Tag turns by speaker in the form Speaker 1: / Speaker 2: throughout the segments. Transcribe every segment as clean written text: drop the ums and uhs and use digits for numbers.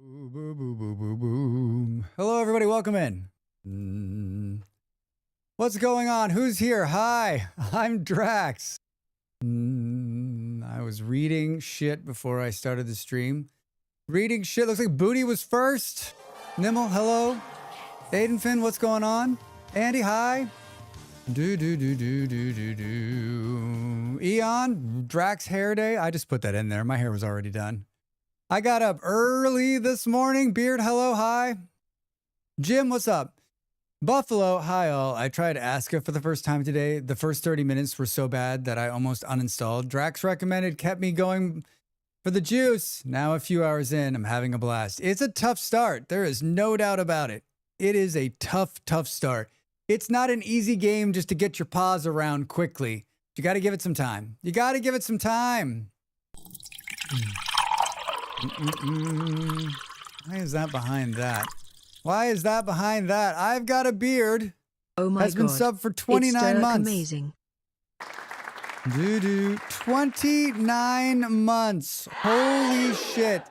Speaker 1: Boo, boo, boo, boo, boo, boo. Hello, everybody. Welcome in. What's going on? Who's here? Hi, I'm Drax. I was reading shit before I started the stream. Reading shit. Looks like Booty was first. Nimble, hello. Aiden Finn, what's going on? Andy, hi. Eon, Drax hair day. I just put that in there. My hair was already done. I got up early this morning. Beard, hello, hi. Jim, what's up? Buffalo, hi all. I tried Aska for the first time today. The first 30 minutes were so bad that I almost uninstalled. Drax recommended, kept me going for the juice. Now a few hours in, I'm having a blast. It's a tough start. There is no doubt about it. It is a tough start. It's not an easy game just to get your paws around quickly. You got to give it some time. You got to give it some time. Why is that behind that? Why is that behind that? I've got a beard.
Speaker 2: Oh my God.
Speaker 1: Has been subbed for 29 months.
Speaker 2: Amazing.
Speaker 1: 29 months. Holy shit.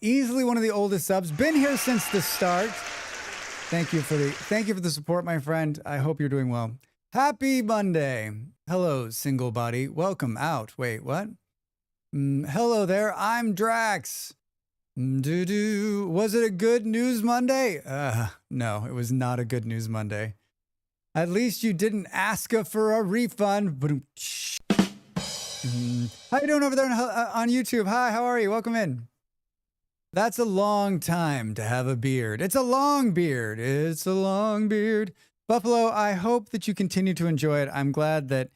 Speaker 1: Easily one of the oldest subs. Been here since the start. Thank you for the support, my friend. I hope you're doing well. Happy Monday. Hello, single body. Welcome out. Wait, what? Hello there. I'm Drax. Was it a good news Monday? No, it was not a good news Monday. At least you didn't ask for a refund. How you doing over there on YouTube? Hi, how are you? Welcome in. That's a long time to have a beard. It's a long beard. It's a long beard. Buffalo, I hope that you continue to enjoy it. I'm glad that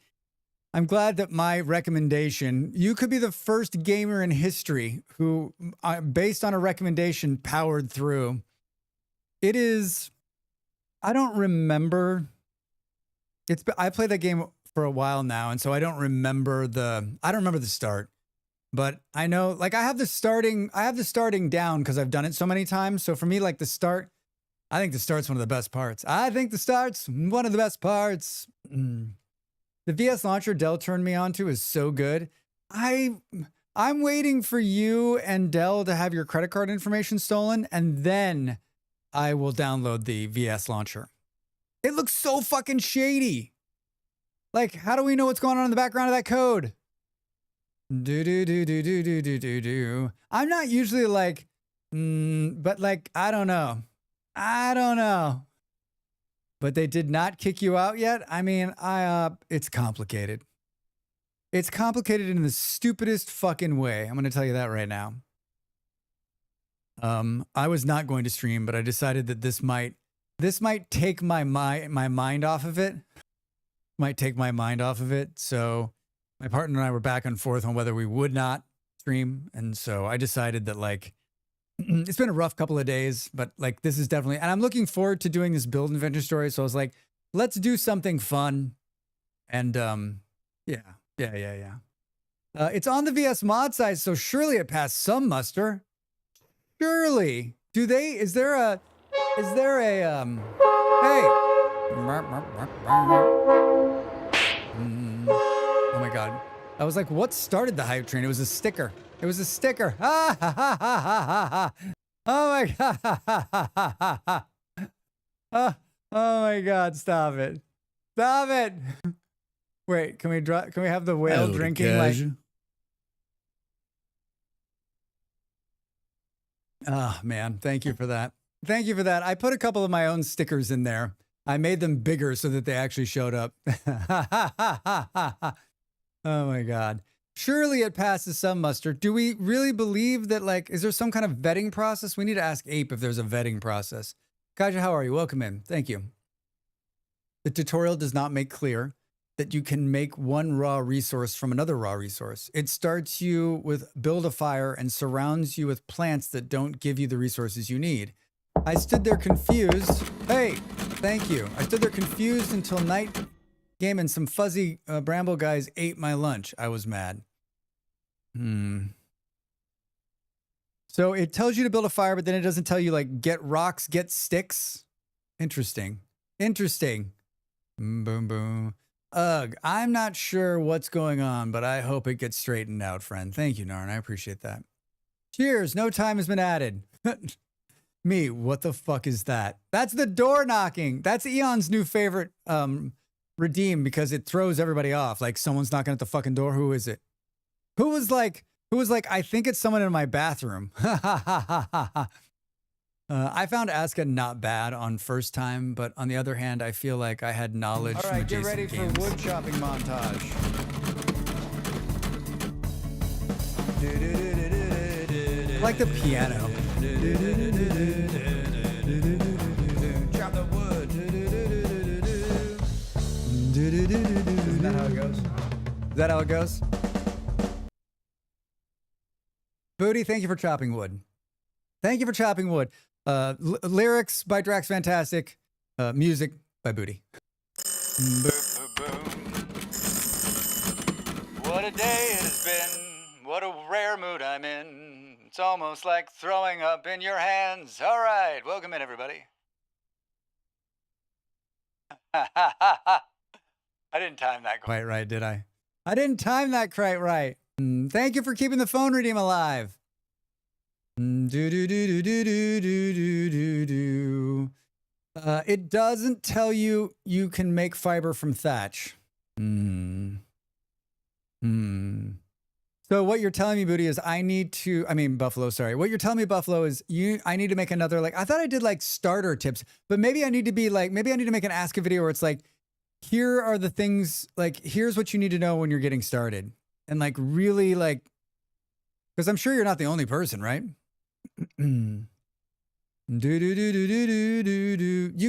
Speaker 1: my recommendation, you could be the first gamer in history who, based on a recommendation, powered through. It is, I don't remember. I played that game for a while now, and so I don't remember the start. But I know, like, I have the starting down because I've done it so many times. So for me, like, I think the start's one of the best parts. The VS Launcher Dell turned me on to is so good. I'm waiting for you and Dell to have your credit card information stolen, and then I will download the VS Launcher. It looks so fucking shady. Like, how do we know what's going on in the background of that code? I'm not usually like, but like, I don't know. But they did not kick you out yet? I mean, it's complicated. It's complicated in the stupidest fucking way. I'm going to tell you that right now. I was not going to stream, but I decided that this might take my mind off of it. Might take my mind off of it. So my partner and I were back and forth on whether we would not stream. And so I decided that, like, it's been a rough couple of days, but like, this is definitely, and I'm looking forward to doing this build adventure story. So I was like, let's do something fun. And yeah. It's on the VS mod site, so surely it passed some muster. Surely. Is there a hey. Oh my God. I was like, what started the hype train? It was a sticker. It was a sticker. Oh my God. Oh my God. Stop it. Stop it. Wait, can we have the whale drinking like? Oh man, thank you for that. Thank you for that. I put a couple of my own stickers in there. I made them bigger so that they actually showed up. Oh my God. Surely it passes some muster. Do we really believe that, like, is there some kind of vetting process? We need to ask Ape if there's a vetting process. Kaja, how are you? Welcome in. Thank you. The tutorial does not make clear that you can make one raw resource from another raw resource. It starts you with build a fire and surrounds you with plants that don't give you the resources you need. I stood there confused. Hey, thank you. I stood there confused until night game and some fuzzy bramble guys ate my lunch. I was mad. So it tells you to build a fire, but then it doesn't tell you, like, get rocks, get sticks. Interesting. Boom, boom. Ugh, I'm not sure what's going on, but I hope it gets straightened out, friend. Thank you, Narn. I appreciate that. Cheers. No time has been added. Me, what the fuck is that? That's the door knocking. That's Eon's new favorite redeem because it throws everybody off. Like someone's knocking at the fucking door. Who is it? Who was like, I think it's someone in my bathroom. I found Aska not bad on first time, but on the other hand, I feel like I had knowledge from adjacent games. All right, get ready for wood chopping montage. Like the piano. Chop the wood. Isn't that how it goes? Is that how it goes? Booty, thank you for chopping wood. Thank you for chopping wood. Lyrics by Drax Fantastic. Music by Booty. What a day it has been. What a rare mood I'm in. It's almost like throwing up in your hands. All right, welcome in, everybody. I didn't time that quite right, did I? I didn't time that quite right. Thank you for keeping the phone redeem alive. It doesn't tell you you can make fiber from thatch. So what you're telling me, Booty, is Buffalo, sorry. What you're telling me, Buffalo, is I need to make another, like, I thought I did like starter tips, but maybe I need to be like, maybe I need to make an Ask a video where it's like, here are the things, like, here's what you need to know when you're getting started. And like, really like, because I'm sure you're not the only person, right? You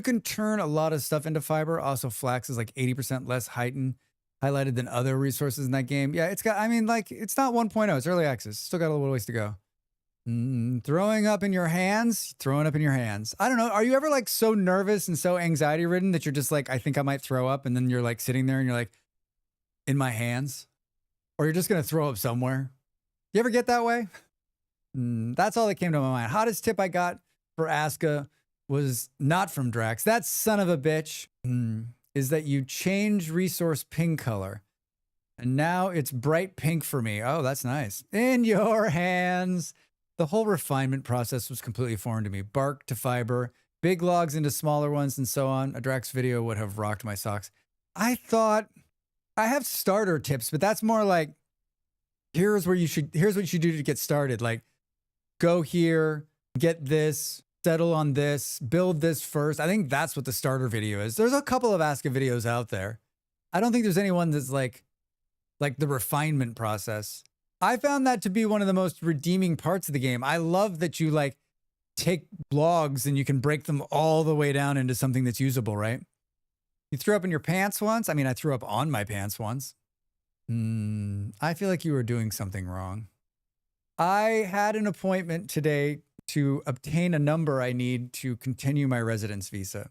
Speaker 1: can turn a lot of stuff into fiber. Also, flax is like 80% less highlighted than other resources in that game. Yeah, it's got, I mean, like, it's not 1.0. It's early access. Still got a little ways to go. Throwing up in your hands. Throwing up in your hands. I don't know. Are you ever like so nervous and so anxiety ridden that you're just like, I think I might throw up, and then you're like sitting there and you're like, in my hands? Or you're just going to throw up somewhere? You ever get that way? That's all that came to my mind. Hottest tip I got for Aska was not from Drax. That son of a bitch is that you change resource ping color. And now it's bright pink for me. Oh, that's nice. In your hands. The whole refinement process was completely foreign to me. Bark to fiber, big logs into smaller ones, and so on. A Drax video would have rocked my socks. I thought I have starter tips, but that's more like, here's what you should do to get started. Like, go here, get this, settle on this, build this first. I think that's what the starter video is. There's a couple of Ask a videos out there. I don't think there's anyone that's like the refinement process. I found that to be one of the most redeeming parts of the game. I love that you like take blogs and you can break them all the way down into something that's usable, right? You threw up in your pants once? I mean, I threw up on my pants once. I feel like you were doing something wrong. I had an appointment today to obtain a number I need to continue my residence visa,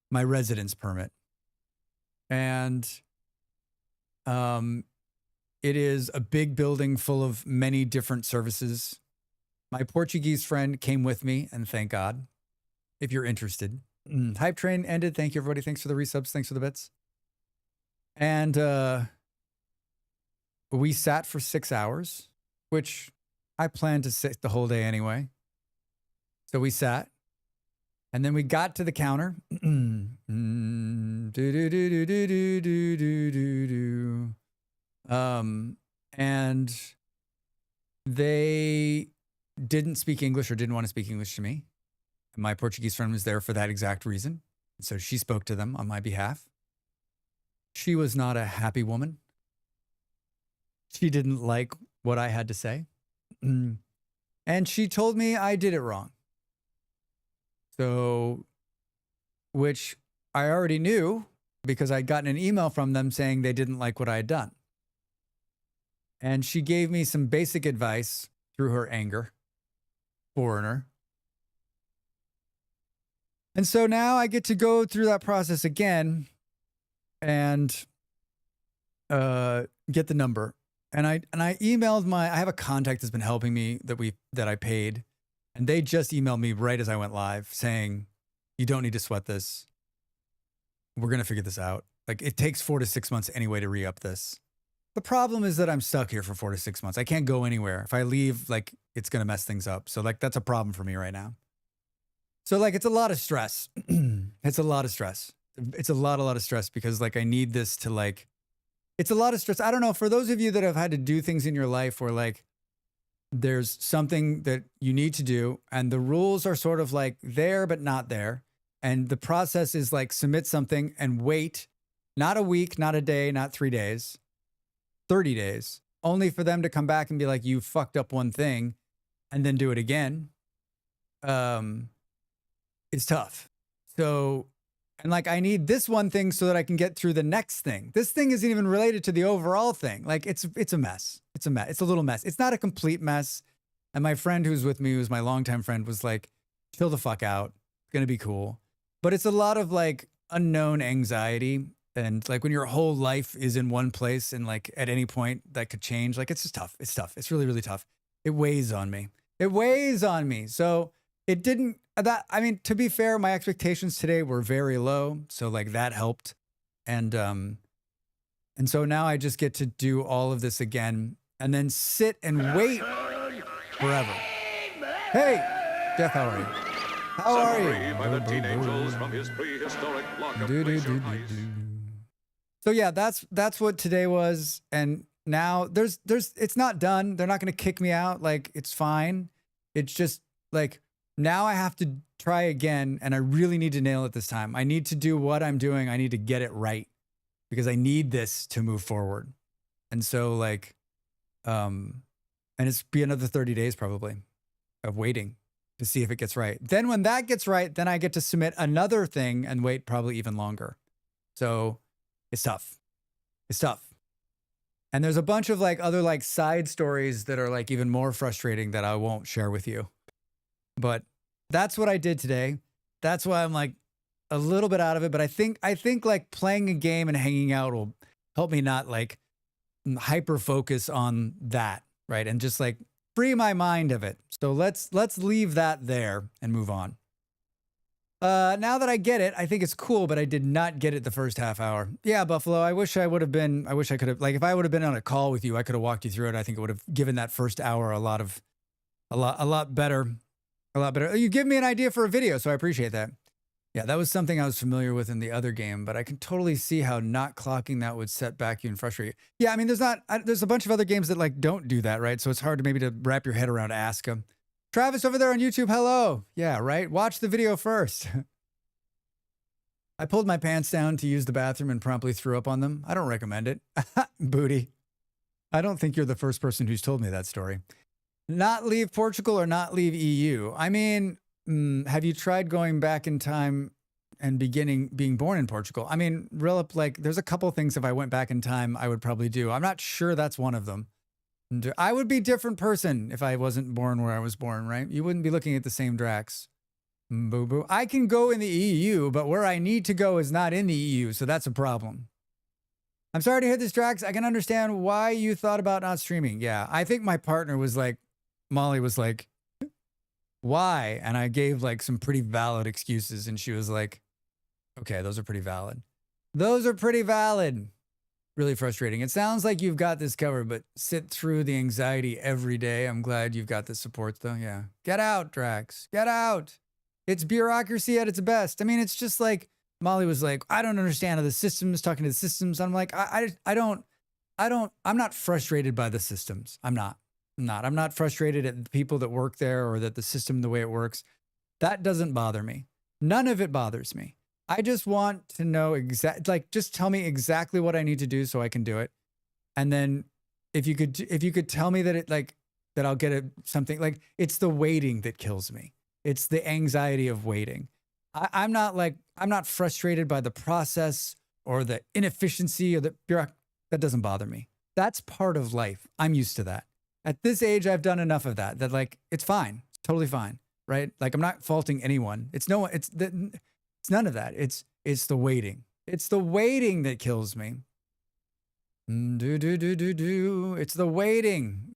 Speaker 1: my residence permit. And it is a big building full of many different services. My Portuguese friend came with me, and thank God, if you're interested. Hype train ended. Thank you, everybody. Thanks for the resubs. Thanks for the bits. And we sat for 6 hours, which I planned to sit the whole day anyway. So we sat, and then we got to the counter. And they didn't speak English or didn't want to speak English to me. And my Portuguese friend was there for that exact reason. So she spoke to them on my behalf. She was not a happy woman. She didn't like what I had to say. And she told me I did it wrong. So, which I already knew because I'd gotten an email from them saying they didn't like what I had done. And she gave me some basic advice through her anger. Foreigner. And so now I get to go through that process again and get the number. And I emailed I have a contact that's been helping me that I paid. And they just emailed me right as I went live saying, you don't need to sweat this. We're going to figure this out. Like, it takes 4 to 6 months anyway to re-up this. The problem is that I'm stuck here for 4 to 6 months. I can't go anywhere. If I leave, like, it's going to mess things up. So, like, that's a problem for me right now. So, like, it's a lot of stress. It's a lot of stress. It's a lot of stress because, like, I need this to, like, it's a lot of stress. I don't know. For those of you that have had to do things in your life where, like, there's something that you need to do and the rules are sort of like there, but not there. And the process is like submit something and wait, not a week, not a day, not 3 days, 30 days, only for them to come back and be like, you fucked up one thing and then do it again. It's tough. So, and like, I need this one thing so that I can get through the next thing. This thing isn't even related to the overall thing. Like it's a mess. It's a mess. It's a little mess. It's not a complete mess. And my friend who's with me, who's my longtime friend, was like, chill the fuck out. It's going to be cool. But it's a lot of like unknown anxiety. And like when your whole life is in one place and like at any point that could change, like it's just tough. It's tough. It's really, really tough. It weighs on me. It weighs on me. So it didn't, I mean, to be fair, my expectations today were very low. So like that helped. And so now I just get to do all of this again and then sit and wait forever. Hey, Jeff, how are you? How are you? By the teen angels from his prehistoric lockup place of ice. So yeah, that's what today was. And now there's it's not done. They're not going to kick me out. Like it's fine. It's just like now I have to try again and I really need to nail it this time. I need to do what I'm doing. I need to get it right because I need this to move forward. And so like, and it's be another 30 days probably of waiting to see if it gets right. Then when that gets right, then I get to submit another thing and wait probably even longer. So it's tough. It's tough. And there's a bunch of like other like side stories that are like even more frustrating that I won't share with you. But that's what I did today. That's why I'm like a little bit out of it. But I think like playing a game and hanging out will help me not like hyper focus on that, right? And just like free my mind of it. So let's leave that there and move on. Now that I get it, I think it's cool, but I did not get it the first half hour. Yeah, Buffalo, I wish I could have, like if I would have been on a call with you, I could have walked you through it. I think it would have given that first hour a lot better. You give me an idea for a video, so I appreciate that. Yeah, that was something I was familiar with in the other game, but I can totally see how not clocking that would set back you and frustrate you. Yeah, I mean, there's a bunch of other games that like don't do that, right? So it's hard to maybe to wrap your head around ASCA. Travis over there on YouTube, hello. Yeah, right? Watch the video first. I pulled my pants down to use the bathroom and promptly threw up on them. I don't recommend it. Booty. I don't think you're the first person who's told me that story. Not leave Portugal or not leave EU. I mean, have you tried going back in time and being born in Portugal? I mean, like there's a couple things if I went back in time, I would probably do. I'm not sure that's one of them. I would be a different person if I wasn't born where I was born, right? You wouldn't be looking at the same Drax. Boo boo. I can go in the EU, but where I need to go is not in the EU, so that's a problem. I'm sorry to hear this, Drax. I can understand why you thought about not streaming. Yeah, I think my partner was like, Molly was like, why? And I gave like some pretty valid excuses, and she was like, okay, those are pretty valid. Those are pretty valid. Really frustrating. It sounds like you've got this covered, but sit through the anxiety every day. I'm glad you've got the support though. Yeah. Get out, Drax. Get out. It's bureaucracy at its best. I mean, it's just like Molly was like, I don't understand how the systems, talking to the systems. I'm like, I'm not frustrated by the systems. I'm not frustrated at the people that work there or that the system, the way it works. That doesn't bother me. None of it bothers me. I just want to know just tell me exactly what I need to do so I can do it. And then if you could tell me that that I'll get something, like it's the waiting that kills me. It's the anxiety of waiting. I'm not frustrated by the process or the inefficiency or the bureaucracy. That doesn't bother me. That's part of life. I'm used to that. At this age, I've done enough of that like, it's fine. It's totally fine. Right? Like I'm not faulting anyone. It's none of that. It's the waiting. It's the waiting that kills me. It's the waiting.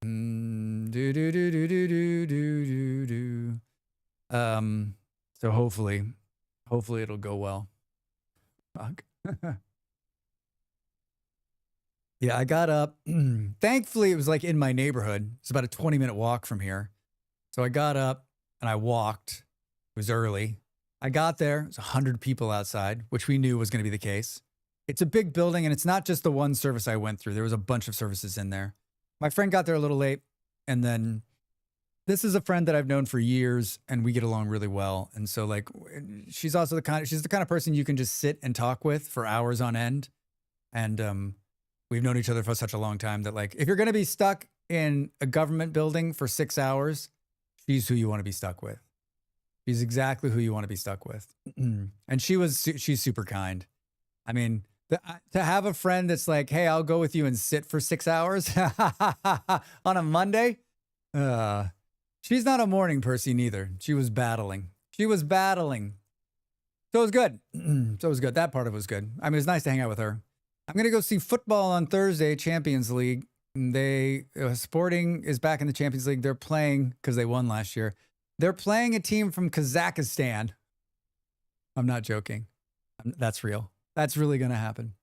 Speaker 1: So hopefully it'll go well. Fuck. Yeah, I got up. Thankfully, it was like in my neighborhood. It's about a 20-minute walk from here. So I got up and I walked. It was early. I got there. It was 100 people outside, which we knew was going to be the case. It's a big building, and it's not just the one service I went through. There was a bunch of services in there. My friend got there a little late, and then this is a friend that I've known for years, and we get along really well. And so, like, she's also she's the kind of person you can just sit and talk with for hours on end. And we've known each other for such a long time that, like, if you're going to be stuck in a government building for 6 hours, she's who you want to be stuck with. She's exactly who you want to be stuck with. And she's super kind. I mean, to have a friend that's like, hey, I'll go with you and sit for 6 hours on a Monday. She's not a morning person either. She was battling. So it was good. So it was good. That part of it was good. I mean, it was nice to hang out with her. I'm going to go see football on Thursday, Champions League. Sporting is back in the Champions League. They're playing, because they won last year. They're playing a team from Kazakhstan. I'm not joking. That's real. That's really going to happen.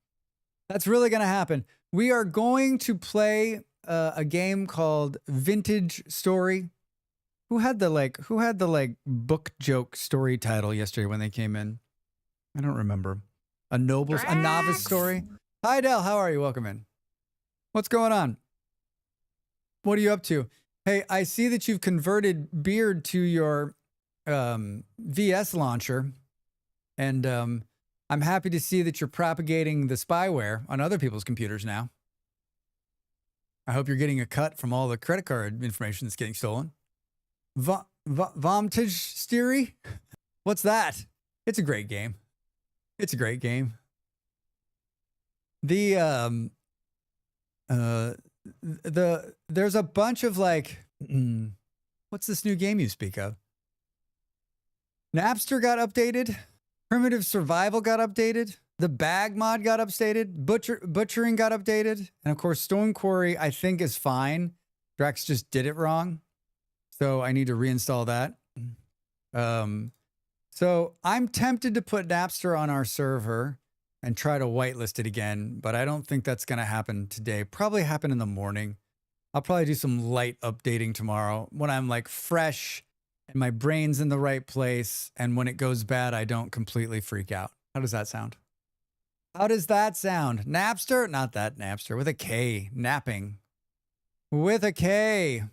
Speaker 1: That's really going to happen. We are going to play a game called Vintage Story. Who had the book joke story title yesterday when they came in? I don't remember. A novice story. Hi, Del. How are you? Welcome in. What's going on? What are you up to? Hey, I see that you've converted Beard to your VS launcher, and I'm happy to see that you're propagating the spyware on other people's computers now. I hope you're getting a cut from all the credit card information that's getting stolen. Vomtage Steery? What's that? It's a great game. It's a great game. There's a bunch of what's this new game you speak of? Napster got updated. Primitive Survival got updated. The Bag mod got updated. Butchering got updated. And of course, Stone Quarry, I think, is fine. Drax just did it wrong. So I need to reinstall that. So I'm tempted to put Napster on our server and try to whitelist it again, but I don't think that's going to happen today. Probably happen in the morning. I'll probably do some light updating tomorrow when I'm like fresh and my brain's in the right place. And when it goes bad, I don't completely freak out. How does that sound? How does that sound? Napster? Not that Napster. With a K. Napping. With a K.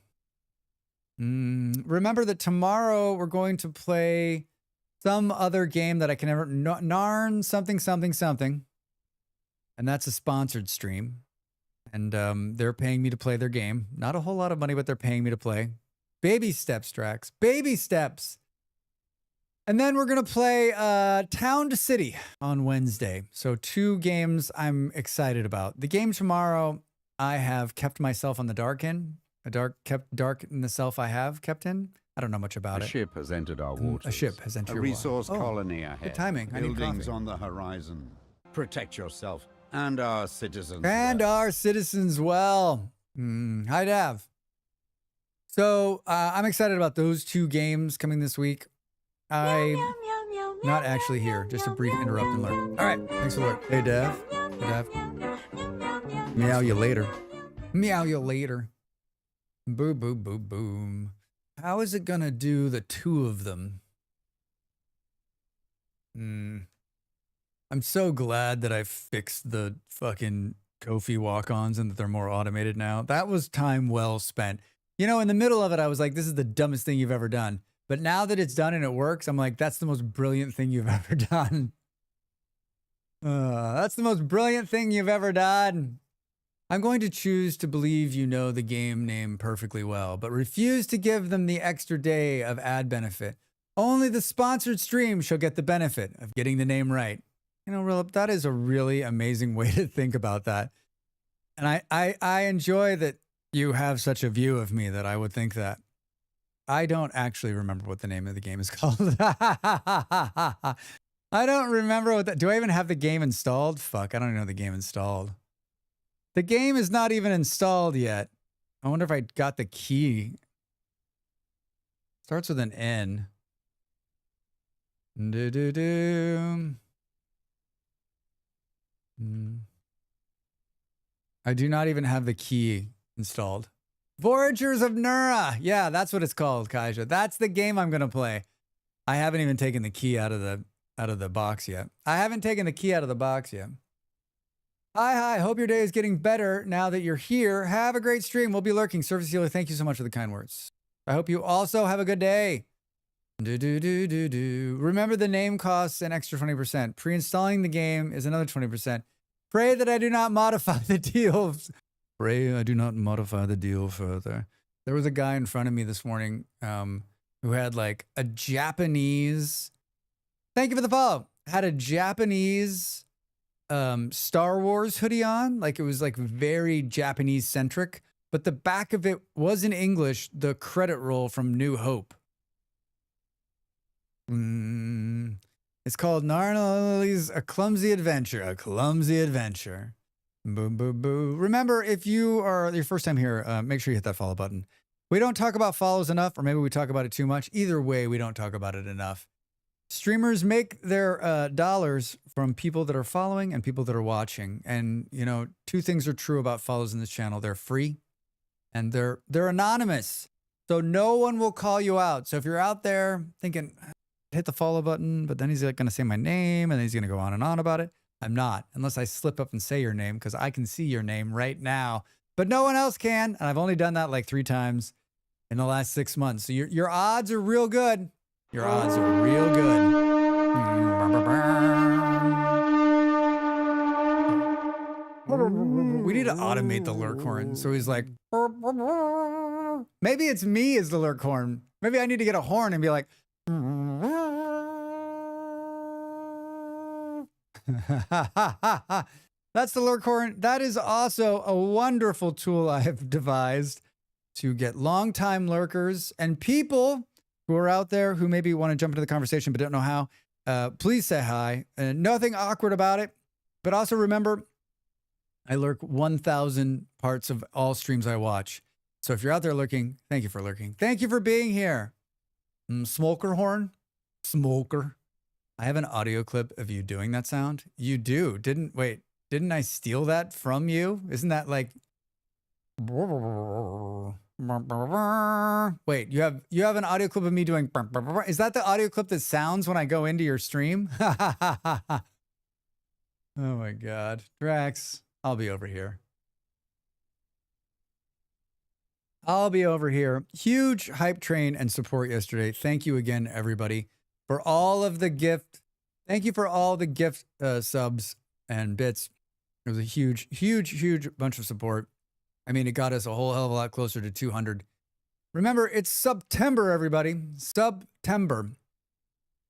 Speaker 1: Remember that tomorrow we're going to play some other game that I can never... Narn something. And that's a sponsored stream. And they're paying me to play their game. Not a whole lot of money, but they're paying me to play. Baby steps, Drax. Baby steps. And then we're going to play Town to City on Wednesday. So 2 games I'm excited about. The game tomorrow, I have kept myself on the dark in. Kept dark in the self I have kept in. I don't know much about it.
Speaker 2: A ship has entered our waters.
Speaker 1: A ship has entered
Speaker 2: a resource colony ahead.
Speaker 1: Good timing.
Speaker 2: Buildings on the horizon. Protect yourself and our citizens.
Speaker 1: And our citizens well. Hi, Dav. So I'm excited about those 2 games coming this week. I'm not actually here. Just a brief interrupt and learn. All right. Thanks for learning. Hey, Dav. Hey, Dav. Meow you later. Meow you later. Boo, boo, boo, boom. How is it going to do the 2 of them? I'm so glad that I fixed the fucking Kofi walk-ons and that they're more automated now. That was time well spent. You know, in the middle of it, I was like, this is the dumbest thing you've ever done. But now that it's done and it works, I'm like, that's the most brilliant thing you've ever done. That's the most brilliant thing you've ever done. I'm going to choose to believe you know the game name perfectly well, but refuse to give them the extra day of ad benefit. Only the sponsored stream shall get the benefit of getting the name right. You know, that is a really amazing way to think about that. And I enjoy that you have such a view of me that I would think that. I don't actually remember what the name of the game is called. I don't remember what that... Do I even have the game installed? Fuck, I don't even know the game installed. The game is not even installed yet. I wonder if I got the key. Starts with an N. I do not even have the key installed. Voyagers of Nura. Yeah, that's what it's called, Kaija. That's the game I'm going to play. I haven't even taken the key out of the box yet. Hi. Hope your day is getting better now that you're here. Have a great stream. We'll be lurking. Surface Healer, thank you so much for the kind words. I hope you also have a good day. Remember, the name costs an extra 20%. Pre-installing the game is another 20%. Pray that I do not modify the deal. Pray I do not modify the deal further. There was a guy in front of me this morning who had like a Japanese, thank you for the follow, had a Japanese Star Wars hoodie on. Like it was like very Japanese centric, but the back of it was in English, the credit roll from New Hope. It's called Gnarly's A Clumsy Adventure. A Clumsy Adventure. Boo, boo, boo. Remember, if you are your first time here, make sure you hit that follow button. We don't talk about follows enough, or maybe we talk about it too much. Either way, we don't talk about it enough. Streamers make their dollars from people that are following and people that are watching. And, you know, two things are true about follows in this channel. They're free and they're anonymous. So no one will call you out. So if you're out there thinking, hit the follow button, but then he's like going to say my name and then he's going to go on and on about it. I'm not, unless I slip up and say your name, because I can see your name right now, but no one else can. And I've only done that like 3 times in the last 6 months. So your odds are real good. Your odds are real good. We need to automate the lurk horn. So he's like, maybe it's me as the lurk horn. Maybe I need to get a horn and be like, that's the lurk horn. That is also a wonderful tool I have devised to get longtime lurkers and people who are out there who maybe want to jump into the conversation but don't know how. Please say hi. Nothing awkward about it. But also remember, I lurk 1,000 parts of all streams I watch. So if you're out there lurking, thank you for lurking. Thank you for being here. Smoker horn. Smoker. I have an audio clip of you doing that sound. You do. Didn't I steal that from you? Isn't that like... Wait, you have an audio clip of me doing... Is that the audio clip that sounds when I go into your stream? Oh my God. Drax, I'll be over here. Huge hype train and support yesterday. Thank you again, everybody, for all of the gift. Thank you for all the gift subs and bits. It was a huge bunch of support. I mean, it got us a whole hell of a lot closer to 200. Remember, it's September, everybody. September.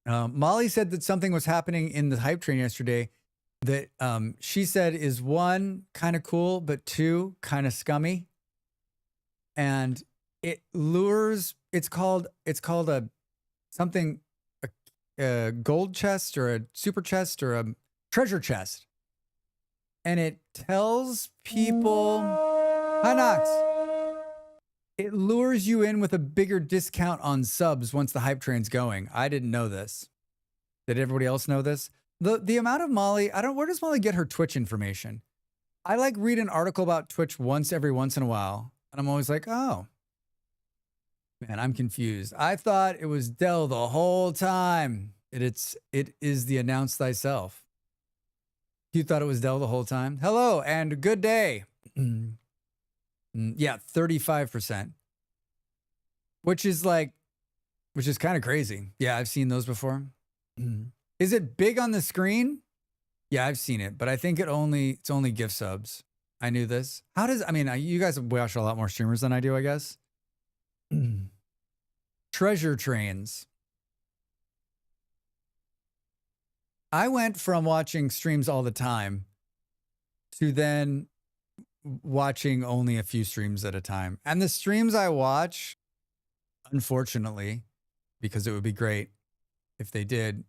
Speaker 1: Molly said that something was happening in the hype train yesterday that she said is 1, kind of cool, but 2, kind of scummy. And it lures, it's called a gold chest or a super chest or a treasure chest. And it tells people, hi Nox, it lures you in with a bigger discount on subs once the hype train's going. I didn't know this. Did everybody else know this? The amount of Molly, where does Molly get her Twitch information? I like read an article about Twitch every once in a while. And I'm always like, oh, man, I'm confused. I thought it was Dell the whole time. It is the announce thyself. You thought it was Dell the whole time? Hello and good day. Yeah, 35%. Which is kind of crazy. Yeah, I've seen those before. Is it big on the screen? Yeah, I've seen it, but I think it's only gift subs. I knew this. You guys watch a lot more streamers than I do, I guess. Treasure trains. I went from watching streams all the time to then watching only a few streams at a time. And the streams I watch, unfortunately, because it would be great if they did,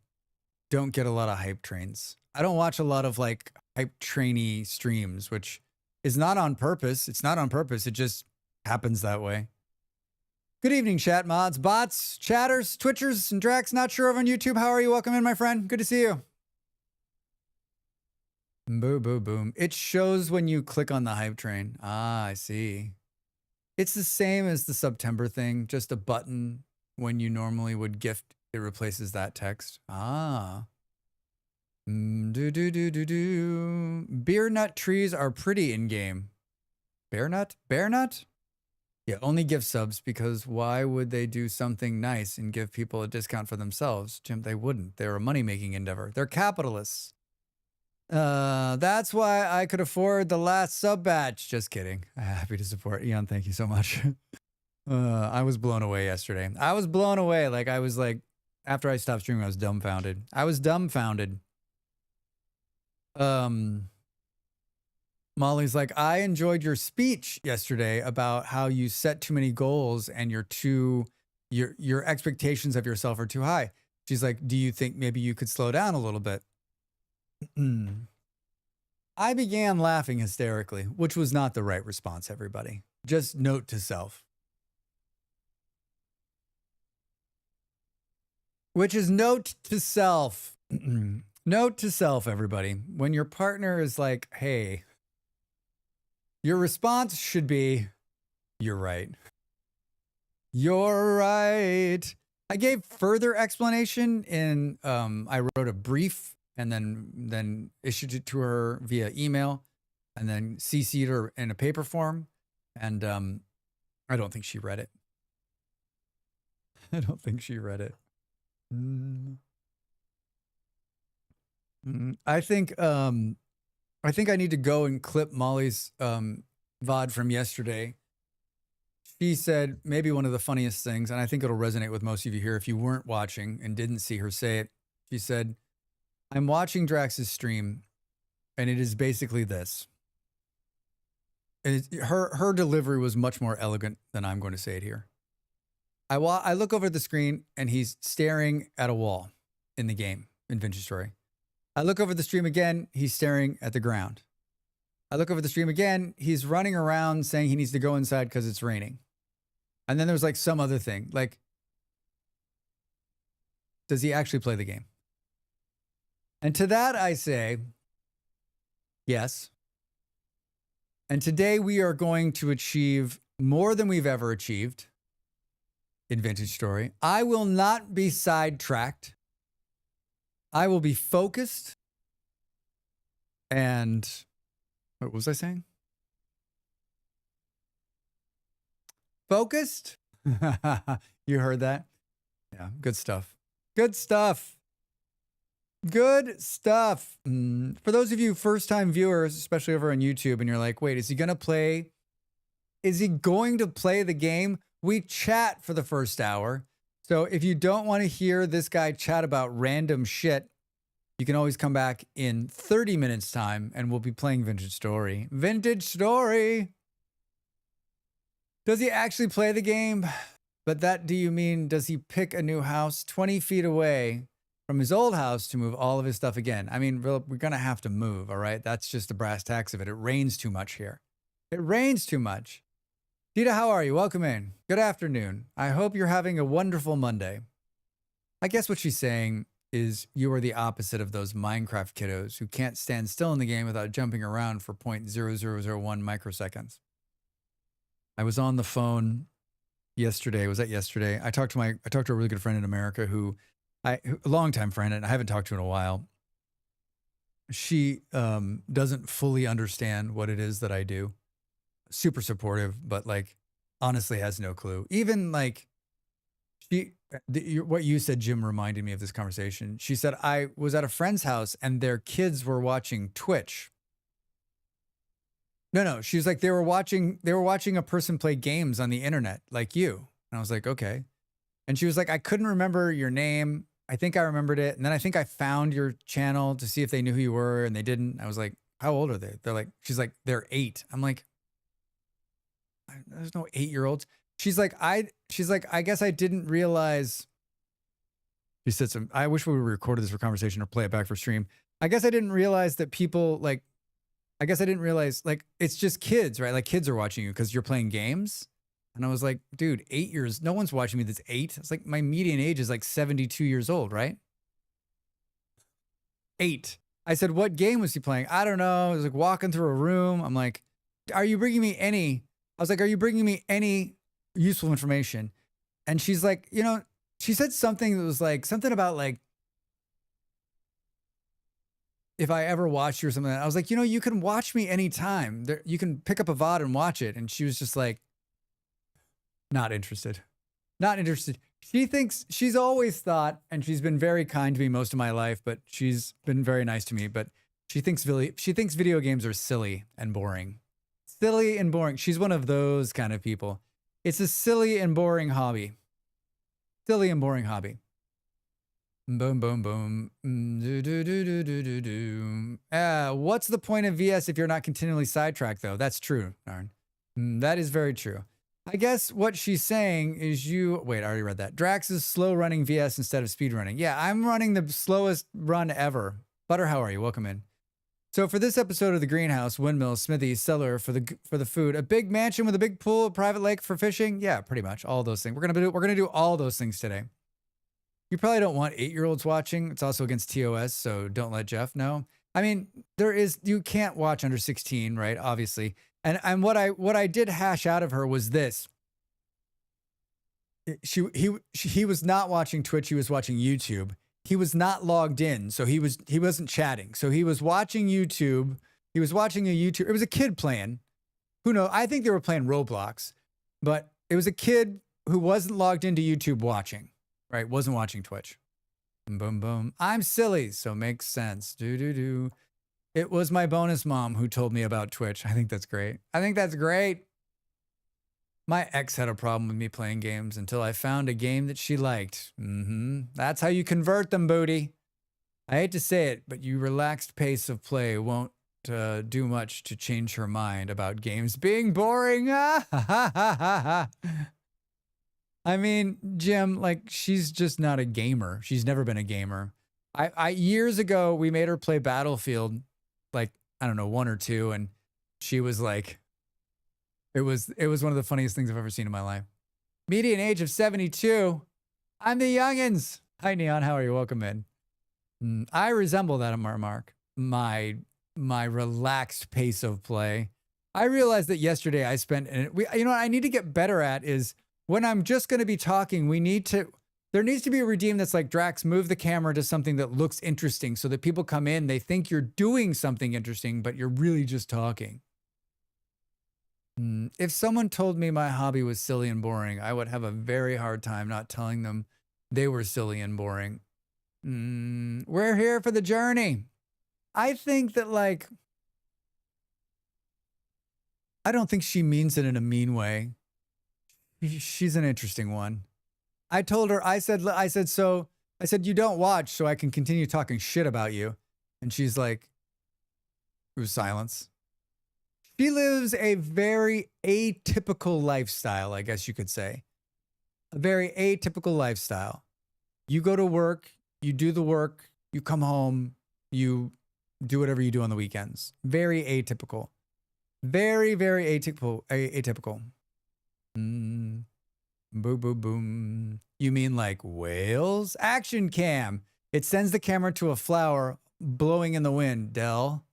Speaker 1: don't get a lot of hype trains. I don't watch a lot of like hype trainy streams, which is not on purpose. It's not on purpose. It just happens that way. Good evening, chat mods, bots, chatters, twitchers, and Drax. Not sure over on YouTube. How are you? Welcome in, my friend. Good to see you. Boom, boom, boom. It shows when you click on the hype train. Ah, I see. It's the same as the September thing, just a button when you normally would gift, it replaces that text. Ah. Beer nut trees are pretty in game. Bear nut? Bear nut? Yeah, only give subs because why would they do something nice and give people a discount for themselves? Jim, they wouldn't. They're a money-making endeavor. They're capitalists. That's why I could afford the last sub batch. Just kidding. Happy to support. Eon, thank you so much. I was blown away yesterday. I was blown away. Like, I was like, after I stopped streaming, I was dumbfounded. I was dumbfounded. Molly's like, I enjoyed your speech yesterday about how you set too many goals and your expectations of yourself are too high. She's like, do you think maybe you could slow down a little bit? I began laughing hysterically, which was not the right response, everybody. Just note to self. Which is note to self. Note to self, everybody. When your partner is like, hey, your response should be, you're right. You're right. I gave further explanation in, I wrote a brief and then issued it to her via email and then CC'd her in a paper form. And I don't think she read it. I don't think she read it. I think I need to go and clip Molly's VOD from yesterday. She said maybe one of the funniest things, and I think it'll resonate with most of you here if you weren't watching and didn't see her say it. She said, I'm watching Drax's stream, and it is basically this. And her delivery was much more elegant than I'm going to say it here. I look over the screen, and he's staring at a wall in the game, in Vintage Story. I look over the stream again, he's staring at the ground. I look over the stream again, he's running around saying he needs to go inside because it's raining. And then there's like some other thing, like, does he actually play the game? And to that I say, yes. And today we are going to achieve more than we've ever achieved in Vintage Story. I will not be sidetracked. I will be focused. And what was I saying? Focused? You heard that? Yeah, good stuff. Good stuff. Good stuff. For those of you first-time viewers, especially over on YouTube, and you're like, wait, is he going to play? Is he going to play the game? We chat for the first hour. So if you don't want to hear this guy chat about random shit, you can always come back in 30 minutes time and we'll be playing Vintage Story. Vintage Story! Does he actually play the game? But that, do you mean, does he pick a new house 20 feet away from his old house to move all of his stuff again? I mean, we're going to have to move, all right? That's just the brass tacks of it. It rains too much here. It rains too much. Dita, how are you? Welcome in. Good afternoon. I hope you're having a wonderful Monday. I guess what she's saying is you are the opposite of those Minecraft kiddos who can't stand still in the game without jumping around for 0.0001 microseconds. I was on the phone yesterday. Was that yesterday? I talked to a really good friend in America a longtime friend, and I haven't talked to in a while. She doesn't fully understand what it is that I do. Super supportive, but like honestly has no clue. Even like what you said, Jim, reminded me of this conversation. She said, I was at a friend's house and their kids were watching Twitch. No, she was like, they were watching a person play games on the internet like you. And I was like, okay. And she was like, I couldn't remember your name. I think I remembered it. And then I think I found your channel to see if they knew who you were, and they didn't. I was like, how old are they? She's like, they're 8. I'm like, there's no 8-year-olds. She's like, I guess I didn't realize. She said I wish we recorded this for conversation or play it back for stream. I guess I didn't realize that people it's just kids, right? Like kids are watching you because you're playing games. And I was like, dude, 8 years, no one's watching me that's 8. It's like my median age is like 72 years old, right? 8. I said, what game was he playing? I don't know. He was like walking through a room. I'm like, are you bringing me any? I was like, are you bringing me any useful information? And she's like, you know, she said something that was like, something about like, if I ever watched you or something. I was like, you know, you can watch me anytime. You can pick up a VOD and watch it. And she was just like, not interested. Not interested. She thinks, she's always thought, and she's been very kind to me most of my life, but she's been very nice to me, but she thinks video games are silly and boring. Silly and boring. She's one of those kind of people. It's a silly and boring hobby. Silly and boring hobby. Boom, boom, boom. What's the point of VS if you're not continually sidetracked, though? That's true, Narn. That is very true. I guess what she's saying is wait, I already read that. Drax is slow running VS instead of speed running. Yeah, I'm running the slowest run ever. Butter, how are you? Welcome in. So for this episode of the greenhouse, windmill, smithy, cellar for the food, a big mansion with a big pool, a private lake for fishing. Yeah, pretty much all those things. We're gonna do all those things today. You probably don't want 8-year-olds watching. It's also against TOS, so don't let Jeff know. I mean, you can't watch under 16, right? Obviously. And what I did hash out of her was this. He was not watching Twitch, he was watching YouTube. He was not logged in, so he wasn't chatting. So he was watching YouTube. He was watching a YouTube. It was a kid playing. Who knows? I think they were playing Roblox, but it was a kid who wasn't logged into YouTube watching, right? Wasn't watching Twitch. Boom, boom. I'm silly, so makes sense. It was my bonus mom who told me about Twitch. I think that's great. I think that's great. My ex had a problem with me playing games until I found a game that she liked. That's how you convert them, booty. I hate to say it, but your relaxed pace of play won't do much to change her mind about games being boring. I mean, Jim, like, she's just not a gamer. She's never been a gamer. Years ago, we made her play Battlefield, like, I don't know, 1 or 2, and she was like, it was one of the funniest things I've ever seen in my life. Median age of 72. I'm the youngins. Hi, Neon. How are you? Welcome in. I resemble that, Mark. My relaxed pace of play. I realized that yesterday I spent, you know what I need to get better at is when I'm just going to be talking, there needs to be a redeem that's like, Drax, move the camera to something that looks interesting so that people come in, they think you're doing something interesting, but you're really just talking. If someone told me my hobby was silly and boring, I would have a very hard time not telling them they were silly and boring. We're here for the journey. I think that, like, I don't think she means it in a mean way. She's an interesting one. I told her, I said, you don't watch so I can continue talking shit about you. And she's like, it was silence. She lives a very atypical lifestyle, I guess you could say. A very atypical lifestyle. You go to work, you do the work, you come home, you do whatever you do on the weekends. Very atypical. Very, very atypical. Boom, boom, boom. You mean like whales? Action cam. It sends the camera to a flower blowing in the wind, Dell.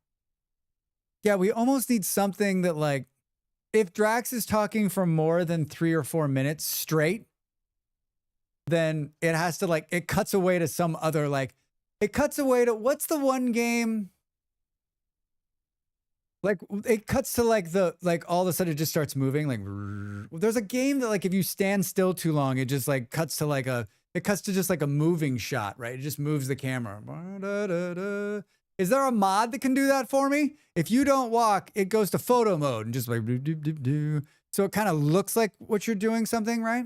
Speaker 1: Yeah, we almost need something that, like, if Drax is talking for more than 3 or 4 minutes straight, then it has to, like, it cuts away to some other, like, it cuts away to, what's the one game? Like, it cuts to, like, all of a sudden it just starts moving. Like, there's a game that, like, if you stand still too long, it just, like, cuts to just, like, a moving shot, right? It just moves the camera. Is there a mod that can do that for me? If you don't walk, it goes to photo mode and just like, so it kind of looks like what you're doing something, right?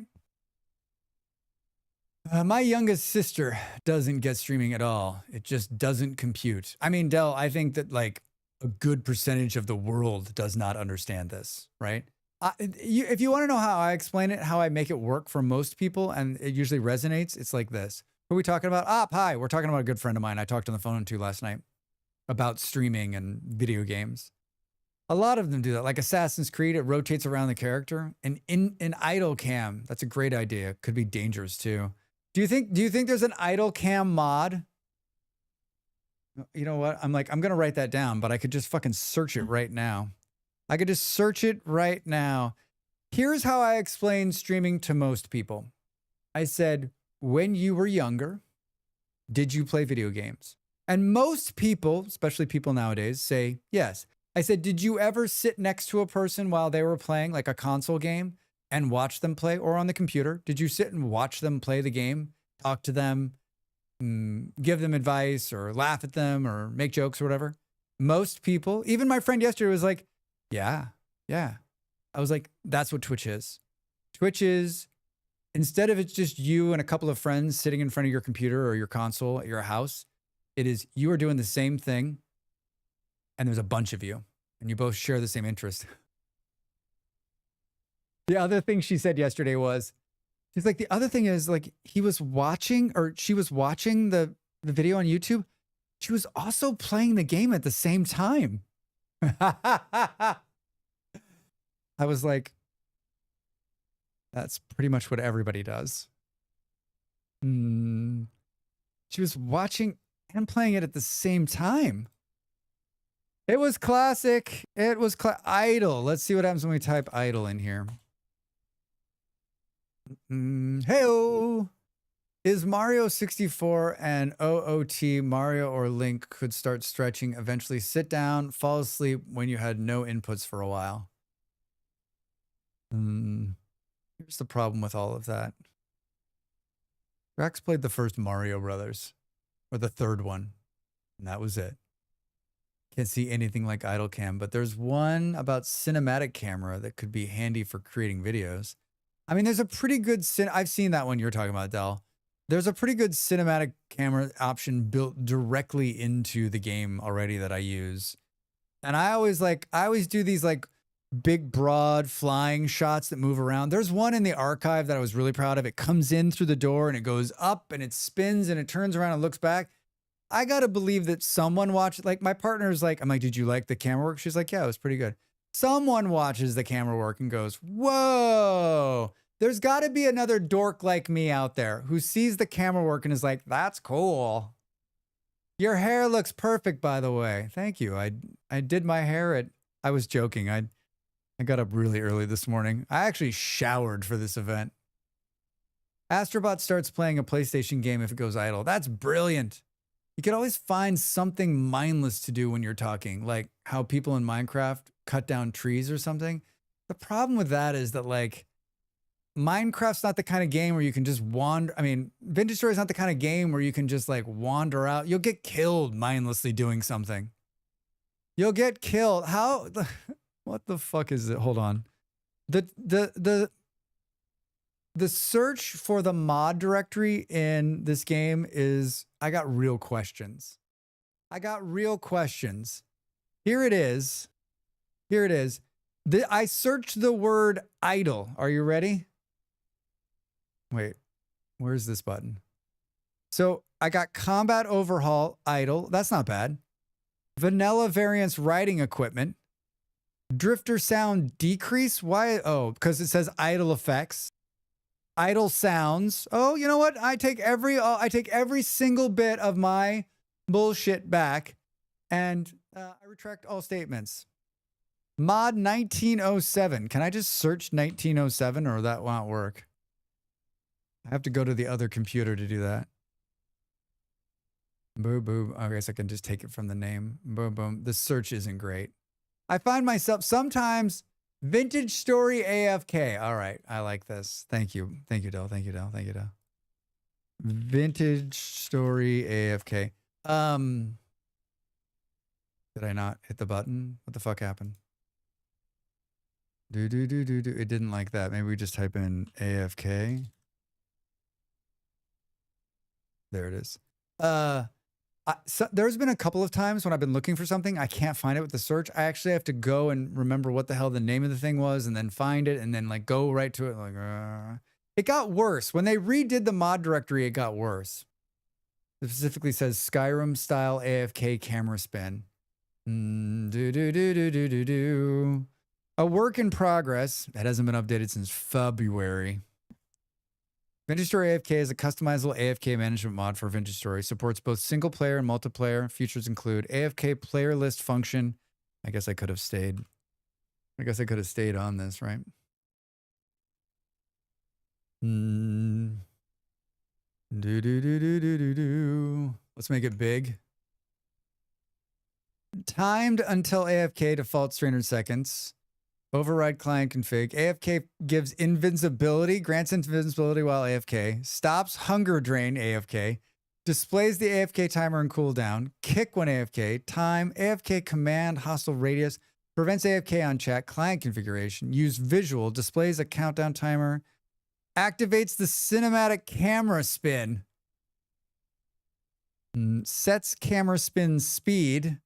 Speaker 1: My youngest sister doesn't get streaming at all. It just doesn't compute. I mean, Dell, I think that, like, a good percentage of the world does not understand this, right? If you want to know how I explain it, how I make it work for most people, and it usually resonates, it's like this. What are we talking about? Hi, we're talking about a good friend of mine I talked on the phone to last night about streaming and video games. A lot of them do that. Like Assassin's Creed, it rotates around the character. And in an idle cam, that's a great idea. Could be dangerous too. Do you think there's an idle cam mod? You know what? I'm like, I'm going to write that down, but I could just fucking search it right now. I could just search it right now. Here's how I explain streaming to most people. I said, when you were younger, did you play video games? And most people, especially people nowadays, say yes. I said, did you ever sit next to a person while they were playing like a console game and watch them play, or on the computer? Did you sit and watch them play the game, talk to them, give them advice or laugh at them or make jokes or whatever? Most people, even my friend yesterday was like, yeah. I was like, that's what Twitch is. Twitch is, instead of it's just you and a couple of friends sitting in front of your computer or your console at your house, it is you are doing the same thing and there's a bunch of you and you both share the same interest. The other thing she said yesterday was, she's like, the other thing is like he was watching, or she was watching the video on YouTube. She was also playing the game at the same time. I was like, that's pretty much what everybody does. She was watching and playing it at the same time. It was classic. It was idle. Let's see what happens when we type idle in here. Hey-o. Is Mario 64 and OOT Mario or Link could start stretching, eventually sit down, fall asleep when you had no inputs for a while? Here's the problem with all of that. Rex played the first Mario Brothers, or the third one, and that was it. Can't see anything like idle cam, but there's one about cinematic camera that could be handy for creating videos. I mean, there's a pretty good I've seen that one you're talking about, Del. There's a pretty good cinematic camera option built directly into the game already that I use. And I always do these like big, broad flying shots that move around. There's one in the archive that I was really proud of. It comes in through the door and it goes up and it spins and it turns around and looks back. I got to believe that someone watched, like my partner's like, I'm like, did you like the camera work? She's like, yeah, it was pretty good. Someone watches the camera work and goes, whoa, there's got to be another dork like me out there who sees the camera work and is like, that's cool. Your hair looks perfect, by the way. Thank you. I did my hair I was joking. I got up really early this morning. I actually showered for this event. Astrobot starts playing a PlayStation game if it goes idle. That's brilliant. You can always find something mindless to do when you're talking, like how people in Minecraft cut down trees or something. The problem with that is that like Minecraft's not the kind of game where you can just wander. I mean, Vintage Story is not the kind of game where you can just like wander out. You'll get killed mindlessly doing something. You'll get killed. How? What the fuck is it? Hold on. The search for the mod directory in this game is, I got real questions. I got real questions. Here it is. Here it is. I searched the word idle. Are you ready? Wait, where's this button? So I got combat overhaul idle. That's not bad. Vanilla variance writing equipment. Drifter sound decrease. Why? Oh, because it says idle effects. Idle sounds. Oh, you know what? I take every single bit of my bullshit back, and I retract all statements. Mod 1907. Can I just search 1907, or that won't work? I have to go to the other computer to do that. Boom, boom. I guess I can just take it from the name. Boom, boom. The search isn't great. I find myself sometimes Vintage Story AFK. All right. I like this. Thank you. Thank you, Del. Thank you, Del. Thank you, Del. Vintage Story AFK. Did I not hit the button? What the fuck happened? Do. It didn't like that. Maybe we just type in AFK. There it is. So there's been a couple of times when I've been looking for something, I can't find it with the search. I actually have to go and remember what the hell the name of the thing was and then find it and then like go right to it. Like, it got worse. When they redid the mod directory, it got worse. It specifically says Skyrim style AFK camera spin. A work in progress. That hasn't been updated since February. Vintage Story AFK is a customizable AFK management mod for Vintage Story. Supports both single player and multiplayer. Features include AFK player list function. I guess I could have stayed. I guess I could have stayed on this, right? Let's make it big. Timed until AFK, defaults 300 seconds. Override client config. AFK gives invincibility, grants invincibility while AFK. Stops hunger drain AFK. Displays the AFK timer and cooldown. Kick when AFK. Time. AFK command hostile radius. Prevents AFK on chat. Client configuration. Use visual. Displays a countdown timer. Activates the cinematic camera spin. Sets camera spin speed.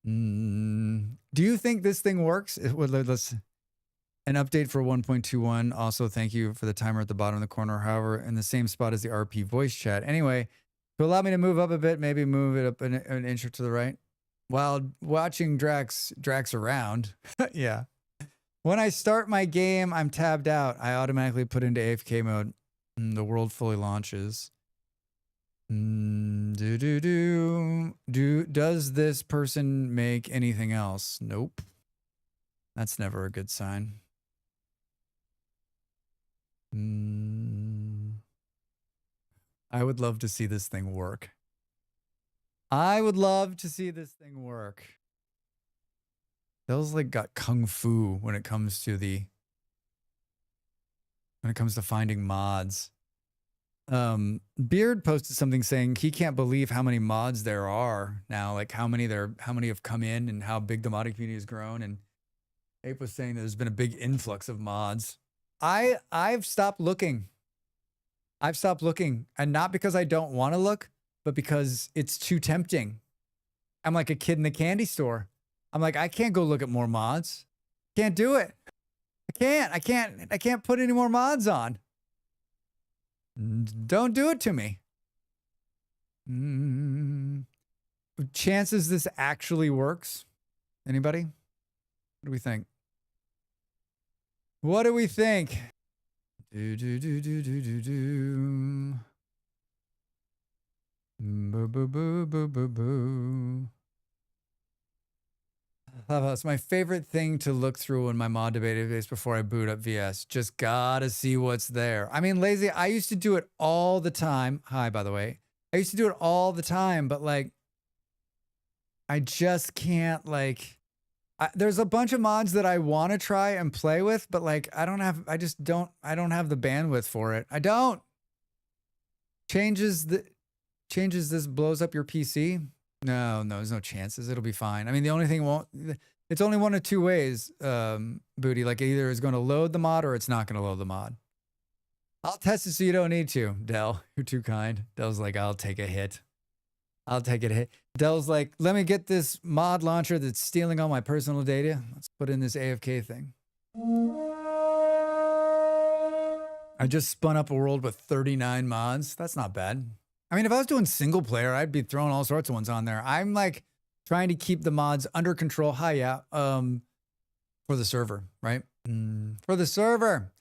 Speaker 1: Do you think this thing works? Let's an update for 1.21. Also, thank you for the timer at the bottom of the corner. However, in the same spot as the RP voice chat. Anyway, to allow me to move up a bit, maybe move it up an inch or to the right while watching Drax around. Yeah. When I start my game, I'm tabbed out. I automatically put into AFK mode. The world fully launches. Does this person make anything else? Nope. That's never a good sign. I would love to see this thing work. I would love to see this thing work. Those like got kung fu when it comes to finding mods. Beard posted something saying he can't believe how many mods there are now, like how many have come in and how big the modding community has grown. And Ape was saying there's been a big influx of mods. I've stopped looking. And not because I don't want to look, but because it's too tempting. I'm like a kid in the candy store. I'm like, I can't go look at more mods. Can't do it. I can't put any more mods on. Don't do it to me. Chances this actually works? Anybody? What do we think? What do we think? Boo. It's my favorite thing to look through in my mod database before I boot up VS. Just gotta see what's there. I mean, lazy, I used to do it all the time. Hi, by the way. I used to do it all the time, but like, I just can't like, there's a bunch of mods that I want to try and play with, but like, I don't have the bandwidth for it. I don't. Changes this blows up your PC. No, there's no chances. It'll be fine. I mean, the only thing it's only one of two ways, Booty. Like either it's going to load the mod or it's not going to load the mod. I'll test it so you don't need to. Dell, you're too kind. Dell's like, I'll take a hit. Dell's like, let me get this mod launcher that's stealing all my personal data. Let's put in this AFK thing. I just spun up a world with 39 mods. That's not bad. I mean, if I was doing single player, I'd be throwing all sorts of ones on there. I'm like trying to keep the mods under control. Hi, yeah. For the server, right? For the server.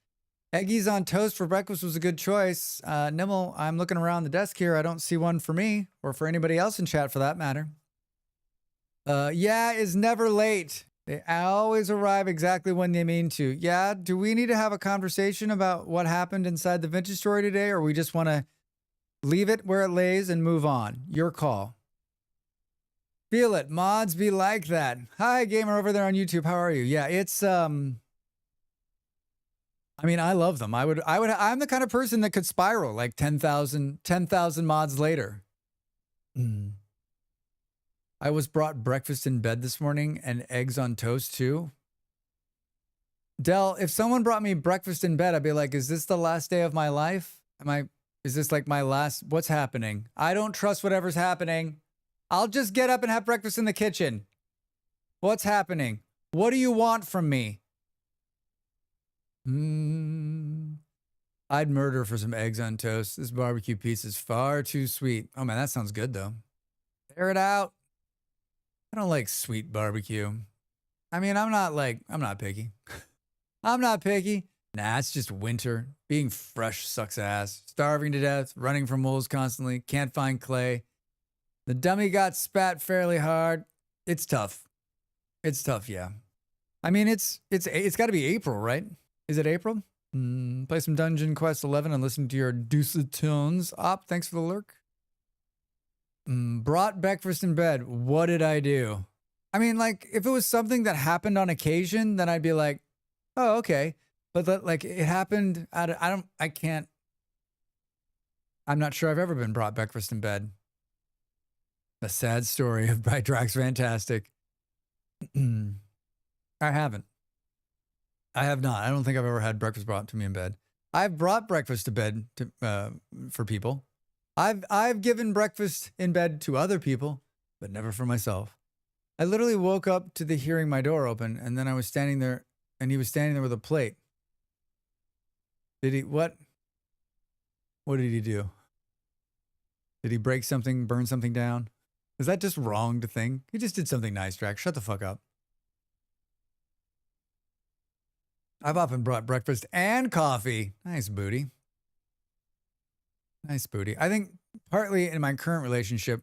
Speaker 1: Eggies on toast for breakfast was a good choice. Nimble, I'm looking around the desk here. I don't see one for me or for anybody else in chat for that matter. Yeah is never late. They always arrive exactly when they mean to. Yeah, do we need to have a conversation about what happened inside the Vintage Story today, or we just want to leave it where it lays and move on? Your call. Feel it. Mods be like that. Hi, gamer over there on YouTube. How are you? Yeah, it's I mean, I love them. I'm the kind of person that could spiral like 10,000 mods later. I was brought breakfast in bed this morning and eggs on toast too. Dell, if someone brought me breakfast in bed, I'd be like, is this the last day of my life? Is this like my last, what's happening? I don't trust whatever's happening. I'll just get up and have breakfast in the kitchen. What's happening? What do you want from me? I'd murder for some eggs on toast. This barbecue pizza is far too sweet. Oh man, that sounds good though. Air it out. I don't like sweet barbecue. I mean, I'm not picky. I'm not picky. Nah, it's just winter. Being fresh sucks ass. Starving to death, running from moles constantly, can't find clay. The dummy got spat fairly hard. It's tough. It's tough, yeah. I mean, it's got to be April, right? Is it April? Play some Dungeon Quest 11 and listen to your deuced tunes. Op, thanks for the lurk. Brought breakfast in bed. What did I do? I mean, like, if it was something that happened on occasion, then I'd be like, oh, okay. But that, like, it happened I'm not sure I've ever been brought breakfast in bed. A sad story of by Drax Fantastic. I haven't. I have not. I don't think I've ever had breakfast brought to me in bed. I've brought breakfast to bed for people. I've given breakfast in bed to other people, but never for myself. I literally woke up to the hearing my door open, and then I was standing there, and he was standing there with a plate. Did he, what? What did he do? Did he break something, burn something down? Is that just wrong to think? He just did something nice, Drax. Shut the fuck up. I've often brought breakfast and coffee. Nice booty. Nice booty. I think partly in my current relationship,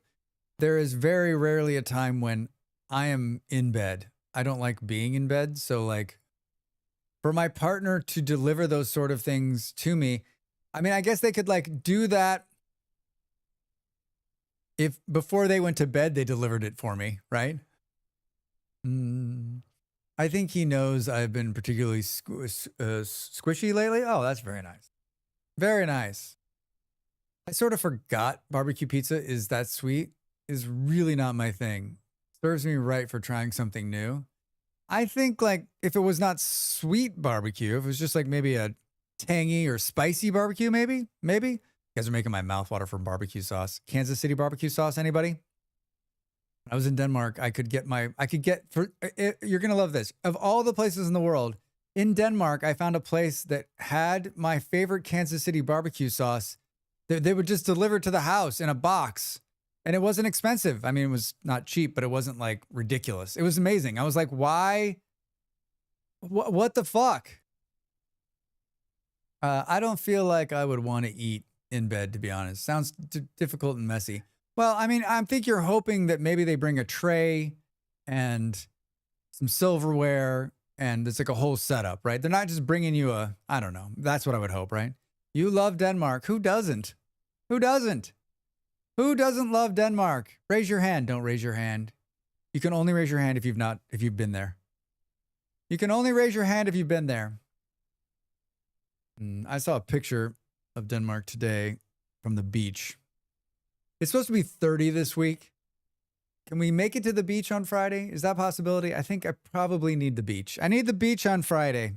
Speaker 1: there is very rarely a time when I am in bed. I don't like being in bed. So like for my partner to deliver those sort of things to me, I mean, I guess they could like do that if before they went to bed, they delivered it for me, right? I think he knows I've been particularly squishy lately. Oh, that's very nice. Very nice. I sort of forgot barbecue pizza is that sweet. Is really not my thing. Serves me right for trying something new. I think like if it was not sweet barbecue, if it was just like maybe a tangy or spicy barbecue, maybe. You guys are making my mouth water from barbecue sauce. Kansas City barbecue sauce, anybody? When I was in Denmark, you're going to love this. Of all the places in the world, in Denmark, I found a place that had my favorite Kansas City barbecue sauce. They would just deliver it to the house in a box. And it wasn't expensive. I mean, it was not cheap, but it wasn't like ridiculous. It was amazing. I was like, why? What the fuck? I don't feel like I would want to eat in bed, to be honest. Sounds difficult and messy. Well, I mean, I think you're hoping that maybe they bring a tray and some silverware and it's like a whole setup, right? They're not just bringing you I don't know. That's what I would hope, right? You love Denmark. Who doesn't? Who doesn't? Who doesn't love Denmark? Raise your hand. Don't raise your hand. You can only raise your hand if you've been there. You can only raise your hand if you've been there. I saw a picture of Denmark today from the beach. It's supposed to be 30 this week. Can we make it to the beach on Friday? Is that a possibility? I think I probably need the beach. I need the beach on Friday.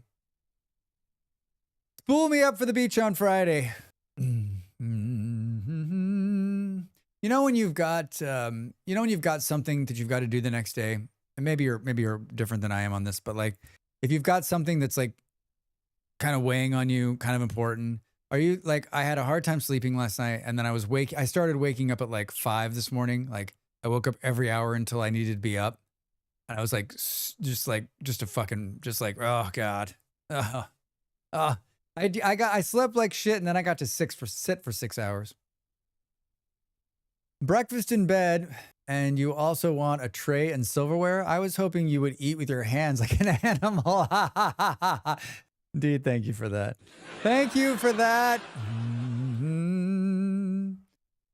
Speaker 1: Spool me up for the beach on Friday. You know when you've got something that you've got to do the next day, and maybe you're different than I am on this, but like if you've got something that's like kind of weighing on you, kind of important. Are you like, I had a hard time sleeping last night, and then I started waking up at like 5 this morning. Like I woke up every hour until I needed to be up. And I was like, oh God. I slept like shit, and then I got to sit for 6 hours. Breakfast in bed, and you also want a tray and silverware. I was hoping you would eat with your hands like an animal. Dude, thank you for that. Thank you for that.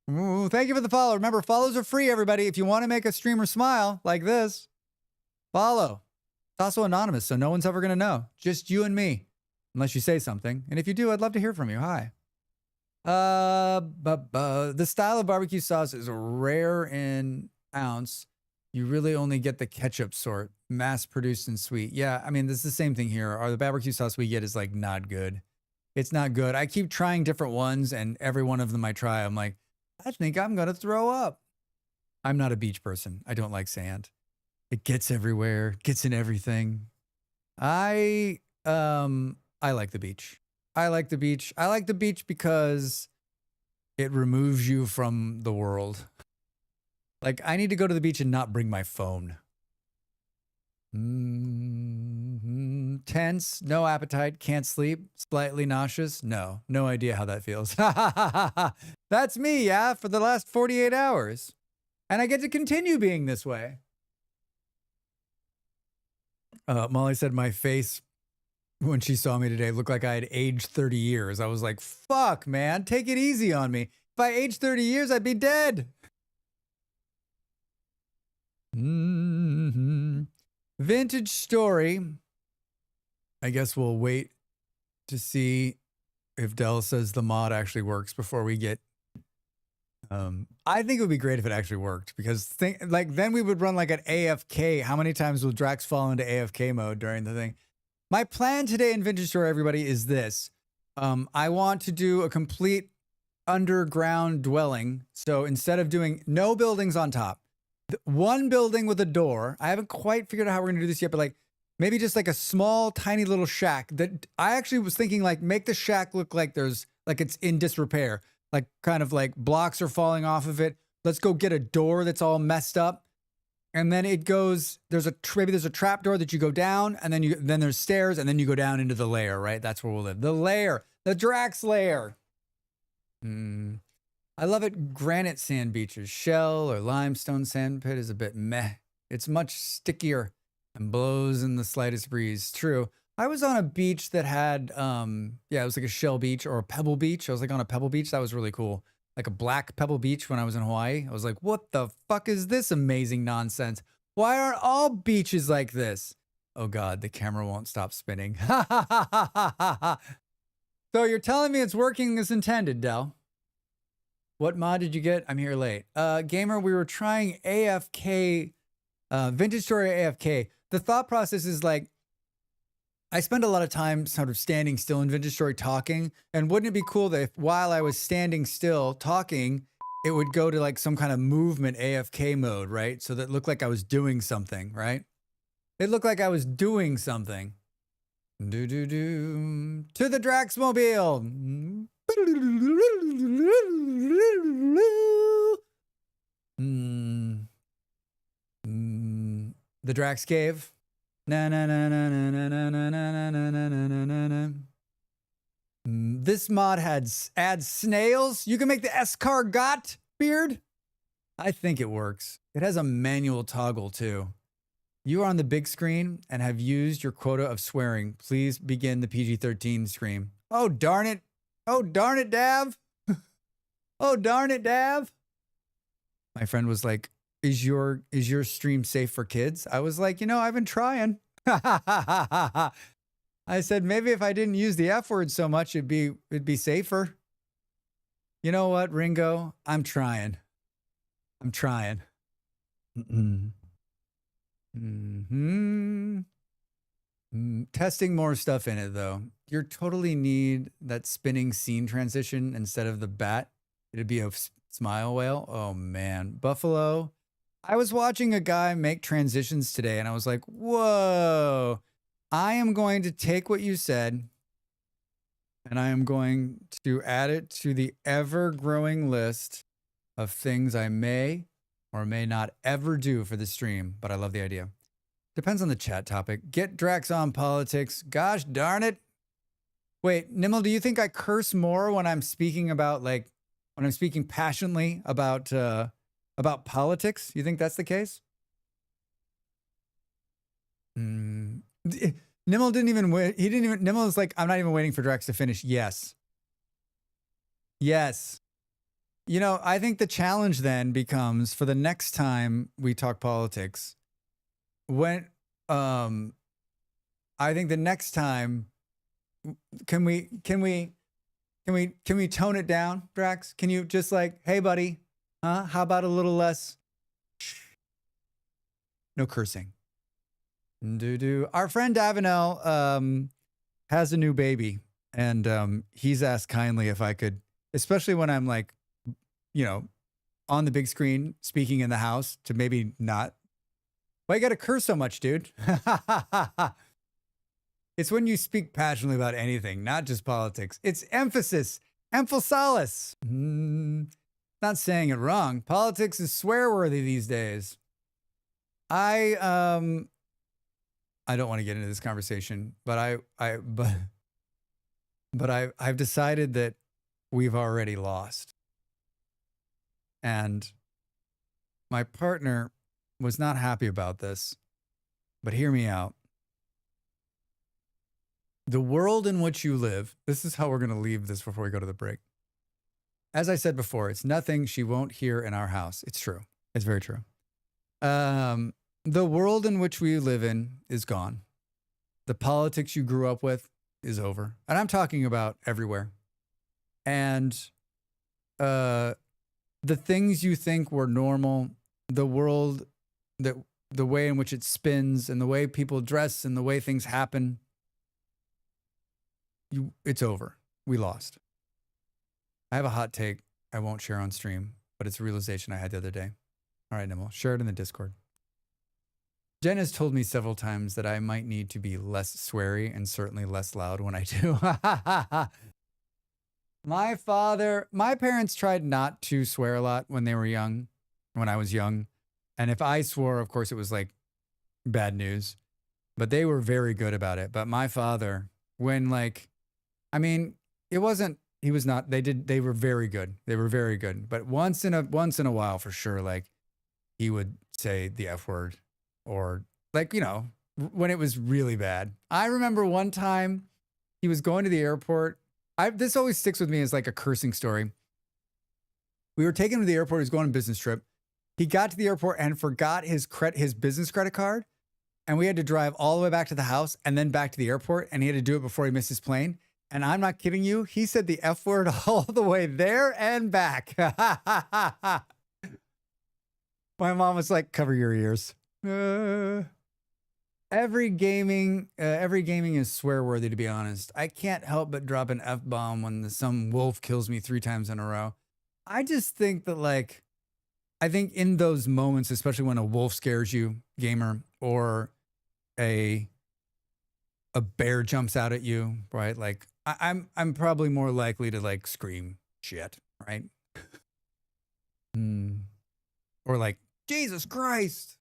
Speaker 1: Ooh, thank you for the follow. Remember, follows are free, everybody. If you want to make a streamer smile like this, follow. It's also anonymous, so no one's ever going to know. Just you and me, unless you say something. And if you do, I'd love to hear from you. Hi. The style of barbecue sauce is rare in ounce. You really only get the ketchup sort, mass-produced and sweet. Yeah, I mean, this is the same thing here. The barbecue sauce we get is like not good. It's not good. I keep trying different ones, and every one of them I try, I'm like, I think I'm going to throw up. I'm not a beach person. I don't like sand. It gets everywhere, gets in everything. I like the beach. I like the beach. I like the beach because it removes you from the world. Like, I need to go to the beach and not bring my phone. Tense, no appetite, can't sleep, slightly nauseous. No idea how that feels. That's me, yeah, for the last 48 hours. And I get to continue being this way. Molly said my face when she saw me today looked like I had aged 30 years. I was like, fuck, man, take it easy on me. If I aged 30 years, I'd be dead. Vintage story. I guess we'll wait to see if Dell says the mod actually works before we get. I think it would be great if it actually worked, because then we would run like an AFK. How many times will Drax fall into AFK mode during the thing? My plan today in Vintage Story, everybody, is this. I want to do a complete underground dwelling. So instead of doing no buildings on top, one building with a door. I haven't quite figured out how we're gonna do this yet, but like maybe just like a small, tiny little shack that I actually was thinking like make the shack look like it's in disrepair. Like kind of like blocks are falling off of it. Let's go get a door that's all messed up. And then it goes, maybe there's a trap door that you go down, and then there's stairs, and then you go down into the lair, right? That's where we'll live. The lair, the Drax lair. I love it. Granite sand beaches. Shell or limestone sand pit is a bit meh. It's much stickier and blows in the slightest breeze. True. I was on a beach that had, it was like a shell beach or a pebble beach. I was like on a pebble beach. That was really cool. Like a black pebble beach when I was in Hawaii. I was like, what the fuck is this amazing nonsense? Why aren't all beaches like this? Oh God, the camera won't stop spinning. So you're telling me it's working as intended, Del? What mod did you get? I'm here late. Gamer, we were trying AFK, Vintage Story AFK. The thought process is like, I spend a lot of time sort of standing still in Vintage Story talking. And wouldn't it be cool that if, while I was standing still talking, it would go to like some kind of movement AFK mode, right? So that it looked like I was doing something, right? It looked like I was doing something. To the Draxmobile. The Drax Cave. Na na na na na na na na na na na na na. This mod adds snails. You can make the escargot beard. I think it works. It has a manual toggle too. You are on the big screen and have used your quota of swearing. Please begin the PG-13 stream. Oh darn it! Oh darn it, Dav! Oh darn it, Dav! My friend was like, Is your stream safe for kids? I was like, I've been trying. I said, maybe if I didn't use the F word so much, it'd be safer. You know what, Ringo? I'm trying. Testing more stuff in it, though. You totally need that spinning scene transition instead of the bat. It'd be a smile whale. Oh, man. Buffalo. I was watching a guy make transitions today, and I was like, whoa. I am going to take what you said, and I am going to add it to the ever-growing list of things I may or may not ever do for the stream, but I love the idea. Depends on the chat topic. Get Drax on politics. Gosh darn it. Wait, Nimble, do you think I curse more when I'm speaking about, when I'm speaking passionately about politics? You think that's the case? Nimble didn't even wait. Nimble was like, I'm not even waiting for Drax to finish. Yes. I think the challenge then becomes for the next time we talk politics, when, I think the next time, can we tone it down, Drax? Can you just like, hey buddy, how about a little less? No cursing. Our friend Avenel has a new baby, and he's asked kindly if I could, especially when I'm like, on the big screen speaking in the house, to maybe not. Why you gotta curse so much, dude? It's when you speak passionately about anything, not just politics. It's emphasis, emphasalis. Not saying it wrong. Politics is swear-worthy these days. I I don't want to get into this conversation, but I've decided that we've already lost. And my partner was not happy about this, but hear me out. The world in which you live, this is how we're going to leave this before we go to the break. As I said before, it's nothing she won't hear in our house. It's true. It's very true. The world in which we live in is gone. The politics you grew up with is over. And I'm talking about everywhere. And the things you think were normal, the world, the way in which it spins and the way people dress and the way things happen, it's over. We lost. I have a hot take I won't share on stream, but it's a realization I had the other day. All right, Nimble, share it in the Discord. Jen has told me several times that I might need to be less sweary and certainly less loud when I do. My parents tried not to swear a lot when they were young, when I was young. And if I swore, of course, it was like bad news. But they were very good about it. But my father, when it wasn't, he was not, they were very good. They were very good. But once in a while, for sure, like he would say the F word or when it was really bad. I remember one time he was going to the airport. This always sticks with me as like a cursing story. We were taking him to the airport. He was going on a business trip. He got to the airport and forgot his business credit card. And we had to drive all the way back to the house and then back to the airport. And he had to do it before he missed his plane. And I'm not kidding you. He said the F word all the way there and back. My mom was like, cover your ears. Every gaming is swear worthy, to be honest. I can't help but drop an F-bomb when some wolf kills me 3 times in a row. I just think that I think in those moments, especially when a wolf scares you, gamer, or a bear jumps out at you, right? Like I'm probably more likely to scream shit, right? Or like, Jesus Christ.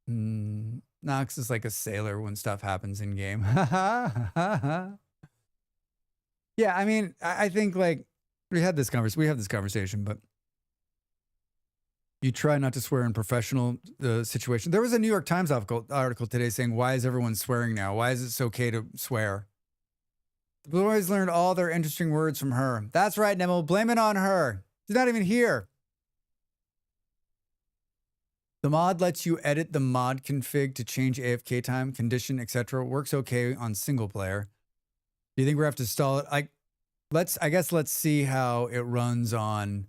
Speaker 1: Nox is like a sailor when stuff happens in game. Yeah, I mean, I think we have this conversation, but you try not to swear in professional situation. There was a New York Times article today saying, why is everyone swearing now? Why is it so okay to swear? The Blue Boys learned all their interesting words from her. That's right, Nemo. Blame it on her. She's not even here. The mod lets you edit the mod config to change AFK time, condition, etc. Works okay on single player. Do you think we have to install it? I guess let's see how it runs on.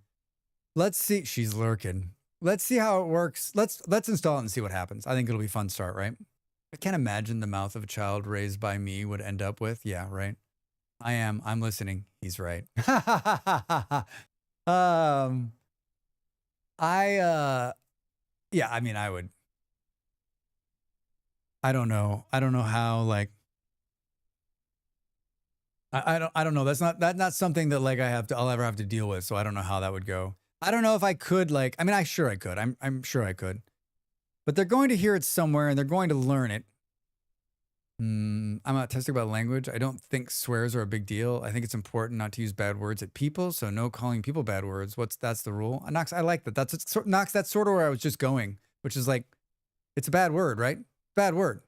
Speaker 1: Let's see. She's lurking. Let's see how it works. Let's install it and see what happens. I think it'll be a fun start, right? I can't imagine the mouth of a child raised by me would end up with. Yeah, right. I'm listening. He's right. Yeah, I mean, I would. I don't know how I don't know. That's not something that I'll ever have to deal with. So I don't know how that would go. I don't know if I could I mean, I'm sure I could. I'm sure I could. But they're going to hear it somewhere and they're going to learn it. I'm not testing about language. I don't think swears are a big deal. I think it's important not to use bad words at people. So no calling people bad words. That's the rule. Nox, I like that. That's sort of where I was just going, which is it's a bad word, right? Bad word.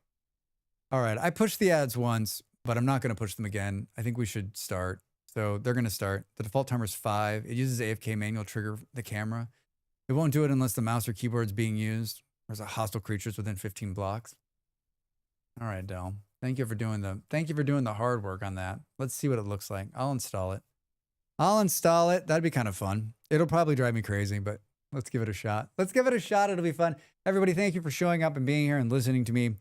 Speaker 1: All right. I pushed the ads once, but I'm not going to push them again. I think we should start. So they're going to start. The default timer is 5. It uses AFK manual trigger the camera. It won't do it unless the mouse or keyboard is being used. There's a hostile creatures within 15 blocks. All right, Del. Thank you for doing the hard work on that. Let's see what it looks like. I'll install it. That'd be kind of fun. It'll probably drive me crazy, but let's give it a shot. It'll be fun. Everybody, thank you for showing up and being here and listening to me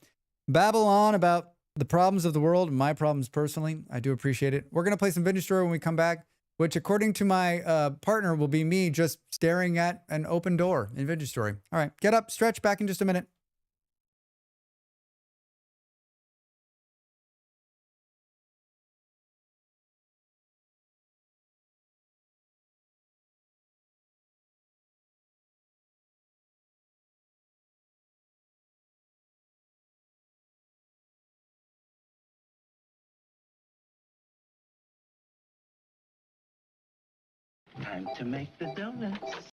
Speaker 1: babble on about the problems of the world, my problems personally. I do appreciate it. We're going to play some Vintage Story when we come back, which according to my partner will be me just staring at an open door in Vintage Story. All right, get up, stretch, back in just a minute.
Speaker 3: Time to make the donuts.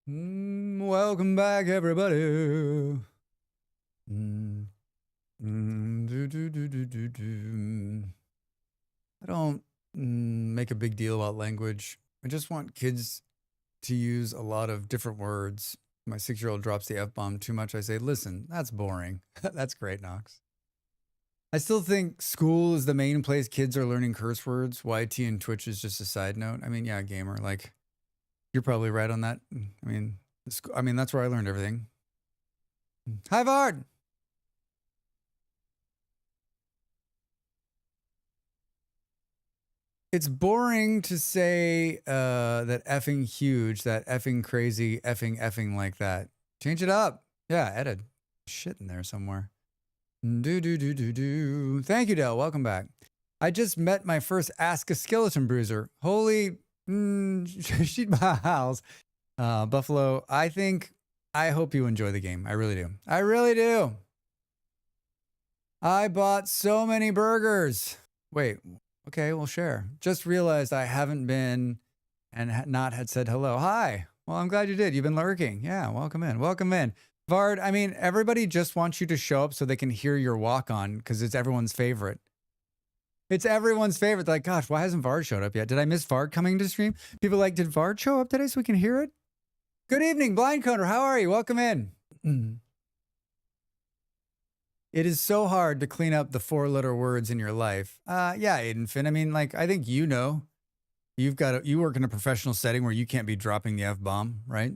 Speaker 1: Welcome back, everybody. I don't make a big deal about language. I just want kids to use a lot of different words. My 6-year-old drops the F-bomb too much. I say, listen, that's boring. That's great, Knox. I still think school is the main place kids are learning curse words. YT and Twitch is just a side note. I mean, yeah, gamer, like, you're probably right on that. I mean, that's where I learned everything. Hi, Vard. It's boring to say that effing huge, that effing crazy, effing like that. Change it up. Yeah, edit shit in there somewhere. Do. Thank you, Del. Welcome back. I just met my first Ask a Skeleton Bruiser. Holy sheet miles. Buffalo, I hope you enjoy the game. I really do. I really do. I bought so many burgers. Wait, okay, we'll share. Just realized I haven't been and not had said hello. Hi. Well, I'm glad you did. You've been lurking. Yeah, welcome in. Welcome in. Vard, I mean, everybody just wants you to show up so they can hear your walk on because it's everyone's favorite. It's everyone's favorite. Like, gosh, why hasn't Vard showed up yet? Did I miss Vard coming to stream? People like, did Vard show up today so we can hear it? Good evening, Blind Coder. How are you? Welcome in. It is so hard to clean up the 4-letter words in your life. Yeah, Aiden Finn. I mean, like, I think you know. You work in a professional setting where you can't be dropping the F-bomb, right?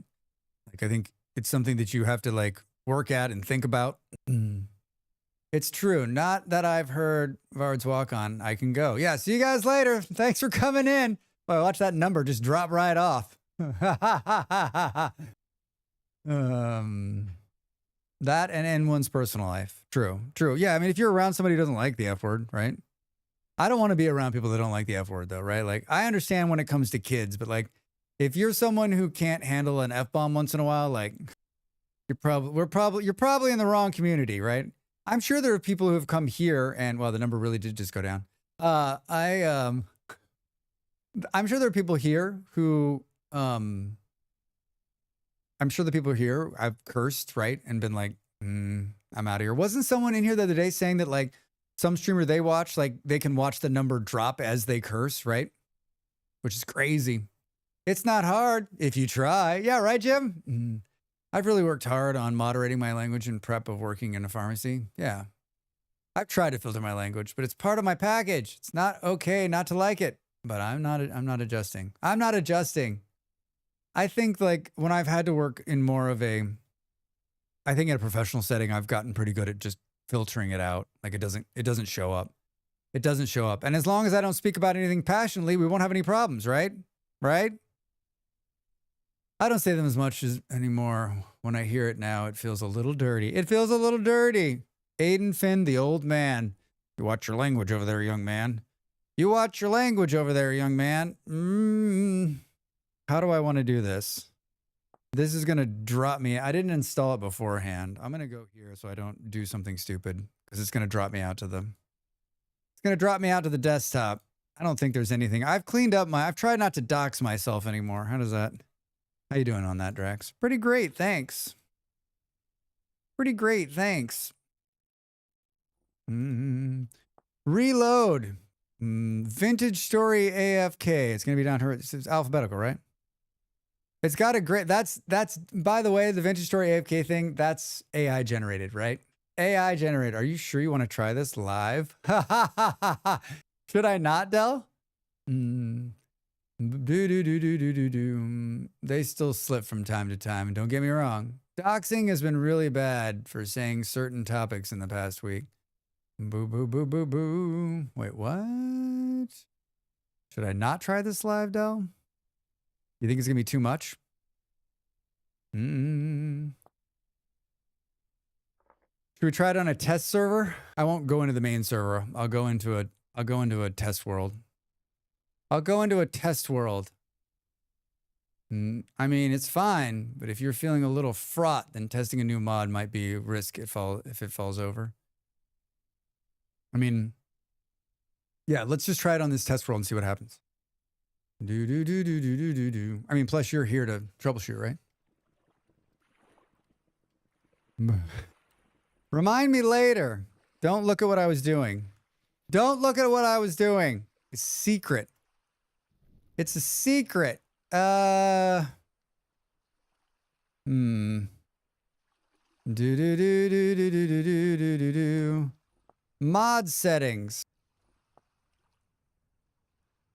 Speaker 1: Like, I think it's something that you have to, like, work at and think about. It's true. Not that I've heard Vard's Walk On. I can go. Yeah, see you guys later. Thanks for coming in. Boy, watch that number just drop right off. That and in one's personal life. True. Yeah, I mean, if you're around somebody who doesn't like the F word, right? I don't want to be around people that don't like the F word, though, right? Like, I understand when it comes to kids, but like, if you're someone who can't handle an F-bomb once in a while, like, you're probably in the wrong community, right? I'm sure there are people who have come here and, well, the number really did just go down. I'm sure there are people here who, I'm sure the people here I've cursed, right? And been like, I'm out of here. Wasn't someone in here the other day saying that like some streamer they watch, like they can watch the number drop as they curse, right? Which is crazy. It's not hard if you try. Yeah, right, Jim? I've really worked hard on moderating my language in prep of working in a pharmacy. Yeah. I've tried to filter my language, but it's part of my package. It's not okay not to like it, but I'm not adjusting. I'm not adjusting. I think like when I've had to work in more of a, I think in a professional setting, I've gotten pretty good at just filtering it out. Like it doesn't show up. It doesn't show up. And as long as I don't speak about anything passionately, we won't have any problems, right? Right? I don't say them as much as anymore. When I hear it now, it feels a little dirty. It feels a little dirty. Aiden Finn, the old man. You watch your language over there, young man. You watch your language over there, young man. How do I want to do this? This is going to drop me. I didn't install it beforehand. I'm going to go here so I don't do something stupid because it's going to drop me out to the desktop. I don't think there's anything. I've tried not to dox myself anymore. How does that? How you doing on that, Drax? Pretty great, thanks. Pretty great, thanks. Reload. Vintage Story AFK. It's going to be down here. It's alphabetical, right? It's got a great, that's, by the way, the Vintage Story AFK thing, that's AI generated, right? AI generated. Are you sure you want to try this live? Should I not, Del? They still slip from time to time, and don't get me wrong. Doxing has been really bad for saying certain topics in the past week. Boo, boo, boo, boo, boo. Wait, what? Should I not try this live, Del? You think it's going to be too much? Should we try it on a test server? I won't go into the main server. I'll go into a test world. I mean, it's fine, but if you're feeling a little fraught, then testing a new mod might be a risk if it falls over. I mean, yeah, let's just try it on this test world and see what happens. I mean, plus you're here to troubleshoot, right? Remind me later. Don't look at what I was doing. Don't look at what I was doing. It's secret. It's a secret. Mod settings.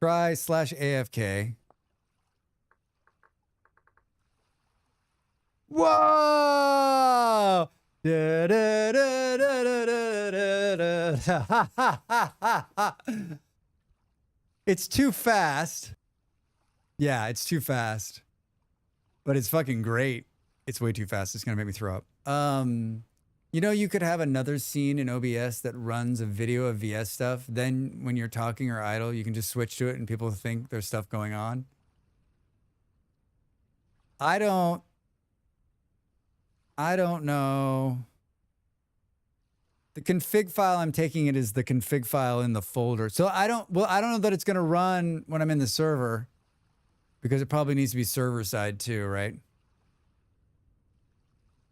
Speaker 1: Try /AFK. Whoa! It's too fast. Yeah, it's too fast. But it's fucking great. It's way too fast. It's gonna make me throw up. You know, you could have another scene in OBS that runs a video of VS stuff. Then when you're talking or idle, you can just switch to it and people think there's stuff going on. I don't know. The config file I'm taking it is the config file in the folder. So I don't know that it's going to run when I'm in the server because it probably needs to be server side too, right?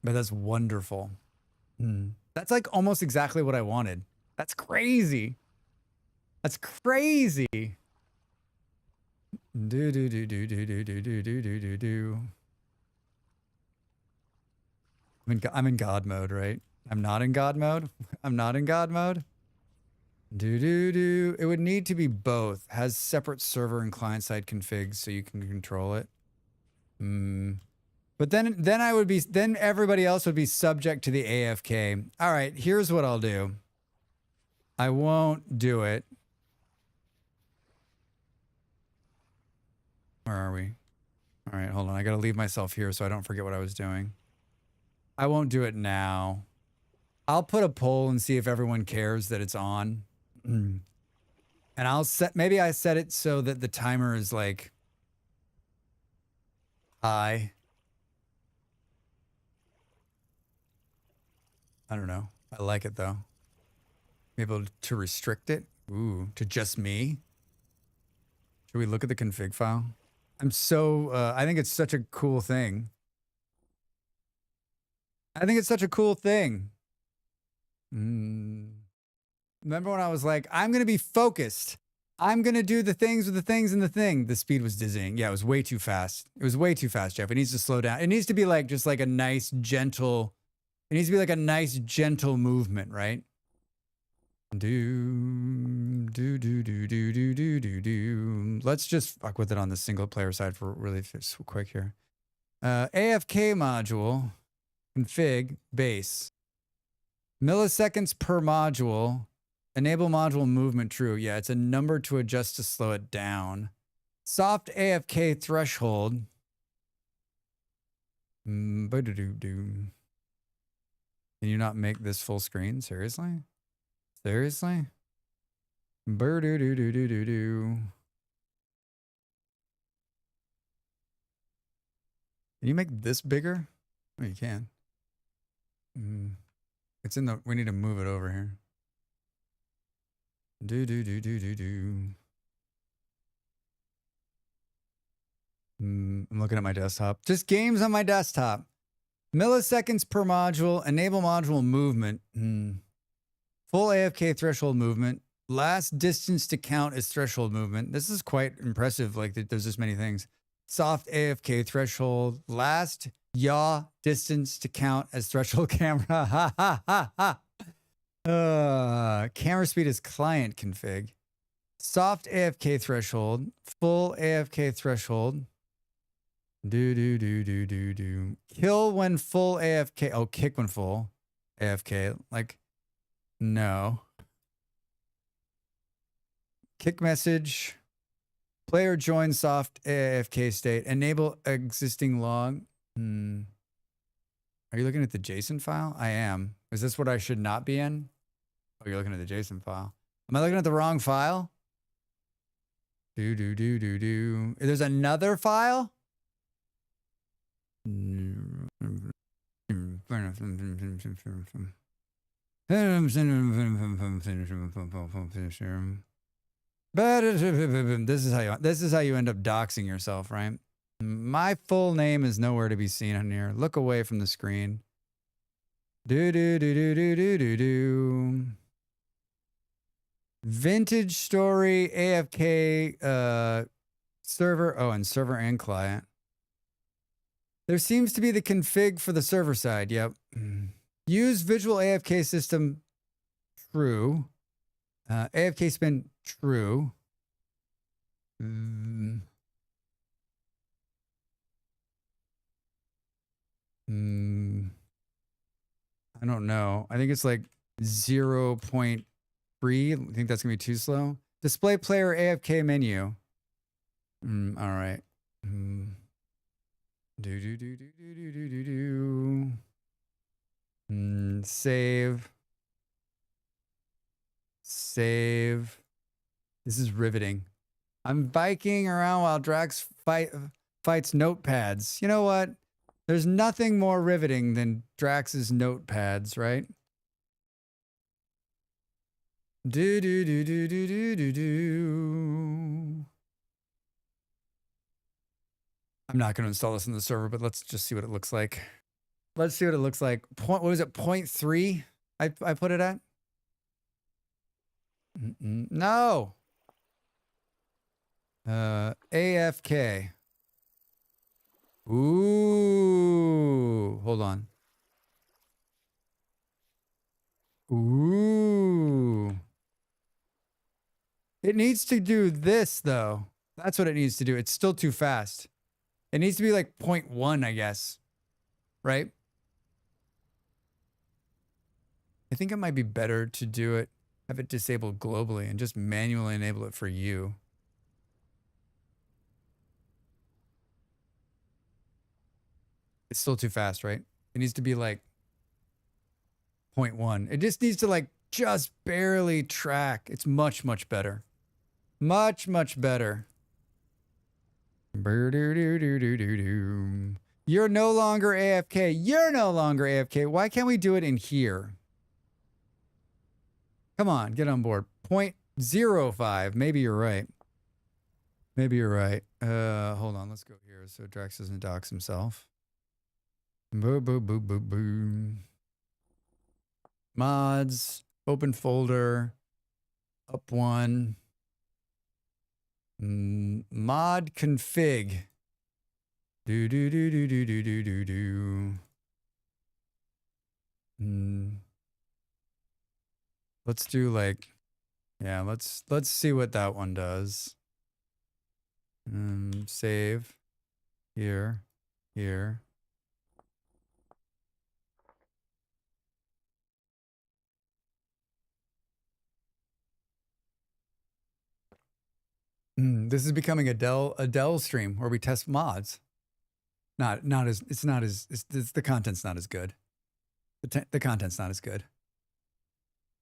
Speaker 1: But that's wonderful. That's like almost exactly what I wanted. That's crazy. That's crazy. I'm in God mode, right? I'm not in God mode. I'm not in God mode. It would need to be both. Has separate server and client side configs so you can control it. But But then everybody else would be subject to the AFK. All right, here's what I'll do. I won't do it. Where are we? All right, hold on. I got to leave myself here so I don't forget what I was doing. I won't do it now. I'll put a poll and see if everyone cares that it's on. And I'll maybe I set it so that the timer is like high. I don't know. I like it though. Be able to restrict it. Ooh, to just me. Should we look at the config file? I'm so, I think it's such a cool thing. I think it's such a cool thing. Remember when I was like, I'm going to be focused. I'm going to do the things with the things and the thing. The speed was dizzying. Yeah, it was way too fast. It was way too fast, Jeff. It needs to slow down. It needs to be like, just like a nice, gentle, it needs to be like a nice, gentle movement, right? Do. Let's just fuck with it on the single player side for really quick here. AFK module, config, base. Milliseconds per module. Enable module movement true. Yeah, it's a number to adjust to slow it down. Soft AFK threshold. Can you not make this full screen? Seriously? Seriously? Can you make this bigger? Oh, you can. It's in the, we need to move it over here. I'm looking at my desktop. Just games on my desktop. Milliseconds per module. Enable module movement. Full AFK threshold movement. Last distance to count as threshold movement. This is quite impressive. Like there's this many things. Soft AFK threshold. Last yaw distance to count as threshold camera. Ha ha ha ha. Camera speed is client config. Soft AFK threshold. Full AFK threshold. Kill when full AFK. Oh, kick when full AFK. Like, no. Kick message. Player join soft AFK state. Enable existing log. Are you looking at the JSON file? I am. Is this what I should not be in? Oh, you're looking at the JSON file. Am I looking at the wrong file? There's another file? This is how you end up doxing yourself, right? My full name is nowhere to be seen on here. Look away from the screen. Vintage story AFK server. Oh, and server and client. There seems to be the config for the server side. Yep. Use visual AFK system. True. AFK spin. True. I don't know. I think it's like 0.3. I think that's gonna be too slow. Display player AFK menu. All right. Save. Save. This is riveting. I'm biking around while Drax fights notepads. You know what? There's nothing more riveting than Drax's notepads, right? I'm not going to install this in the server, but let's just see what it looks like. Let's see what it looks like. What was it? 0.3? I put it at? No. AFK. Ooh. Hold on. Ooh. It needs to do this, though. That's what it needs to do. It's still too fast. It needs to be like 0.1, I guess. right? I think it might be better to do it, have it disabled globally and just manually enable it for you. It's still too fast, right? It needs to be like 0.1. It just needs to like just barely track. It's much, much better. Much, much better. You're no longer AFK. You're no longer AFK. Why can't we do it in here? Come on, get on board. 0.05. Maybe you're right. Maybe you're right. Hold on. Let's go here so Drax doesn't dox himself. Boo, boo, boo, boo, boo. Mods. Open folder. Up one. Mod config. Do do do do do do do do do. Let's do like, yeah. Let's see what that one does. Save. Here. This is becoming a Dell stream where we test mods. The content's not as good. The content's not as good.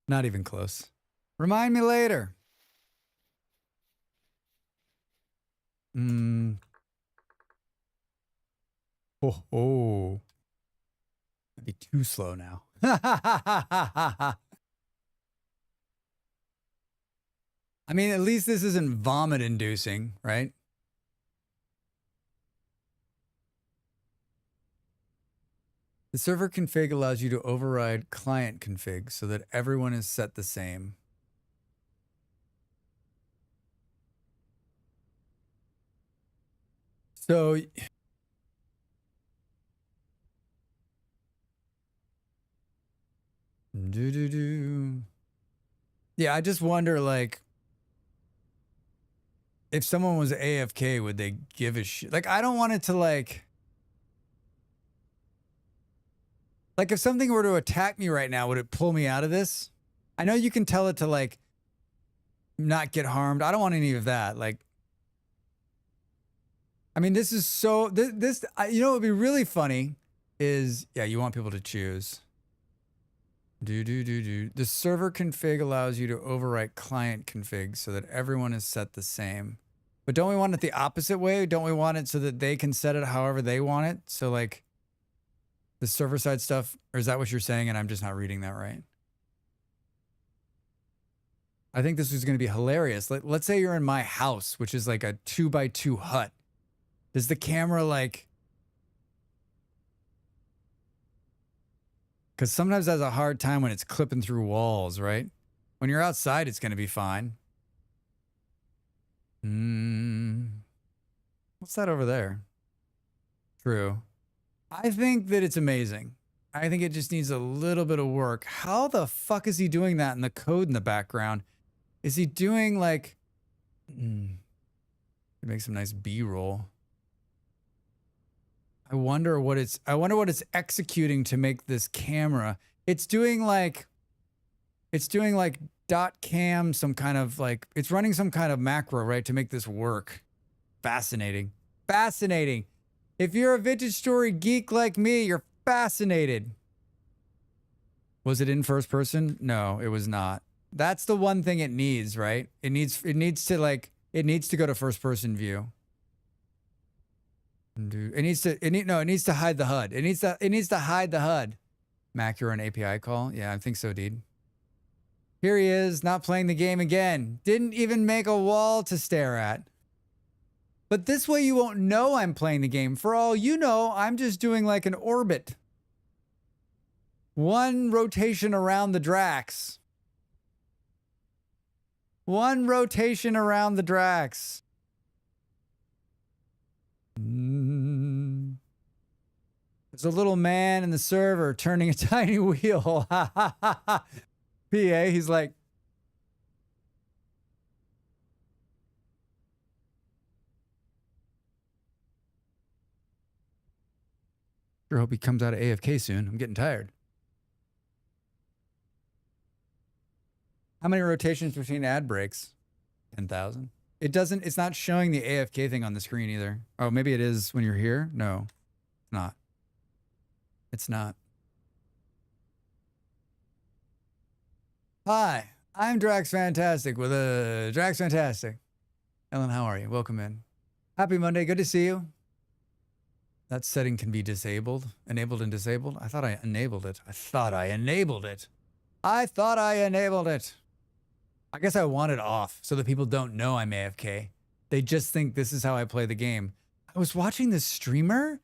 Speaker 1: Not even close. Remind me later. Oh. That'd be too slow now. I mean, at least this isn't vomit inducing, right? The server config allows you to override client config so that everyone is set the same. So yeah, I just wonder, like, if someone was AFK, would they give a shit? Like, I don't want it to like if something were to attack me right now, would it pull me out of this? I know you can tell it to like not get harmed. I don't want any of that. Like, I mean, this is so, you know, what would be really funny is, yeah, you want people to choose. The server config allows you to overwrite client config so that everyone is set the same. But don't we want it the opposite way? Don't we want it so that they can set it however they want it? So like the server side stuff, or is that what you're saying and I'm just not reading that right? I think this is going to be hilarious. Let's say you're in my house, which is like a 2x2 hut. Does the camera like... Because sometimes it has a hard time when it's clipping through walls, right? When you're outside, it's going to be fine. What's that over there? True. I think that it's amazing. I think it just needs a little bit of work. How the fuck is he doing that in the code in the background? Is he doing like... It makes some nice B-roll. I wonder what it's executing to make this camera. It's doing like .cam, some kind of like, it's running some kind of macro, right, to make this work. Fascinating. Fascinating. If you're a vintage story geek like me, you're fascinated. Was it in first person? No, it was not. That's the one thing it needs, right? It needs to go to first person view. It needs to hide the HUD. It needs to hide the HUD. Macro and API call? Yeah, I think so, dude. Here he is, not playing the game again. Didn't even make a wall to stare at. But this way you won't know I'm playing the game. For all you know, I'm just doing like an orbit. One rotation around the Drax. One rotation around the Drax. There's a little man in the server turning a tiny wheel. PA, he's like, Sure hope he comes out of AFK soon. I'm getting tired. How many rotations between ad breaks? 10,000. It's not showing the AFK thing on the screen either. Oh, maybe it is when you're here? No, it's not. It's not. Hi, I'm Drax Fantastic with a Drax Fantastic. Ellen, how are you? Welcome in. Happy Monday. Good to see you. That setting can be disabled, enabled and disabled. I thought I enabled it. I thought I enabled it. I guess I want it off so that people don't know I'm AFK. They just think this is how I play the game. I was watching this streamer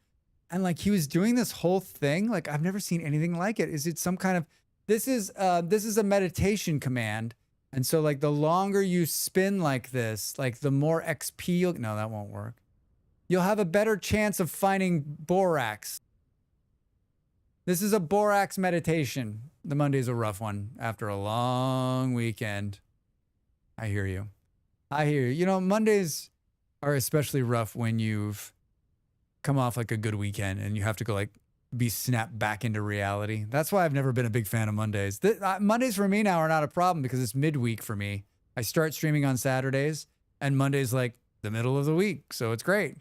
Speaker 1: and like he was doing this whole thing. Like I've never seen anything like it. Is it some kind of, this is a meditation command. And so like the longer you spin like this, like the more XP you'll, no, that won't work. You'll have a better chance of finding borax. This is a borax meditation. The Monday's a rough one after a long weekend. I hear you. I hear you. You know, Mondays are especially rough when you've come off like a good weekend and you have to go like be snapped back into reality. That's why I've never been a big fan of Mondays. Mondays for me now are not a problem because it's midweek for me. I start streaming on Saturdays and Monday's like the middle of the week. So it's great.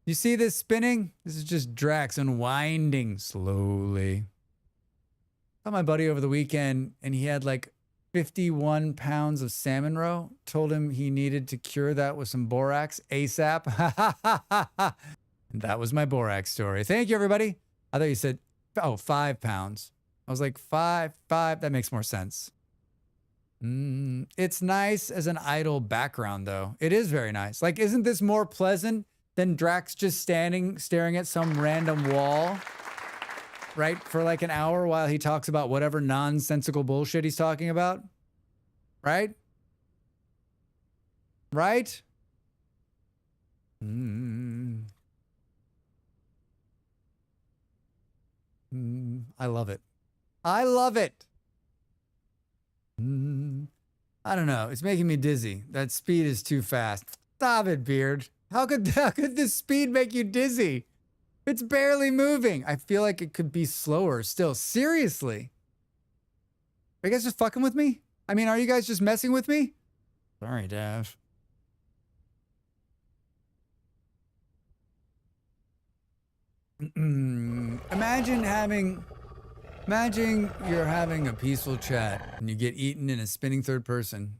Speaker 1: You see this spinning? This is just Drax unwinding slowly. I saw my buddy over the weekend and he had like 51 pounds of salmon roe. Told him he needed to cure that with some borax ASAP. And that was my borax story. Thank you, everybody. I thought you said, 5 pounds. I was like, five. That makes more sense. It's nice as an idle background, though. It is very nice. Like, isn't this more pleasant than Drax just staring at some random wall, right, for like an hour while he talks about whatever nonsensical bullshit he's talking about? Right? Right? I love it. I love it. I don't know. It's making me dizzy. That speed is too fast. Stop it, Beard. How could this speed make you dizzy? It's barely moving. I feel like it could be slower still. Seriously. Are you guys just fucking with me? I mean, are you guys just messing with me? Sorry, Dav. Imagine you're having a peaceful chat and you get eaten in a spinning third person.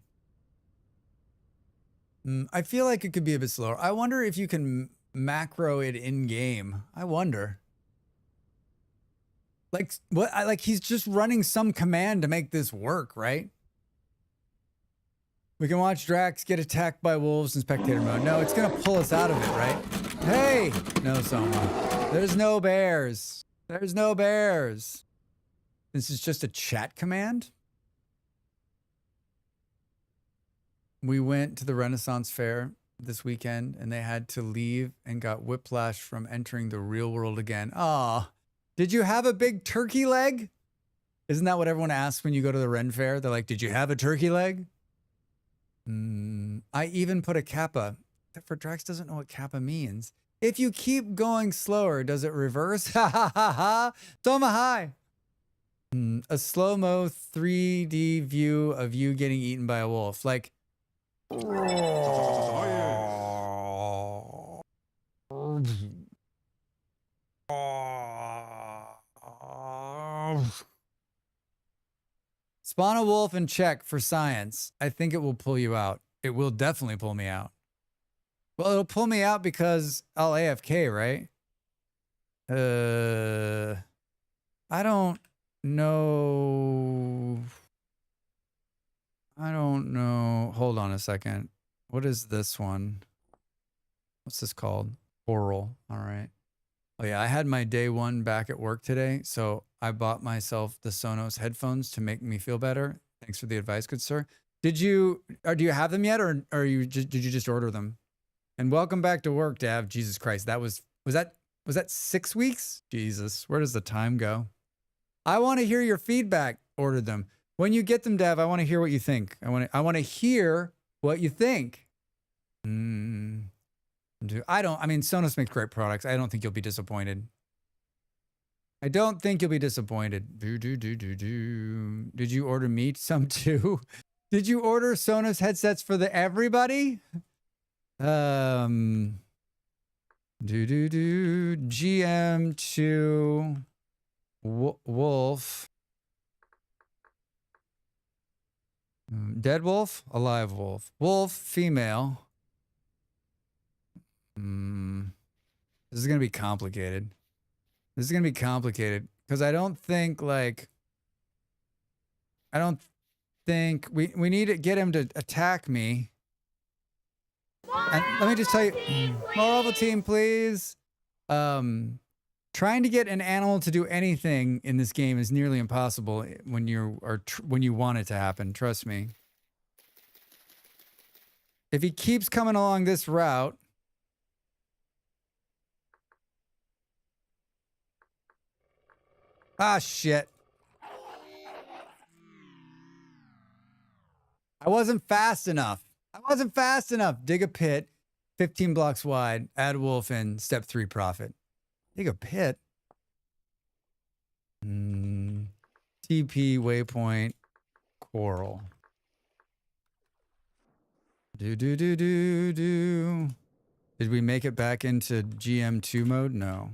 Speaker 1: I feel like it could be a bit slower. I wonder if you can macro it in game. I wonder. Like what? Like he's just running some command to make this work, right? We can watch Drax get attacked by wolves in spectator mode. No, it's gonna pull us out of it, right? Hey, no, Soma. There's no bears. There's no bears. This is just a chat command. We went to the Renaissance Fair this weekend and they had to leave and got whiplash from entering the real world again. Aw, did you have a big turkey leg? Isn't that what everyone asks when you go to the Ren Fair? They're like, did you have a turkey leg? I even put a kappa. For Drax doesn't know what kappa means. If you keep going slower, does it reverse? Ha ha ha ha. Toma hi. A slow-mo 3D view of you getting eaten by a wolf. Like, spawn a wolf and check for science. I think it will pull you out. It will definitely pull me out. Well, it'll pull me out because I'll AFK, right? I don't know. Hold on a second. What is this one? What's this called? Oral. All right. Oh yeah, I had my day one back at work today, so I bought myself the Sonos headphones to make me feel better. Thanks for the advice, good sir. Do you have them yet, or did you just order them? And welcome back to work, Dav. Jesus Christ, was that 6 weeks? Jesus, where does the time go? I want to hear your feedback. Ordered them. When you get them, Dav, I want to hear what you think. I want to hear what you think. I mean, Sonos makes great products. I don't think you'll be disappointed. I don't think you'll be disappointed. Did you order me some too? Did you order Sonos headsets for the everybody? GM2 Wolf. Dead wolf, alive wolf. Wolf, female. This is going to be complicated. This is going to be complicated because I don't think we need to get him to attack me. And let me just tell you, more Ovaltine, please. Trying to get an animal to do anything in this game is nearly impossible when you want it to happen. Trust me. If he keeps coming along this route, shit. I wasn't fast enough. Dig a pit, 15 blocks wide, add wolf in, step 3 profit. Dig a pit. TP waypoint coral. Did we make it back into GM2 mode? No.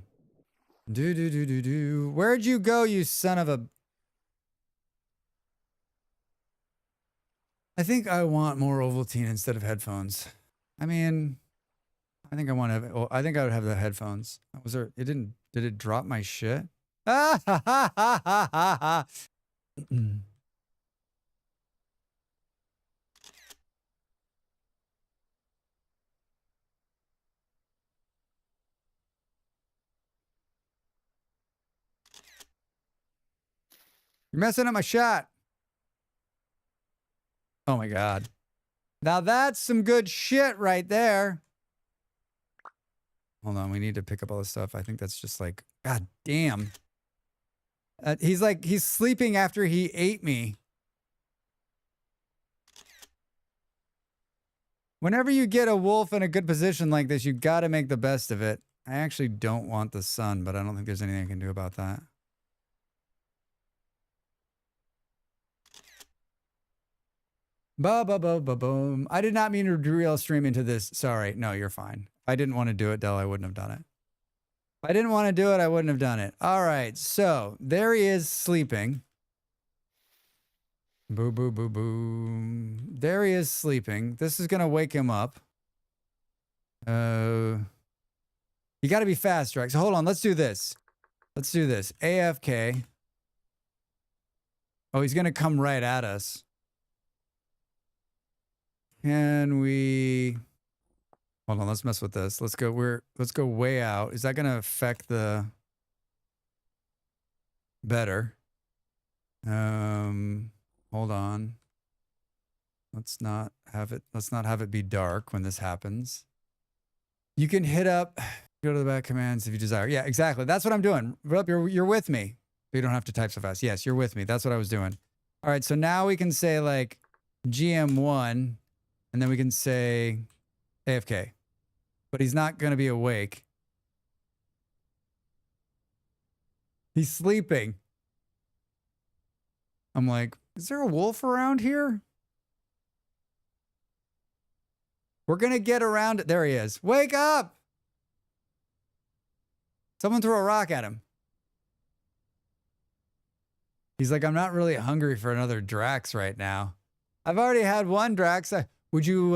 Speaker 1: Where'd you go, you son of a... I think I want more Ovaltine instead of headphones. I mean, I think I want to have... Oh, I think I would have the headphones. Was there... It didn't... Did it drop my shit? Ah, ha, ha, ha, ha, ha, ha. You're messing up my shot. Oh my God. Now that's some good shit right there. Hold on, we need to pick up all this stuff. I think that's just like, God damn. He's sleeping after he ate me. Whenever you get a wolf in a good position like this, you got to make the best of it. I actually don't want the sun, but I don't think there's anything I can do about that. Boom. I did not mean to derail stream into this. Sorry. No, you're fine. I didn't want to do it, Del. I wouldn't have done it. If I didn't want to do it, I wouldn't have done it. All right. So there he is sleeping. Boo, boo, boo, boo. There he is sleeping. This is going to wake him up. You got to be fast, Rex. Hold on. Let's do this. AFK. Oh, he's going to come right at us. Can we... Hold on, let's mess with this. Let's go way out. Is that going to affect the... Better. Hold on. Let's not have it be dark when this happens. You can hit up, go to the back commands if you desire. Yeah, exactly. That's what I'm doing. You're with me. You don't have to type so fast. Yes, you're with me. That's what I was doing. All right, so now we can say like GM1, and then we can say AFK. But he's not going to be awake. He's sleeping. I'm like, is there a wolf around here? We're going to get around it. There he is. Wake up! Someone throw a rock at him. He's like, I'm not really hungry for another Drax right now. I've already had one Drax. Would you,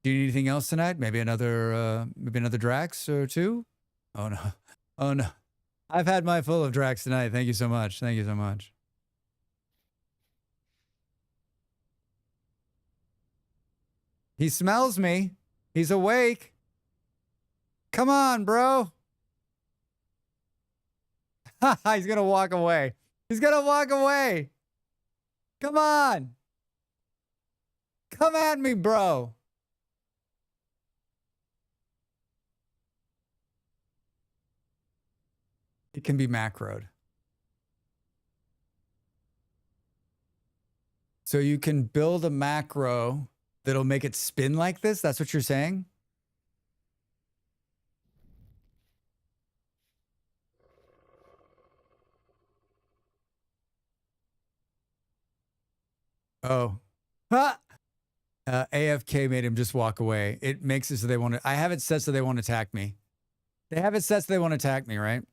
Speaker 1: do you need anything else tonight? Maybe another Drax or two? Oh no. Oh no. I've had my full of Drax tonight. Thank you so much. Thank you so much. He smells me. He's awake. Come on, bro. He's going to walk away. He's going to walk away. Come on. Come at me, bro. It can be macroed. So you can build a macro that'll make it spin like this? That's what you're saying? Oh. Ha! AFK made him just walk away. It makes it so they want to. I have it set so they won't attack me. They have it set so they won't attack me, right?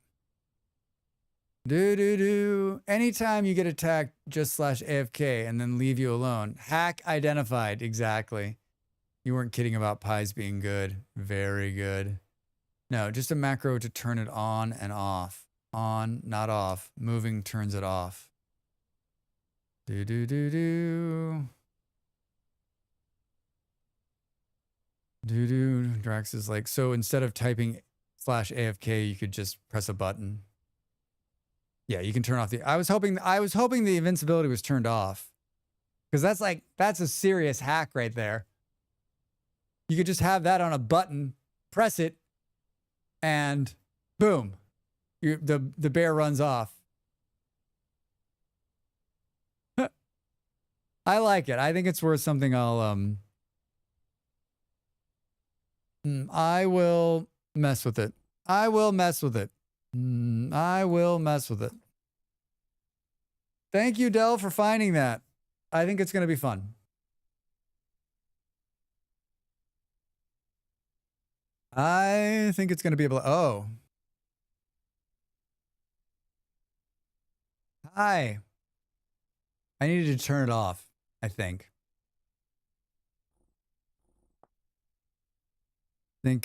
Speaker 1: Do. Anytime you get attacked, just /AFK and then leave you alone. Hack identified. Exactly. You weren't kidding about pies being good. Very good. No, just a macro to turn it on and off. On, not off. Moving turns it off. Do. Drax is like, so instead of typing /AFK, you could just press a button. Yeah, you can turn off the. I was hoping the invincibility was turned off, because that's a serious hack right there. You could just have that on a button, press it, and boom, the bear runs off. I like it. I think it's worth something. I will mess with it. I will mess with it. Thank you, Dell, for finding that. I think it's going to be fun. I think it's going to be able to. Oh. Hi. I needed to turn it off, I think. I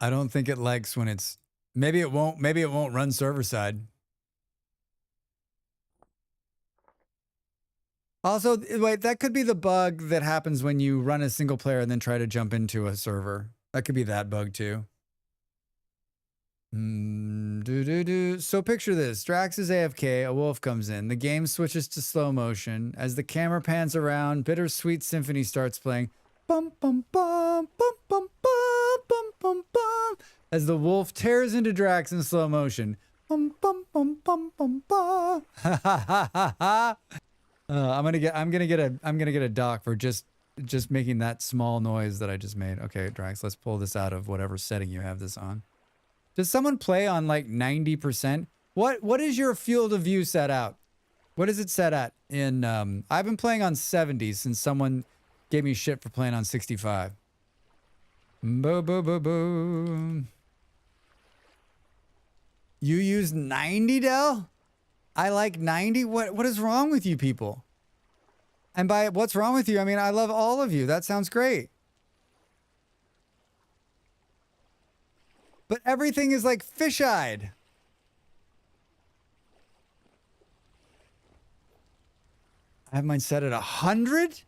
Speaker 1: don't think it likes when it's. Maybe it won't run server side. Also, wait, that could be the bug that happens when you run a single player and then try to jump into a server. That could be that bug too. So picture this. Drax is AFK, a wolf comes in. The game switches to slow motion. As the camera pans around, Bittersweet Symphony starts playing. Bum, bum, bum, bum, bum, bum, bum, bum, bum. As the wolf tears into Drax in slow motion. Bum, bum, bum, bum, bum, bum. I'm gonna get a doc for just making that small noise that I just made. Okay, Drax, let's pull this out of whatever setting you have this on. Does someone play on like 90%? What is your field of view set out? What is it set at? In I've been playing on 70 since someone gave me shit for playing on 65. Boo. You use 90, Dell? I like 90? What is wrong with you people? And by what's wrong with you, I mean, I love all of you. That sounds great. But everything is like fish-eyed. I have mine set at 100?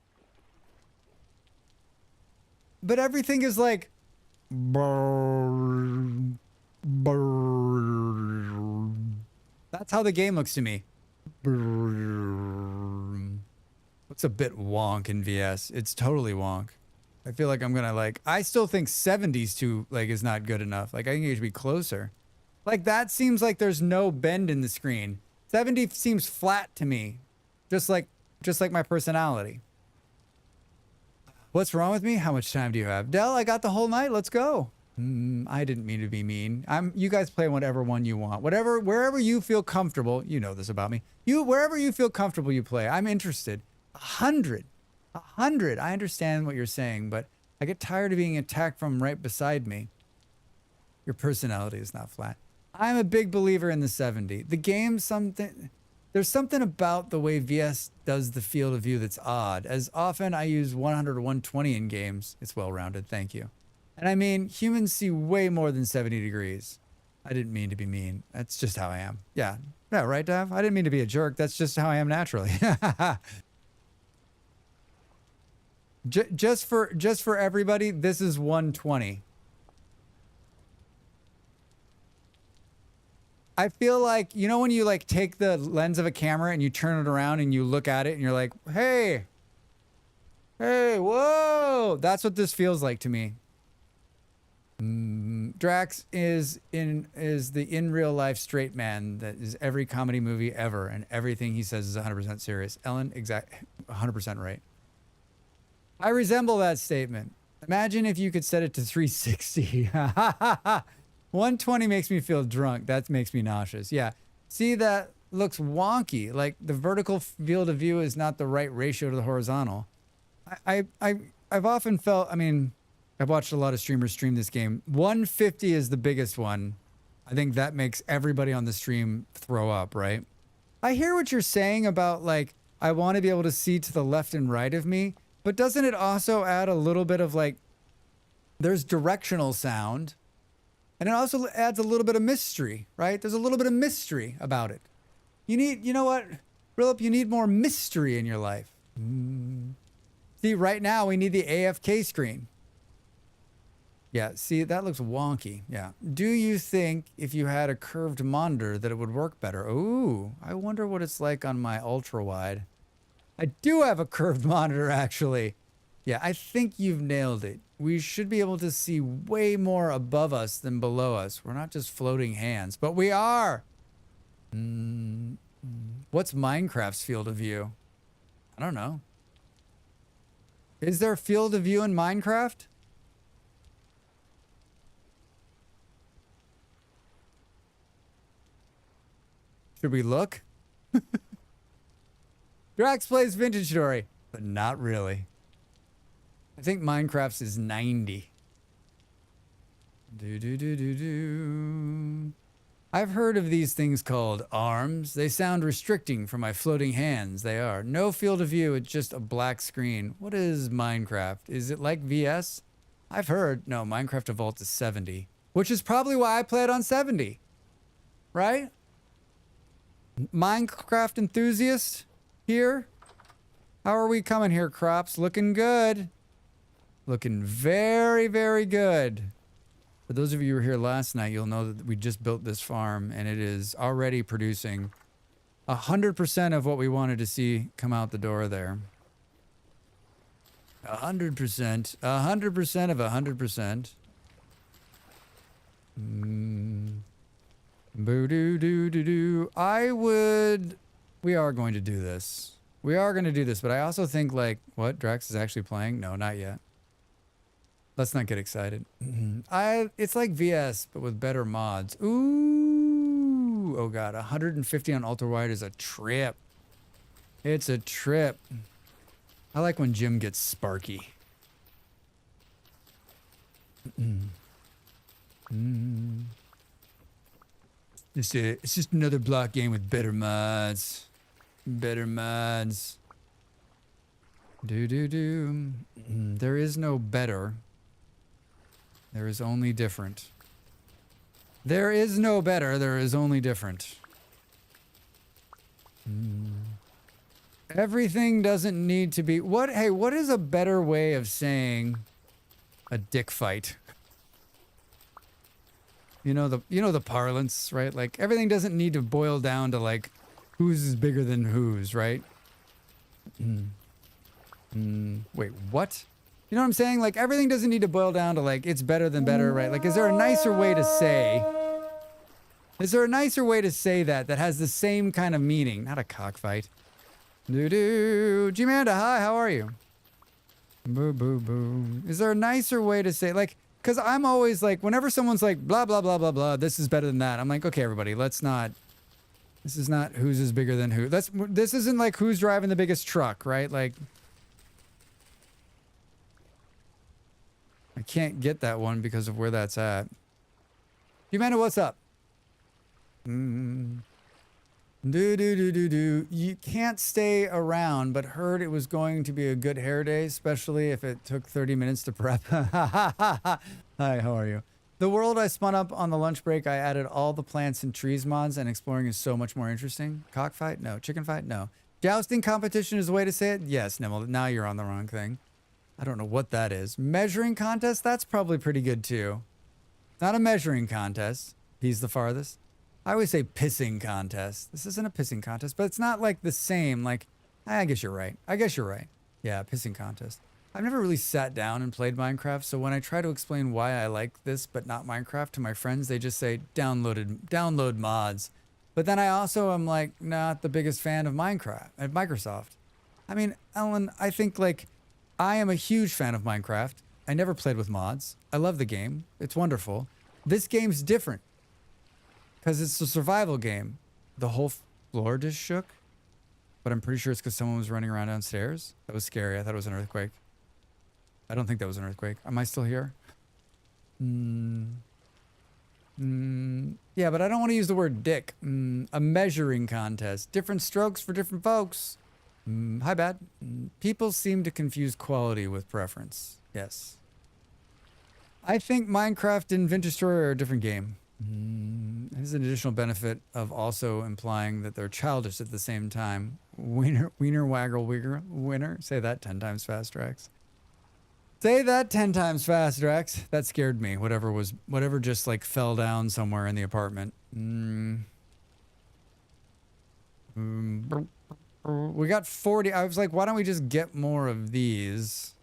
Speaker 1: But everything is like... That's how the game looks to me. What's a bit wonk in VS? It's totally wonk. I feel like I'm gonna like. I still think 70s too like is not good enough. Like I think it should be closer. Like that seems like there's no bend in the screen. 70 seems flat to me, just like my personality. What's wrong with me? How much time do you have, Dell? I got the whole night. Let's go. I didn't mean to be mean. You guys play whatever one you want. Wherever you feel comfortable. You know this about me. Wherever you feel comfortable, you play. I'm interested. 100. I understand what you're saying, but I get tired of being attacked from right beside me. Your personality is not flat. I'm a big believer in the 70. The game, there's something about the way VS does the field of view that's odd. As often I use 100 or 120 in games. It's well-rounded, thank you. And I mean, humans see way more than 70 degrees. I didn't mean to be mean. That's just how I am. Yeah, right, Dav? I didn't mean to be a jerk. That's just how I am naturally. Just for everybody, this is 120. I feel like, you know when you like take the lens of a camera and you turn it around and you look at it and you're like, hey, whoa. That's what this feels like to me. Drax is the in real life straight man that is every comedy movie ever, and everything he says is 100% serious. Ellen, 100% right. I resemble that statement. Imagine if you could set it to 360. 120 makes me feel drunk. That makes me nauseous. Yeah. See that looks wonky. Like the vertical field of view is not the right ratio to the horizontal. I've often felt, I mean, I've watched a lot of streamers stream this game. 150 is the biggest one. I think that makes everybody on the stream throw up, right? I hear what you're saying about like, I want to be able to see to the left and right of me, but doesn't it also add a little bit of like, there's directional sound, and it also adds a little bit of mystery, right? There's a little bit of mystery about it. You need, you know what, Relive, you need more mystery in your life. See, right now we need the AFK screen. Yeah, see, that looks wonky. Yeah. Do you think if you had a curved monitor that it would work better? Ooh, I wonder what it's like on my ultra wide. I do have a curved monitor, actually. Yeah, I think you've nailed it. We should be able to see way more above us than below us. We're not just floating hands, but we are. What's Minecraft's field of view? I don't know. Is there a field of view in Minecraft? Should we look? Drax plays Vintage Story, but not really. I think Minecraft's is 90. I've heard of these things called arms. They sound restricting for my floating hands. They are. No field of view, it's just a black screen. What is Minecraft? Is it like VS? I've heard. No, Minecraft default is 70, which is probably why I play it on 70. Right? Minecraft enthusiast here? How are we coming here, crops? Looking good. Looking very, very good. For those of you who were here last night, you'll know that we just built this farm and it is already producing 100% of what we wanted to see come out the door there. 100%. 100% of 100%. Boo-doo-doo-doo-doo. We are going to do this. We are going to do this, but I also think like, what? Drax is actually playing? No, not yet. Let's not get excited. It's like VS, but with better mods. Ooh. Oh God, 150 on ultra wide is a trip. It's a trip. I like when Jim gets sparky. It's just another block game with better mods. Better mods. Do. There is no better. There is only different. There is no better. There is only different. Everything doesn't need to be... What? Hey, what is a better way of saying a dick fight? You know the parlance, right? Like everything doesn't need to boil down to like whose is bigger than whose, right? Wait, what? You know what I'm saying? Like everything doesn't need to boil down to like it's better than better, right? Like is there a nicer way to say? Is there a nicer way to say that has the same kind of meaning? Not a cockfight. G-Manda, hi, how are you? Boo, boo, boo. Is there a nicer way to say, like, because I'm always like, whenever someone's like, blah, blah, blah, blah, blah, this is better than that. I'm like, okay, everybody, let's not, this is not whose is bigger than who. This isn't like who's driving the biggest truck, right? Like, I can't get that one because of where that's at. Humana, what's up? You can't stay around, but heard it was going to be a good hair day, especially if it took 30 minutes to prep. Hi, how are you? The world I spun up on the lunch break, I added all the plants and trees mods, and exploring is so much more interesting. Cockfight? No. Chicken fight? No. Jousting competition is the way to say it? Yes, Nimble. Now you're on the wrong thing. I don't know what that is. Measuring contest? That's probably pretty good too. Not a measuring contest. He's the farthest. I always say pissing contest. This isn't a pissing contest, but it's not like the same. Like, I guess you're right. I guess you're right. Yeah, pissing contest. I've never really sat down and played Minecraft, so when I try to explain why I like this but not Minecraft to my friends, they just say download mods. But then I also am like not the biggest fan of Minecraft at Microsoft. I mean, Ellen, I think like I am a huge fan of Minecraft. I never played with mods. I love the game. It's wonderful. This game's different because it's a survival game. The whole floor just shook, but I'm pretty sure it's because someone was running around downstairs. That was scary. I thought it was an earthquake. I don't think that was an earthquake. Am I still here? Yeah, but I don't want to use the word dick. A measuring contest. Different strokes for different folks. Hi, bad. People seem to confuse quality with preference. Yes. I think Minecraft and Vintage Story are a different game. There's an additional benefit of also implying that they're childish at the same time. Wiener waggle wigger winner. Say that 10 times fast, Drax. Say that 10 times fast, Drax. That scared me. Whatever just like fell down somewhere in the apartment. We got 40. I was like, why don't we just get more of these?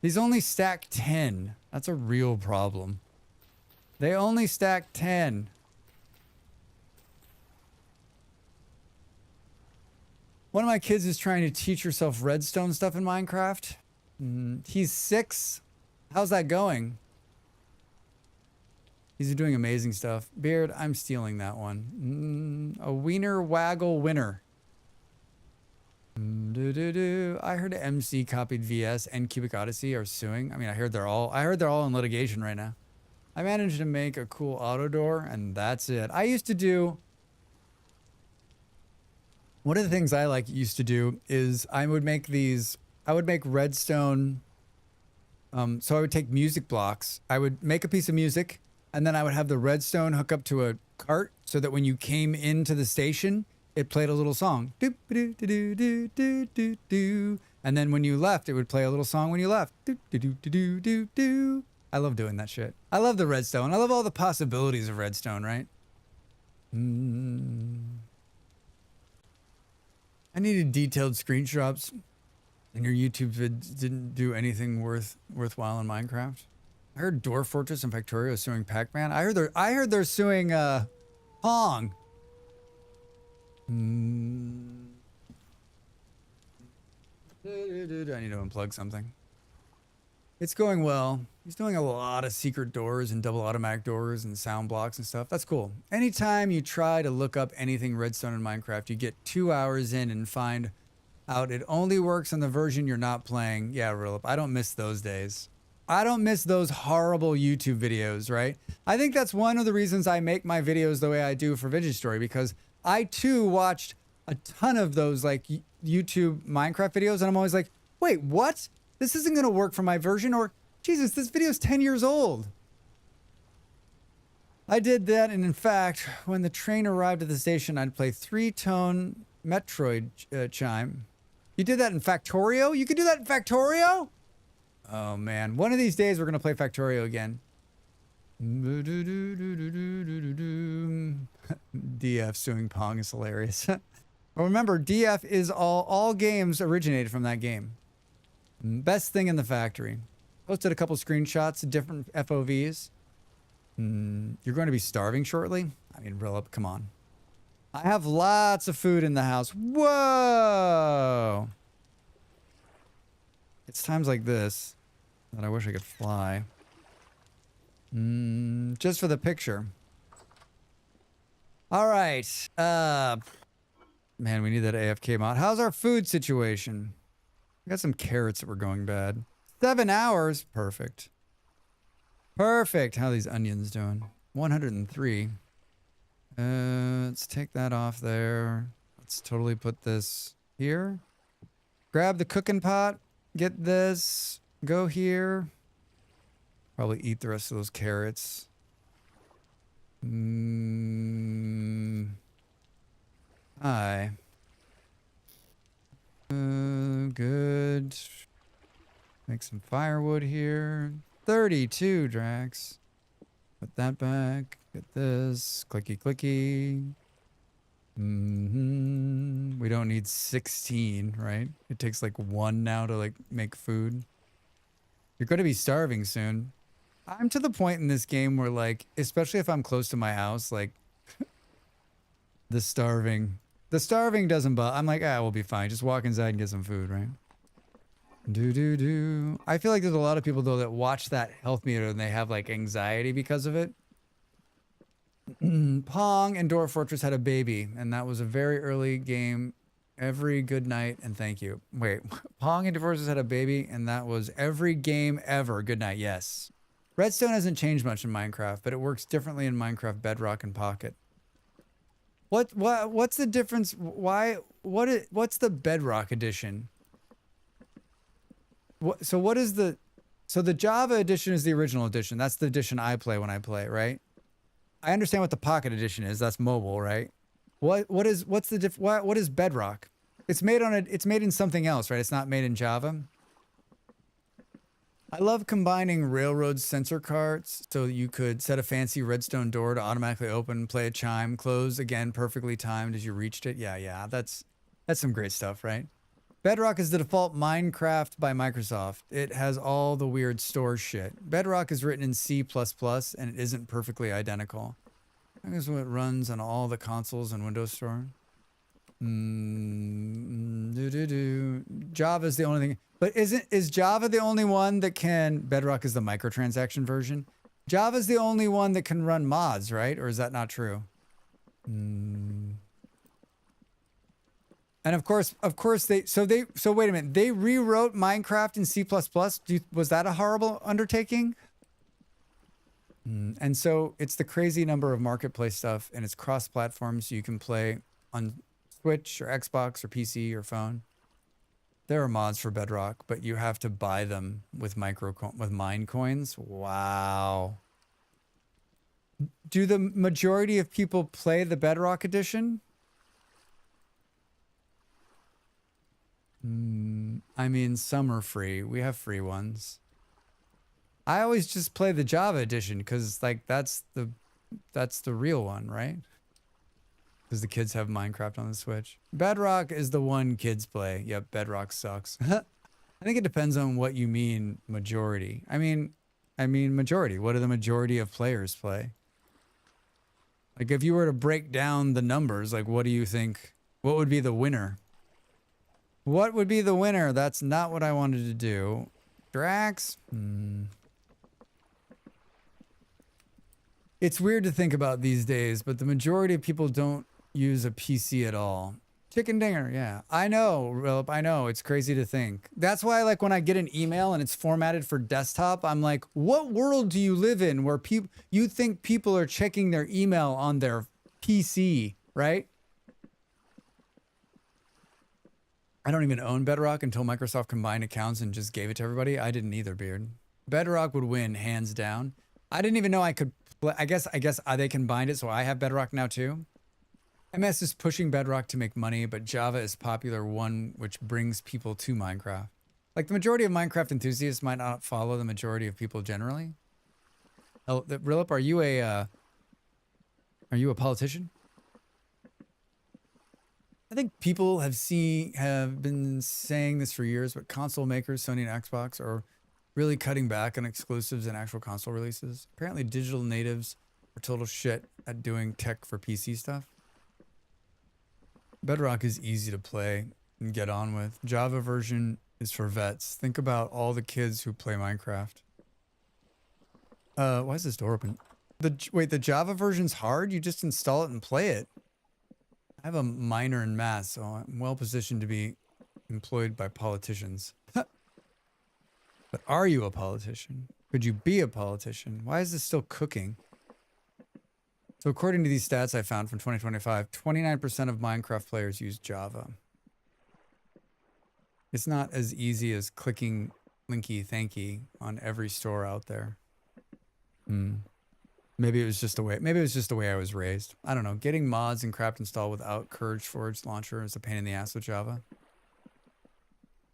Speaker 1: These only stack 10. That's a real problem. They only stack 10. One of my kids is trying to teach herself redstone stuff in Minecraft. He's 6. How's that going? He's doing amazing stuff. Beard, I'm stealing that one. A wiener waggle winner. I heard MC copied VS and Cubic Odyssey are suing. I mean, I heard they're all in litigation right now. I managed to make a cool auto door, and that's it. I used to do. One of the things I used to do is I would make redstone. So I would take music blocks. I would make a piece of music, and then I would have the redstone hook up to a cart so that when you came into the station, it played a little song. And then when you left, it would play a little song when you left. I love doing that shit. I love the redstone. I love all the possibilities of redstone, right? I needed detailed screenshots, and your YouTube vids didn't do anything worthwhile in Minecraft. I heard Dwarf Fortress and Factorio suing Pac-Man. I heard they're suing Pong. I need to unplug something. It's going well. He's doing a lot of secret doors and double automatic doors and sound blocks and stuff. That's cool. Anytime you try to look up anything redstone in Minecraft, you get 2 hours in and find out it only works on the version you're not playing. Yeah, Relive. I don't miss those days. I don't miss those horrible YouTube videos, right? I think that's one of the reasons I make my videos the way I do for Vintage Story, because I too watched a ton of those like YouTube Minecraft videos, and I'm always like, wait, what? This isn't going to work for my version, or Jesus, this video is 10 years old. I did that, and in fact, when the train arrived at the station, I'd play 3-tone Metroid chime. You did that in Factorio? You could do that in Factorio? Oh man, one of these days we're going to play Factorio again. DF suing Pong is hilarious. Well, remember, DF is all games originated from that game. Best thing in the factory. Posted a couple screenshots of different FOVs. You're going to be starving shortly? I mean, Relive, come on. I have lots of food in the house. Whoa! It's times like this that I wish I could fly. Just for the picture. All right. Man, we need that AFK mod. How's our food situation? We got some carrots that were going bad. 7 hours. Perfect. Perfect. How are these onions doing? 103. Let's take that off there. Let's totally put this here. Grab the cooking pot. Get this. Go here. Probably eat the rest of those carrots. Hi. Good. Make some firewood here. 32, Drax. Put that back. Get this. Clicky, clicky. We don't need 16, right? It takes like 1 now to like make food. You're going to be starving soon. I'm to the point in this game where like, especially if I'm close to my house, like the starving doesn't bother. I'm like, we'll be fine. Just walk inside and get some food, right? I feel like there's a lot of people though that watch that health meter and they have like anxiety because of it. Pong and Dwarf Fortress had a baby, and that was a very early game. Every good night and thank you. Wait, Pong and Dwarf Fortress had a baby, and that was every game ever. Good night, yes. Redstone hasn't changed much in Minecraft, but it works differently in Minecraft Bedrock and Pocket. What's the difference? What's the Bedrock edition? So the Java edition is the original edition. That's the edition I play when I play, right? I understand what the Pocket edition is. That's mobile, right? What is Bedrock? It's made in something else, right? It's not made in Java. I love combining railroad sensor carts so you could set a fancy redstone door to automatically open, play a chime, close again perfectly timed as you reached it. Yeah, that's some great stuff, right? Bedrock is the default Minecraft by Microsoft. It has all the weird store shit. Bedrock is written in C++ and it isn't perfectly identical. I guess it runs on all the consoles and Windows Store. Java is the only thing. But is Java the only one that can... Bedrock is the microtransaction version. Java's the only one that can run mods, right? Or is that not true? And of course so wait a minute. They rewrote Minecraft in C++. Was that a horrible undertaking? And so it's the crazy number of marketplace stuff, and it's cross-platform, so you can play on Switch or Xbox or PC or phone. There are mods for Bedrock, but you have to buy them with mine coins. Wow. Do the majority of people play the Bedrock edition? I mean, some are free. We have free ones. I always just play the Java edition because, like, that's the real one, right? Because the kids have Minecraft on the Switch. Bedrock is the one kids play. Yep, Bedrock sucks. I think it depends on what you mean majority. I mean majority. What do the majority of players play? Like, if you were to break down the numbers, like, what do you think? What would be the winner? What would be the winner? That's not what I wanted to do. Drax? It's weird to think about these days, but the majority of people don't use a PC at all. Chicken dinger, yeah. I know, Relive, I know. It's crazy to think. That's why, like, when I get an email and it's formatted for desktop, I'm like, what world do you live in where you think people are checking their email on their PC, right? I don't even own Bedrock until Microsoft combined accounts and just gave it to everybody. I didn't either, Beard. Bedrock would win, hands down. I didn't even know I could play. I guess they combined it, so I have Bedrock now too. MS is pushing Bedrock to make money, but Java is popular one which brings people to Minecraft. Like, the majority of Minecraft enthusiasts might not follow the majority of people generally. Oh, Rilip, are you a politician? I think people have been saying this for years, but console makers, Sony and Xbox, are really cutting back on exclusives and actual console releases. Apparently digital natives are total shit at doing tech for PC stuff. Bedrock is easy to play and get on with. Java version is for vets. Think about all the kids who play Minecraft. Why is this door open? The Java version's hard? You just install it and play it. I have a minor in math, so I'm well positioned to be employed by politicians. But are you a politician? Could you be a politician? Why is this still cooking? So according to these stats I found from 2025, 29% of Minecraft players use Java. It's not as easy as clicking linky thanky on every store out there. Maybe it was just the way I was raised. I don't know. Getting mods and crap installed without Courage Forge launcher is a pain in the ass with Java.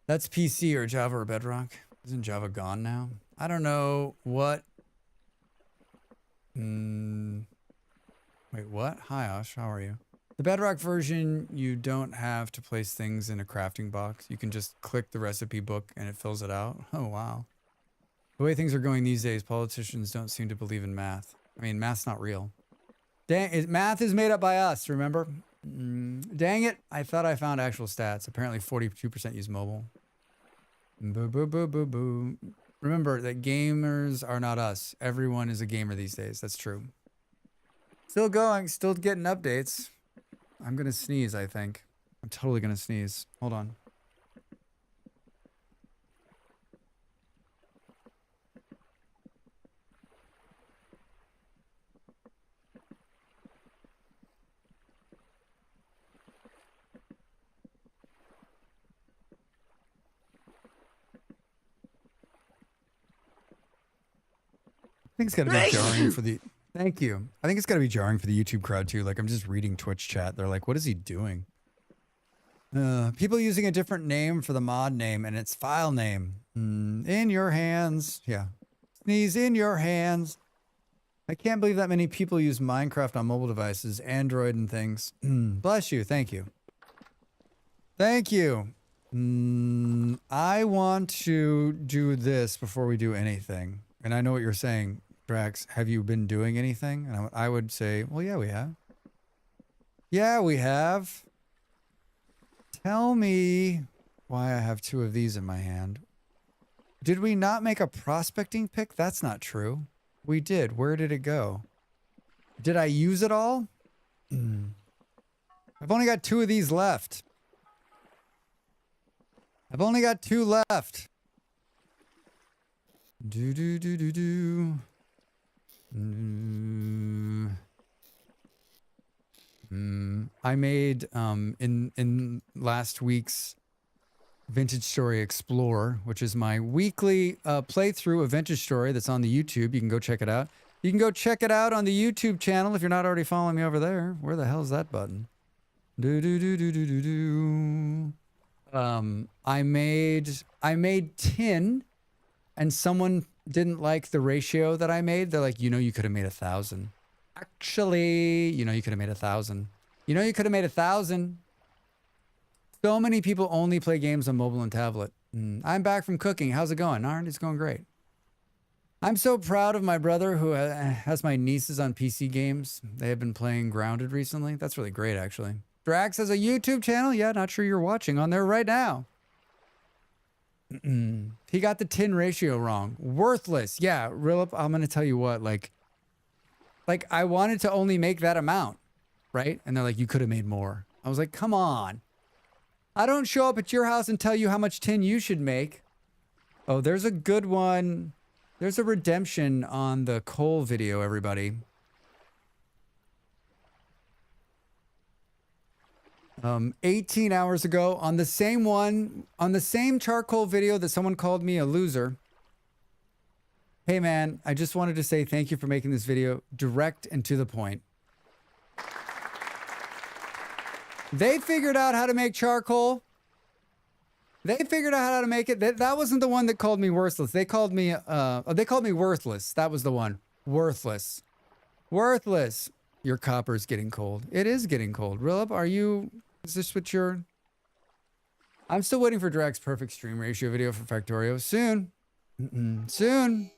Speaker 1: That's PC or Java or Bedrock. Isn't Java gone now? I don't know what. Wait, what? Hi, Ash. How are you? The Bedrock version, you don't have to place things in a crafting box. You can just click the recipe book and it fills it out. Oh, wow. The way things are going these days, politicians don't seem to believe in math. I mean, math's not real. Dang, math is made up by us, remember? Dang it. I thought I found actual stats. Apparently 42% use mobile. Boo, boo, boo, boo, boo. Remember that gamers are not us. Everyone is a gamer these days. That's true. Still going, still getting updates. I'm gonna sneeze, I think. I'm totally gonna sneeze. Hold on. I think it's gotta be jarring for the... Thank you. I think it's gotta be jarring for the YouTube crowd too. Like, I'm just reading Twitch chat. They're like, what is he doing? People using a different name for the mod name and its file name. In your hands. Yeah. Sneeze in your hands. I can't believe that many people use Minecraft on mobile devices, Android and things. Bless you. Thank you. Thank you. I want to do this before we do anything. And I know what you're saying, Drax. Have you been doing anything? And I would say, well, yeah, we have. Yeah, we have. Tell me why I have 2 of these in my hand. Did we not make a prospecting pick? That's not true. We did. Where did it go? Did I use it all? I've only got 2 of these left. I've only got 2 left. I made in last week's Vintage Story Explore, which is my weekly playthrough of Vintage Story that's on the YouTube. You can go check it out. You can go check it out on the YouTube channel if you're not already following me over there. Where the hell is that button? I made tin, and someone didn't like the ratio that I made. They're like, you know, you could have made 1,000. Actually, you know, you could have made 1,000. You know, you could have made 1,000. So many people only play games on mobile and tablet. I'm back from cooking. How's it going? Arn, it's going great. I'm so proud of my brother who has my nieces on PC games. They have been playing Grounded recently. That's really great, actually. Drax has a YouTube channel. Yeah, not sure you're watching on there right now. He got the tin ratio wrong. Worthless. Yeah, Rilip, I'm going to tell you what, like I wanted to only make that amount, right? And they're like, you could have made more. I was like, come on. I don't show up at your house and tell you how much tin you should make. Oh, there's a good one. There's a redemption on the coal video, everybody. 18 hours ago on the same one, on the same charcoal video that someone called me a loser. Hey man, I just wanted to say thank you for making this video direct and to the point. They figured out how to make charcoal. They figured out how to make it. That wasn't the one that called me worthless. They called me worthless. That was the one. Worthless. Worthless. Your copper's getting cold. It is getting cold. Rilip, is this what you're... I'm still waiting for Drag's perfect stream ratio video for Factorio. Soon. Soon.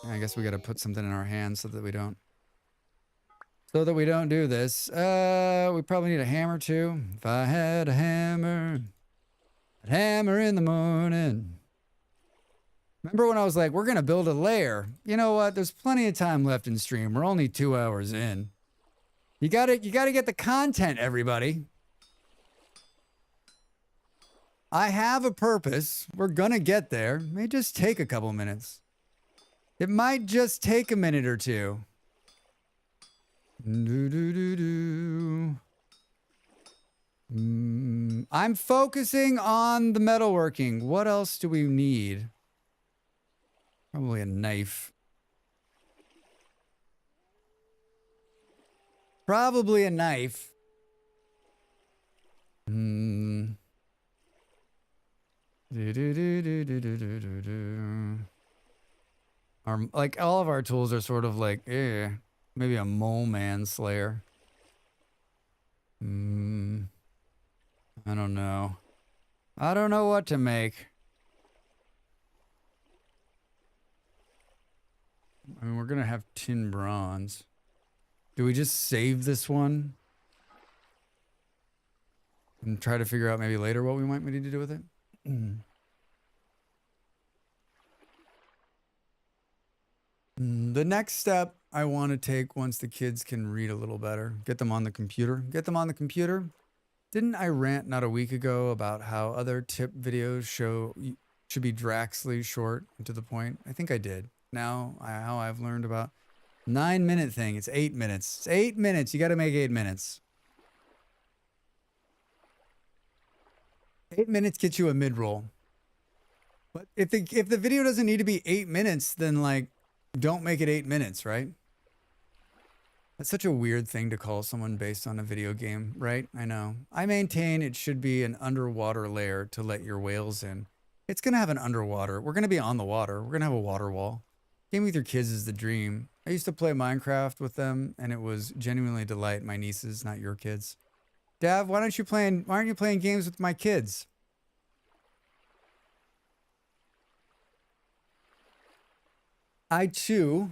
Speaker 1: I guess we got to put something in our hands so that we don't do this. We probably need a hammer too. If I had a hammer, I'd hammer in the morning. Remember when I was like, we're going to build a lair? You know what? There's plenty of time left in stream. We're only 2 hours in. You gotta get the content, everybody. I have a purpose. We're gonna get there. It may just take a couple minutes. It might just take a minute or two. I'm focusing on the metalworking. What else do we need? Probably a knife. Probably a knife. Like all of our tools are sort of like, maybe a mole man slayer. I don't know. I don't know what to make. I mean, we're gonna have tin bronze. Do we just save this one and try to figure out maybe later what we might need to do with it? The next step I want to take once the kids can read a little better. Get them on the computer. Get them on the computer. Didn't I rant not a week ago about how other tip videos should be Draxly short and to the point? I think I did. Now, how I've learned about 9-minute thing. It's 8 minutes. It's 8 minutes. You got to make 8 minutes. 8 minutes gets you a mid-roll. But if the video doesn't need to be 8 minutes, then like, don't make it 8 minutes, right? That's such a weird thing to call someone based on a video game, right? I know. I maintain it should be an underwater lair to let your whales in. It's going to have an underwater. We're going to be on the water. We're going to have a water wall. Gaming with your kids is the dream. I used to play Minecraft with them, and it was genuinely a delight. My nieces, not your kids. Dav, why aren't you playing games with my kids? I too...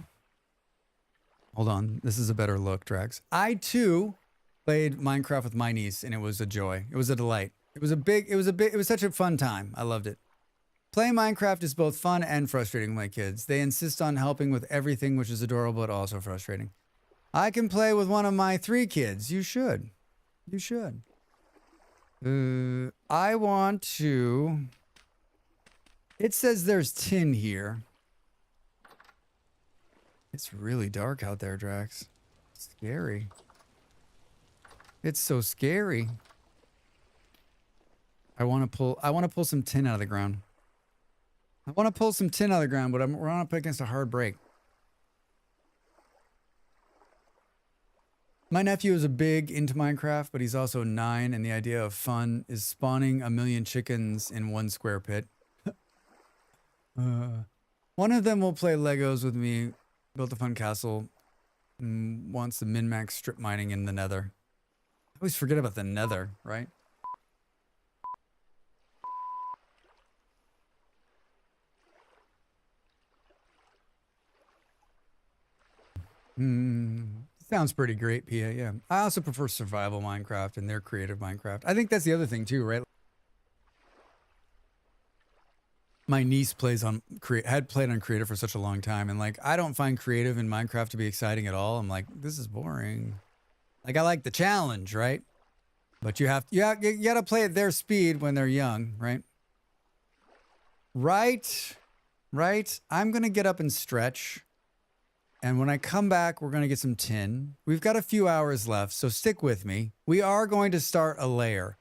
Speaker 1: Hold on. This is a better look, Drax. I too played Minecraft with my niece, and it was a joy. It was a delight. It was such a fun time. I loved it. Playing Minecraft is both fun and frustrating with my kids. They insist on helping with everything, which is adorable but also frustrating. I can play with one of my 3 kids. You should. You should. I want to... It says there's tin here. It's really dark out there, Drax. Scary. It's so scary. I want to pull some tin out of the ground. I want to pull some tin out of the ground, but we're up against a hard break. My nephew is a big into Minecraft, but he's also 9, and the idea of fun is spawning a million chickens in one square pit. One of them will play Legos with me. Built a fun castle. Wants the min-max strip mining in the nether. I always forget about the nether, right? Sounds pretty great, Pia, yeah. I also prefer survival Minecraft and their creative Minecraft. I think that's the other thing too, right? My niece had played on creative for such a long time, and like I don't find creative in Minecraft to be exciting at all. I'm like, this is boring. Like I like the challenge, right? But you gotta play at their speed when they're young, right? Right. I'm gonna get up and stretch, and when I come back, we're gonna get some tin. We've got a few hours left, so stick with me. We are going to start a lair.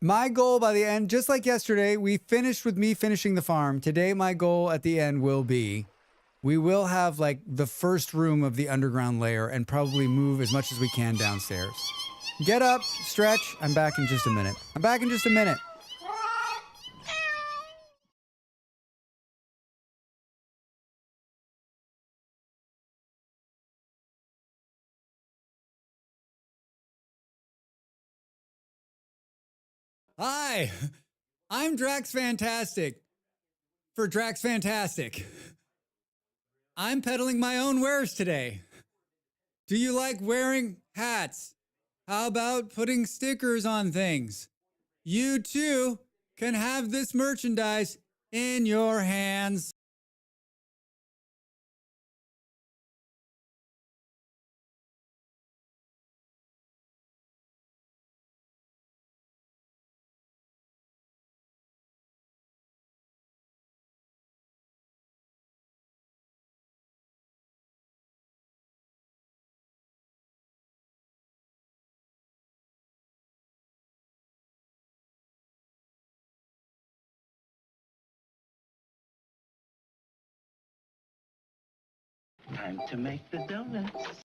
Speaker 1: My goal by the end, just like yesterday, we finished with me finishing the farm. Today, my goal at the end will be, we will have like the first room of the underground lair and probably move as much as we can downstairs. Get up, stretch. I'm back in just a minute. Hi, I'm Drax Fantastic for Drax Fantastic. I'm peddling my own wares today. Do you like wearing hats? How about putting stickers on things? You too can have this merchandise in your hands.
Speaker 3: Time to make the donuts.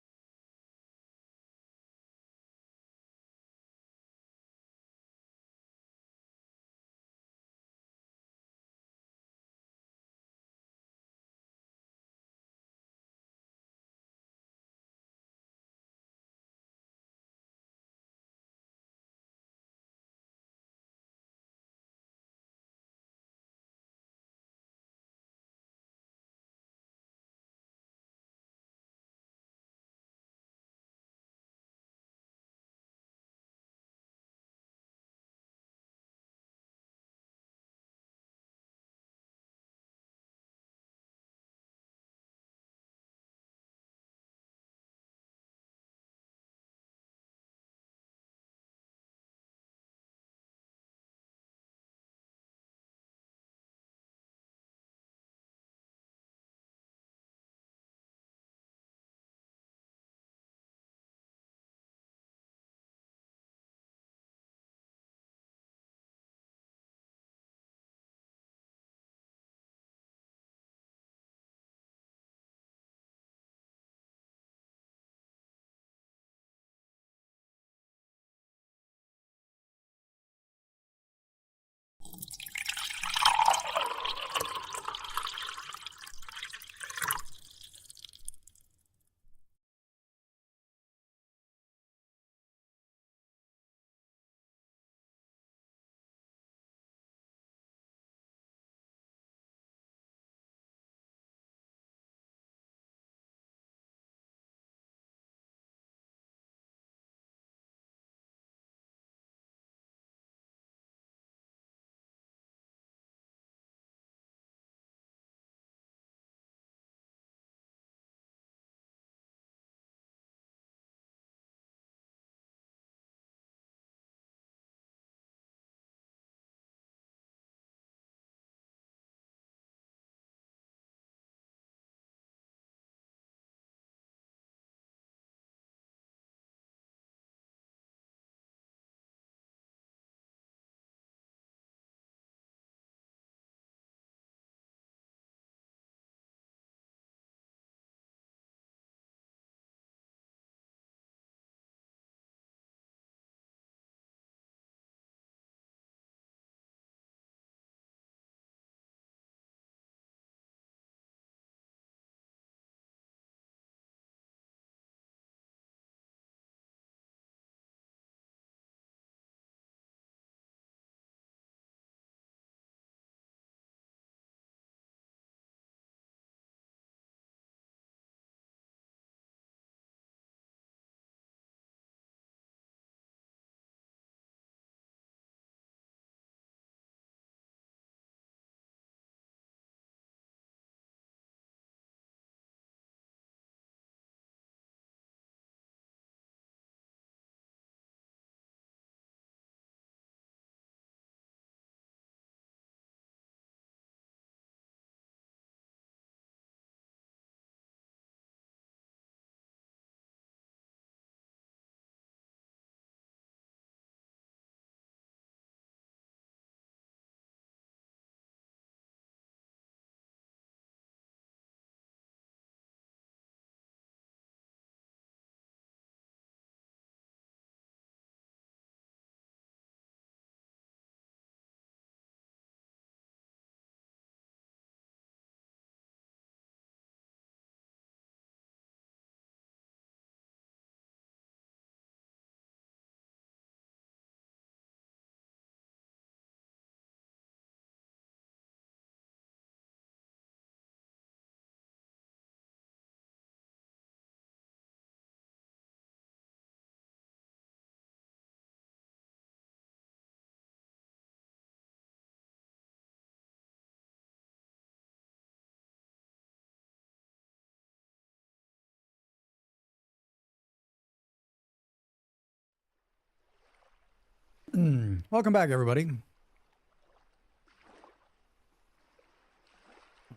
Speaker 1: Welcome back, everybody. I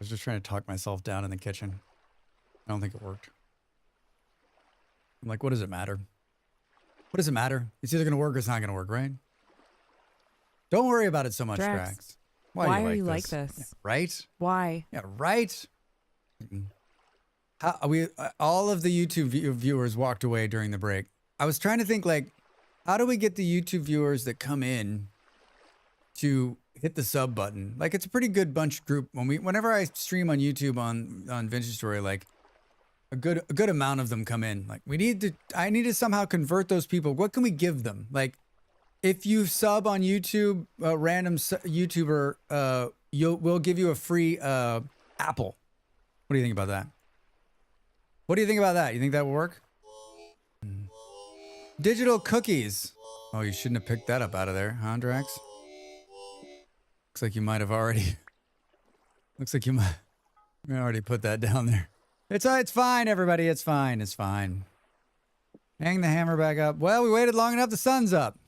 Speaker 1: was just trying to talk myself down in the kitchen. I don't think it worked. I'm like, what does it matter? What does it matter? It's either going to work or it's not going to work, right? Don't worry about it so much, Drax.
Speaker 4: Why are you like this?
Speaker 1: Yeah, right?
Speaker 4: Why?
Speaker 1: Yeah, right? All of the YouTube viewers walked away during the break. I was trying to think, like, how do we get the YouTube viewers that come in to hit the sub button? Like, it's a pretty good bunch group. Whenever I stream on YouTube on Vintage Story, like, a good amount of them come in. Like, I need to somehow convert those people. What can we give them? Like, if you sub on YouTube, a random YouTuber, we'll give you a free apple. What do you think about that? What do you think about that? You think that will work? Digital cookies. Oh, you shouldn't have picked that up out of there, huh, Drax? Looks like you might have already. Looks like you might already put that down there. It's fine, everybody. It's fine. It's fine. Hang the hammer back up. Well, we waited long enough. The sun's up.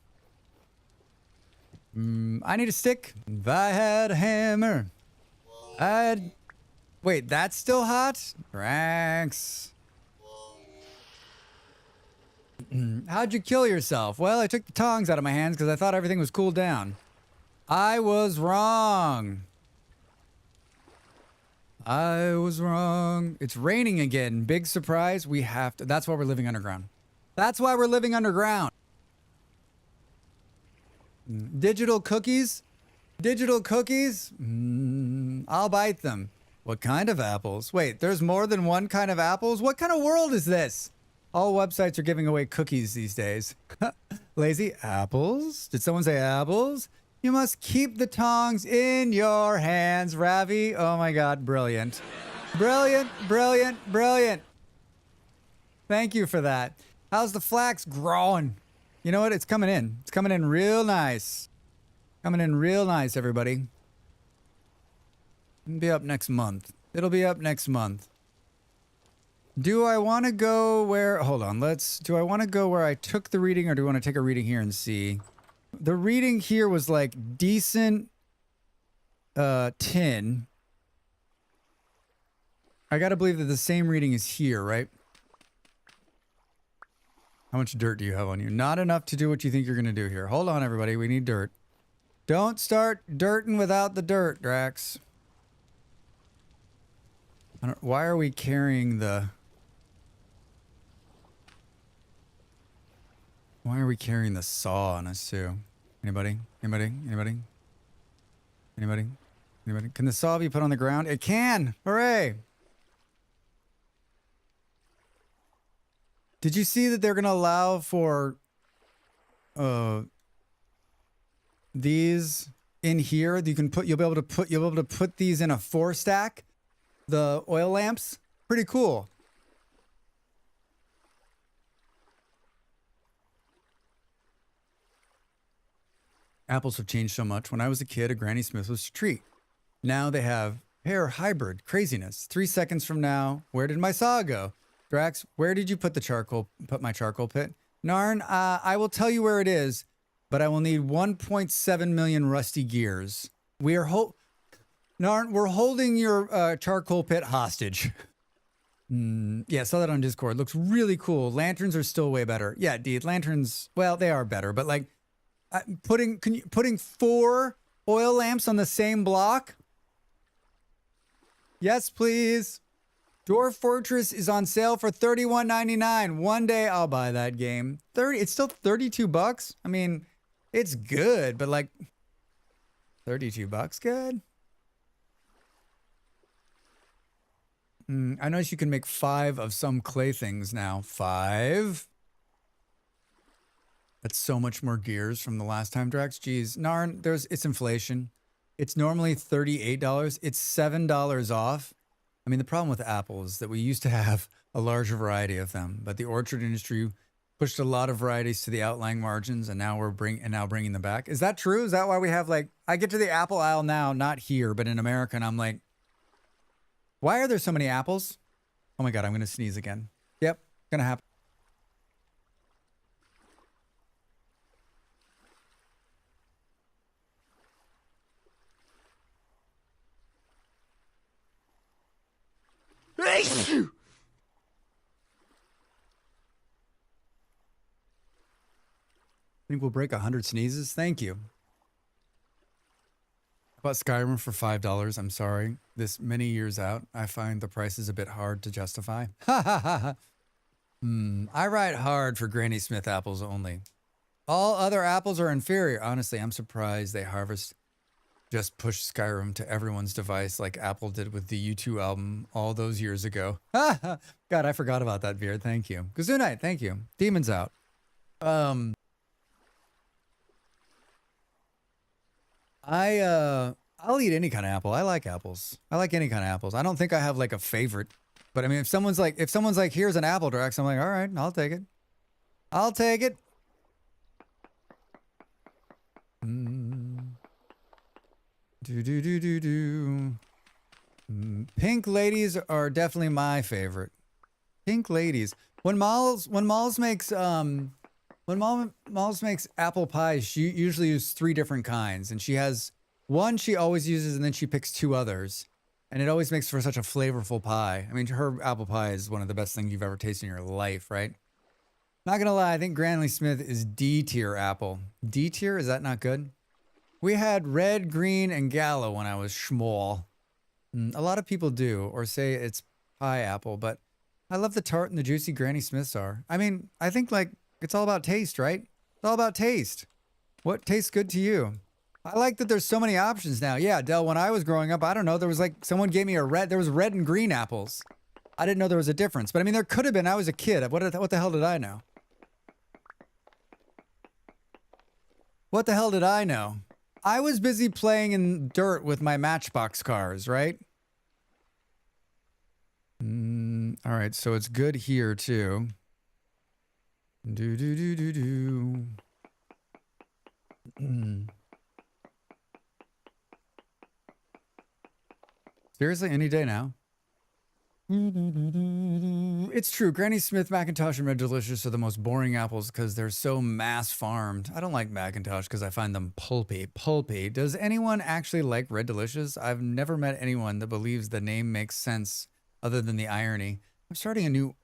Speaker 1: I need a stick. If I had a hammer, I'd... Wait, that's still hot? Drax. How'd you kill yourself? Well, I took the tongs out of my hands because I thought everything was cooled down. I was wrong. I was wrong. It's raining again. Big surprise. We have to. That's why we're living underground. That's why we're living underground. Digital cookies? Digital cookies? I'll bite them. What kind of apples? Wait, there's more than one kind of apples? What kind of world is this? All websites are giving away cookies these days. Lazy apples? Did someone say apples? You must keep the tongs in your hands, Ravi. Oh my God, brilliant. Brilliant, brilliant, brilliant. Thank you for that. How's the flax growing? You know what? It's coming in. It's coming in real nice. Coming in real nice, everybody. It'll be up next month. It'll be up next month. Do I want to go where... Hold on. Do I want to go where I took the reading, or do I want to take a reading here and see? The reading here was like decent 10. I got to believe that the same reading is here, right? How much dirt do you have on you? Not enough to do what you think you're going to do here. Hold on, everybody. We need dirt. Don't start dirting without the dirt, Drax. Why are we carrying the... Why are we carrying the saw on us, too? Anybody? Anybody? Anybody? Anybody? Anybody? Can the saw be put on the ground? It can! Hooray! Did you see that they're going to allow for these in here? You'll be able to put these in a 4-stack, the oil lamps. Pretty cool. Apples have changed so much. When I was a kid, a Granny Smith was a treat. Now they have pear hybrid craziness. 3 seconds from now, where did my saw go? Drax, where did you put my charcoal pit? Narn, I will tell you where it is, but I will need 1.7 million rusty gears. Narn, we're holding your charcoal pit hostage. Yeah, saw that on Discord. Looks really cool. Lanterns are still way better. Yeah, indeed. Lanterns, well, they are better, but like putting 4 oil lamps on the same block? Yes, please. Dwarf Fortress is on sale for $31.99. One day I'll buy that game. It's still $32. I mean, it's good, but like $32 good? I notice you can make 5 of some clay things now. 5? That's so much more gears from the last time, Drax. Jeez, Narn, it's inflation. It's normally $38. It's $7 off. I mean, the problem with apples is that we used to have a larger variety of them, but the orchard industry pushed a lot of varieties to the outlying margins, and now we're bringing them back. Is that true? Is that why we have, like, I get to the apple aisle now, not here, but in America, and I'm like, why are there so many apples? Oh my God, I'm going to sneeze again. Yep, going to happen. think we'll break 100 sneezes. Thank you. I bought Skyrim for $5. I'm sorry. This many years out, I find the price is a bit hard to justify. Ha ha ha ha. I write hard for Granny Smith apples only. All other apples are inferior. Honestly, I'm surprised they just push Skyrim to everyone's device like Apple did with the U2 album all those years ago. God, I forgot about that, Beard. Thank you. Kazunite, thank you. Demons out. I'll eat any kind of apple. I like apples. I like any kind of apples. I don't think I have like a favorite. But I mean, if someone's like, here's an apple, Drax, I'm like, all right, I'll take it. I'll take it. Pink ladies are definitely my favorite. Pink ladies. When Malls makes apple pie, she usually uses 3 different kinds, and she has one she always uses, and then she picks 2 others, and it always makes for such a flavorful pie. I mean, her apple pie is one of the best things you've ever tasted in your life, right? Not gonna lie, I think Granny Smith is D tier apple. D tier? Is that not good? We had red, green, and gallo when I was small. A lot of people do, or say it's pie apple, but I love the tart and the juicy Granny Smiths are. I mean, I think like it's all about taste, right? It's all about taste. What tastes good to you? I like that there's so many options now. Yeah, Del, when I was growing up, I don't know, there was like, someone gave me there was red and green apples. I didn't know there was a difference, but I mean, there could have been. I was a kid. What the hell did I know? What the hell did I know? I was busy playing in dirt with my Matchbox cars, right? All right, so it's good here too. Seriously, any day now. It's true. Granny Smith, Macintosh, and Red Delicious are the most boring apples because they're so mass farmed. I don't like Macintosh because I find them pulpy. Pulpy. Does anyone actually like Red Delicious? I've never met anyone that believes the name makes sense other than the irony. I'm starting a new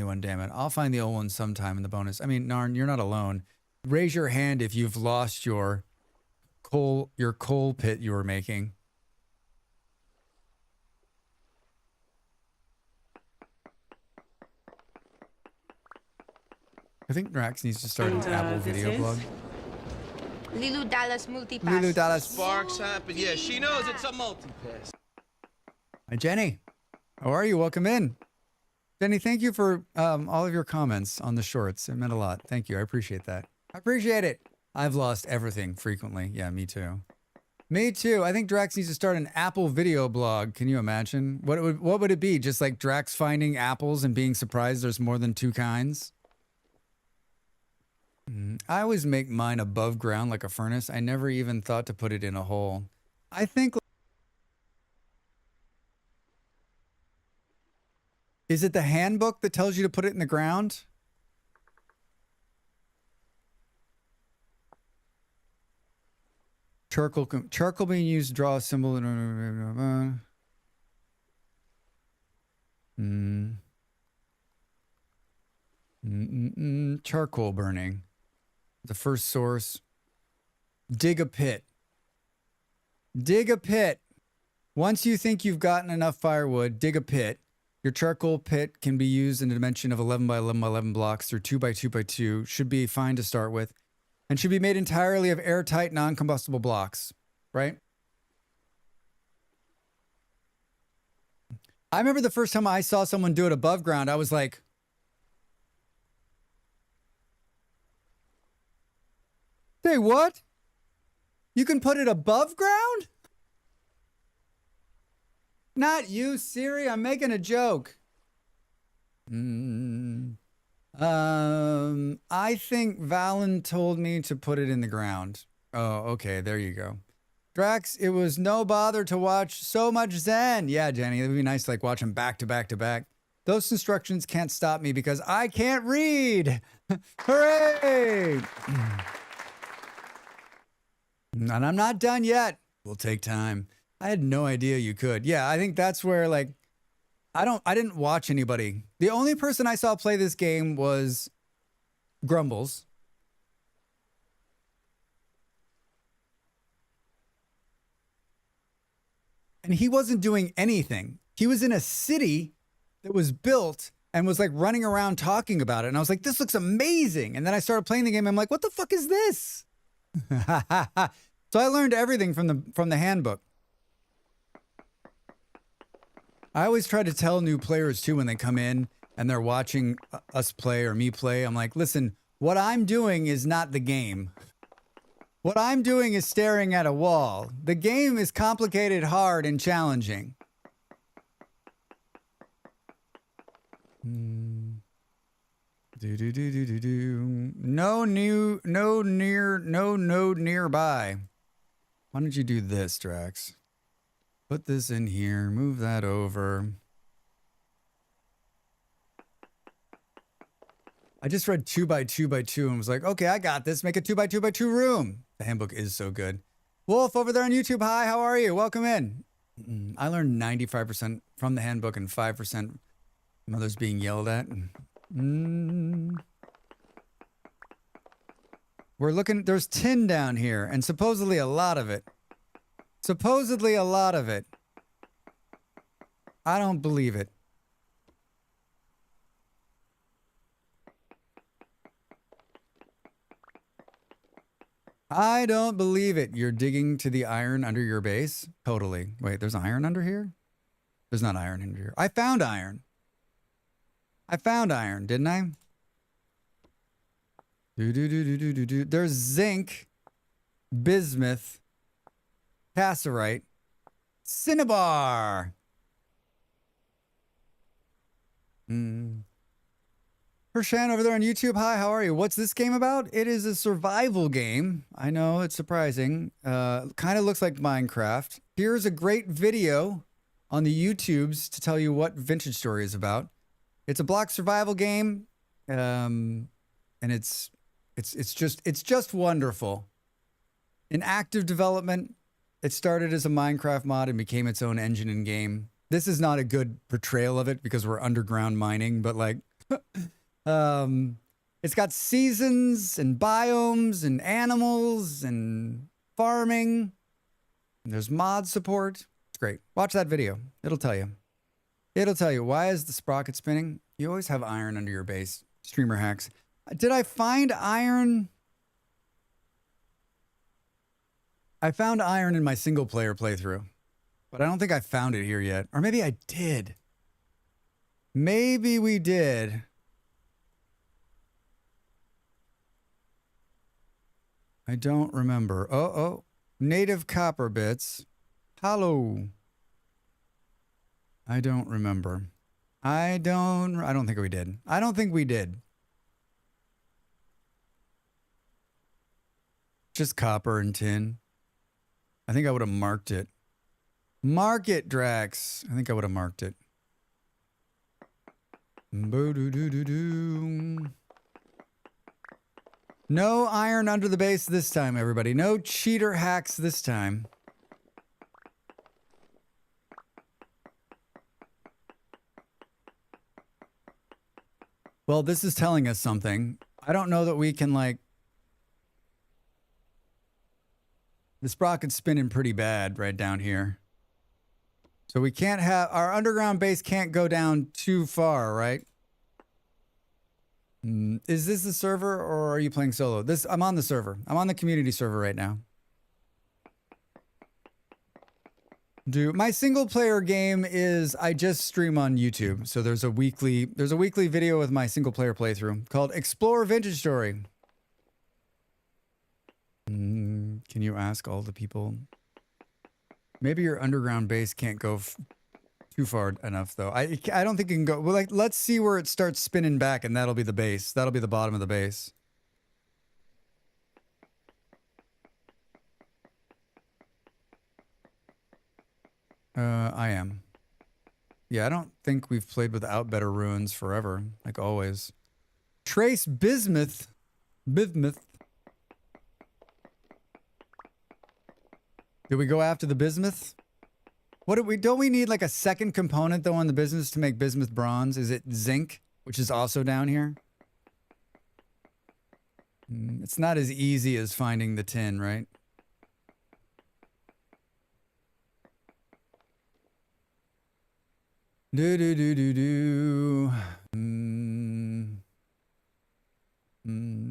Speaker 1: one, damn it. I'll find the old one sometime in the bonus. I mean, Narn, you're not alone. Raise your hand if you've lost your coal pit you were making. I think Drax needs to start an Apple video blog.
Speaker 4: Lilu Dallas multipass.
Speaker 1: Lilu Dallas.
Speaker 5: Sparks happen. Yeah, she knows it's a multipass.
Speaker 1: Hi, Jenny. How are you? Welcome in. Jenny, thank you for all of your comments on the shorts. It meant a lot. Thank you. I appreciate that. I appreciate it. I've lost everything frequently. Yeah, me too. Me too. I think Drax needs to start an Apple video blog. Can you imagine? What would it be? Just like Drax finding apples and being surprised there's more than 2 kinds? I always make mine above ground like a furnace. I never even thought to put it in a hole. I think... Is it the handbook that tells you to put it in the ground? Charcoal being used to draw a symbol. Charcoal burning. The first source. Dig a pit. Dig a pit. Once you think you've gotten enough firewood, dig a pit. Your charcoal pit can be used in a dimension of 11 by 11 by 11 blocks through 2 by 2 by 2. Should be fine to start with. And should be made entirely of airtight, non-combustible blocks. Right? I remember the first time I saw someone do it above ground, I was like... Say what? You can put it above ground? Not you, Siri. I'm making a joke. I think Valen told me to put it in the ground. Oh, okay. There you go. Drax, it was no bother to watch so much Zen. Yeah, Jenny, it would be nice to like watch them back to back to back. Those instructions can't stop me because I can't read. Hooray! And I'm not done yet. We'll take time. I had no idea you could. Yeah, I think that's where like I didn't watch anybody. The only person I saw play this game was Grumbles. And he wasn't doing anything. He was in a city that was built and was like running around talking about it. And I was like, this looks amazing. And then I started playing the game. I'm like, what the fuck is this? So I learned everything from the handbook. I always try to tell new players too when they come in and they're watching us play or me play. I'm like, listen, what I'm doing is not the game. What I'm doing is staring at a wall. The game is complicated, hard, and challenging. No node nearby. Why don't you do this, Drax? Put this in here, move that over. I just read 2 by 2 by 2 and was like, okay, I got this. Make a 2 by 2 by 2 room. The handbook is so good. Wolf over there on YouTube. Hi, how are you? Welcome in. I learned 95% from the handbook and 5% from others being yelled at. We're looking, there's tin down here and supposedly a lot of it. Supposedly a lot of it. I don't believe it. I don't believe it. You're digging to the iron under your base? Totally. Wait, there's iron under here? There's not iron under here. I found iron. I found iron, didn't I? There's zinc, bismuth, cassiterite, cinnabar. Hershan over there on YouTube. Hi, how are you? What's this game about? It is a survival game. I know, it's surprising. Kind of looks like Minecraft. Here's a great video on the YouTubes to tell you what Vintage Story is about. It's a block survival game, and it's just wonderful. In active development, it started as a Minecraft mod and became its own engine and game. This is not a good portrayal of it because we're underground mining, but like, it's got seasons and biomes and animals and farming. And there's mod support. It's great. Watch that video. It'll tell you. It'll tell you. Why is the sprocket spinning? You always have iron under your base. Streamer hacks. Did I find iron? I found iron in my single player playthrough, but I don't think I found it here yet. Or maybe I did. Maybe we did. I don't remember. Oh, native copper bits. Hello. I don't remember. I don't think we did. I don't think we did. Just copper and tin. I think I would have marked it. Mark it, Drax. I think I would have marked it. Boo-doo-doo-doo-doo. No iron under the base this time, everybody. No cheater hacks this time. Well, this is telling us something. I don't know that we can, like... The sprocket's spinning pretty bad right down here. So we can't have... Our underground base can't go down too far, right? Is this the server or are you playing solo? I'm on the server. I'm on the community server right now. My single player game is I just stream on YouTube. So there's a weekly video with my single player playthrough called Explore Vintage Story. Can you ask all the people? Maybe your underground base can't go too far enough, though. I don't think it can go. Well, like, let's see where it starts spinning back, and that'll be the base. That'll be the bottom of the base. I am. Yeah, I don't think we've played without better ruins forever, like always. Trace bismuth. Bismuth. Did we go after the bismuth? What do we, don't we need like a second component though on the business to make bismuth bronze? Is it zinc, which is also down here? It's not as easy as finding the tin, right? Do do do do do.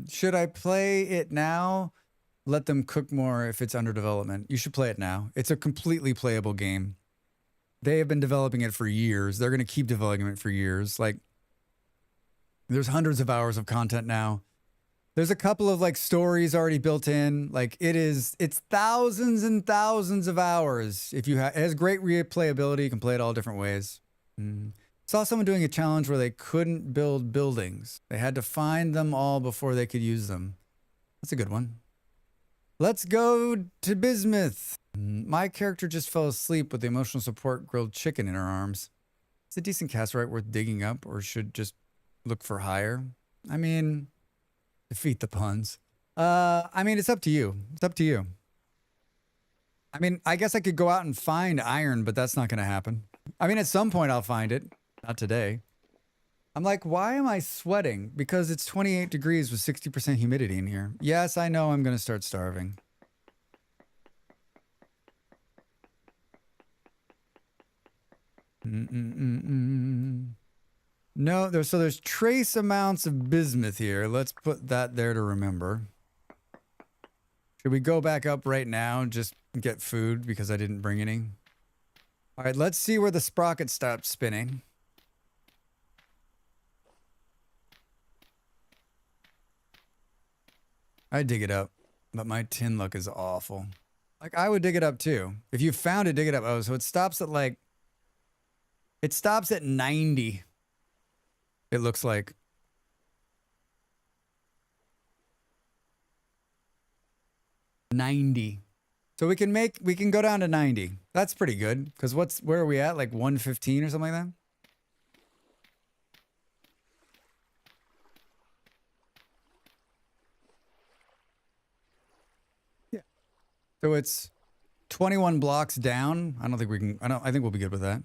Speaker 1: Should I play it now? Let them cook more if it's under development. You should play it now. It's a completely playable game. They have been developing it for years. They're going to keep developing it for years. Like, there's hundreds of hours of content now. There's a couple of like stories already built in. Like it's thousands and thousands of hours. If you it has great replayability, you can play it all different ways. Saw someone doing a challenge where they couldn't build buildings. They had to find them all before they could use them. That's a good one. Let's go to bismuth. My character just fell asleep with the emotional support grilled chicken in her arms. Is a decent cassiterite worth digging up, or should just look for higher? I mean, defeat the puns. I mean, it's up to you. It's up to you. I mean, I guess I could go out and find iron, but that's not going to happen. I mean, at some point I'll find it. Not today. I'm like, why am I sweating? Because it's 28 degrees with 60% humidity in here. Yes, I know I'm going to start starving. No, there's trace amounts of bismuth here. Let's put that there to remember. Should we go back up right now and just get food because I didn't bring any? All right, let's see where the sprocket stops spinning. I dig it up, but my tin luck is awful. Like, I would dig it up too. If you found it, dig it up. Oh, so it stops at like... It stops at 90. It looks like. $90. So we can go down to 90. That's pretty good. Because where are we at? Like 115 or something like that? Yeah. So it's 21 blocks down. I think we'll be good with that.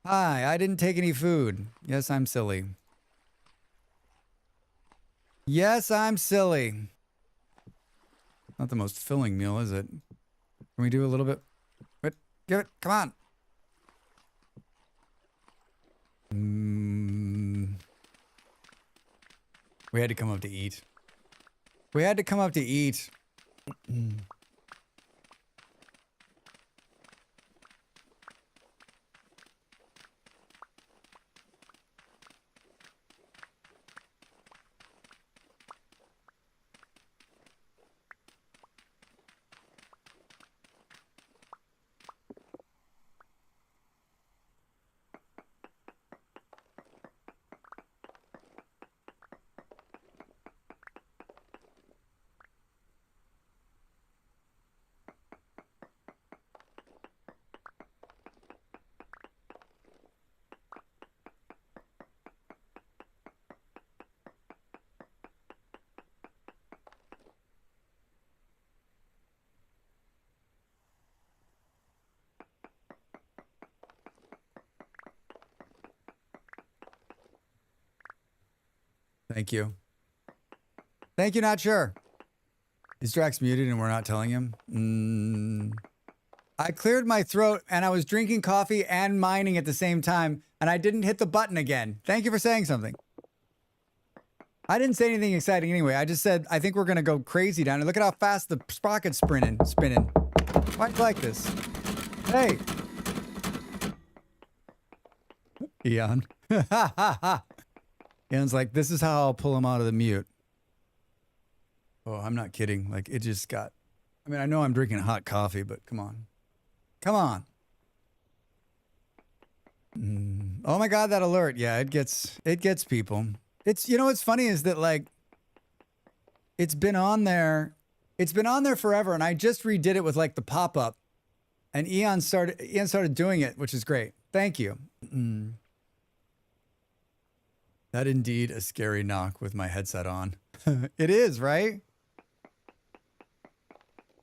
Speaker 1: Hi, I didn't take any food. Yes, I'm silly. Yes, I'm silly. Not the most filling meal, is it? Can we do a little bit? Wait, give it. Come on. We had to come up to eat. We had to come up to eat. Thank you. Thank you, not sure. Is Drax muted and we're not telling him? I cleared my throat and I was drinking coffee and mining at the same time and I didn't hit the button again. Thank you for saying something. I didn't say anything exciting anyway. I just said, I think we're going to go crazy down here. Look at how fast the sprocket's spinning. Why do you like this? Hey. Eon. Eon's like, this is how I'll pull him out of the mute. Oh, I'm not kidding. Like, it just got... I mean, I know I'm drinking hot coffee, but come on. Come on. Oh my God, that alert. Yeah, it gets people. It's, you know, what's funny is that, like, it's been on there forever, and I just redid it with, like, the pop-up. And Eon started doing it, which is great. Thank you. That indeed a scary knock with my headset on. It is, right?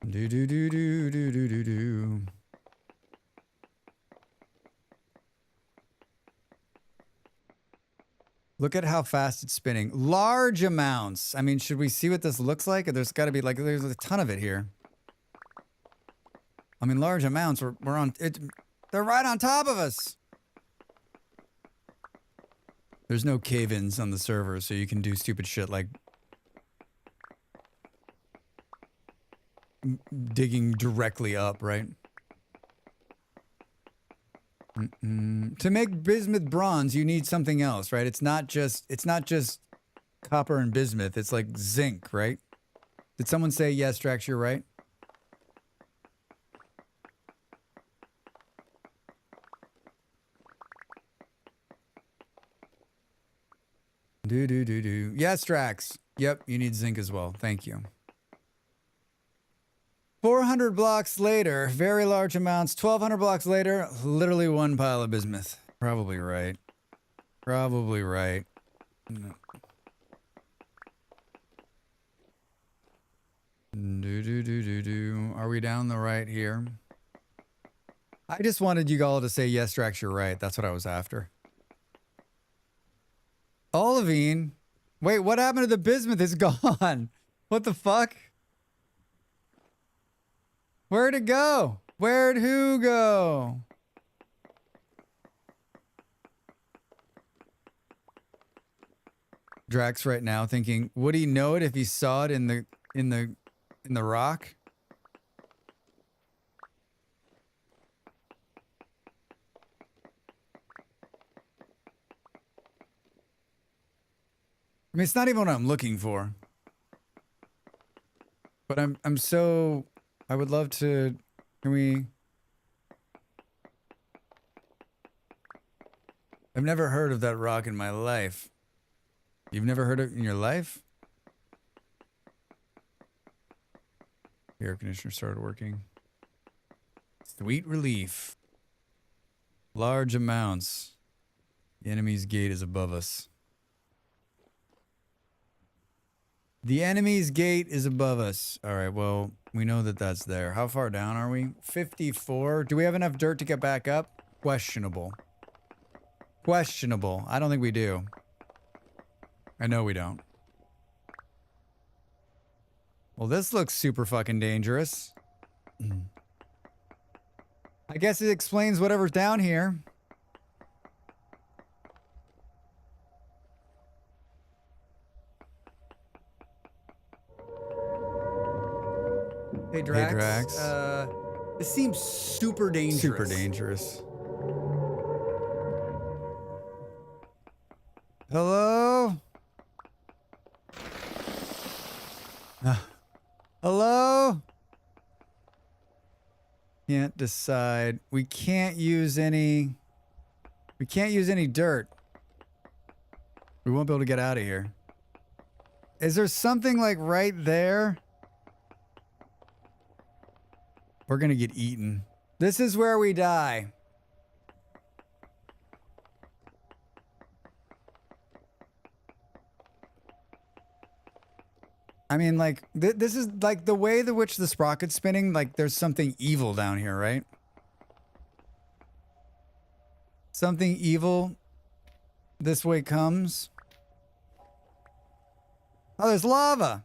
Speaker 1: Do do do do do do do do. Look at how fast it's spinning. Large amounts. I mean, should we see what this looks like? There's got to be like, there's a ton of it here. I mean, large amounts. We're on it. They're right on top of us. There's no cave-ins on the server, so you can do stupid shit like digging directly up, right? To make bismuth bronze, you need something else, right? It's not just copper and bismuth. It's like zinc, right? Did someone say yes, Drax? You're right. Do. Yes, Drax. Yep, you need zinc as well. Thank you. 400 blocks later, very large amounts. 1,200 blocks later, literally one pile of bismuth. Probably right. Probably right. Do. Are we down the right here? I just wanted you all to say yes, Drax, you're right. That's what I was after. Olivine. Wait, what happened to the bismuth? It's gone. What the fuck? Where'd it go? Where'd who go? Drax right now thinking, would he know it if he saw it in the rock? I mean, it's not even what I'm looking for. But I'm so, I would love to, can we? I've never heard of that rock in my life. You've never heard of it in your life? The air conditioner started working. Sweet relief. Large amounts. The enemy's gate is above us. The enemy's gate is above us. All right, well, we know that that's there. How far down are we? 54. Do we have enough dirt to get back up? Questionable. Questionable. I don't think we do. I know we don't. Well, this looks super fucking dangerous. I guess it explains whatever's down here. Hey Drax.
Speaker 6: Hey, Drax.
Speaker 1: This seems super dangerous.
Speaker 6: Super dangerous.
Speaker 1: Hello? Hello? Can't decide. We can't use any dirt. We won't be able to get out of here. Is there something like right there? We're gonna get eaten. This is where we die. I mean, like, this is like the way in which the sprocket's spinning, like there's something evil down here, right? Something evil this way comes. Oh, there's lava.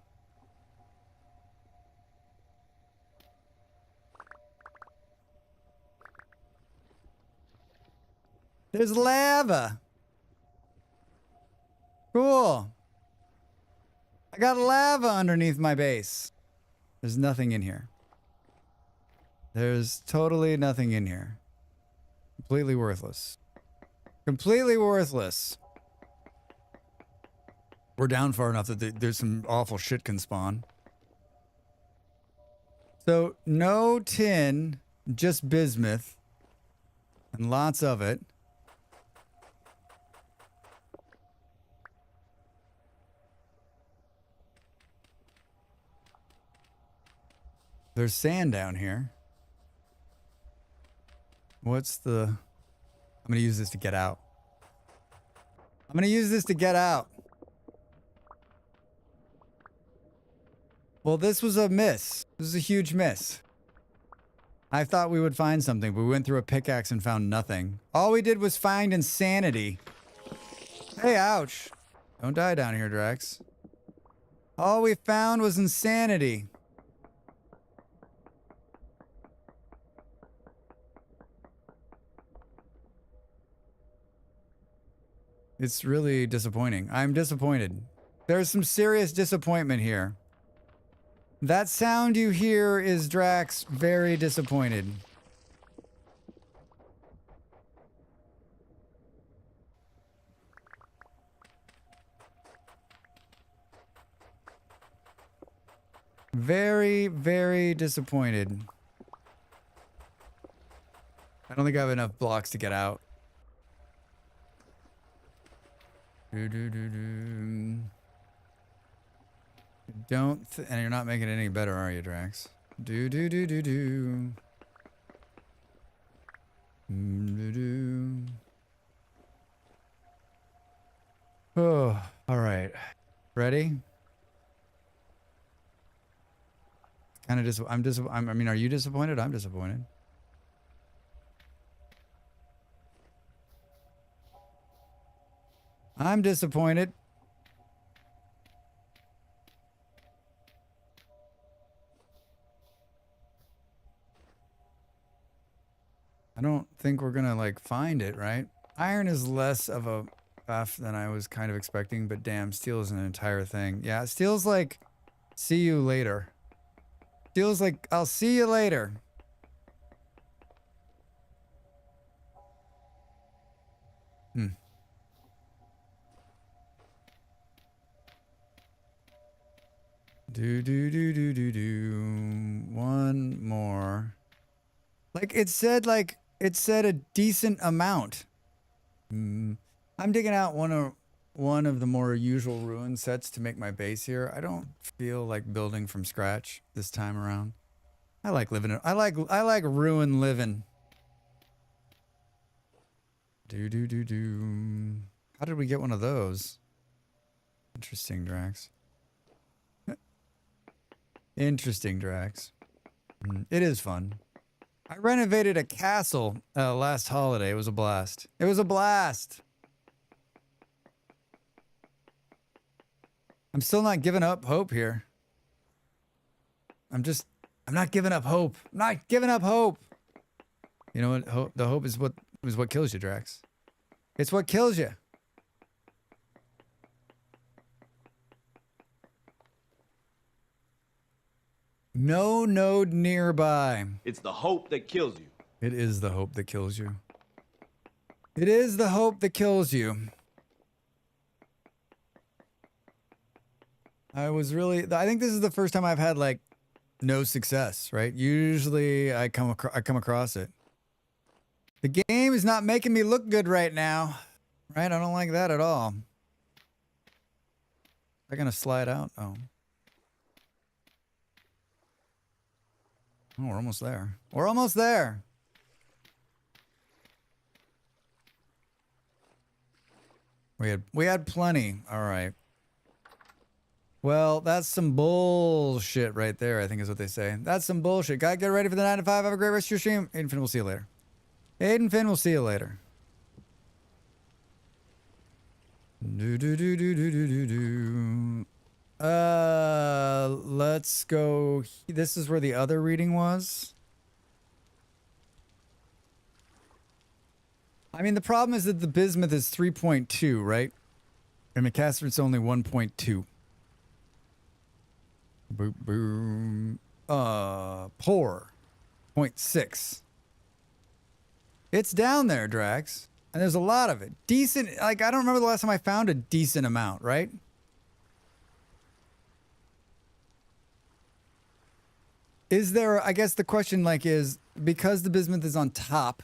Speaker 1: There's lava. Cool. I got lava underneath my base. There's nothing in here. There's totally nothing in here. Completely worthless. Completely worthless. We're down far enough that there's some awful shit can spawn. So, no tin, just bismuth. And lots of it. There's sand down here. What's the... I'm gonna use this to get out. I'm gonna use this to get out. Well, this was a miss. This is a huge miss. I thought we would find something, but we went through a pickaxe and found nothing. All we did was find insanity. Hey, ouch. Don't die down here, Drax. All we found was insanity. It's really disappointing. I'm disappointed. There's some serious disappointment here. That sound you hear is Drax very disappointed. Very, very disappointed. I don't think I have enough blocks to get out. And you're not making it any better, are you, Drax? Oh, all right. Ready? Kind of I mean, are you disappointed? I'm disappointed. I'm disappointed. I don't think we're gonna like find it, right? Iron is less of a buff than I was kind of expecting, but damn, steel is an entire thing. Yeah, steel's like, see you later. Steel's like, I'll see you later. One more. Like it said a decent amount. I'm digging out one of the more usual ruin sets to make my base here. I don't feel like building from scratch this time around. I like living it. I like ruin living. How did we get one of those? Interesting, Drax. Interesting, Drax. It is fun. I renovated a castle last holiday. It was a blast. It was a blast. I'm still not giving up hope here. I'm not giving up hope. I'm not giving up hope. You know what? The hope is what kills you, Drax. It's what kills you. No node nearby.
Speaker 5: It's the hope that kills you.
Speaker 1: It is the hope that kills you. It is the hope that kills you. I think this is the first time I've had like no success, right? Usually I come across it. The game is not making me look good right now, right? I don't like that at all. Am I gonna slide out? Oh, we're almost there. We're almost there. We had plenty. All right. Well, that's some bullshit right there, I think is what they say. That's some bullshit. Gotta get ready for the 9 to 5. Have a great rest of your stream. Aiden Finn, we'll see you later. Aiden Finn, we'll see you later. Let's go. This is where the other reading was. I mean, the problem is that the bismuth is 3.2, right? And McCaster's only 1.2. Boom, boom. Poor. 0.6. It's down there, Drax. And there's a lot of it. Decent. Like, I don't remember the last time I found a decent amount, right? Is there, I guess the question like is, because the bismuth is on top,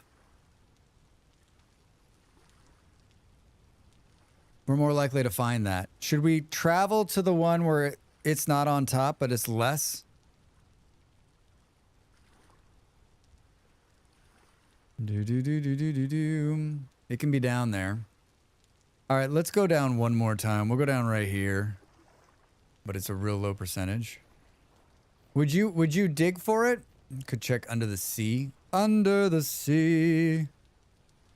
Speaker 1: we're more likely to find that. Should we travel to the one where it's not on top, but it's less? It can be down there. All right, let's go down one more time. We'll go down right here, but it's a real low percentage. Would you dig for it? Could check under the sea. Under the sea.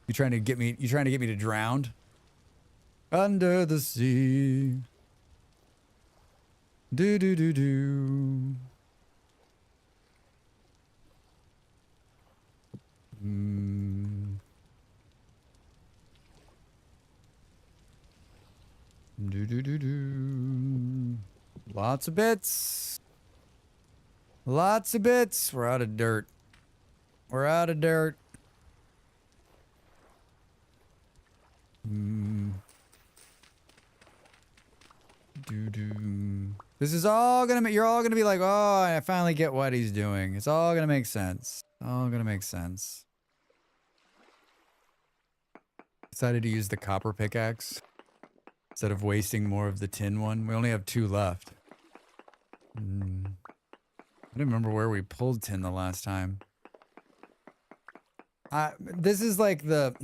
Speaker 1: You trying to get me to drown? Under the sea. Do do do do. Do do do do. Lots of bits. Lots of bits. We're out of dirt. We're out of dirt. This is all gonna make, you're all gonna be like, oh, I finally get what he's doing. It's all gonna make sense. All gonna make sense. Decided to use the copper pickaxe instead of wasting more of the tin one. We only have 2 left. I don't remember where we pulled tin the last time. This is like the,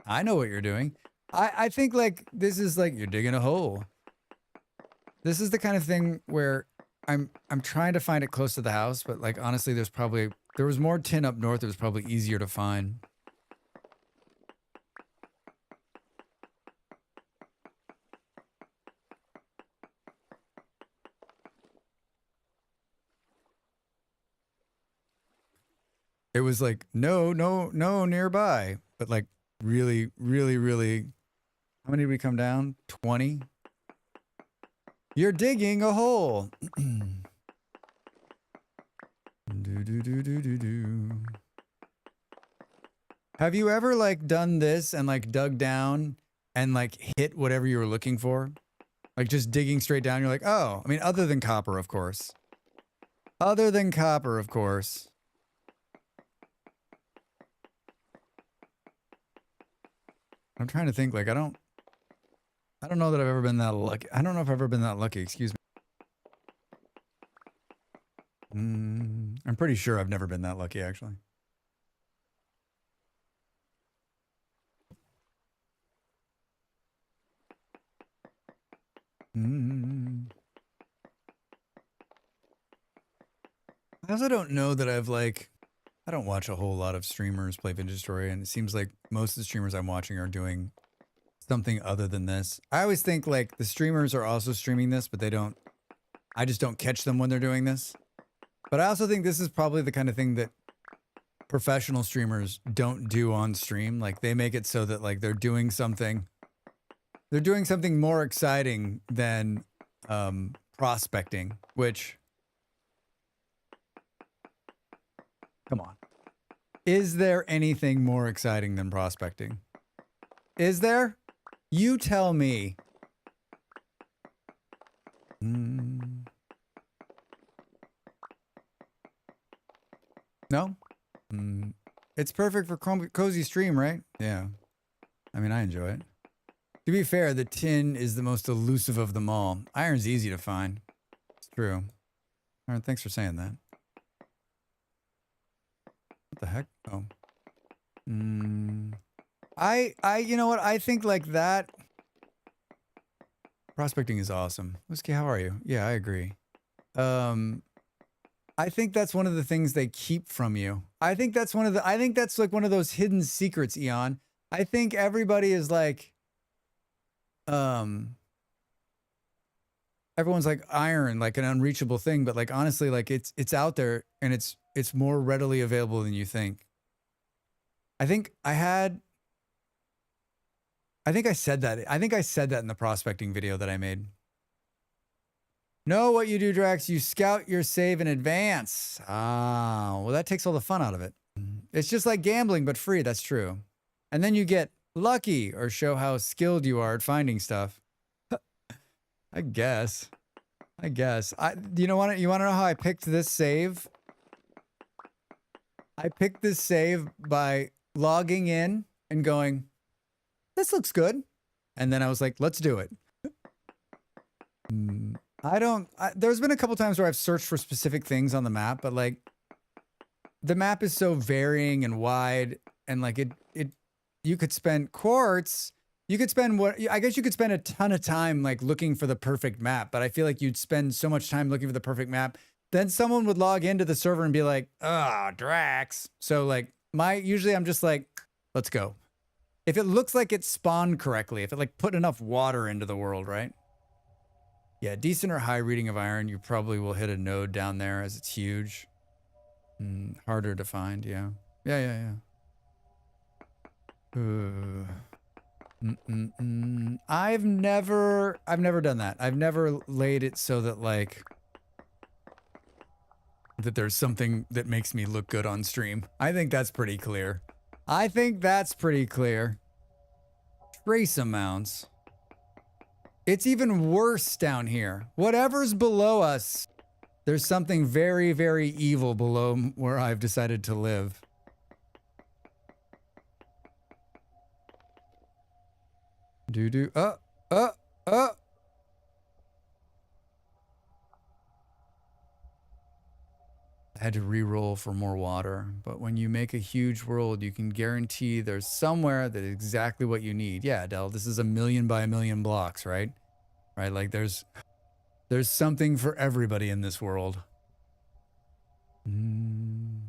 Speaker 1: I know what you're doing. I think like, this is like, you're digging a hole. This is the kind of thing where I'm trying to find it close to the house, but like, honestly, there was more tin up north. It was probably easier to find. It was like, no nearby, but like really, how many did we come down? 20? You're digging a hole. Have you ever like done this and like dug down and like hit whatever you were looking for? Like just digging straight down. You're like, oh, I mean, other than copper, of course. Other than copper, of course. I'm trying to think, like, I don't know that I've ever been that lucky. I don't know if I've ever been that lucky, excuse me. I'm pretty sure I've never been that lucky, actually. I also don't know that I've like, I don't watch a whole lot of streamers play Vintage Story, and it seems like most of the streamers I'm watching are doing something other than this. I always think like the streamers are also streaming this, but I just don't catch them when they're doing this. But I also think this is probably the kind of thing that professional streamers don't do on stream. Like they make it so that like they're doing something more exciting than prospecting, which, come on. Is there anything more exciting than prospecting? Is there? You tell me. No? It's perfect for cozy stream, right? Yeah. I mean, I enjoy it. To be fair, the tin is the most elusive of them all. Iron's easy to find. It's true. All right, thanks for saying that. What the heck? Oh. You know what? I think like that. Prospecting is awesome. Whiskey, how are you? Yeah, I agree. I think that's one of the things they keep from you. I think that's like one of those hidden secrets, Eon. I think everybody is like, everyone's like iron, like an unreachable thing, but like honestly, like it's out there and it's more readily available than you think. I think I said that in the prospecting video that I made. Know what you do, Drax. You scout your save in advance. Ah, well, that takes all the fun out of it. It's just like gambling, but free. That's true. And then you get lucky or show how skilled you are at finding stuff. I guess. You want to know how I picked this save? I picked this save by logging in and going, this looks good. And then I was like, let's do it. There's been a couple times where I've searched for specific things on the map, but like the map is so varying and wide, and like you could spend quartz. You could spend I guess you could spend a ton of time like looking for the perfect map, but I feel like you'd spend so much time looking for the perfect map. Then someone would log into the server and be like, oh, Drax. So like usually I'm just like, let's go. If it looks like it spawned correctly, if it like put enough water into the world, right? Yeah, decent or high reading of iron, you probably will hit a node down there as it's huge. Harder to find, yeah. Yeah. I've never done that. I've never laid it so that like that there's something that makes me look good on stream. I think that's pretty clear. Trace amounts. It's even worse down here. Whatever's below us, there's something very, very evil below where I've decided to live. I had to re-roll for more water, but when you make a huge world, you can guarantee there's somewhere that is exactly what you need. Yeah, Adele, this is 1,000,000 by 1,000,000 blocks, right? Right, like there's something for everybody in this world. Did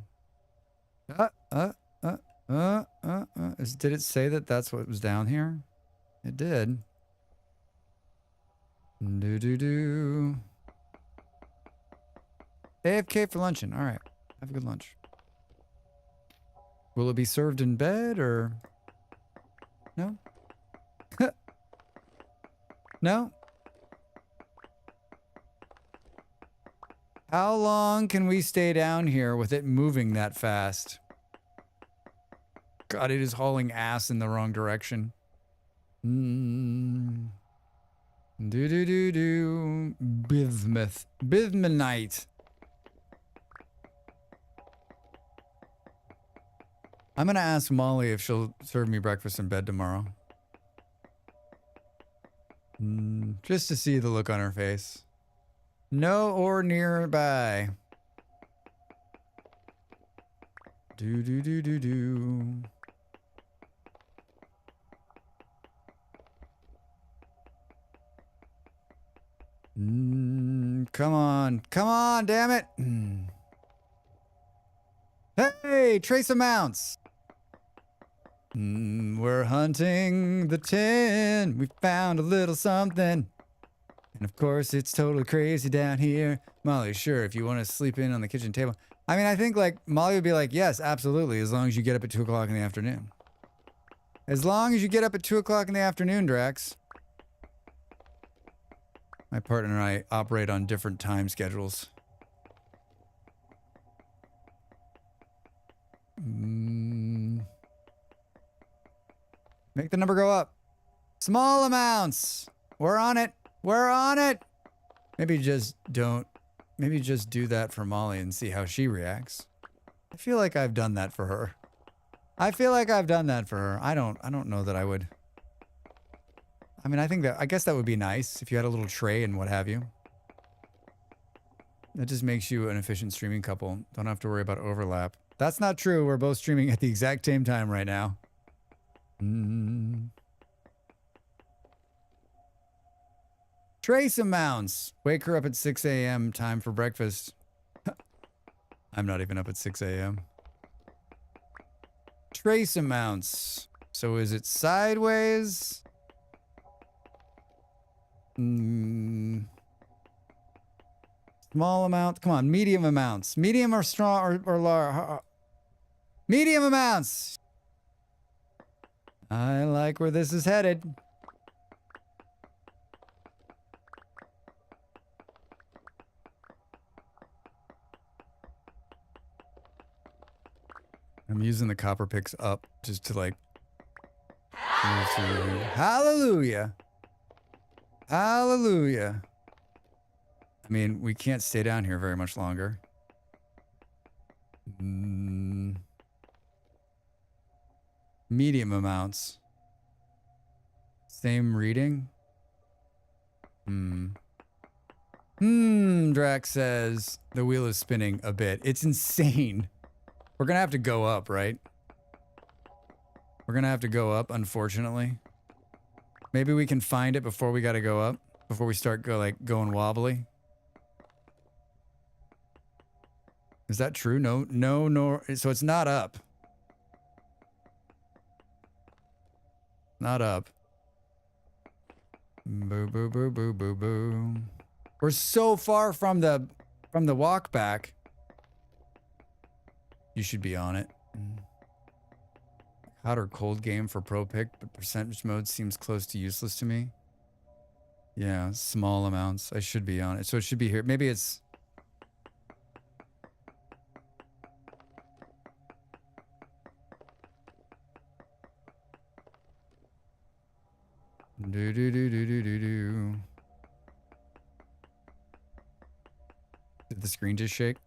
Speaker 1: it say that that's what was down here? It did. AFK for luncheon. All right. Have a good lunch. Will it be served in bed or no? No? How long can we stay down here with it moving that fast? God, it is hauling ass in the wrong direction. Bismuth. I'm gonna ask Molly if she'll serve me breakfast in bed tomorrow. Just to see the look on her face. No or nearby. Come on, damn it. Hey, trace amounts. We're hunting the 10. We found a little something. And of course, it's totally crazy down here. Molly, sure, if you want to sleep in on the kitchen table. I mean, I think like Molly would be like, yes, absolutely, as long as you get up at 2 o'clock in the afternoon. As long as you get up at 2 o'clock in the afternoon, Drax. My partner and I operate on different time schedules. Make the number go up. Small amounts. We're on it. Maybe just do that for Molly and see how she reacts. I feel like I've done that for her. I don't know that I would. I mean, I guess that would be nice if you had a little tray and what have you. That just makes you an efficient streaming couple. Don't have to worry about overlap. That's not true. We're both streaming at the exact same time right now. Trace amounts. Wake her up at 6 a.m. Time for breakfast. I'm not even up at 6 a.m. Trace amounts. So is it sideways? Small amount. Come on, medium amounts. Medium or strong or large. Medium amounts. I like where this is headed. I'm using the copper picks up just to like. Hallelujah. Hallelujah. I mean, we can't stay down here very much longer. Medium amounts. Same reading. Drax says the wheel is spinning a bit. It's insane. We're gonna have to go up, right? We're gonna have to go up, unfortunately. Maybe we can find it before we gotta go up. Before we start going wobbly. Is that true? No. So it's not up. Not up. Boo, boo, boo, boo, boo, boo. We're so far from the walk back. You should be on it. Hot or cold game for pro pick, but percentage mode seems close to useless to me. Yeah, small amounts. I should be on it. So it should be here. Maybe it's... Do do do do do do do. Did the screen just shake?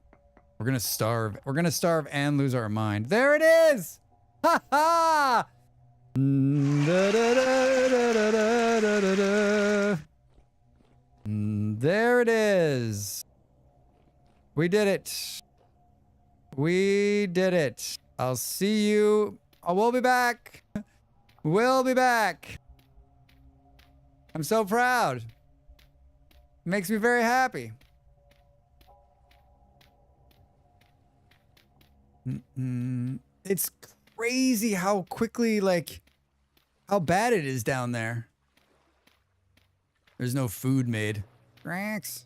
Speaker 1: We're gonna starve. We're gonna starve and lose our mind. There it is! Ha ha! There it is. We did it. We did it. I'll see you. Oh, we'll be back. We'll be back. I'm so proud. Makes me very happy. It's crazy how quickly, like, how bad it is down there. There's no food made. Rex.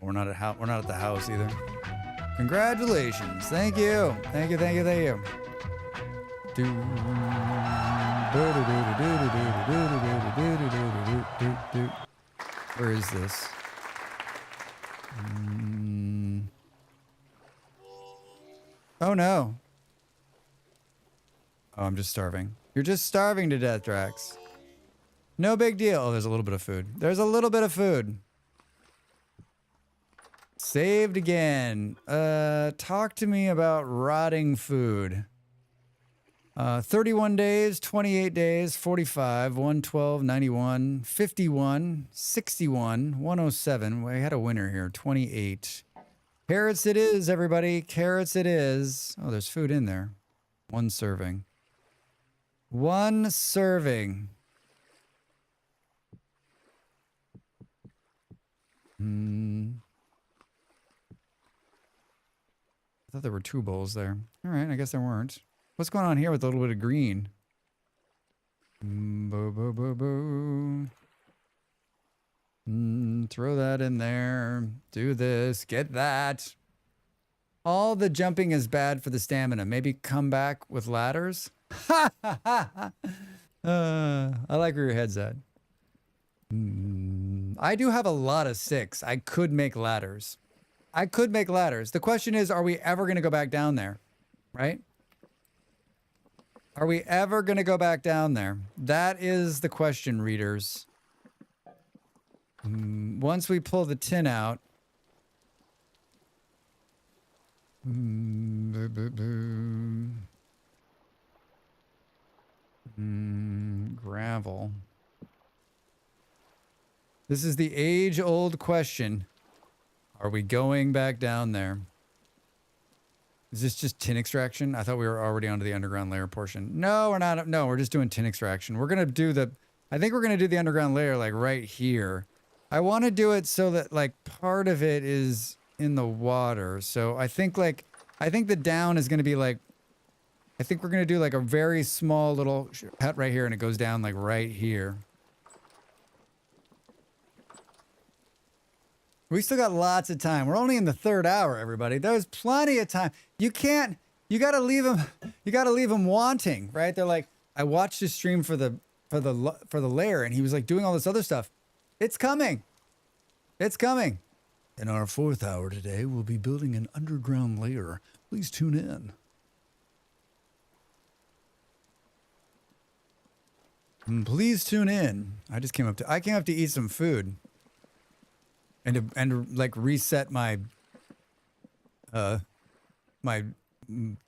Speaker 1: We're not at the house either. Congratulations. Thank you. Thank you, thank you, thank you. Where is this? Oh no. Oh, I'm just starving. You're just starving to death, Drax. No big deal. Oh, there's a little bit of food. There's a little bit of food. Saved again. Talk to me about rotting food. 31 days, 28 days, 45, 112, 91, 51, 61, 107. We had a winner here, 28. Carrots it is, everybody. Carrots it is. Oh, there's food in there. One serving. One serving. I thought there were 2 bowls there. All right, I guess there weren't. What's going on here with a little bit of green? Boo, boo, boo, boo. Throw that in there. Do this. Get that. All the jumping is bad for the stamina. Maybe come back with ladders? I like where your head's at. I do have a lot of 6. I could make ladders. I could make ladders. The question is, are we ever going to go back down there? Right? Are we ever going to go back down there? That is the question, readers. Once we pull the tin out. Gravel. This is the age-old question. Are we going back down there? Is this just tin extraction? I thought we were already onto the underground layer portion. No, we're not. No, we're just doing tin extraction. We're going to do the... I think we're going to do the underground layer, like, right here. I want to do it so that, like, part of it is in the water. So I think, like... I think the down is going to be, like... I think we're going to do, like, a very small little cut right here, and it goes down, like, right here. We still got lots of time. We're only in the 3rd hour, everybody. There's plenty of time. You can't, you got to leave them wanting, right? They're like, I watched his stream for the Lair, and he was like doing all this other stuff. It's coming. It's coming. In our 4th hour today, we'll be building an underground lair. Please tune in. Please tune in. I came up to eat some food. And to like reset my my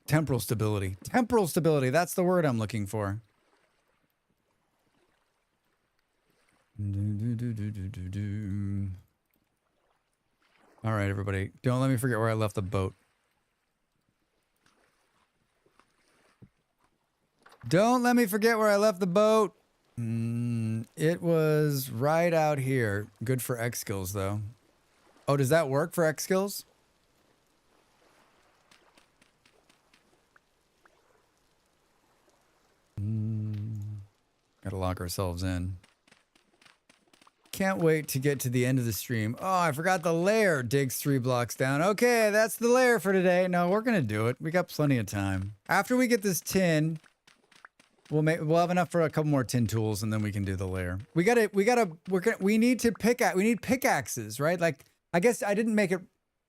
Speaker 1: temporal stability. Temporal stability, that's the word I'm looking for. All right, everybody. Don't let me forget where I left the boat. Don't let me forget where I left the boat. It was right out here. Good for X skills, though. Oh, does that work for X skills? Gotta lock ourselves in. Can't wait to get to the end of the stream. Oh, I forgot the lair digs 3 blocks down. Okay, that's the lair for today. No, we're gonna do it. We got plenty of time. After we get this tin, we'll have enough for a couple more tin tools, and then we can do the lair. We need pickaxes, right? Like, I guess I didn't make it.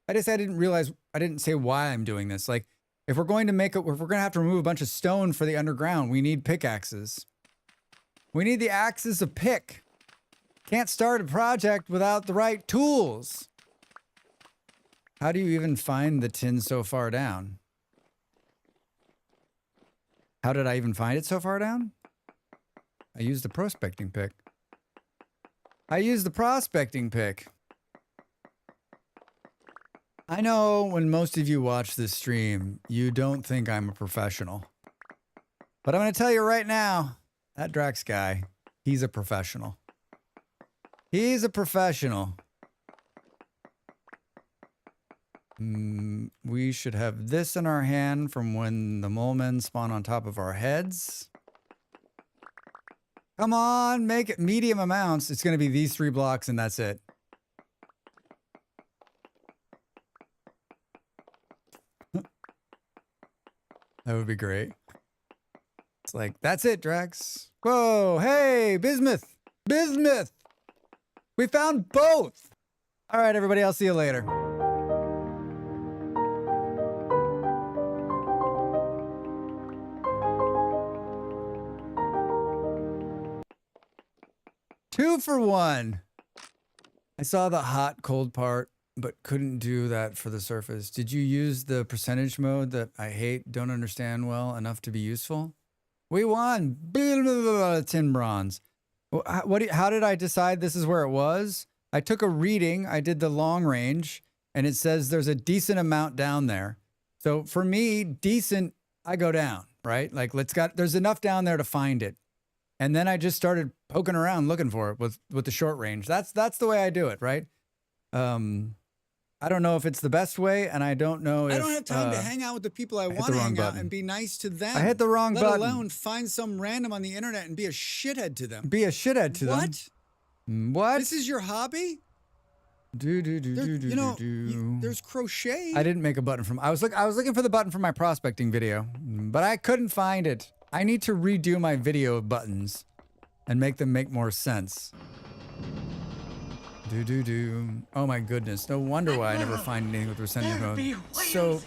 Speaker 1: I didn't realize. I didn't say why I'm doing this. Like, if we're going to if we're gonna have to remove a bunch of stone for the underground, we need pickaxes. We need the axes of pick. Can't start a project without the right tools. How do you even find the tin so far down? How did I even find it so far down? I used the prospecting pick. I used the prospecting pick. I know when most of you watch this stream, you don't think I'm a professional. But I'm going to tell you right now, that Drax guy, he's a professional. He's a professional. We should have this in our hand from when the mole men spawn on top of our heads. Come on, make it medium amounts. It's going to be these 3 blocks and that's it. That would be great. It's like, that's it, Drax. Whoa, hey, bismuth. Bismuth. We found both. All right, everybody, I'll see you later. Two for one. I saw the hot, cold part, but couldn't do that for the surface. Did you use the percentage mode that I hate, don't understand well enough to be useful? We won. 10 bronze. How did I decide this is where it was? I took a reading. I did the long range, and it says there's a decent amount down there. So for me, decent, I go down, right? Like there's enough down there to find it. And then I just started poking around looking for it with the short range. That's the way I do it, right? I don't know if it's the best way, and I don't know if
Speaker 6: I don't have time to hang out with the people I want to hang out and be nice to them.
Speaker 1: I hit the wrong button.
Speaker 6: Let alone find some random on the internet and be a shithead to them.
Speaker 1: Be a shithead to them.
Speaker 6: What?
Speaker 1: What?
Speaker 6: This is your hobby?
Speaker 1: There's
Speaker 6: crochet.
Speaker 1: I didn't make a button from. I was looking for the button from my prospecting video, but I couldn't find it. I need to redo my video buttons and make them make more sense. Oh my goodness. No wonder why I never find anything with percentage mode. So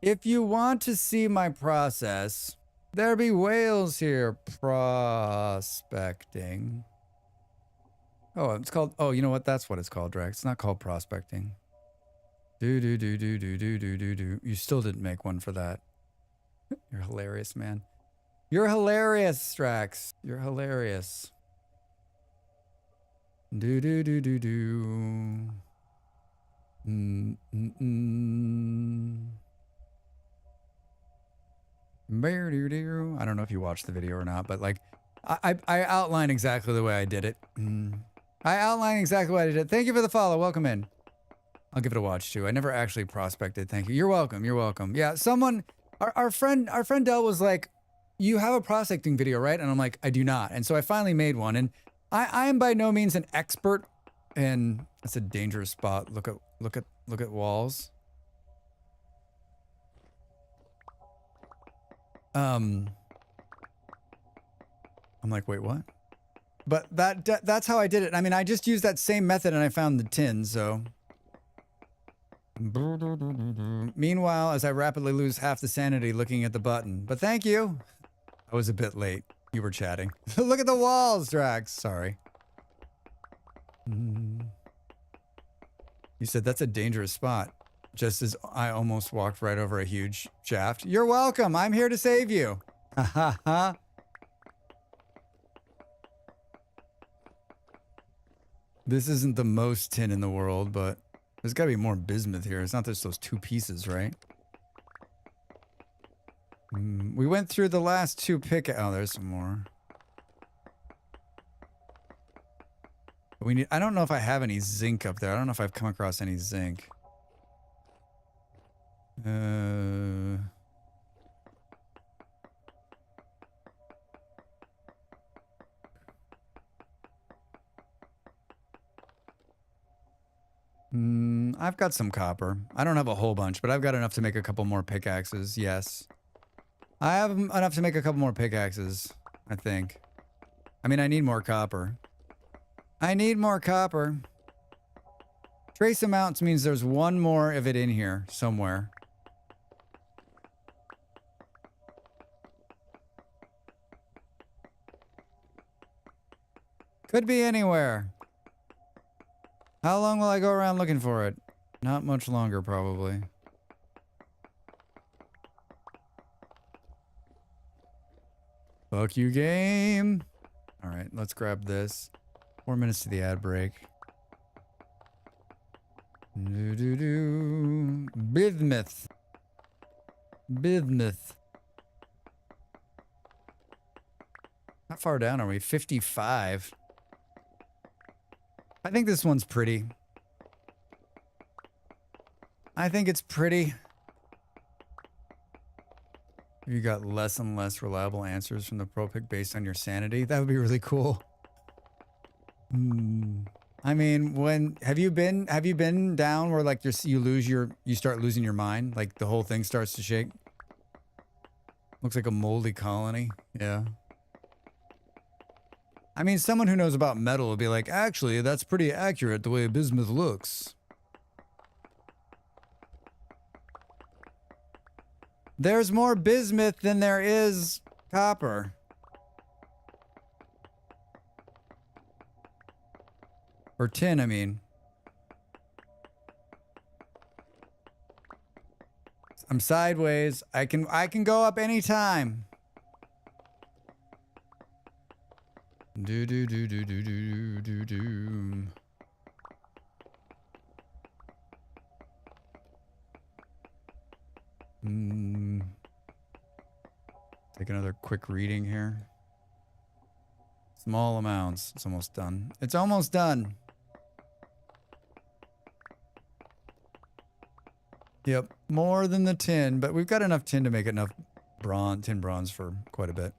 Speaker 1: if you want to see my process, there be whales here prospecting. Oh, it's called, oh, you know what? That's what it's called, Drax. It's not called prospecting. You still didn't make one for that. You're hilarious, man. You're hilarious, Drax. You're hilarious. I don't know if you watched the video or not, but like, I outline exactly the way I did it. I outline exactly what I did. Thank you for the follow. Welcome in. I'll give it a watch too. I never actually prospected. Thank you. You're welcome. You're welcome. Yeah, someone, our friend Del was like, you have a prospecting video, right? And I'm like, I do not. And so I finally made one. And I am by no means an expert, and it's a dangerous spot. Look at walls. I'm like, wait, what? But that's how I did it. I mean, I just used that same method and I found the tin, so. Meanwhile, as I rapidly lose half the sanity looking at the button. But thank you. I was a bit late. You were chatting. Look at the walls, Drax. Sorry. You said that's a dangerous spot. Just as I almost walked right over a huge shaft. You're welcome. I'm here to save you. Ha ha ha. This isn't the most tin in the world, but there's got to be more bismuth here. It's not just those 2 pieces, right? We went through the last 2 oh, there's some more. We need. I don't know if I have any zinc up there. I don't know if I've come across any zinc. I've got some copper. I don't have a whole bunch, but I've got enough to make a couple more pickaxes. Yes. I have enough to make a couple more pickaxes, I think. I mean, I need more copper. I need more copper. Trace amounts means there's one more of it in here somewhere. Could be anywhere. How long will I go around looking for it? Not much longer, probably. Fuck you, game. All right, let's grab this. 4 minutes to the ad break. Bismuth. Bismuth. How far down are we? 55. I think this one's pretty. I think it's pretty. You got less and less reliable answers from the pro pick based on your sanity. That would be really cool. I mean, have you been down where like you start losing your mind, like the whole thing starts to shake? Looks like a moldy colony. Yeah. I mean, someone who knows about metal would be like, actually, that's pretty accurate the way bismuth looks. There's more bismuth than there is copper. Or tin, I mean. I'm sideways. I can go up anytime. Do do do do do do do do. Take another quick reading here. Small amounts. It's almost done. It's almost done. Yep, more than the tin, but we've got enough tin to make enough tin bronze for quite a bit.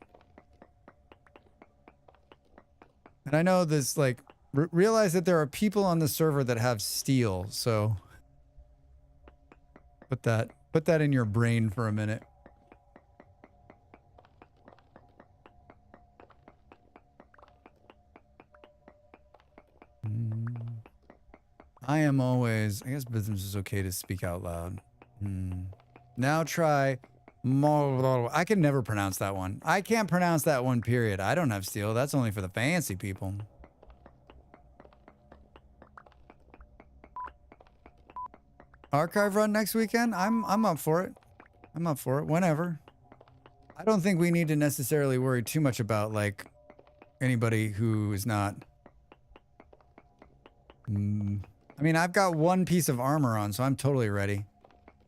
Speaker 1: And I know this, like, realize that there are people on the server that have steel, so put that in your brain for a minute. I am always, I guess business is okay to speak out loud. Now try I can never pronounce that one. I can't pronounce that one, period. I don't have steel. That's only for the fancy people. Archive run next weekend? I'm up for it. I'm up for it. Whenever. I don't think we need to necessarily worry too much about, like, anybody who is not... I mean, I've got one piece of armor on, so I'm totally ready.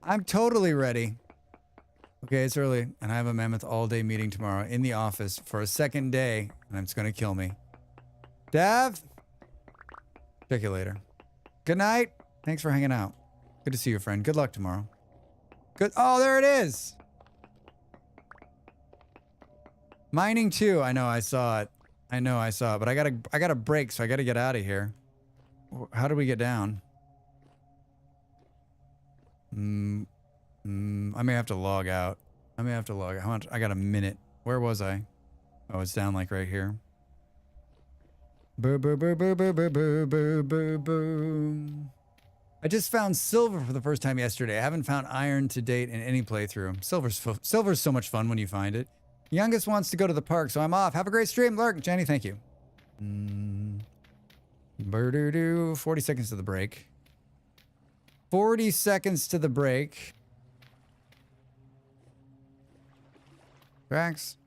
Speaker 1: I'm totally ready. Okay, it's early, and I have a mammoth all-day meeting tomorrow in the office for a second day, and it's going to kill me. Dav? Check you later. Good night. Thanks for hanging out. Good to see you, friend. Good luck tomorrow. Good. Oh, there it is. Mining 2. I know, I saw it. I know, I saw it, but I got a break, so I got to get out of here. How do we get down? I may have to log out. I may have to log out. How much? I got a minute. Where was I? Oh, it's down like right here. Boo, boo, boo, boo, boo, boo, boo, boo, boo, boo. I just found silver for the first time yesterday. I haven't found iron to date in any playthrough. Silver's so much fun when you find it. Youngest wants to go to the park, so I'm off. Have a great stream, Lurk. Jenny, thank you. 40 seconds to the break. 40 seconds to the break. Tracks.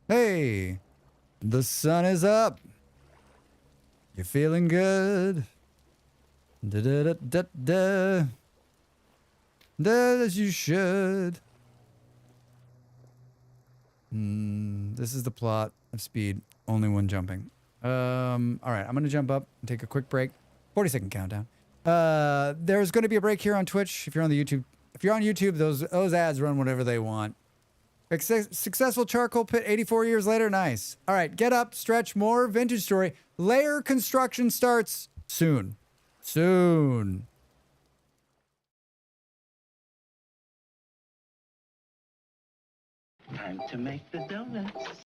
Speaker 1: Hey, the sun is up. You're feeling good. Da da da da da. As you should. This is the plot of Speed. Only one jumping. All right, I'm gonna jump up and take a quick break. 40-second countdown. There's gonna be a break here on Twitch. If you're on the YouTube, those ads run whatever they want. Successful charcoal pit 84 years later. Nice. All right, get up, stretch more. Vintage story. Lair construction starts soon. Soon.
Speaker 3: Time to make the donuts.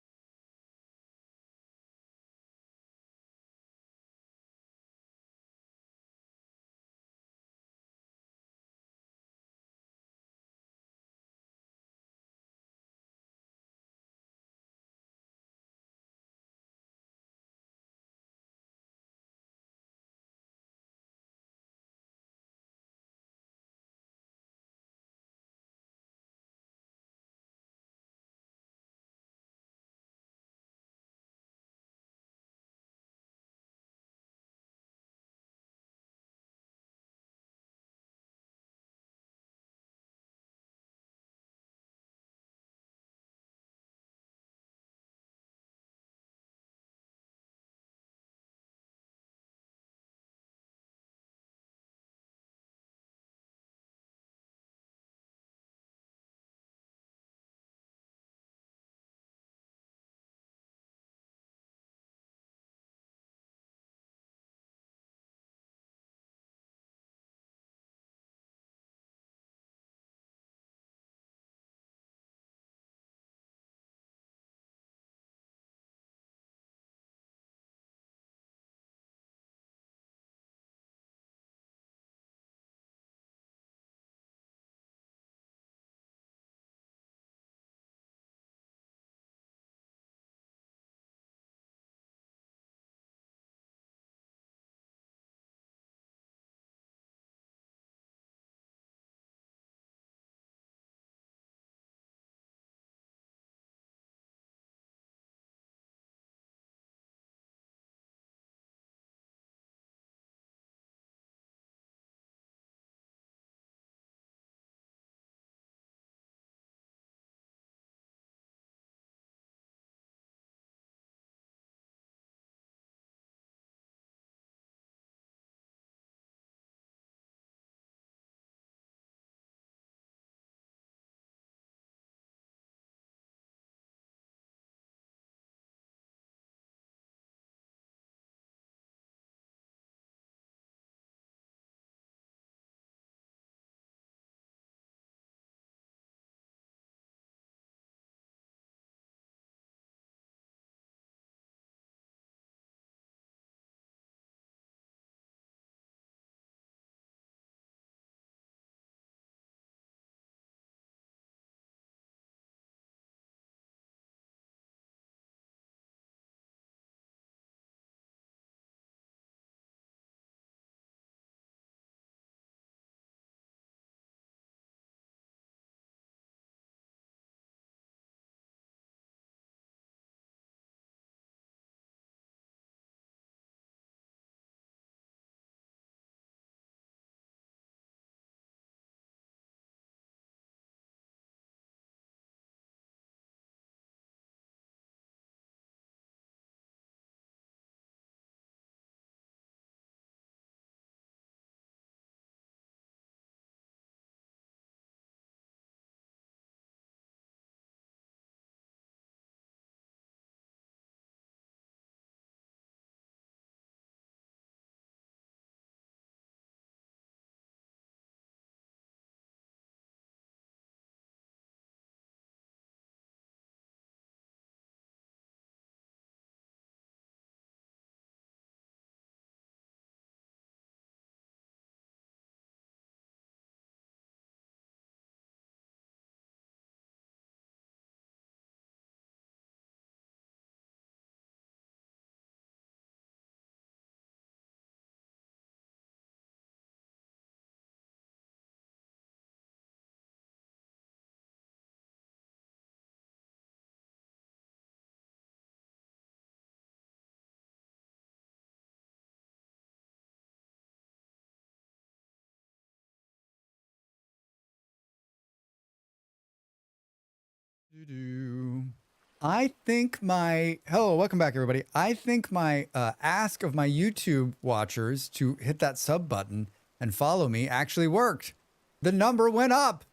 Speaker 1: I think my hello, welcome back, everybody. I think my ask of my YouTube watchers to hit that sub button and follow me actually worked. The number went up.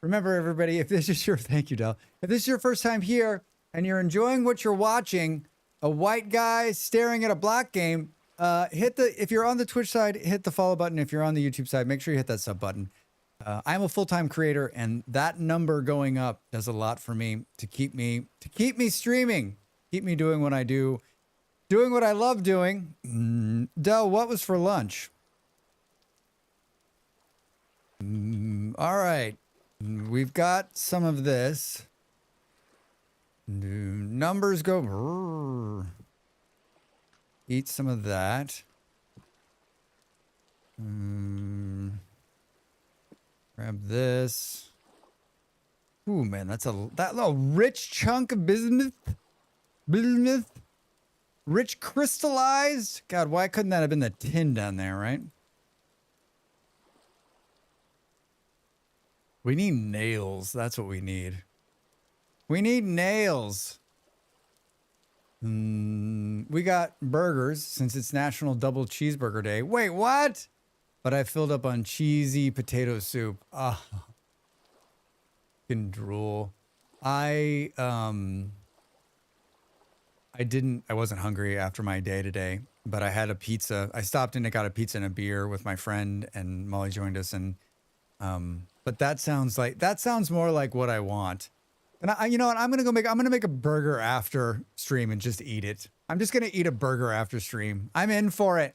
Speaker 1: Remember, everybody, if this is your thank you, Del. If this is your first time here and you're enjoying what you're watching, a white guy staring at a black game, if you're on the Twitch side, hit the follow button. If you're on the YouTube side, make sure you hit that sub button. I'm a full-time creator, and that number going up does a lot for me to keep me streaming, keep me doing what I do, doing what I love doing. Del, what was for lunch? All right, we've got some of this. Numbers go. Eat some of that. Grab this. Ooh, man, that little rich chunk of bismuth. Rich crystallized. God, why couldn't that have been the tin down there, right? We need nails. That's what we need. We need nails. We got burgers since it's National Double Cheeseburger Day. Wait, what? But I filled up on cheesy potato soup. Ah, can drool. I wasn't hungry after my day today, but I had a pizza. I stopped in and got a pizza and a beer with my friend, and Molly joined us. And but that sounds more like what I want. And you know what? I'm gonna make a burger after stream and just eat it. I'm just gonna eat a burger after stream. I'm in for it.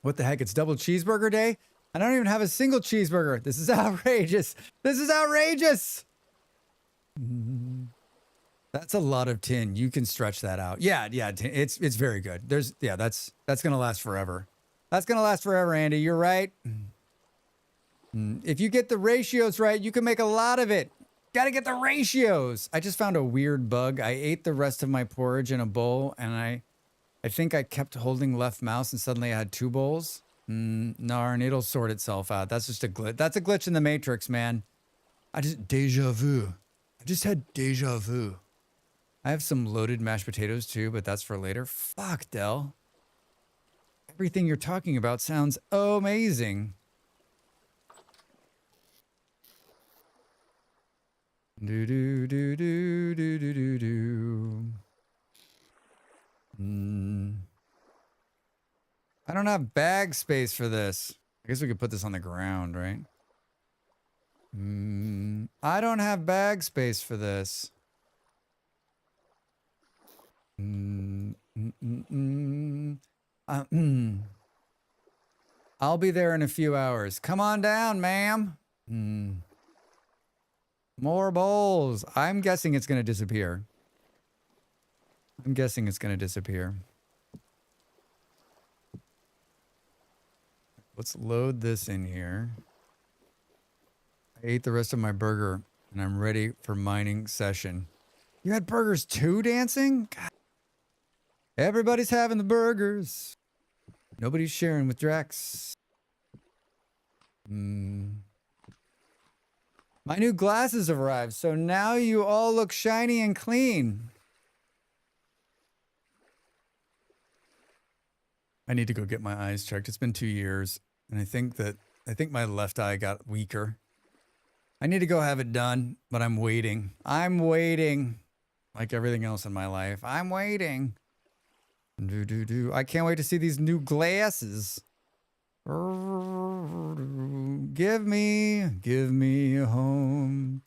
Speaker 1: What the heck? It's Double Cheeseburger Day? I don't even have a single cheeseburger. This is outrageous. This is outrageous. That's a lot of tin. You can stretch that out. Yeah. It's very good. That's gonna last forever. That's gonna last forever, Andy. You're right. If you get the ratios right, you can make a lot of it. Gotta get the ratios. I just found a weird bug. I ate the rest of my porridge in a bowl, and I think I kept holding left mouse, and suddenly I had two bowls. Narn, it'll sort itself out. That's just a glitch. That's a glitch in the Matrix, man. Deja vu. I just had deja vu. I have some loaded mashed potatoes too, but that's for later. Fuck, Del. Everything you're talking about sounds amazing. Do do do do do do do do. I don't have bag space for this. I guess we could put this on the ground, right? I don't have bag space for this. I'll be there in a few hours. Come on down, ma'am. More bowls. I'm guessing it's going to disappear. Let's load this in here. I ate the rest of my burger, and I'm ready for mining session. You had burgers too, Dancing? God. Everybody's having the burgers. Nobody's sharing with Drex. My new glasses have arrived, so now you all look shiny and clean. I need to go get my eyes checked. It's been 2 years, and I think my left eye got weaker. I need to go have it done, but I'm waiting. I'm waiting. Like everything else in my life. I'm waiting. I can't wait to see these new glasses. Give me a home.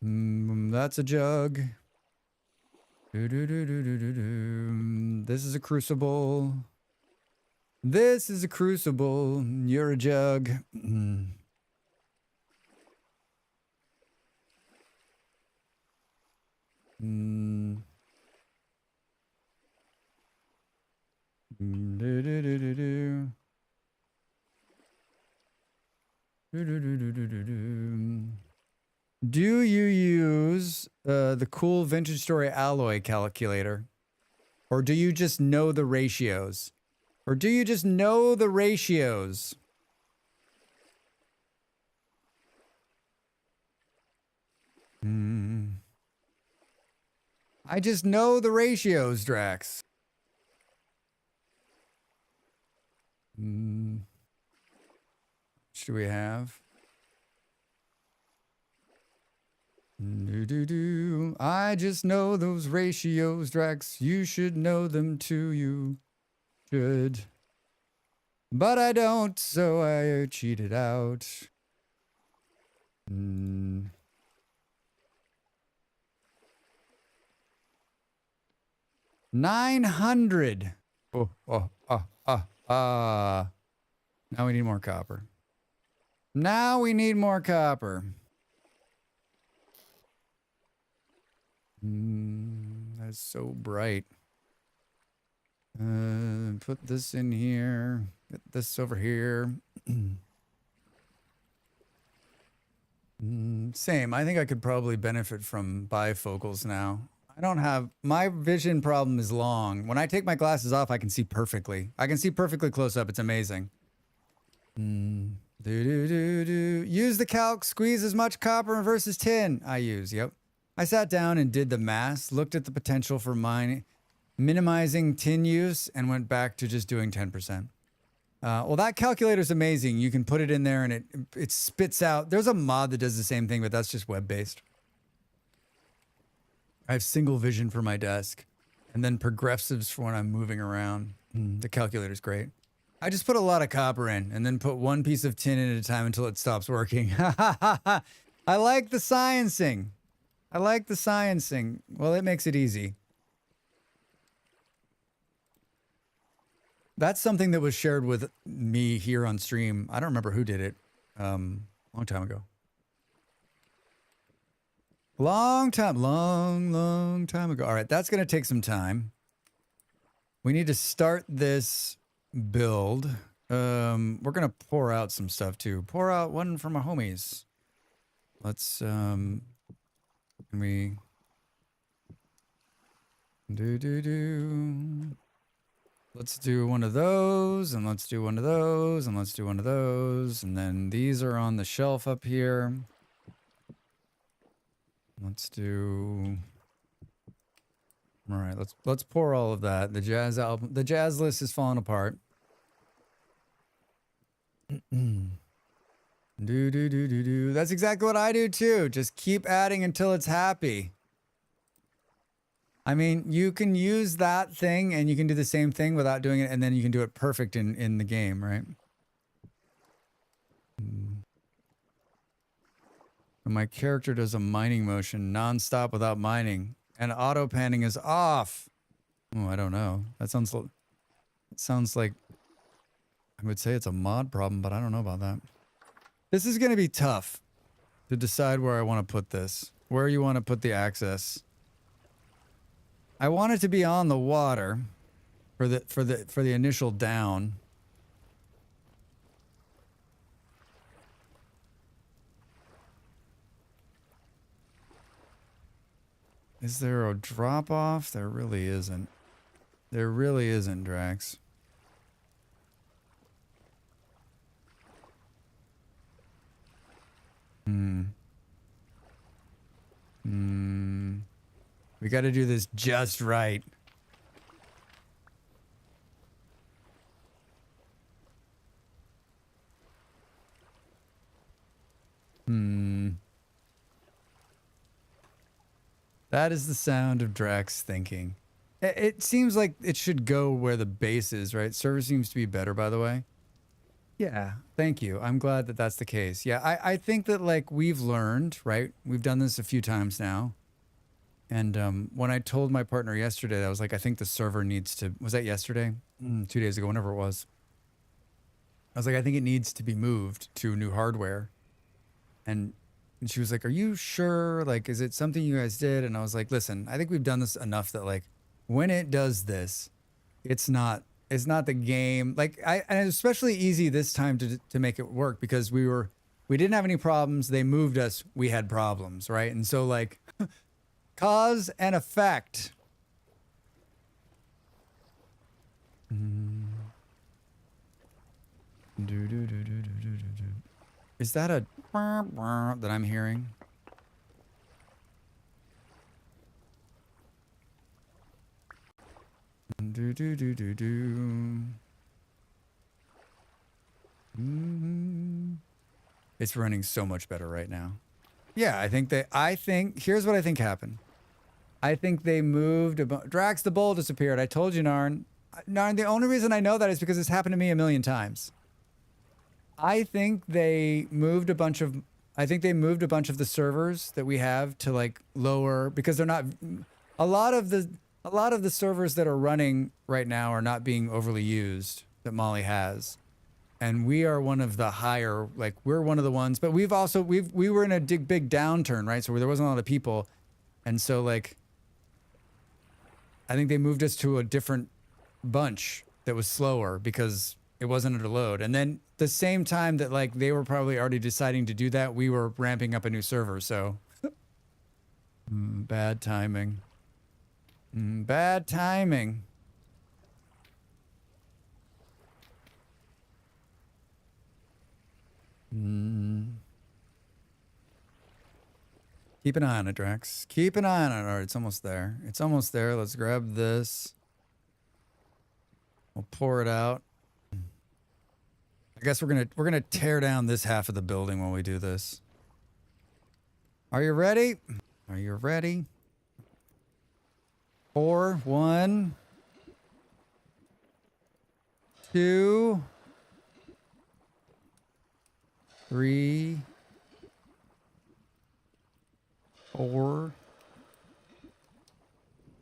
Speaker 1: That's a jug. This is a crucible. This is a crucible. You're a jug. Do you use the cool vintage story alloy calculator? Or do you just know the ratios? I just know the ratios, Drax. What do we have? Do. I just know those ratios, Drax. You should know them too. You should. But I don't, so I cheated out. 900. Now we need more copper. Now we need more copper. That's so bright. Put this in here. Get this over here. Same. I think I could probably benefit from bifocals now. I don't have... My vision problem is long. When I take my glasses off, I can see perfectly. I can see perfectly close up. It's amazing. Use the calc. Squeeze as much copper versus tin. I use. Yep. I sat down and did the math. Looked at the potential for minimizing tin use and went back to just doing 10%. Well, that calculator is amazing. You can put it in there and it spits out. There's a mod that does the same thing, but that's just web-based. I have single vision for my desk and then progressives for when I'm moving around. The calculator's great. I just put a lot of copper in and then put one piece of tin in at a time until it stops working. I like the sciencing. I like the sciencing. Well, it makes it easy. That's something that was shared with me here on stream. I don't remember who did it. Long time ago. Long time ago. All right, that's going to take some time. We need to start this build. We're going to pour out some stuff too. Pour out one for my homies. Let's, can we let's do one of those, and let's do one of those, and let's do one of those, and then these are on the shelf up here. Let's do... All right, let's pour all of that. The jazz album, the jazz list is falling apart. That's exactly what I do too. Just keep adding until it's happy. I mean, you can use that thing and you can do the same thing without doing it, and then you can do it perfect in the game, right? And my character does a mining motion non-stop without mining, and auto panning is off. Oh, I don't know. That sounds like I would say it's a mod problem, but I don't know about that. This is going to be tough to decide where I want to put this. Where you want to put the access. I want it to be on the water for the initial down. Is there a drop off? There really isn't. There really isn't, Drax. We got to do this just right. That is the sound of Drax thinking. It seems like it should go where the base is, right? Server seems to be better, by the way. Yeah, thank you. I'm glad that that's the case. Yeah, I think that, like, we've learned, right? We've done this a few times now. And when I told my partner yesterday, I was like, I think the server needs to... Was that yesterday? 2 days ago, whenever it was. I was like, I think it needs to be moved to new hardware. And she was like, are you sure? Like, is it something you guys did? And I was like, listen, I think we've done this enough that, like, when it does this, it's not the game. Like, and it's especially easy this time to make it work because we didn't have any problems. They moved us. We had problems, right? And so, like, cause and effect. Is that a that I'm hearing? It's running so much better right now. Yeah, I think, here's what I think happened. I think they moved, Drax the Bull disappeared. I told you, Narn. Narn, the only reason I know that is because it's happened to me a million times. I think they moved a bunch of the servers that we have to like lower, because they're not, a lot of the servers that are running right now are not being overly used that Molly has. And we are one of the higher, like we're one of the ones, but we were in a big downturn, right? So there wasn't a lot of people. And so like, I think they moved us to a different bunch that was slower because it wasn't under load. And then the same time that like they were probably already deciding to do that, we were ramping up a new server. So bad timing. Bad timing. Keep an eye on it, Drax. Keep an eye on it. All right, it's almost there. It's almost there. Let's grab this. We'll pour it out. I guess we're gonna tear down this half of the building when we do this. Are you ready? Are you ready? 4, 1, 2, 3, 4,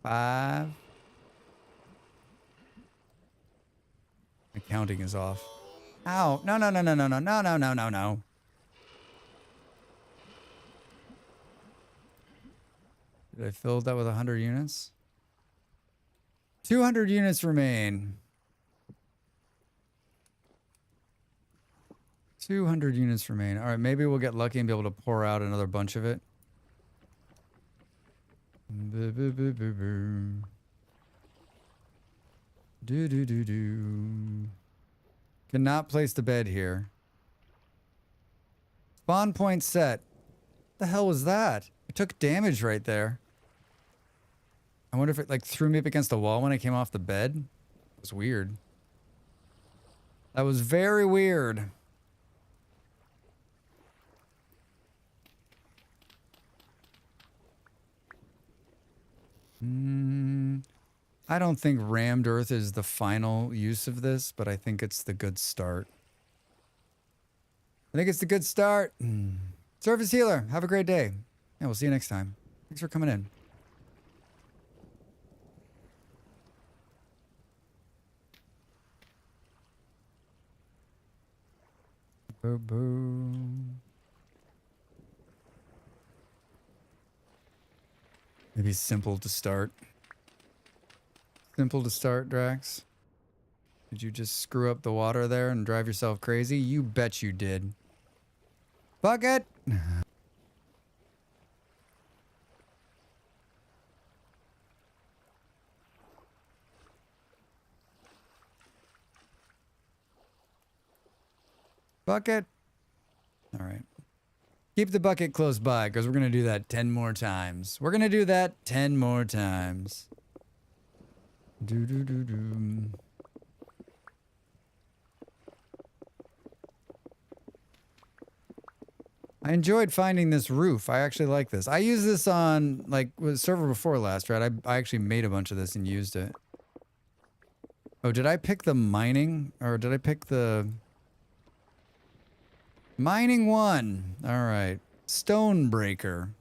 Speaker 1: 5. My counting is off. Ow. No. Did I fill that with 100 units? 200 units remain. 200 units remain. All right, maybe we'll get lucky and be able to pour out another bunch of it. Do. Cannot place the bed here. Spawn point set. What the hell was that? I took damage right there. I wonder if it like threw me up against the wall when I came off the bed. It was weird. That was very weird. I don't think rammed earth is the final use of this, but I think it's the good start. I think it's the good start. Surface healer, have a great day. Yeah, we'll see you next time. Thanks for coming in. Boo. Maybe simple to start. Simple to start, Drax. Did you just screw up the water there and drive yourself crazy? You bet you did. Bucket! Bucket. All right. Keep the bucket close by because we're going to do that 10 more times. We're going to do that 10 more times. Do. I enjoyed finding this roof. I actually like this. I used this on like with server before last, right? I actually made a bunch of this and used it. Oh, did I pick the mining or did I pick the mining one? All right. Stone breaker.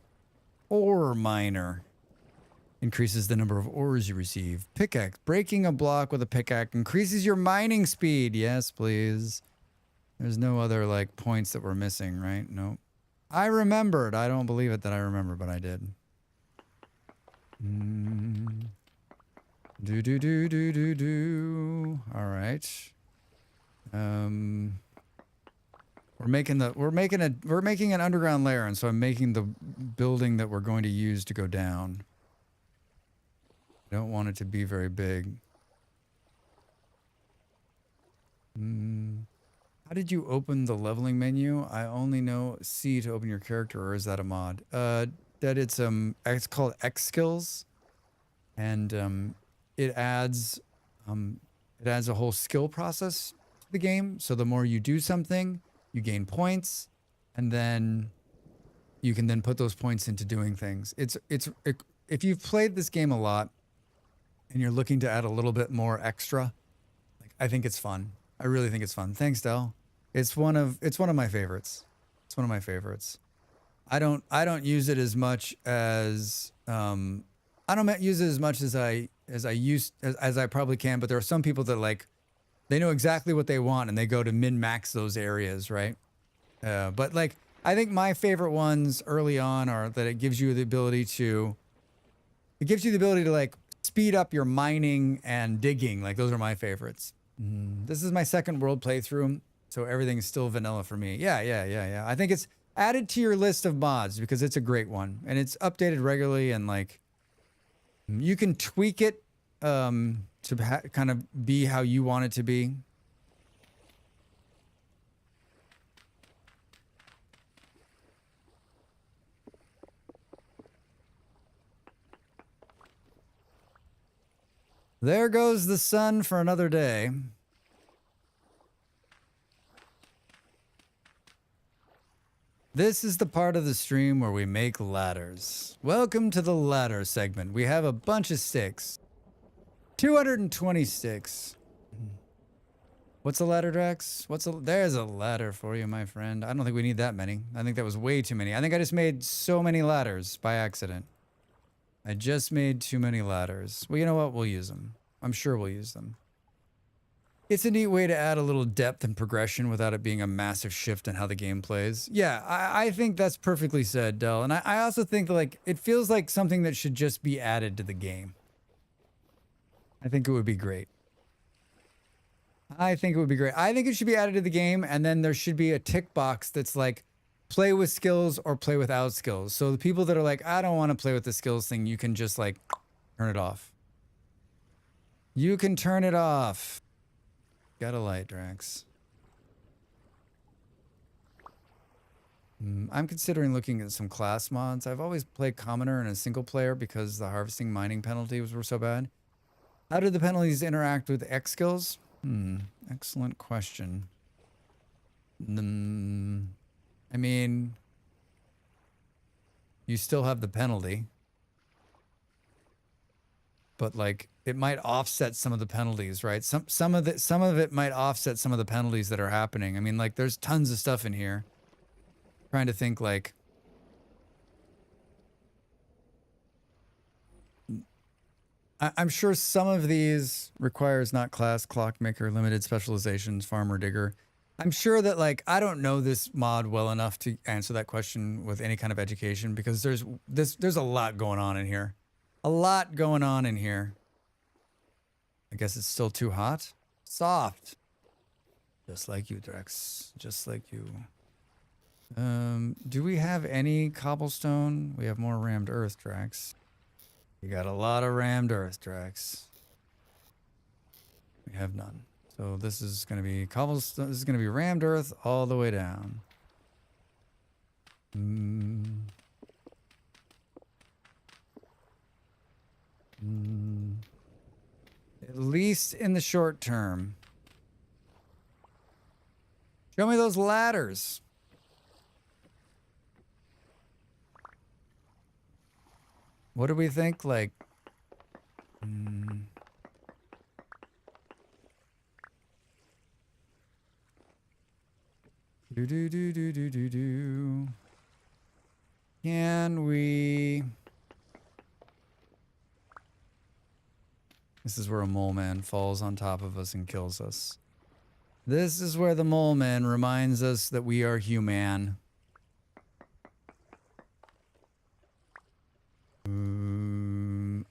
Speaker 1: Ore miner. Increases the number of ores you receive. Pickaxe. Breaking a block with a pickaxe increases your mining speed. Yes, please. There's no other like points that we're missing, right? Nope. I remembered. I don't believe it that I remember, but I did. Do. All right. We're making an underground lair, and so I'm making the building that we're going to use to go down. I don't want it to be very big. How did you open the leveling menu? I only know C to open your character, or is that a mod? That it's called X skills, and it adds a whole skill process to the game. So the more you do something, you gain points, and then you can then put those points into doing things. If you've played this game a lot and you're looking to add a little bit more extra, like, I think it's fun. I really think it's fun. Thanks, Del. It's one of my favorites. It's one of my favorites. I don't use it as much as I don't use it as much as I probably can, but there are some people that like they know exactly what they want and they go to min-max those areas, right? But like I think my favorite ones early on are that it gives you the ability to like speed up your mining and digging. Like those are my favorites. This is my second world playthrough, so everything's still vanilla for me. Yeah. I think it's added to your list of mods because it's a great one and it's updated regularly, and like you can tweak it to kind of be how you want it to be. There goes the sun for another day. This is the part of the stream where we make ladders. Welcome to the ladder segment. We have a bunch of sticks. 220 sticks. What's a ladder, Drax? There's a ladder for you, my friend. I don't think we need that many. I think that was way too many. I think I just made so many ladders by accident. I just made too many ladders. Well, you know what? We'll use them. I'm sure we'll use them. It's a neat way to add a little depth and progression without it being a massive shift in how the game plays. Yeah, I think that's perfectly said, Del. And I also think like it feels like something that should just be added to the game. I think it would be great. I think it should be added to the game, and then there should be a tick box that's like, play with skills or play without skills. So the people that are like, I don't want to play with the skills thing, you can just like turn it off. You can turn it off. Got a light, Drax. I'm considering looking at some class mods. I've always played commoner in a single player because the harvesting mining penalties were so bad. How do the penalties interact with X skills? Excellent question. I mean, you still have the penalty, but like it might offset some of the penalties, right? Some of it might offset some of the penalties that are happening. I mean, like there's tons of stuff in here. Trying to think like I'm sure some of these requires not class, clockmaker, limited specializations, farmer, digger. I'm sure that like I don't know this mod well enough to answer that question with any kind of education because there's a lot going on in here. A lot going on in here. I guess it's still too hot. Soft. Just like you, Drex. Just like you. Do we have any cobblestone? We have more rammed earth, Drex. We got a lot of rammed earth, Drex. We have none. So this is going to be cobblestone. This is going to be rammed earth all the way down. At least in the short term. Show me those ladders. What do we think? Like, Can we? This is where a mole man falls on top of us and kills us. This is where the mole man reminds us that we are human.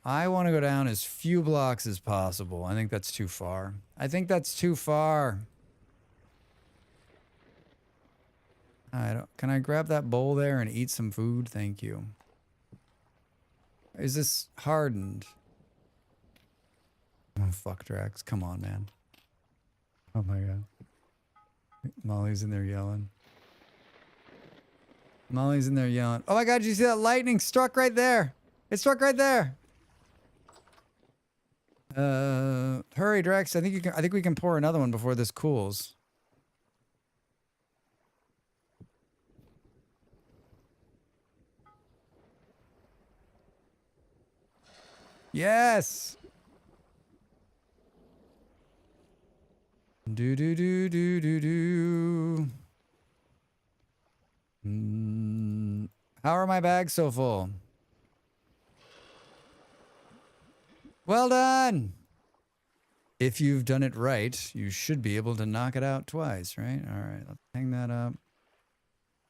Speaker 1: I want to go down as few blocks as possible. I think that's too far. Can I grab that bowl there and eat some food? Thank you. Is this hardened? Oh, fuck, Drax. Come on, man. Oh, my God. Molly's in there yelling. Oh, my God. Did you see that lightning struck right there? It struck right there. Hurry, Drax. I think we can pour another one before this cools. Yes. Do do do do do do. How are my bags so full? Well done. If you've done it right, you should be able to knock it out twice, right? All right, let's hang that up.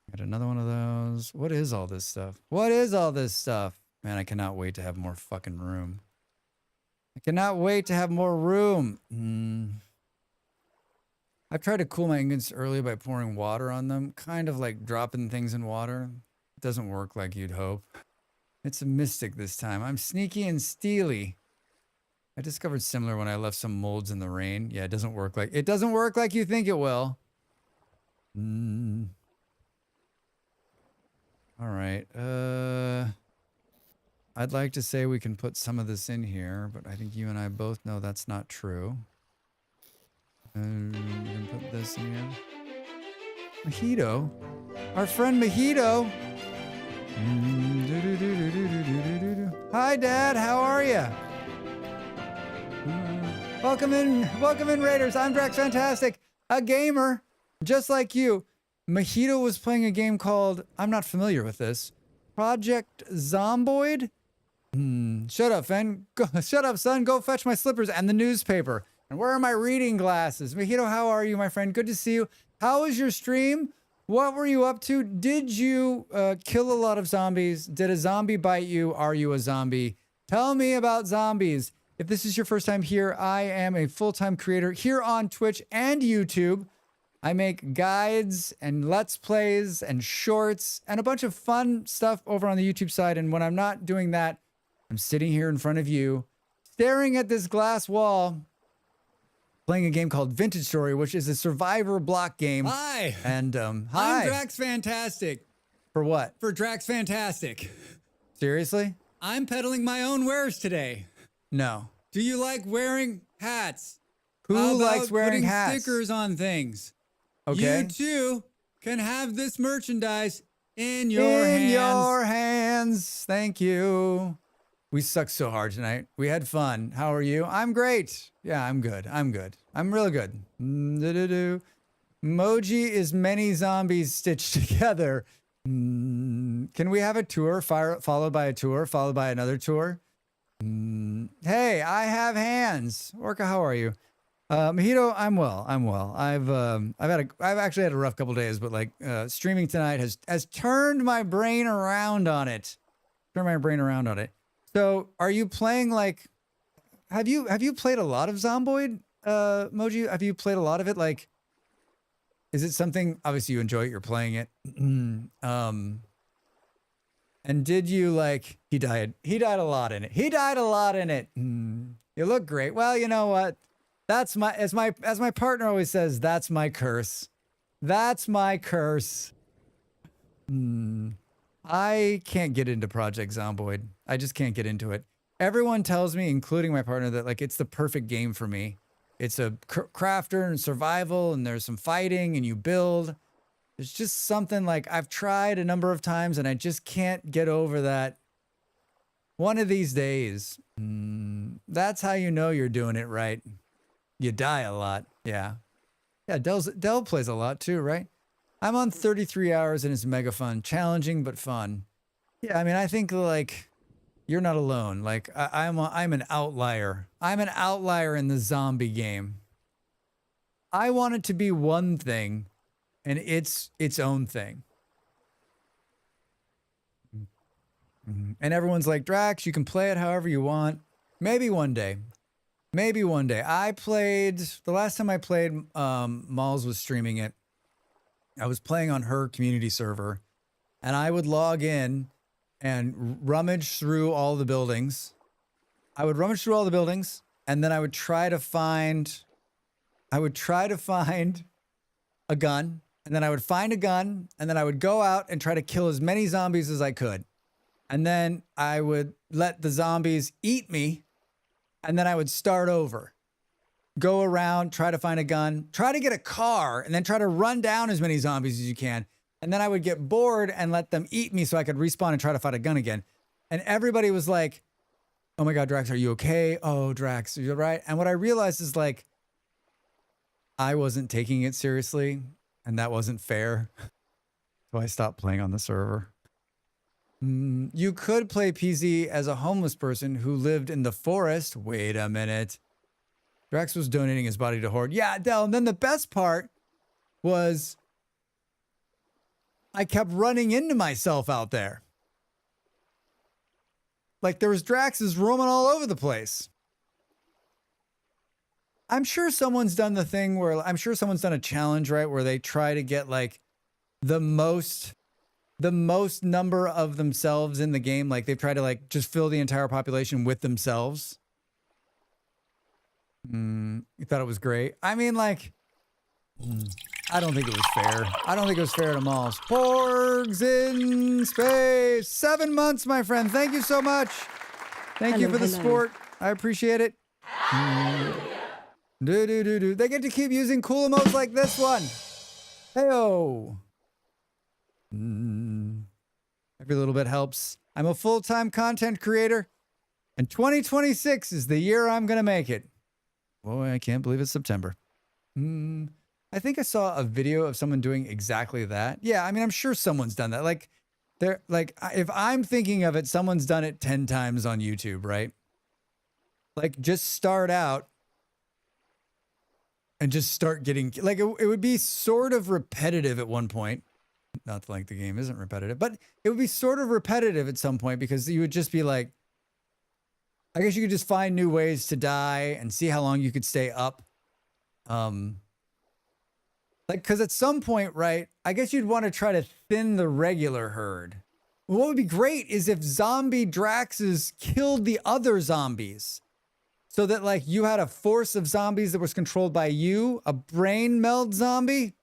Speaker 1: Got another one of those. What is all this stuff? What is all this stuff? Man, I cannot wait to have more fucking room. I cannot wait to have more room. I've tried to cool my ingots early by pouring water on them, kind of like dropping things in water. It doesn't work like you'd hope. It's a mystic this time. I'm sneaky and steely. I discovered similar when I left some molds in the rain. Yeah, it doesn't work like you think it will. All right. I'd like to say we can put some of this in here, but I think you and I both know that's not true. We can put this in here. Mojito? Our friend Mojito? Hi, Dad. How are you? Welcome in, Raiders. I'm Drax Fantastic, a gamer just like you. Mojito was playing a game called, I'm not familiar with this, Project Zomboid? Shut up, Fen. Shut up, son. Go fetch my slippers and the newspaper. And where are my reading glasses? Mojito, how are you, my friend? Good to see you. How was your stream? What were you up to? Did you kill a lot of zombies? Did a zombie bite you? Are you a zombie? Tell me about zombies. If this is your first time here, I am a full-time creator here on Twitch and YouTube. I make guides and Let's Plays and shorts and a bunch of fun stuff over on the YouTube side. And when I'm not doing that, I'm sitting here in front of you, staring at this glass wall, playing a game called Vintage Story, which is a survivor block game.
Speaker 6: Hi.
Speaker 1: And hi.
Speaker 6: I'm Drax Fantastic.
Speaker 1: For what?
Speaker 6: For Drax Fantastic.
Speaker 1: Seriously?
Speaker 6: I'm peddling my own wares today.
Speaker 1: No.
Speaker 6: Do you like wearing hats?
Speaker 1: Who
Speaker 6: How about
Speaker 1: likes wearing
Speaker 6: putting
Speaker 1: hats?
Speaker 6: stickers on things?
Speaker 1: Okay.
Speaker 6: You too can have this merchandise in your hands.
Speaker 1: In your hands. Thank you. We sucked so hard tonight. We had fun. How are you? I'm great. Yeah, I'm good. I'm good. I'm real good. Moji is many zombies stitched together. Can we have a tour followed by a tour followed by another tour? Hey, I have hands. Orca, how are you? Mojito, I'm well. I'm well. I've actually had a rough couple days, but like streaming tonight has turned my brain around on it. So, are you playing like? Have you played a lot of Zomboid, Moji? Have you played a lot of it? Like, is it something? Obviously, you enjoy it. You're playing it. And did you like? He died a lot in it. You look great. Well, you know what? That's as my partner always says. That's my curse. That's my curse. I can't get into Project Zomboid. I just can't get into it. Everyone tells me, including my partner, that like it's the perfect game for me. It's a crafter and survival, and there's some fighting, and you build. There's just something like I've tried a number of times, and I just can't get over that. One of these days, that's how you know you're doing it right. You die a lot. Yeah. Yeah, Del plays a lot too, right? I'm on 33 hours and it's mega fun. Challenging, but fun. Yeah, I mean, I think like you're not alone. Like I'm an outlier. I'm an outlier in the zombie game. I want it to be one thing and it's its own thing. And everyone's like, Drax, you can play it however you want. Maybe one day. Maybe one day. The last time I played, Malls was streaming it. I was playing on her community server, and I would log in and rummage through all the buildings. And then I would try to find a gun, and then I would find a gun, and then I would go out and try to kill as many zombies as I could. And then I would let the zombies eat me, and then I would start over. Go around, try to find a gun, try to get a car, and then try to run down as many zombies as you can. And then I would get bored and let them eat me so I could respawn and try to find a gun again. And everybody was like, oh my God, Drax, are you okay? Oh, Drax, you're right. And what I realized is like, I wasn't taking it seriously and that wasn't fair. So I stopped playing on the server. You could play PZ as a homeless person who lived in the forest. Wait a minute. Drax was donating his body to Horde. Yeah, Del. And then the best part was I kept running into myself out there. Like there was Draxes roaming all over the place. I'm sure someone's done the thing where I'm sure someone's done a challenge, right? Where they try to get like the most number of themselves in the game. Like they've tried to like just fill the entire population with themselves. You thought it was great. I mean, like, I don't think it was fair. I don't think it was fair to Malls. Porgs in space. 7 months, my friend. Thank you so much. Thank you for the support. I appreciate it. They get to keep using cool emotes like this one. Heyo. Every little bit helps. I'm a full-time content creator, and 2026 is the year I'm going to make it. Boy, I can't believe it's September. I think I saw a video of someone doing exactly that. Yeah, I mean, I'm sure someone's done that. Like, if I'm thinking of it, someone's done it 10 times on YouTube, right? Like, just start out and just start getting, like, it would be sort of repetitive at one point. Not like the game isn't repetitive, but it would be sort of repetitive at some point because you would just be like, I guess you could just find new ways to die and see how long you could stay up. Like, because at some point, right, I guess you'd want to try to thin the regular herd. What would be great is if zombie Draxes killed the other zombies. So that, like, you had a force of zombies that was controlled by you, a brain meld zombie.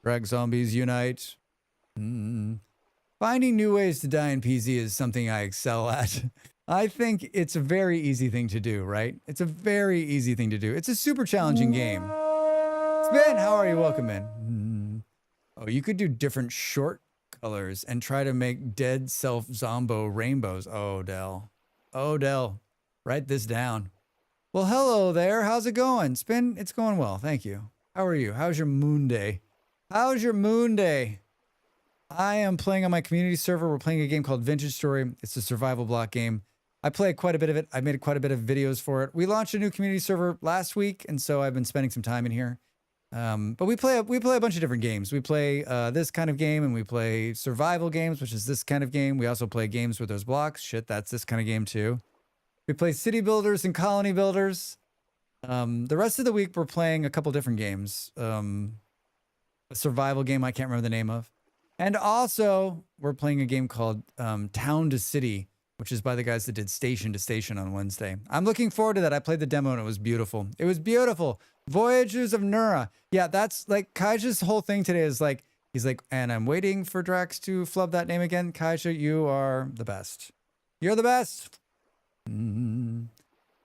Speaker 1: Drag zombies unite. Finding new ways to die in PZ is something I excel at. I think it's a very easy thing to do, right? It's a very easy thing to do. It's a super challenging game. Spin, how are you? Welcome in. Oh, you could do different short colors and try to make dead self-zombo rainbows. Oh, Del. Oh, Del. Write this down. Well, hello there. How's it going? Spin, it's going well. Thank you. How are you? How's your moon day? How's your moon day? I am playing on my community server. We're playing a game called Vintage Story. It's a survival block game. I play quite a bit of it. I made quite a bit of videos for it. We launched a new community server last week, and so I've been spending some time in here. But we play a bunch of different games. We play this kind of game, and we play survival games, which is this kind of game. We also play games where there's blocks. Shit, that's this kind of game too. We play city builders and colony builders. The rest of the week, we're playing a couple different games. A survival game I can't remember the name of. And also, we're playing a game called Town to City, which is by the guys that did Station to Station on Wednesday. I'm looking forward to that. I played the demo and it was beautiful. It was beautiful. Voyagers of Nura. Yeah, that's like Kaija's whole thing today is like, he's like, and I'm waiting for Drax to flub that name again. Kaija, you are the best. You're the best. Found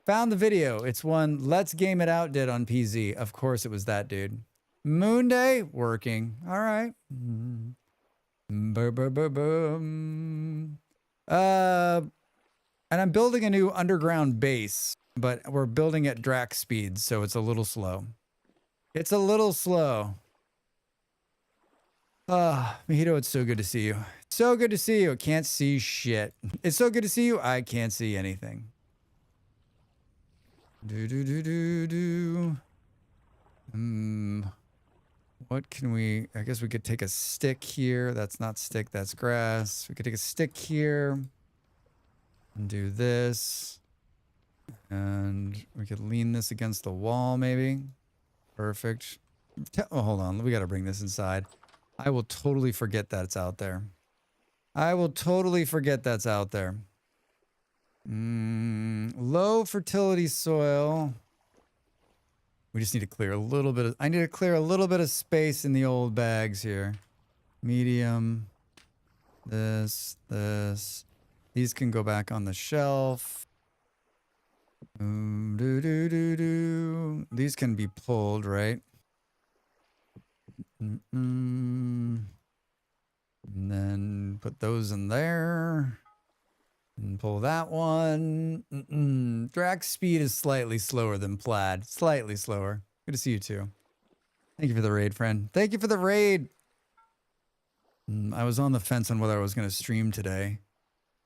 Speaker 1: the video. It's one Let's Game It Out did on PZ. Of course it was that dude. Moon Day, working. All right. And I'm building a new underground base, but we're building at Drax speed, so it's a little slow. It's a little slow. Mojito, it's so good to see you. So good to see you. Can't see shit. It's so good to see you. I can't see anything. What can we, I guess we could take a stick here. That's not stick, that's grass. We could take a stick here and do this. And we could lean this against the wall maybe. Perfect. Oh, hold on. We got to bring this inside. I will totally forget that it's out there. I will totally forget that's out there. Low fertility soil. We just need to clear a little bit of, I need to clear a little bit of space in the old bags here. Medium. This. These can go back on the shelf. These can be pulled, right? And then put those in there. And pull that one. Drax speed is slightly slower than Plaid. Slightly slower. Good to see you too. Thank you for the raid, friend. Thank you for the raid. I was on the fence on whether I was going to stream today.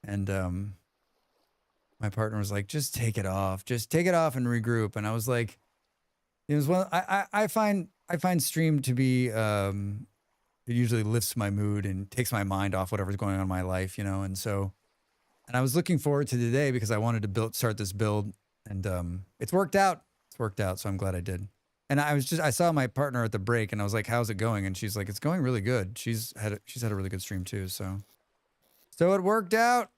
Speaker 1: And my partner was like, just take it off. Just take it off and regroup. And I was like, it was one I find stream to be it usually lifts my mood and takes my mind off whatever's going on in my life, you know. And I was looking forward to today because I wanted to start this build, and it's worked out. It's worked out, so I'm glad I did. And I saw my partner at the break, and I was like, "How's it going?" And she's like, "It's going really good." She's had a really good stream too, so it worked out.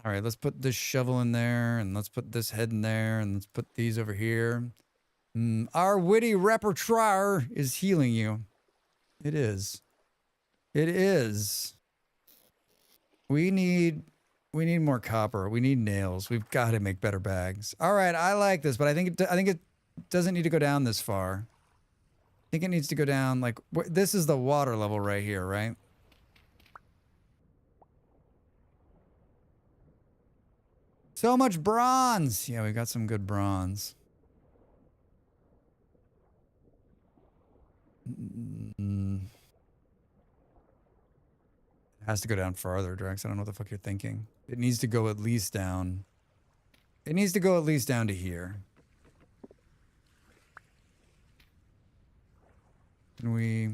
Speaker 1: All right, let's put this shovel in there, and let's put this head in there, and let's put these over here. Our witty repertoire is healing you. It is. It is. We need more copper. We need nails. We've got to make better bags. All right, I like this, but I think it doesn't need to go down this far. I think it needs to go down like this is the water level right here, right? So much bronze. Yeah, we got some good bronze. It has to go down farther, Drax. I don't know what the fuck you're thinking. It needs to go at least down. It needs to go at least down to here. Can we...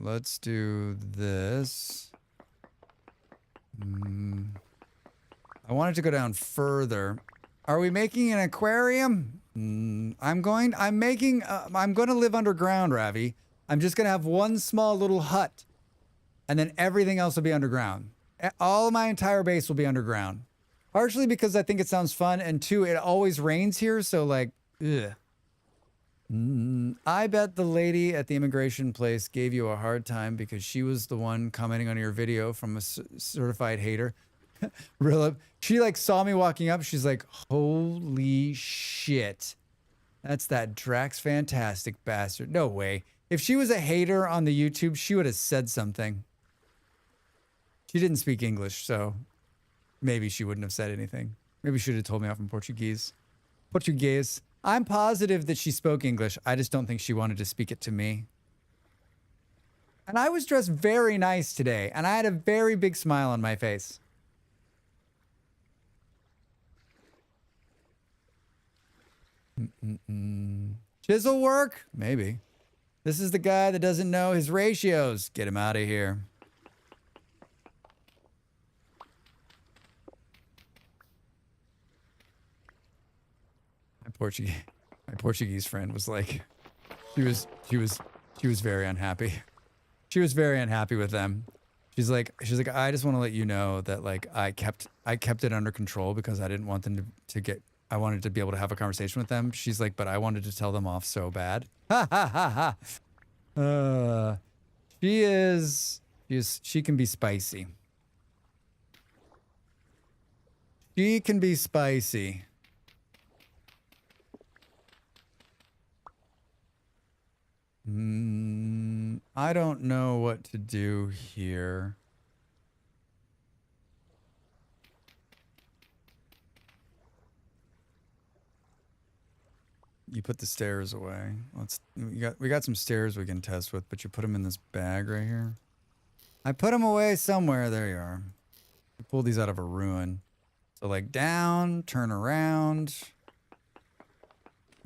Speaker 1: Let's do this. I want it to go down further. Are we making an aquarium? I'm going to live underground, Ravi. I'm just going to have one small little hut. And then everything else will be underground. All my entire base will be underground. Partially because I think it sounds fun. And two, it always rains here. So like, ugh. I bet the lady at the immigration place gave you a hard time because she was the one commenting on your video from a certified hater. Relive. She like saw me walking up. She's like, holy shit. That's that Drax fantastic bastard. No way. If she was a hater on the YouTube, she would have said something. She didn't speak English, so maybe she wouldn't have said anything. Maybe she would have told me off in Portuguese. Portuguese. I'm positive that she spoke English. I just don't think she wanted to speak it to me. And I was dressed very nice today, and I had a very big smile on my face. Chisel work? Maybe. This is the guy that doesn't know his ratios. Get him out of here. My Portuguese friend was like, she was very unhappy. She was very unhappy with them. She's like, I just want to let you know that like I kept it under control because I didn't want them to get. I wanted to be able to have a conversation with them. She's like, but I wanted to tell them off so bad. Ha ha ha ha. She can be spicy. She can be spicy. I don't know what to do here. You put the stairs away. We got some stairs we can test with, but you put them in this bag right here. I put them away somewhere. There you are. You pull these out of a ruin. So like down, turn around.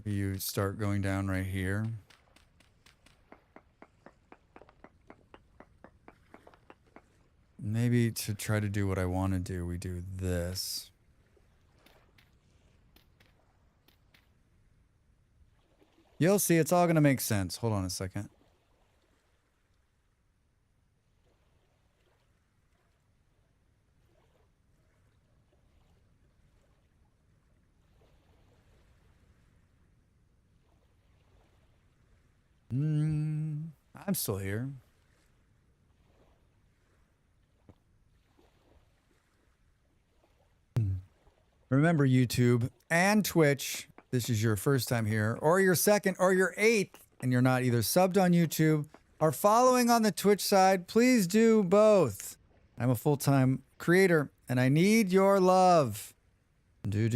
Speaker 1: You start going down right here. Maybe to try to do what I want to do, we do this. You'll see, it's all going to make sense. Hold on a second. I'm still here. Remember, YouTube and Twitch, this is your first time here, or your second, or your eighth, and you're not either subbed on YouTube or following on the Twitch side, please do both. I'm a full-time creator, and I need your love. Do.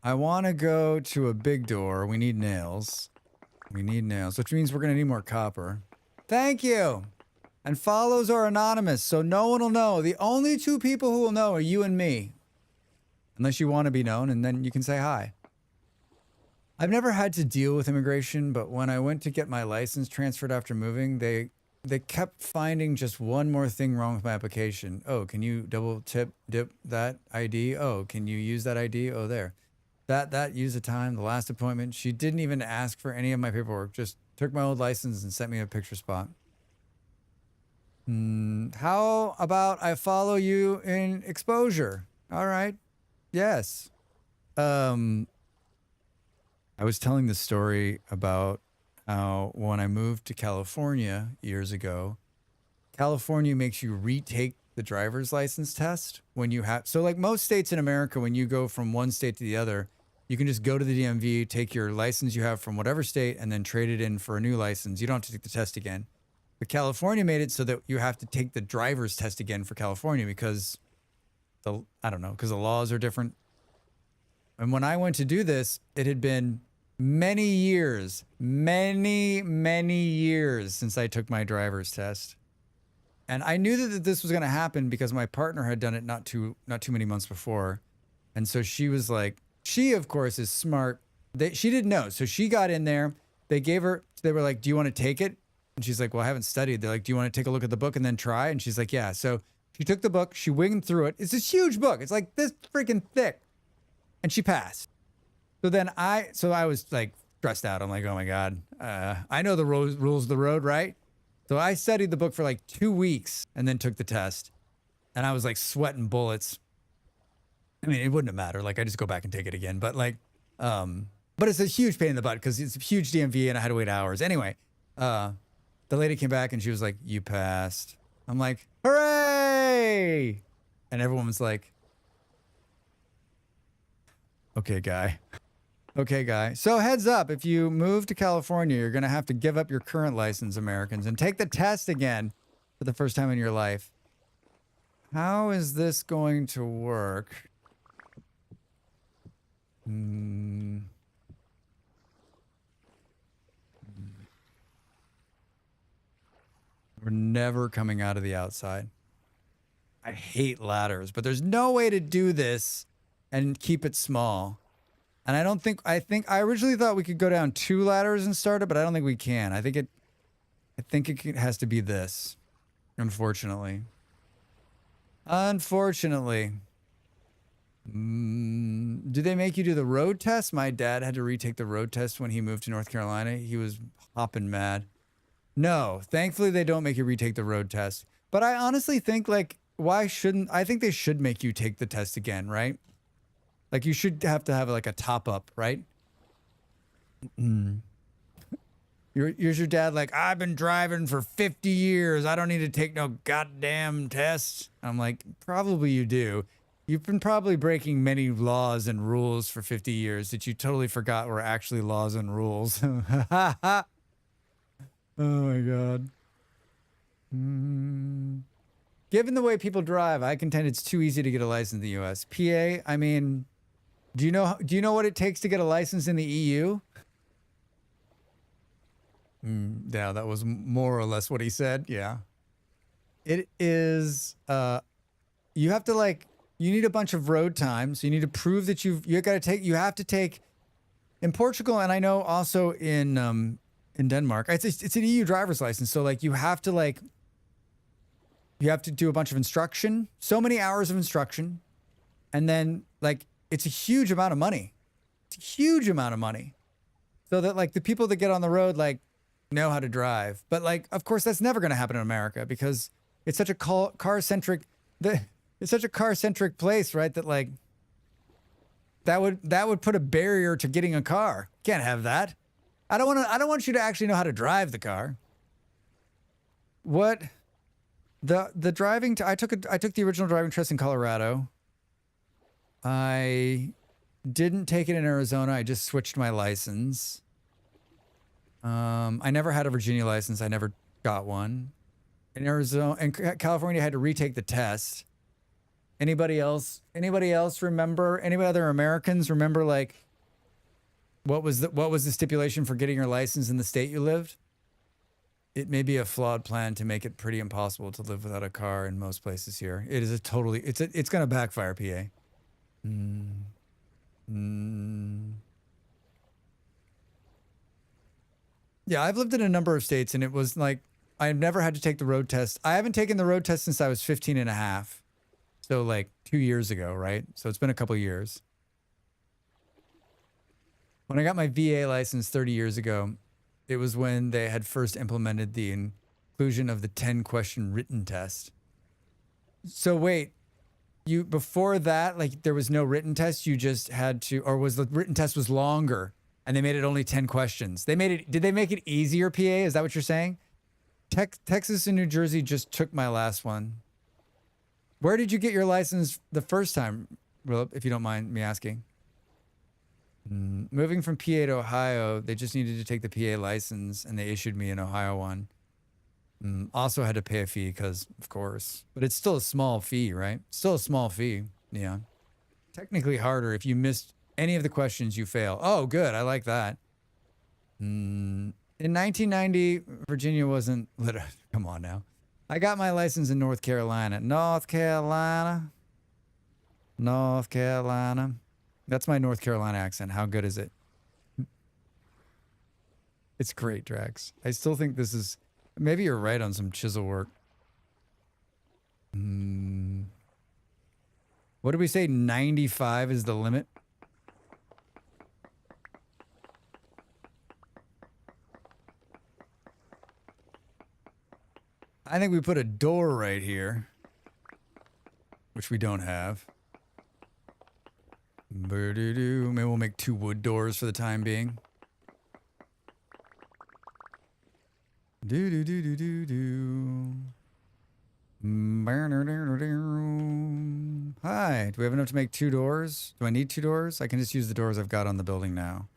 Speaker 1: I want to go to a big door. We need nails. We need nails, which means we're going to need more copper. Thank you. And follows are anonymous, so no one will know. The only two people who will know are you and me. Unless you want to be known, and then you can say hi. I've never had to deal with immigration, but when I went to get my license transferred after moving, they kept finding just one more thing wrong with my application. Oh, can you double dip that ID? Oh, can you use that ID? Oh, there. That used the time, the last appointment. She didn't even ask for any of my paperwork, just took my old license and sent me a picture spot. How about I follow you in exposure? All right. Yes. I was telling the story about how when I moved to California years ago, California makes you retake the driver's license test when you have, so like most states in America, when you go from one state to the other, you can just go to the DMV, take your license you have from whatever state, and then trade it in for a new license. You don't have to take the test again. But California made it so that you have to take the driver's test again for California because because the laws are different. And when I went to do this, it had been many years since I took my driver's test. And I knew that this was going to happen because my partner had done it not too many months before. And so she was like, she of course is smart. She didn't know. So she got in there. They were like, do you want to take it? And she's like, well, I haven't studied. They're like, do you want to take a look at the book and then try? And she's like, yeah. So she took the book, she winged through it. It's this huge book. It's like this freaking thick. And she passed. So then I was like stressed out. I'm like, oh my God. I know the rules of the road, right? So I studied the book for like 2 weeks and then took the test. And I was like sweating bullets. I mean, it wouldn't have mattered. Like I just go back and take it again. But like, but it's a huge pain in the butt because it's a huge DMV and I had to wait hours. Anyway, the lady came back and she was like, you passed. I'm like, hooray! And everyone was like, okay, guy. Okay, guy. So heads up, if you move to California, you're going to have to give up your current license, Americans, and take the test again for the first time in your life. How is this going to work? We're never coming out of the outside. I hate ladders, but there's no way to do this and keep it small. And I originally thought we could go down 2 ladders and start it, but I don't think we can. I think it has to be this, unfortunately. Unfortunately. Do they make you do the road test? My dad had to retake the road test when he moved to North Carolina. He was hopping mad. No, thankfully they don't make you retake the road test. But I honestly think I think they should make you take the test again, right? Like you should have to have like a top up, right? Here's your dad like, I've been driving for 50 years. I don't need to take no goddamn tests. I'm like, probably you do. You've been probably breaking many laws and rules for 50 years that you totally forgot were actually laws and rules. Oh my God. Given the way people drive, I contend it's too easy to get a license in the US. PA, I mean, do you know what it takes to get a license in the EU? Yeah, that was more or less what he said. Yeah. It is, you have to you need a bunch of road time. So you need to prove that you have to take in Portugal. And I know also in Denmark, it's an EU driver's license. So you have to do a bunch of instruction, so many hours of instruction. And then it's a huge amount of money. It's a huge amount of money. So that the people that get on the road, know how to drive. But of course that's never going to happen in America because it's such a car-centric, it's such a car-centric place, right? That that would put a barrier to getting a car. Can't have that. I don't want you to actually know how to drive the car. What The driving. I took the original driving test in Colorado. I didn't take it in Arizona. I just switched my license. I never had a Virginia license. I never got one. In Arizona and California, I had to retake the test. Anybody else remember? Anybody other Americans remember like what was the stipulation for getting your license in the state you lived? It may be a flawed plan to make it pretty impossible to live without a car in most places here. It is it's going to backfire, PA. Yeah, I've lived in a number of states, and it was like I've never had to take the road test. I haven't taken the road test since I was 15 and a half. So like 2 years ago, right? So it's been a couple years. When I got my VA license 30 years ago, it was when they had first implemented the inclusion of the 10-question written test. So wait, before that, like there was no written test, you just had to, or was the written test was longer and they made it only 10 questions? Did they make it easier, PA? Is that what you're saying? Texas and New Jersey just took my last one. Where did you get your license the first time, if you don't mind me asking? Moving from PA to Ohio, they just needed to take the PA license, and they issued me an Ohio one. Also had to pay a fee because, of course. But it's still a small fee, right? Still a small fee. Yeah. Technically harder if you missed any of the questions you fail. Oh, good. I like that. In 1990, Virginia wasn't... Come on now. I got my license in North Carolina. North Carolina. That's my North Carolina accent. How good is it? It's great, Drax. I still think this is... Maybe you're right on some chisel work. What did we say? 95 is the limit? I think we put a door right here, which we don't have. Maybe we'll make 2 wood doors for the time being. Hi, do we have enough to make 2 doors? Do I need 2 doors? I can just use the doors I've got on the building now.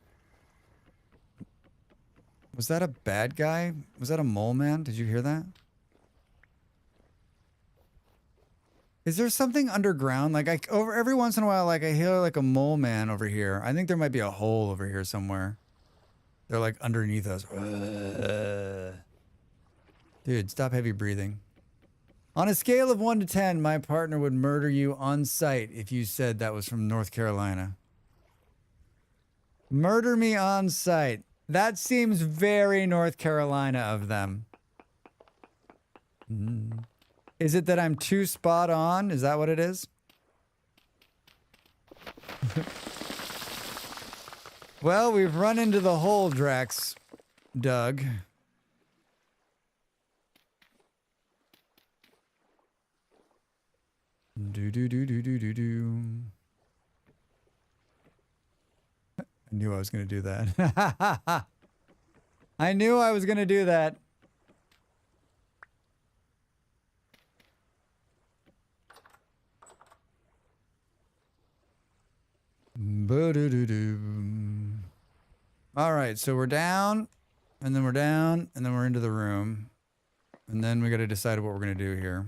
Speaker 1: Was that a bad guy? Was that a mole man? Did you hear that? Is there something underground? Like over every once in a while, like I hear like a mole man over here. I think there might be a hole over here somewhere. They're like underneath us. Dude, stop heavy breathing. On a scale of 1 to 10, my partner would murder you on sight if you said that was from North Carolina. Murder me on sight. That seems very North Carolina of them. Is it that I'm too spot on? Is that what it is? Well, we've run into the hole, Drax. Doug. Do. I knew I was going to do that. I knew I was going to do that. All right, so we're down, and then we're down, and then we're into the room. And then we got to decide what we're going to do here.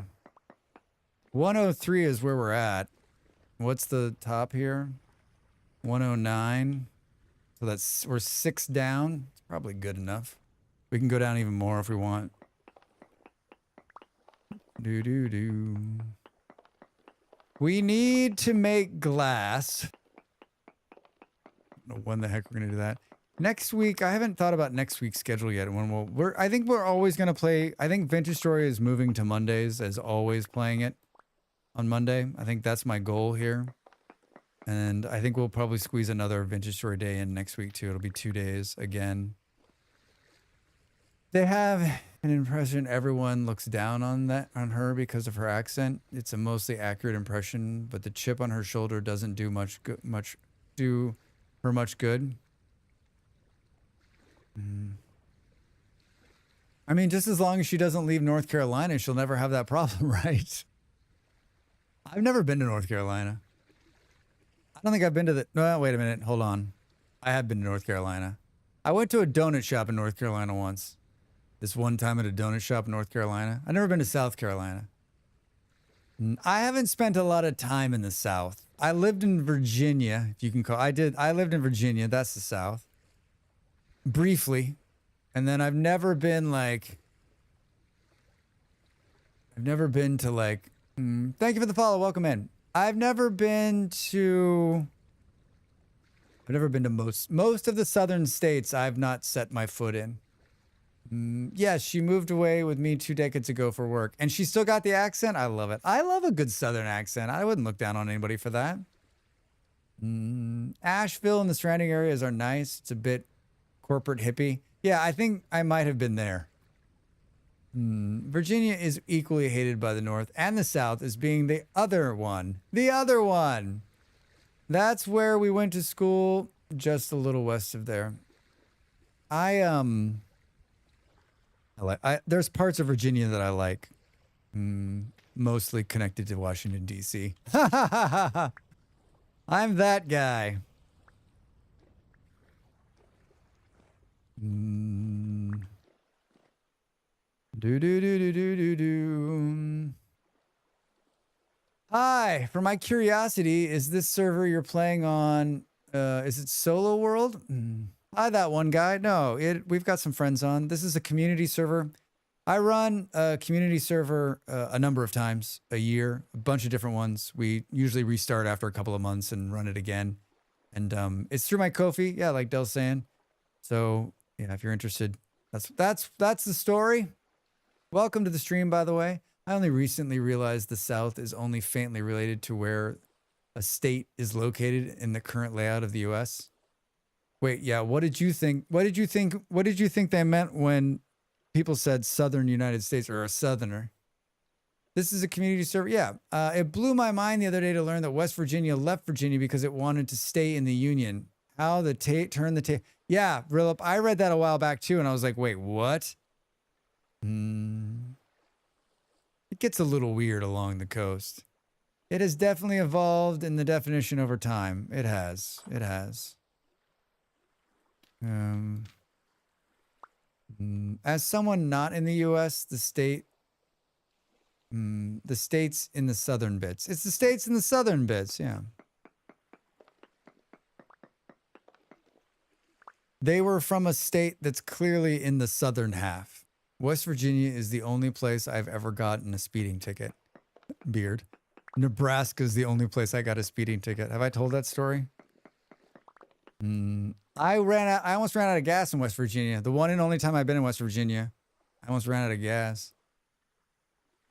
Speaker 1: 103 is where we're at. What's the top here? 109. So we're 6 down. It's probably good enough. We can go down even more if we want. We need to make glass. I don't know when the heck we're gonna do that. Next week, I haven't thought about next week's schedule yet. I think we're always gonna play. I think Vintage Story is moving to Mondays, as always, playing it on Monday. I think that's my goal here, and I think we'll probably squeeze another Vintage Story day in next week too. It'll be 2 days again. They have an impression everyone looks down on her because of her accent. It's a mostly accurate impression, but the chip on her shoulder doesn't do much good. I mean, just as long as she doesn't leave North Carolina, she'll never have that problem, right? I've never been to North Carolina. I don't think I've been to the... No, wait a minute. Hold on. I have been to North Carolina. I went to a donut shop in North Carolina once. This one time at a donut shop in North Carolina. I've never been to South Carolina. I haven't spent a lot of time in the South. I lived in Virginia, if you can call... I lived in Virginia. That's the South. Briefly. And then I've never been like... I've never been to like... thank you for the follow. Welcome in. I've never been to most of the southern states. I've not set my foot in. Yeah, she moved away with me 2 decades ago for work, and she still got the accent. I love it. I love a good southern accent. I wouldn't look down on anybody for that. Asheville and the surrounding areas are nice. It's a bit corporate hippie. Yeah, I think I might have been there. Virginia is equally hated by the North and the South as being the other one. The other one. That's where we went to school, just a little west of there. There's parts of Virginia that I like. Mostly connected to Washington, D.C. I'm that guy. Hi, for my curiosity, is this server you're playing on, is it Solo World? Hi, that one guy. No, we've got some friends on. This is a community server. I run a community server a number of times a year, a bunch of different ones. We usually restart after a couple of months and run it again. And it's through my Ko-fi, yeah, like Del's saying. So, yeah, if you're interested, that's the story. Welcome to the stream, by the way. I only recently realized the South is only faintly related to where a state is located in the current layout of the U.S. Wait, yeah, what did you think? What did you think they meant when people said Southern United States or a Southerner? This is a community server. Yeah, it blew my mind the other day to learn that West Virginia left Virginia because it wanted to stay in the Union. How the turn the tape. Yeah, Relive, I read that a while back too, and I was like, wait, what? It gets a little weird along the coast. It has definitely evolved in the definition over time. It has. It has. As someone not in the U.S., the states in the southern bits. It's the states in the southern bits, yeah. They were from a state that's clearly in the southern half. West Virginia is the only place I've ever gotten a speeding ticket. Beard. Nebraska is the only place I got a speeding ticket. Have I told that story? I almost ran out of gas in West Virginia. The one and only time I've been in West Virginia. I almost ran out of gas.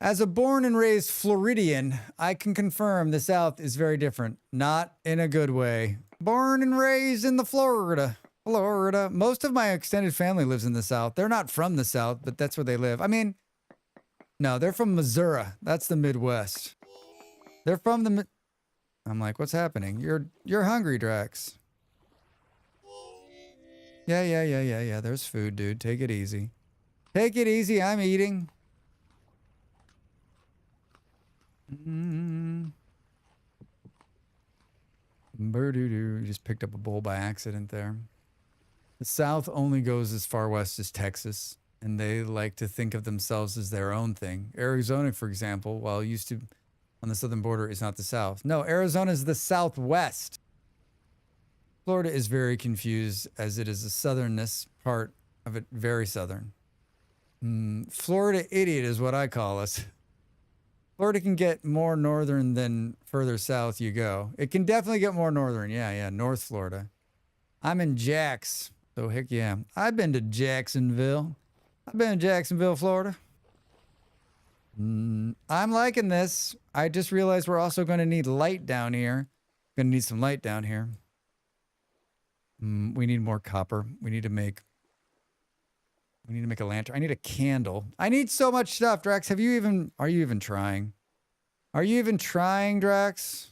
Speaker 1: As a born and raised Floridian, I can confirm the South is very different. Not in a good way. Born and raised in the Florida. Most of my extended family lives in the South. They're not from the South, but that's where they live. I mean, no, they're from Missouri. That's the Midwest. They're from the... I'm like, what's happening? You're hungry, Drax. Yeah. There's food, dude. Take it easy. Take it easy. I'm eating. Bird-doo-doo. Just picked up a bowl by accident there. The South only goes as far west as Texas, and they like to think of themselves as their own thing. Arizona, for example, while used to on the southern border, is not the South. No, Arizona is the Southwest. Florida is very confused as it is the southernness part of it, very southern. Florida idiot is what I call us. Florida can get more northern than further south you go. It can definitely get more northern. Yeah, North Florida. I'm in Jax. So heck yeah. I've been to Jacksonville. I've been to Jacksonville, Florida. I'm liking this. I just realized we're also going to need light down here. Going to need some light down here. We need more copper. We need to make a lantern. I need a candle. I need so much stuff, Drax. Are you even trying? Are you even trying, Drax?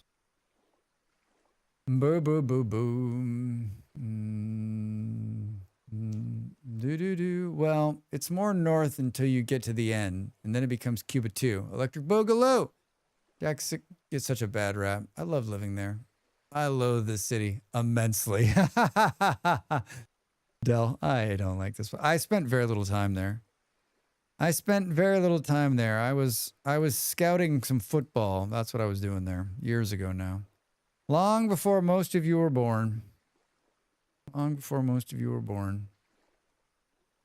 Speaker 1: Boo, boo, boo, boo. Do. Well, it's more north until you get to the end, and then it becomes Cuba 2. Electric Boogaloo! Jack's gets such a bad rap. I love living there. I loathe this city immensely. Del, I don't like this. I spent very little time there. I was scouting some football. That's what I was doing there years ago now. Long before most of you were born.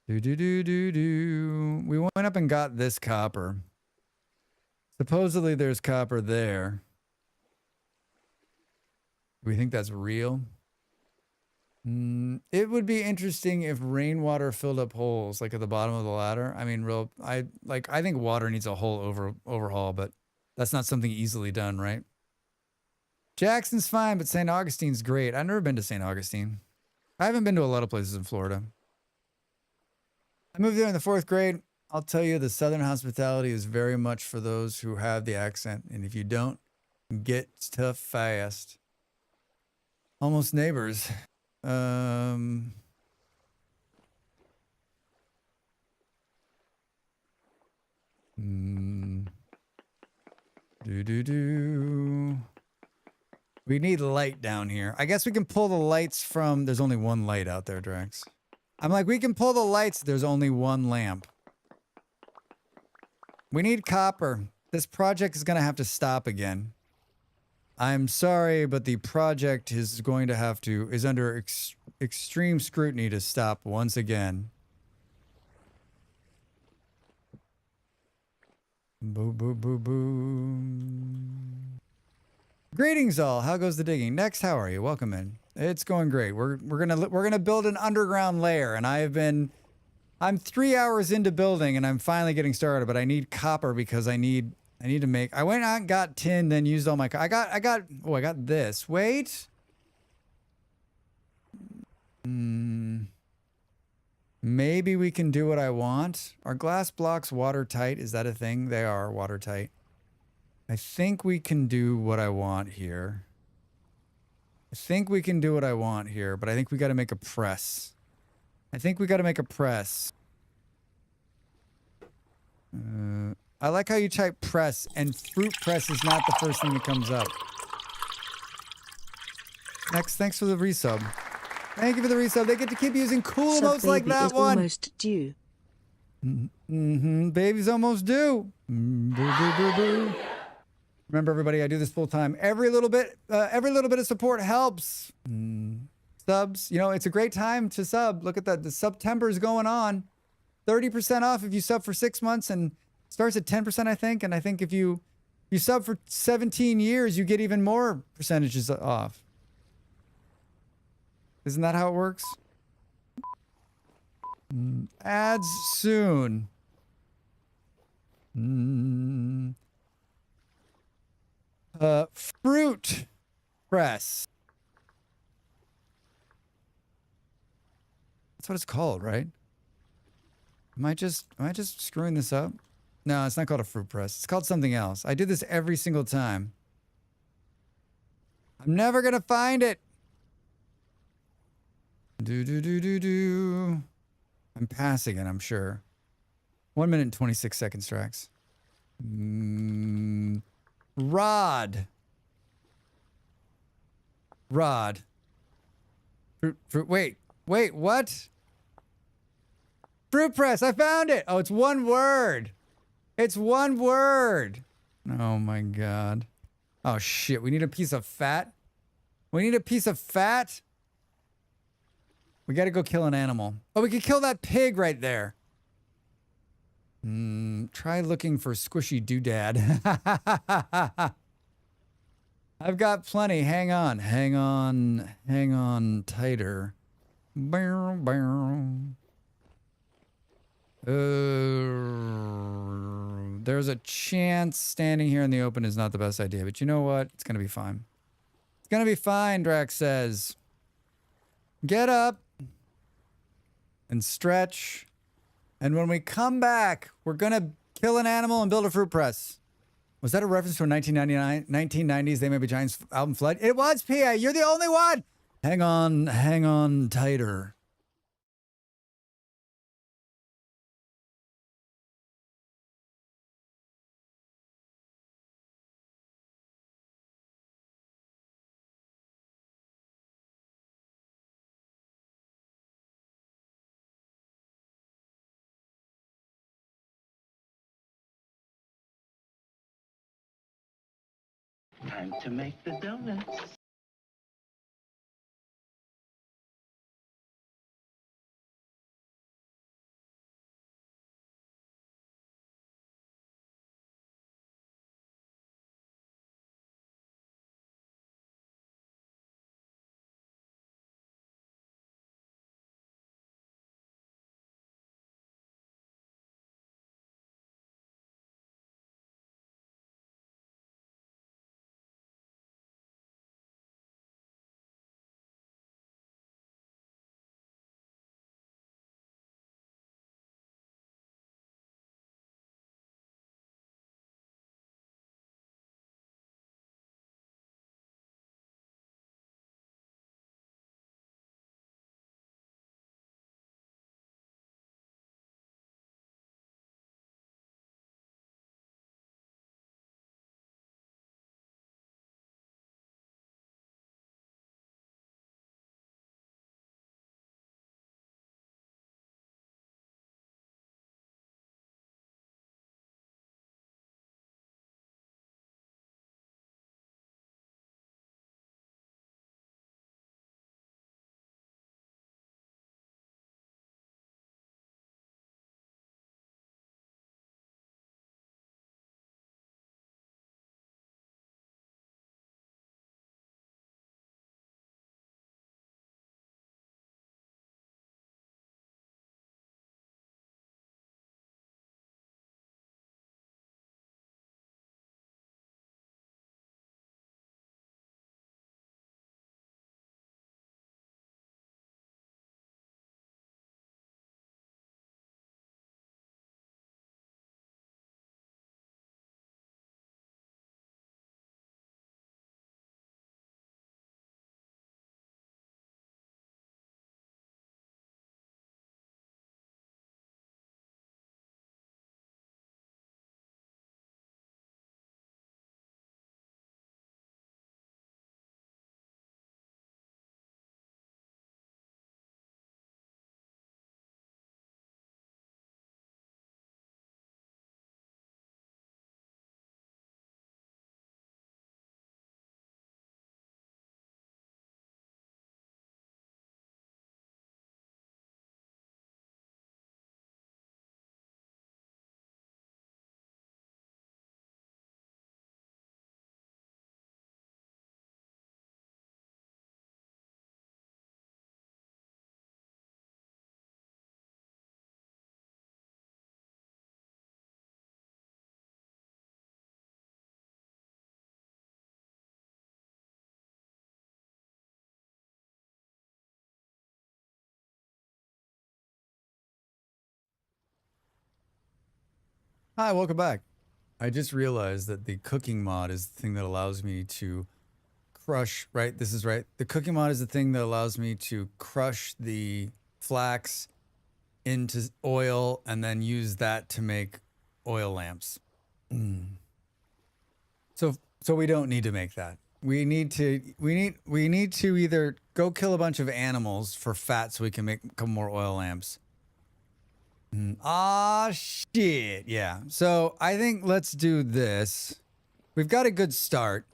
Speaker 1: Do. We went up and got this copper. Supposedly there's copper there. Do we think that's real? It would be interesting if rainwater filled up holes like at the bottom of the ladder. I mean, I think water needs a whole overhaul, but that's not something easily done, right? Jackson's fine, but St. Augustine's great. I've never been to St. Augustine. I haven't been to a lot of places in Florida. I moved there in the 4th grade. I'll tell you, the Southern hospitality is very much for those who have the accent. And if you don't, get tough fast. Almost neighbors. Do. We need light down here. I guess we can pull the lights from... There's only one light out there, Drax. I'm like, we can pull the lights. There's only one lamp. We need copper. This project is going to have to stop again. I'm sorry, but the project is going to have to... is under extreme scrutiny to stop once again. Boo, boo, boo, boo. Greetings all. How goes the digging? Next, how are you? Welcome in. It's going great. We're gonna build an underground lair, and I'm 3 hours into building, and I'm finally getting started. But I need copper because I need to make. I went out and got tin, then used all my. I got this. Wait. Maybe we can do what I want. Are glass blocks watertight? Is that a thing? They are watertight. I think we can do what I want here. But I think we got to make a press. I like how you type press, and fruit press is not the first thing that comes up. Next, thanks for the resub. Thank you for the resub. They get to keep using cool emotes like that one.
Speaker 7: Almost due.
Speaker 1: Baby's almost due. Boo. Remember, everybody, I do this full time. Every little bit of support helps. Subs, it's a great time to sub. Look at that. The September is going on. 30% off if you sub for 6 months, and starts at 10%, I think. And I think if you sub for 17 years, you get even more percentages off. Isn't that how it works? Ads soon. Fruit press. That's what it's called, right? Am I just screwing this up? No, it's not called a fruit press. It's called something else. I do this every single time. I'm never gonna find it. Do. I'm passing it, I'm sure. 1 minute and 26 seconds, Strax. Rod. Fruit. Wait, what? Fruit press, I found it. Oh, it's one word. Oh my God. Oh shit, we need a piece of fat. We gotta go kill an animal. Oh, we could kill that pig right there. Try looking for squishy doodad. I've got plenty. Hang on tighter. There's a chance standing here in the open is not the best idea, but you know what? It's gonna be fine. It's gonna be fine, Drax says. Get up and stretch. And when we come back, we're gonna kill an animal and build a fruit press. Was that a reference to a 1990s They May Be Giants album Flood? It was, Pia. You're the only one. Hang on tighter.
Speaker 3: Time to make the donuts.
Speaker 1: Hi, welcome back. I just realized that the cooking mod is the thing that allows me to crush, right? This is right. The cooking mod is the thing that allows me to crush the flax into oil and then use that to make oil lamps. So we don't need to make that. We need to either go kill a bunch of animals for fat so we can make a couple more oil lamps. Ah, shit. Yeah. So I think let's do this. We've got a good start.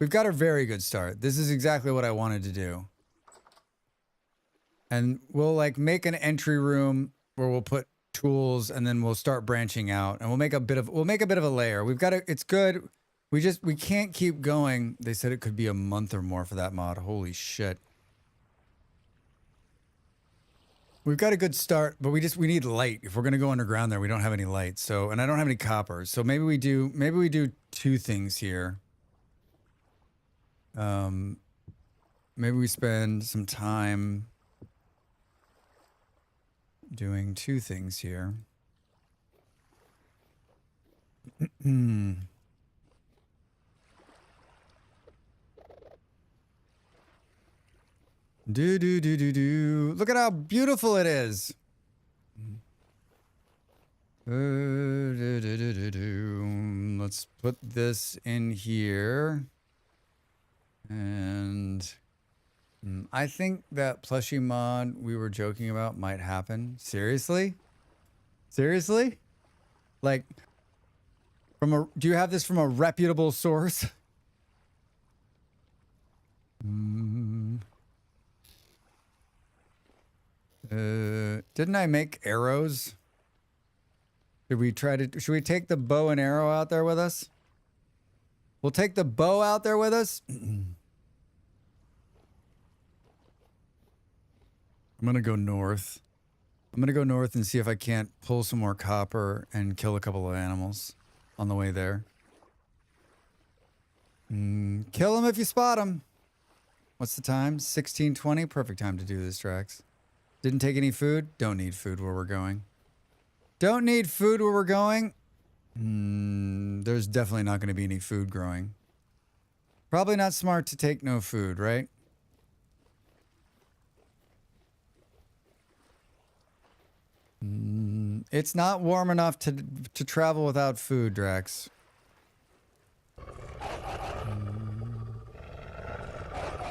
Speaker 1: We've got a very good start. This is exactly what I wanted to do. And we'll like make an entry room where we'll put tools and then we'll start branching out and we'll make a bit of a layer. We've got it. It's good. We can't keep going. They said it could be a month or more for that mod. Holy shit. We've got a good start, but we need light. If we're going to go underground there, we don't have any light. So, and I don't have any copper. So maybe we do two things here. Maybe we spend some time doing two things here. Do. Look at how beautiful it is. Let's put this in here. And I think that plushie mod we were joking about might happen. Seriously? Seriously? Like, do you have this from a reputable source? Didn't I make arrows? Should we take the bow and arrow out there with us? We'll take the bow out there with us. I'm gonna go north. I'm gonna go north and see if I can't pull some more copper and kill a couple of animals on the way there. Kill them if you spot them. What's the time? 16:20. Perfect time to do this, Drax. Didn't take any food? Don't need food where we're going. Don't need food where we're going. There's definitely not going to be any food growing. Probably not smart to take no food, right? It's not warm enough to travel without food, Drax.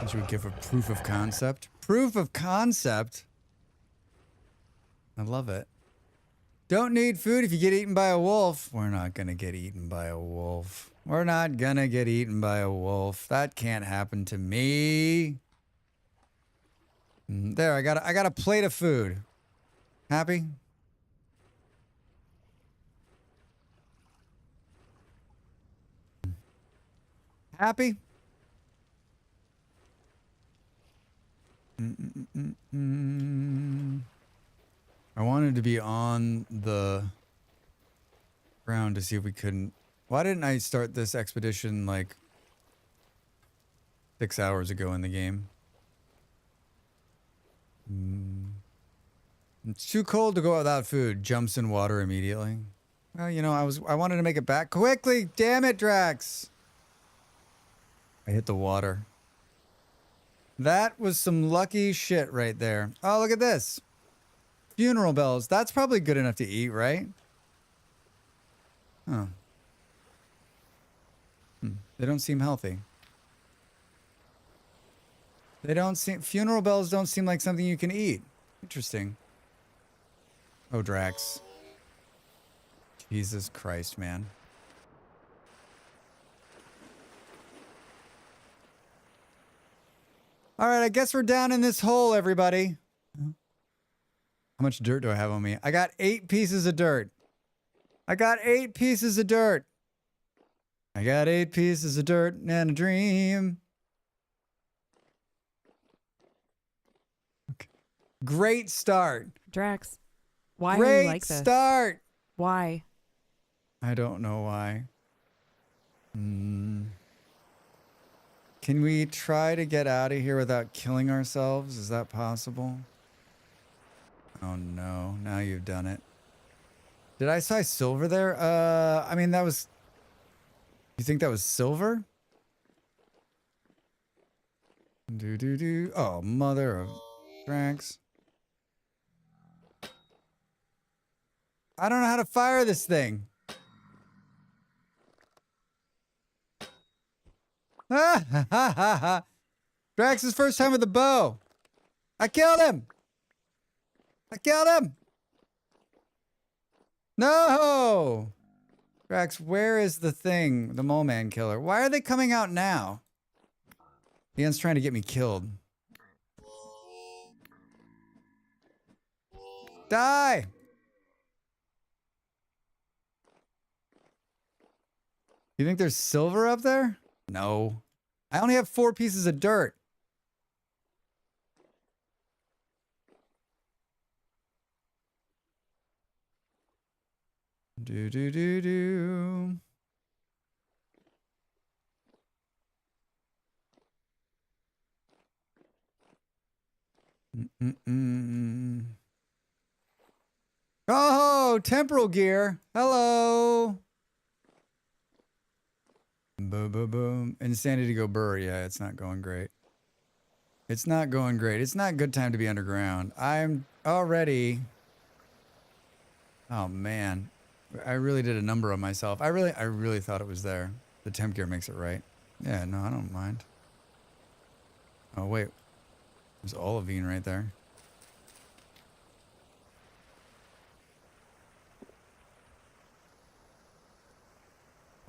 Speaker 1: Should we give a proof of concept? Proof of concept? I love it. Don't need food if you get eaten by a wolf. We're not gonna get eaten by a wolf. We're not gonna get eaten by a wolf. That can't happen to me. There, I got a plate of food. Happy? Happy? I wanted to be on the ground to see if we couldn't. Why didn't I start this expedition like 6 hours ago in the game? It's too cold to go without food. Jumps in water immediately. Well, you know, I wanted to make it back quickly. Damn it, Drax. I hit the water. That was some lucky shit right there. Oh, look at this. Funeral bells. That's probably good enough to eat, right? Oh. They don't seem healthy. Funeral bells don't seem like something you can eat. Interesting. Oh, Drax. Jesus Christ, man. All right, I guess we're down in this hole, everybody. How much dirt do I have on me? I got 8 pieces of dirt. I got 8 pieces of dirt. I got 8 pieces of dirt and a dream. Okay. Great start.
Speaker 7: Drax, why
Speaker 1: Great
Speaker 7: are you like this?
Speaker 1: Start.
Speaker 7: Why?
Speaker 1: I don't know why. Can we try to get out of here without killing ourselves? Is that possible? Oh no, now you've done it. Did I say silver there? I mean, that was... You think that was silver? Do. Oh, mother of Drax. I don't know how to fire this thing. Drax's first time with the bow. I killed him. I killed him. No. Drax, where is the thing? The mole man killer. Why are they coming out now? Ian's trying to get me killed. Die. You think there's silver up there? No. I only have 4 pieces of dirt. Do. Oh, temporal gear. Hello. Boom, boom, boom. Insanity go burr. Yeah, it's not going great. It's not going great. It's not a good time to be underground. I'm already... Oh, man. I really did a number on myself. I really thought it was there. The temp gear makes it right. Yeah, no, I don't mind. Oh, wait. There's olivine right there.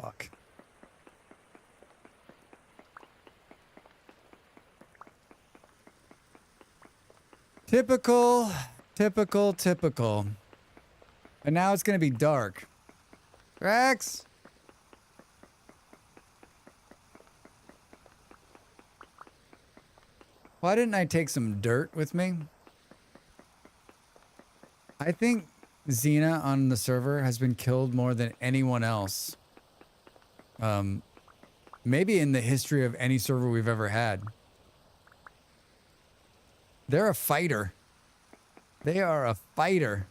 Speaker 1: Fuck. Typical, typical, typical. And now it's going to be dark. Rex! Why didn't I take some dirt with me? I think Xena on the server has been killed more than anyone else. Maybe in the history of any server we've ever had. They're a fighter. They are a fighter.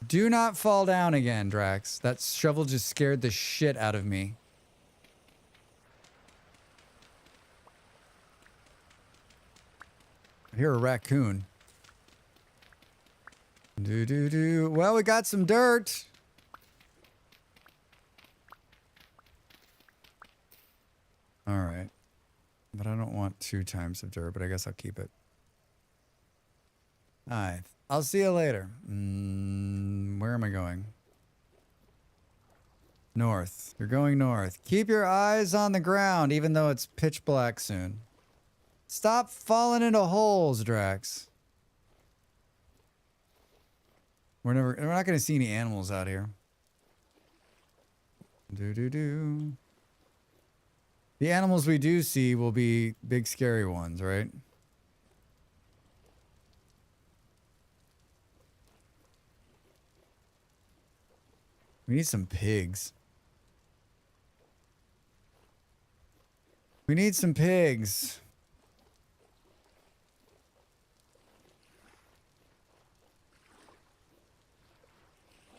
Speaker 1: Do not fall down again, Drax. That shovel just scared the shit out of me. I hear a raccoon. Do. Well, we got some dirt. All right. But I don't want 2 times of dirt, but I guess I'll keep it. All right. I'll see you later. Where am I going? North. You're going north. Keep your eyes on the ground, even though it's pitch black soon. Stop falling into holes, Drax. We're not going to see any animals out here. Do. The animals we do see will be big scary ones, right? We need some pigs. We need some pigs.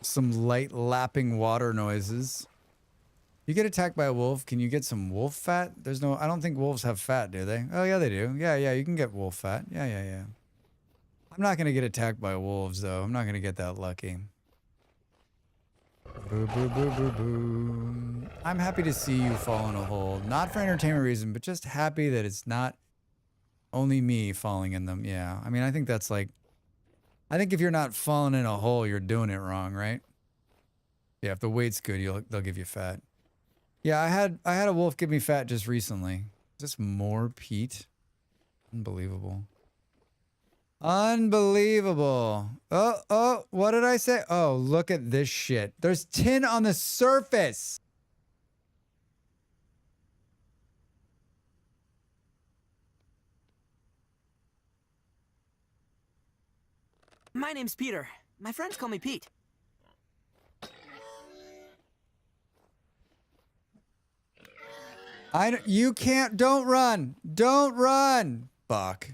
Speaker 1: Some light lapping water noises. You get attacked by a wolf, can you get some wolf fat? There's no, I don't think wolves have fat, do they? Oh yeah, they do. Yeah, you can get wolf fat. Yeah. I'm not gonna get attacked by wolves though. I'm not gonna get that lucky. Boo, boo, boo, boo, boo. I'm happy to see you fall in a hole. Not for entertainment reason, but just happy that it's not only me falling in them. Yeah, I mean, I think that's like, I think if you're not falling in a hole, you're doing it wrong, right? Yeah, if the weight's good, they'll give you fat. Yeah, I had a wolf give me fat just recently. Just more peat. Unbelievable. Unbelievable. Oh, what did I say? Oh, look at this shit. There's tin on the surface.
Speaker 8: My name's Peter. My friends call me Pete.
Speaker 1: You can't, don't run. Don't run. Fuck.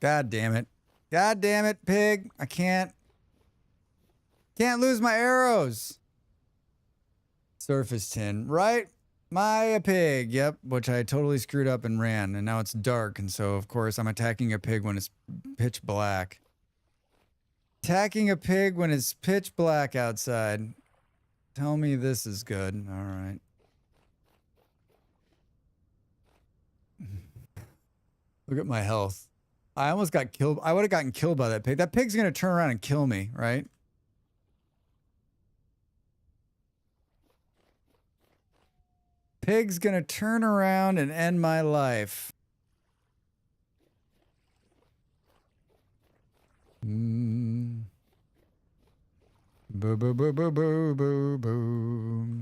Speaker 1: God damn it. God damn it, pig. I can't lose my arrows. Surface tin, right? My pig, yep, which I totally screwed up and ran, and now it's dark, and so, of course, I'm attacking a pig when it's pitch black. Attacking a pig when it's pitch black outside. Tell me this is good. All right. Look at my health. I almost got killed. I would have gotten killed by that pig. That pig's going to turn around and kill me, right? Pig's going to turn around and end my life. Boo, boo, boo, boo, boo, boo, boo.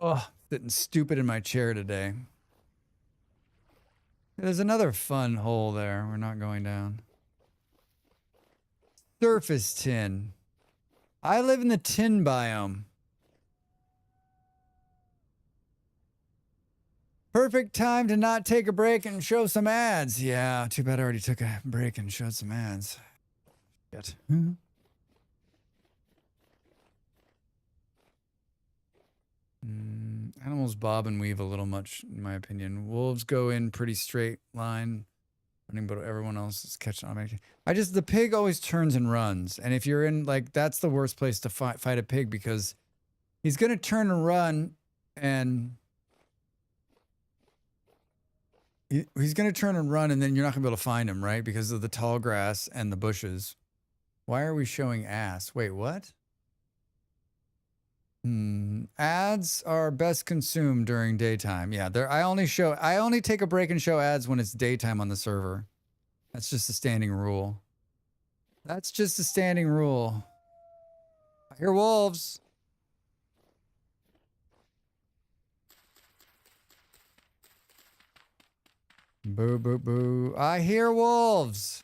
Speaker 1: Oh, sitting stupid in my chair today. There's another fun hole there. We're not going down. Surface tin. I live in the tin biome. Perfect time to not take a break and show some ads. Yeah, too bad I already took a break and showed some ads. Shit. Animals bob and weave a little much, in my opinion. Wolves go in pretty straight line, running, but everyone else is catching on. The pig always turns and runs. And if you're in, like, that's the worst place to fight a pig, because he's going to turn and run, and he's going to turn and run, and then you're not going to be able to find him, right? Because of the tall grass and the bushes. Why are we showing ass? Wait, what? Ads are best consumed during daytime. Yeah, I only take a break and show ads when it's daytime on the server. That's just a standing rule. That's just a standing rule. I hear wolves. Boo, boo, boo. I hear wolves.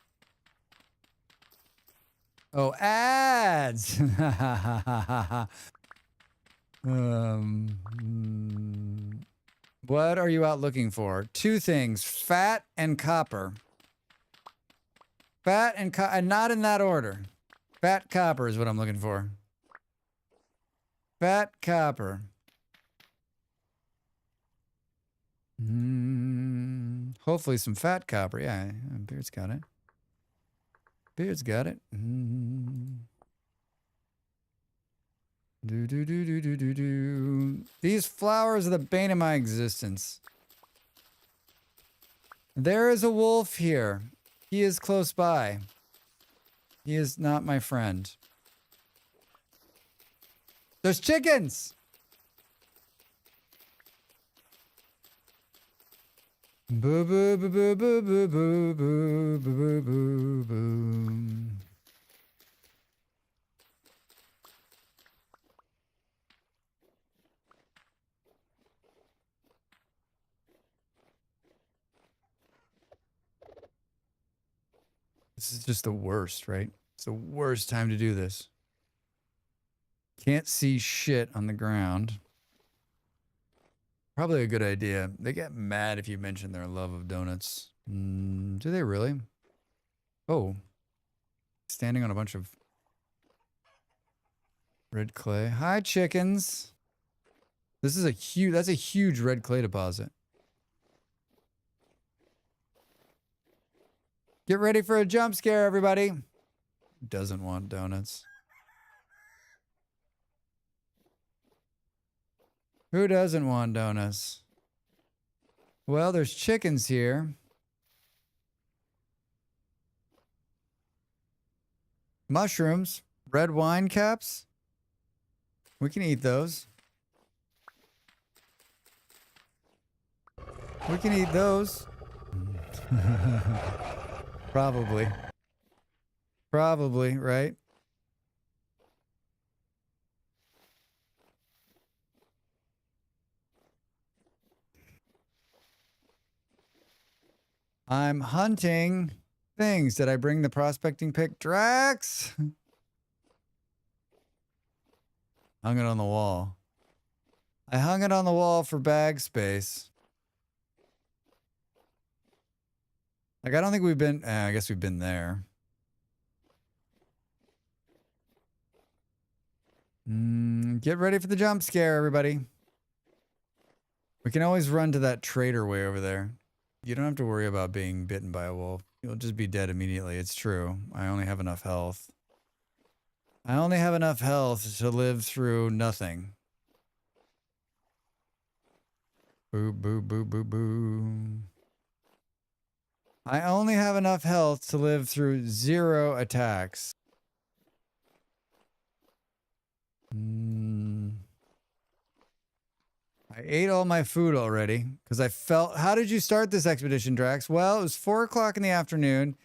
Speaker 1: Oh, ads. What are you out looking for? Two things, fat and copper. Fat and not in that order. Fat copper is what I'm looking for. Fat copper. Hopefully some fat copper. Yeah, Beard's got it. Beard's got it. Do. These flowers are the bane of my existence. There is a wolf here. He is close by. He is not my friend. There's chickens! Boo boo boo boo boo boo boo boo boo boo boo. This is just the worst, right? It's the worst time to do this. Can't see shit on the ground. Probably a good idea. They get mad if you mention their love of donuts. Do they really? Oh. Standing on a bunch of red clay. Hi, chickens. This is that's a huge red clay deposit. Get ready for a jump scare, everybody. Who doesn't want donuts? Who doesn't want donuts? Well, there's chickens here. Mushrooms, red wine caps. We can eat those. We can eat those. Probably. Probably, right? I'm hunting things. Did I bring the prospecting pick? Drax! Hung it on the wall. I hung it on the wall for bag space. Like, I don't think we've been... I guess we've been there. Get ready for the jump scare, everybody. We can always run to that trader way over there. You don't have to worry about being bitten by a wolf. You'll just be dead immediately. It's true. I only have enough health. I only have enough health to live through nothing. Boo, boo, boo, boo, boo. I only have enough health to live through 0 attacks. I ate all my food already because I felt... How did you start this expedition, Drax? Well, it was 4 o'clock in the afternoon.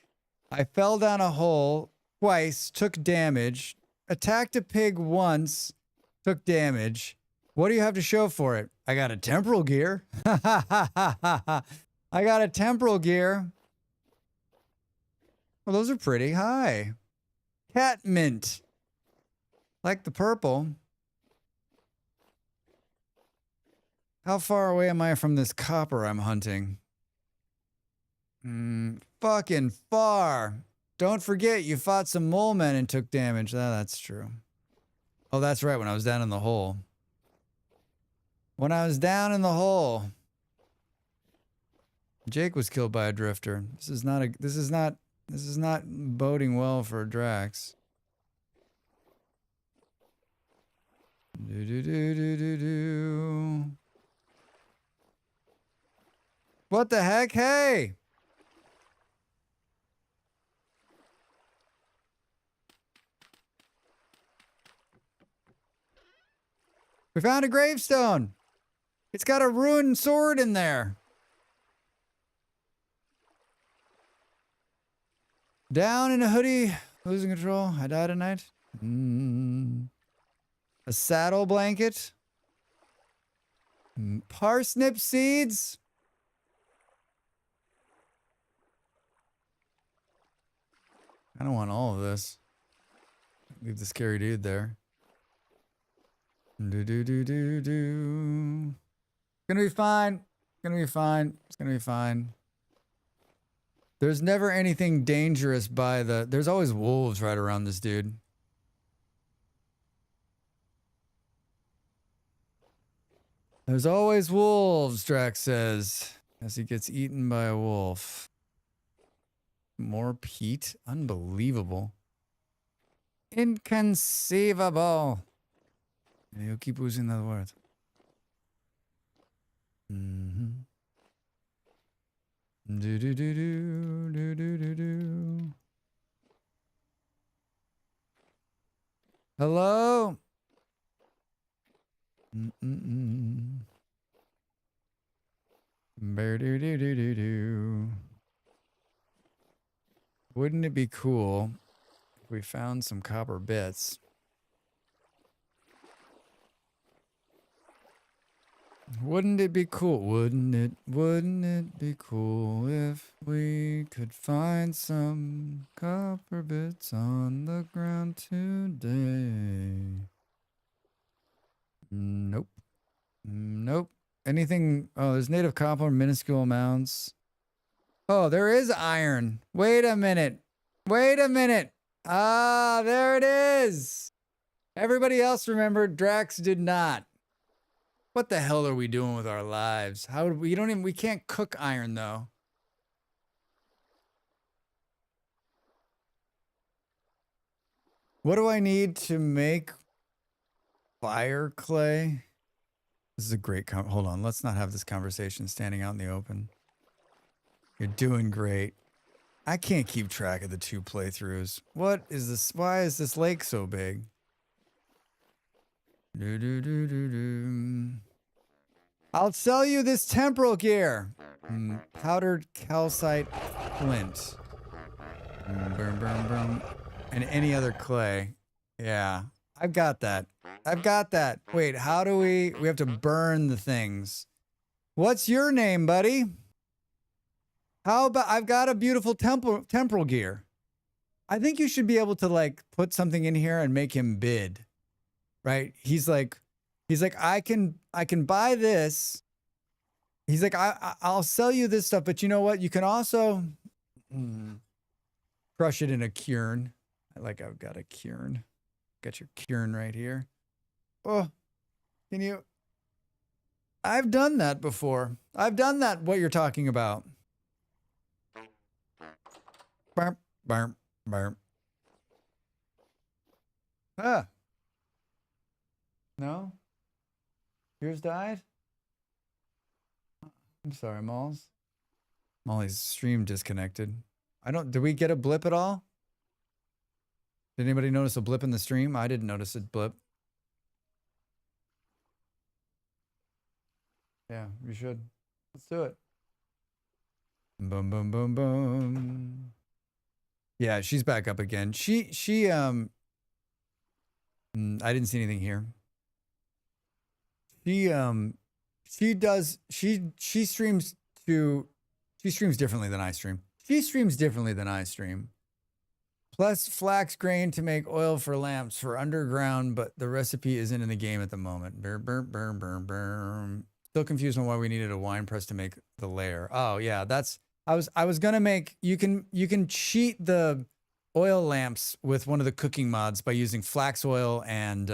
Speaker 1: I fell down a hole twice, took damage, attacked a pig once, took damage. What do you have to show for it? I got a temporal gear. I got a temporal gear. Well, those are pretty. Hi. Cat mint. Like the purple. How far away am I from this copper I'm hunting? Fucking far. Don't forget, you fought some mole men and took damage. That's true. Oh, that's right, when I was down in the hole. When I was down in the hole. Jake was killed by a drifter. This is not boding well for Drax. Do. What the heck? Hey! We found a gravestone. It's got a ruined sword in there. Down in a hoodie, losing control. I died tonight. A saddle blanket. Parsnip seeds. I don't want all of this. Leave the scary dude there. Do do do do do. Gonna be fine. Gonna be fine. It's gonna be fine. There's never anything dangerous by the... There's always wolves right around this dude. There's always wolves, Drax says, as he gets eaten by a wolf. More peat? Unbelievable. Inconceivable. You'll keep using that word. Do do do do do do do do. Hello. Bear do do do do do. Wouldn't it be cool if we found some copper bits? Wouldn't it be cool? Wouldn't it be cool if we could find some copper bits on the ground today? Nope. Nope. Anything? Oh, there's native copper, minuscule amounts. Oh, there is iron. Wait a minute. Wait a minute. Ah, there it is. Everybody else remembered. Drax did not. What the hell are we doing with our lives? How would we don't even we can't cook iron though. What do I need to make fire clay? This is a great hold on, let's not have this conversation standing out in the open. You're doing great. I can't keep track of the 2 playthroughs. What is this? Why is this lake so big? Do, do, do, do, do. I'll sell you this temporal gear. Powdered calcite flint. Boom, boom, boom. And any other clay. Yeah, I've got that. I've got that. Wait, how do we have to burn the things. What's your name, buddy? How about, I've got a beautiful temporal gear. I think you should be able to like put something in here and make him bid. Right? He's like, I can buy this. He's like, I'll sell you this stuff, but you know what? You can also crush it in a quern. I've got a quern. Got your quern right here. Oh, can you? I've done that before. I've done that, what you're talking about. Burp, burp, burp. Ah. No? Yours died? I'm sorry, Malls. Molly's stream disconnected. Did we get a blip at all? Did anybody notice a blip in the stream? I didn't notice a blip. Yeah, you should. Let's do it. Boom, boom, boom, boom. Yeah, she's back up again. I didn't see anything here. She streams differently than I stream. She streams differently than I stream. Plus flax grain to make oil for lamps for underground, but the recipe isn't in the game at the moment. Burr, burr, burr, burr, burr. Still confused on why we needed a wine press to make the lair. Oh yeah, I was gonna make, you can cheat the oil lamps with one of the cooking mods by using flax oil and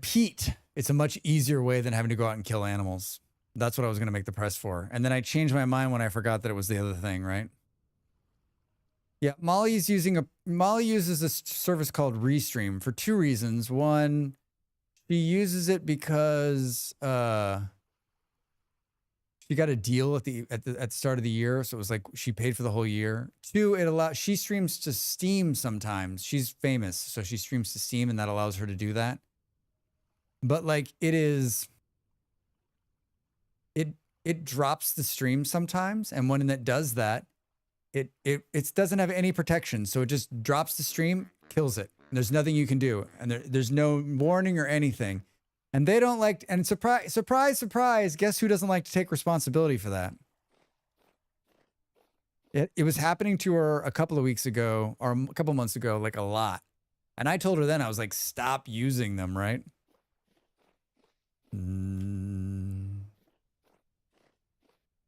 Speaker 1: peat. It's a much easier way than having to go out and kill animals. That's what I was going to make the press for. And then I changed my mind when I forgot that it was the other thing, right? Yeah, Molly uses a service called Restream for 2 reasons. One, she uses it because she got a deal at the start of the year, so it was like she paid for the whole year. 2, she streams to Steam sometimes. She's famous, so she streams to Steam, and that allows her to do that. but like it drops the stream sometimes, and when it does that, it doesn't have any protection, so it just drops the stream, kills it. There's nothing you can do, and there's no warning or anything. And they don't like, and surprise, surprise, surprise, guess who doesn't like to take responsibility for that? It was happening to her a couple of weeks ago, or a couple months ago, like a lot. And I told her then, I was like, stop using them, right? And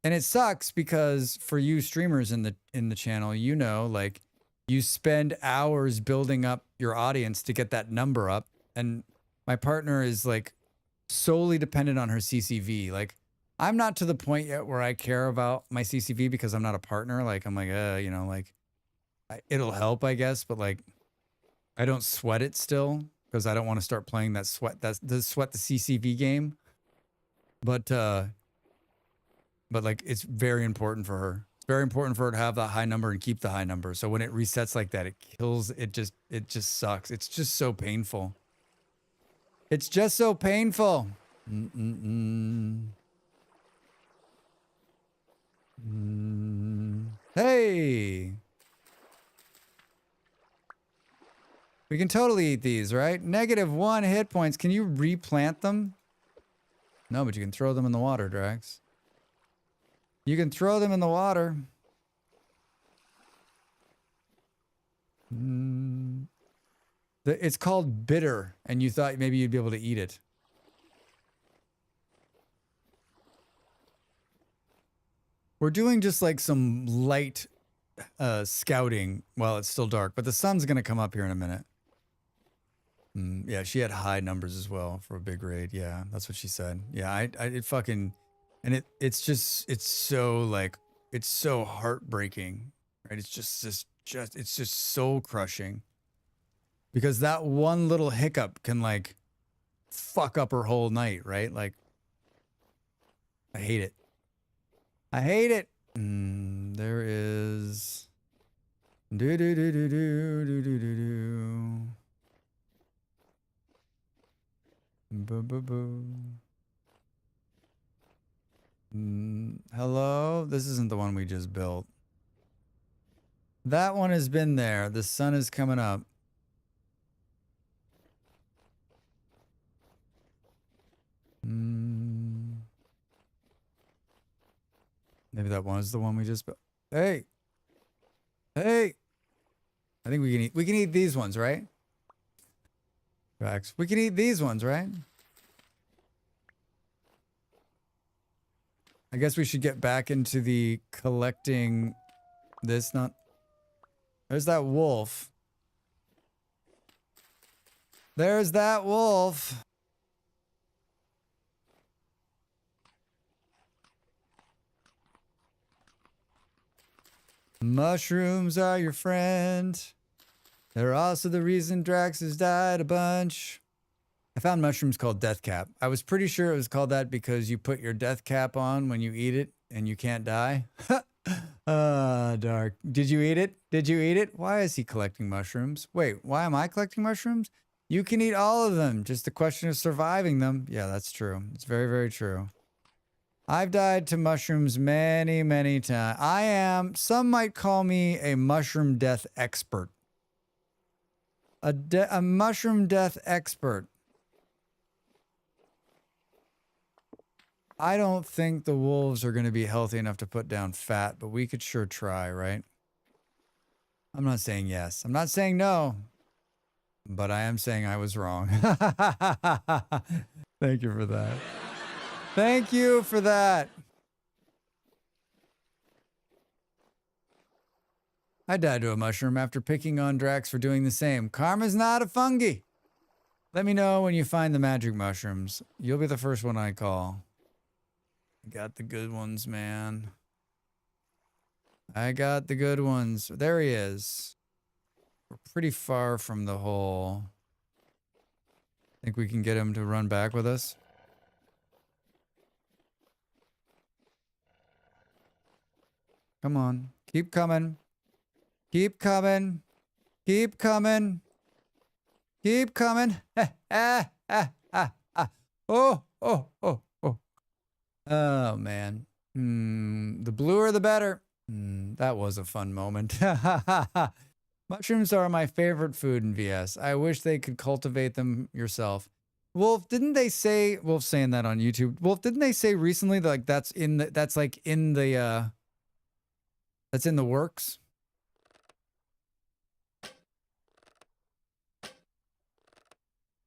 Speaker 1: it sucks because for you streamers in the channel, you know, like you spend hours building up your audience to get that number up. And my partner is like solely dependent on her CCV. Like I'm not to the point yet where I care about my CCV because I'm not a partner. Like I'm like, you know, like it'll help, I guess. But like, I don't sweat it still because I don't want to start playing the sweat the CCV game. But like it's very important for her. It's very important for her to have that high number and keep the high number. So when it resets like that, it kills. It just sucks. It's just so painful. It's just so painful. Hey. We can totally eat these, right? -1 hit points. Can you replant them? No, but you can throw them in the water, Drax. You can throw them in the water. It's called bitter, and you thought maybe you'd be able to eat it. We're doing just like some light scouting while it's still dark, but the sun's going to come up here in a minute. Yeah, she had high numbers as well for a big raid. Yeah, that's what she said. Yeah, it fucking, and it's so like, it's so heartbreaking, right? It's just it's just soul crushing because that one little hiccup can like fuck up her whole night, right? Like, I hate it. I hate it. There is do do do do do do do do do. Boo boo boo. Hello? This isn't the one we just built. That one has been there. The sun is coming up. Maybe that one is the one we just built. Hey. Hey. I think we can eat these ones, right? Facts. We can eat these ones, right? I guess we should get back into the collecting this. Not. There's that wolf. There's that wolf. Mushrooms are your friend. They're also the reason Drax has died a bunch. I found mushrooms called death cap. I was pretty sure it was called that because you put your death cap on when you eat it and you can't die. Dark. Did you eat it? Did you eat it? Why is he collecting mushrooms? Wait, why am I collecting mushrooms? You can eat all of them. Just a question of surviving them. Yeah, that's true. It's very, very true. I've died to mushrooms many, many times. Some might call me a mushroom death expert. A mushroom death expert. I don't think the wolves are going to be healthy enough to put down fat, but we could sure try, right? I'm not saying yes. I'm not saying no. But I am saying I was wrong. Thank you for that. Thank you for that. I died to a mushroom after picking on Drax for doing the same. Karma's not a fungi. Let me know when you find the magic mushrooms. You'll be the first one I call. I got the good ones, man. I got the good ones. There he is. We're pretty far from the hole. Think we can get him to run back with us? Come on. Keep coming. Keep coming. Keep coming. Keep coming. Oh, oh, oh, oh. Oh, man. The bluer the better. That was a fun moment. Mushrooms are my favorite food in VS. I wish they could cultivate them yourself. Wolf, didn't they say, Wolf saying that on YouTube. Wolf, didn't they say recently that like that's in the that's in the works?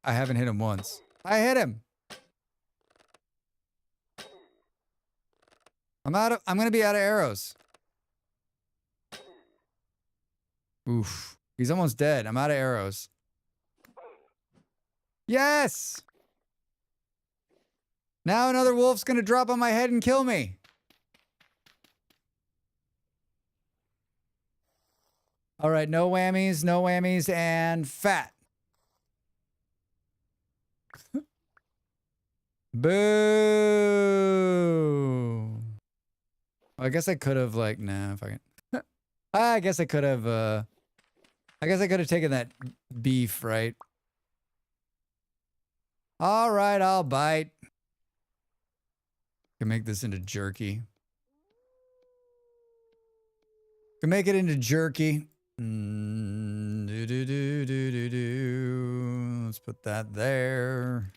Speaker 1: I haven't hit him once. I hit him. I'm gonna be out of arrows. Oof. He's almost dead. I'm out of arrows. Yes! Now another wolf's gonna drop on my head and kill me. All right, no whammies, and fat. Boo! I guess I could have like, nah, if I can. I guess I could have taken that beef, right? All right, I'll bite. Can make this into jerky. Can make it into jerky. Let's put that there.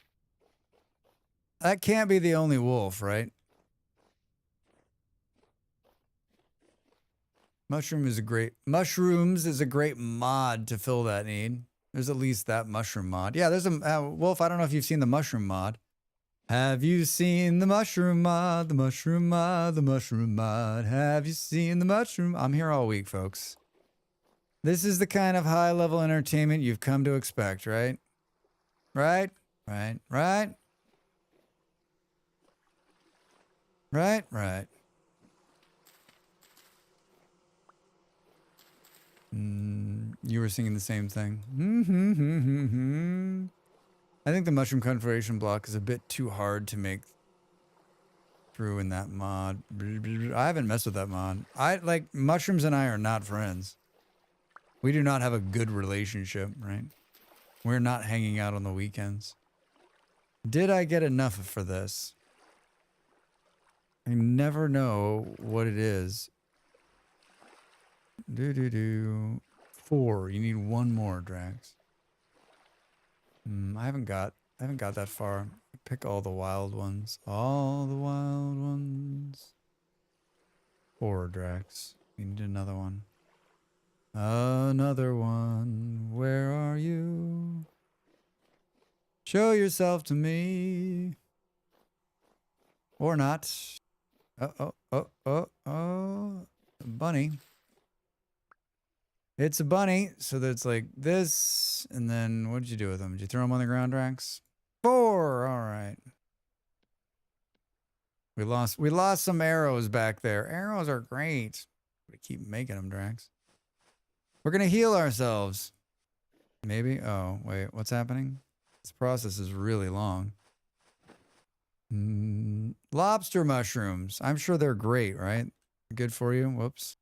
Speaker 1: That can't be the only wolf, right? Mushrooms is a great mod to fill that need. There's at least that mushroom mod. Yeah, there's a Wolf. I don't know if you've seen the mushroom mod. Have you seen the mushroom mod? The mushroom mod. The mushroom mod. Have you seen the mushroom? I'm here all week, folks. This is the kind of high-level entertainment you've come to expect, right? Right? Right? Right? Right? Right. You were singing the same thing. I think the mushroom configuration block is a bit too hard to make through in that mod. I haven't messed with that mod. Mushrooms and I are not friends. We do not have a good relationship, right? We're not hanging out on the weekends. Did I get enough for this? I never know what it is. 4. You need one more, Drax. I haven't got that far. Pick all the wild ones. All the wild ones. 4, Drax. We need another one. Another one. Where are you? Show yourself to me. Or not. Bunny. It's a bunny, so that's like this, and then what did you do with them? Did you throw them on the ground, Drax? 4, all right. We lost some arrows back there. Arrows are great. We keep making them, Drax. We're gonna heal ourselves. Maybe? Oh, wait, what's happening? This process is really long. Lobster mushrooms. I'm sure they're great, right? Good for you. Whoops.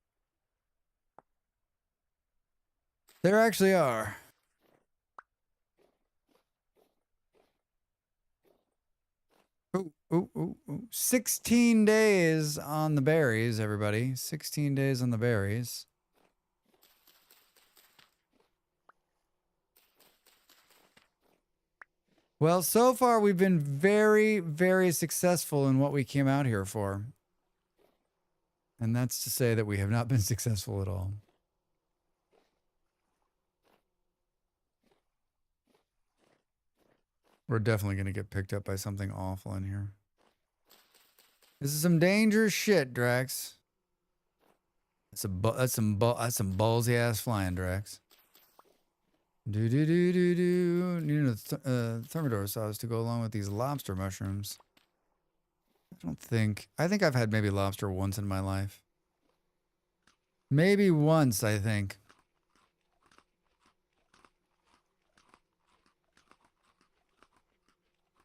Speaker 1: There actually are. Ooh. 16 days on the berries, everybody. 16 days on the berries. Well, so far we've been very, very successful in what we came out here for. And that's to say that we have not been successful at all. We're definitely going to get picked up by something awful in here. This is some dangerous shit, Drax. That's some ballsy ass flying, Drax. Need a thermidor sauce to go along with these lobster mushrooms. I think I've had maybe lobster once in my life. Maybe once, I think.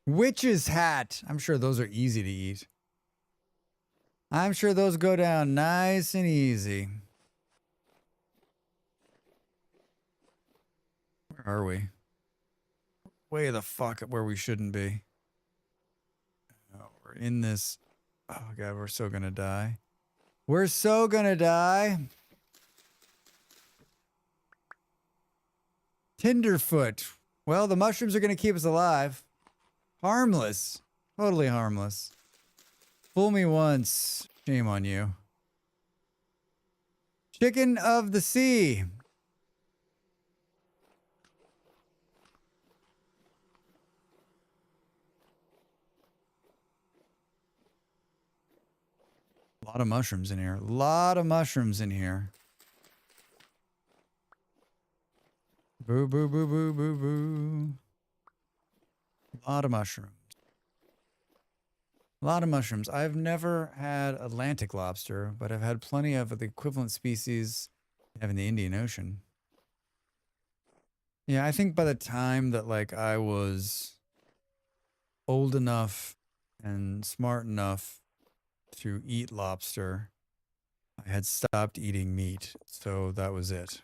Speaker 1: Witch's hat. I'm sure those are easy to eat. I'm sure those go down nice and easy. Where are we? Way the fuck where we shouldn't be. We're in this. Oh god, we're so gonna die. We're so gonna die. Tenderfoot. Well, the mushrooms are gonna keep us alive. Harmless. Totally harmless. Fool me once. Shame on you. Chicken of the sea. A lot of mushrooms in here. A lot of mushrooms in here. Boo, boo, boo, boo, boo, boo. A lot of mushrooms. A lot of mushrooms. I've never had Atlantic lobster, but I've had plenty of the equivalent species I have in the Indian Ocean. Yeah, I think by the time that like I was old enough and smart enough to eat lobster, I had stopped eating meat. So that was it.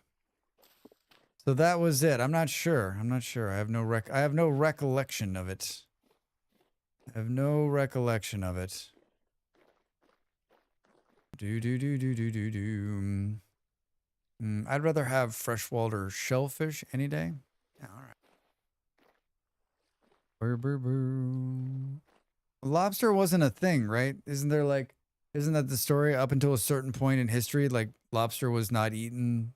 Speaker 1: So that was it. I'm not sure. I'm not sure. I have no recollection of it. I have no recollection of it. I'd rather have freshwater shellfish any day. Yeah, all right. Brr, brr, brr. Lobster wasn't a thing, right? Isn't that the story? Up until a certain point in history, like lobster was not eaten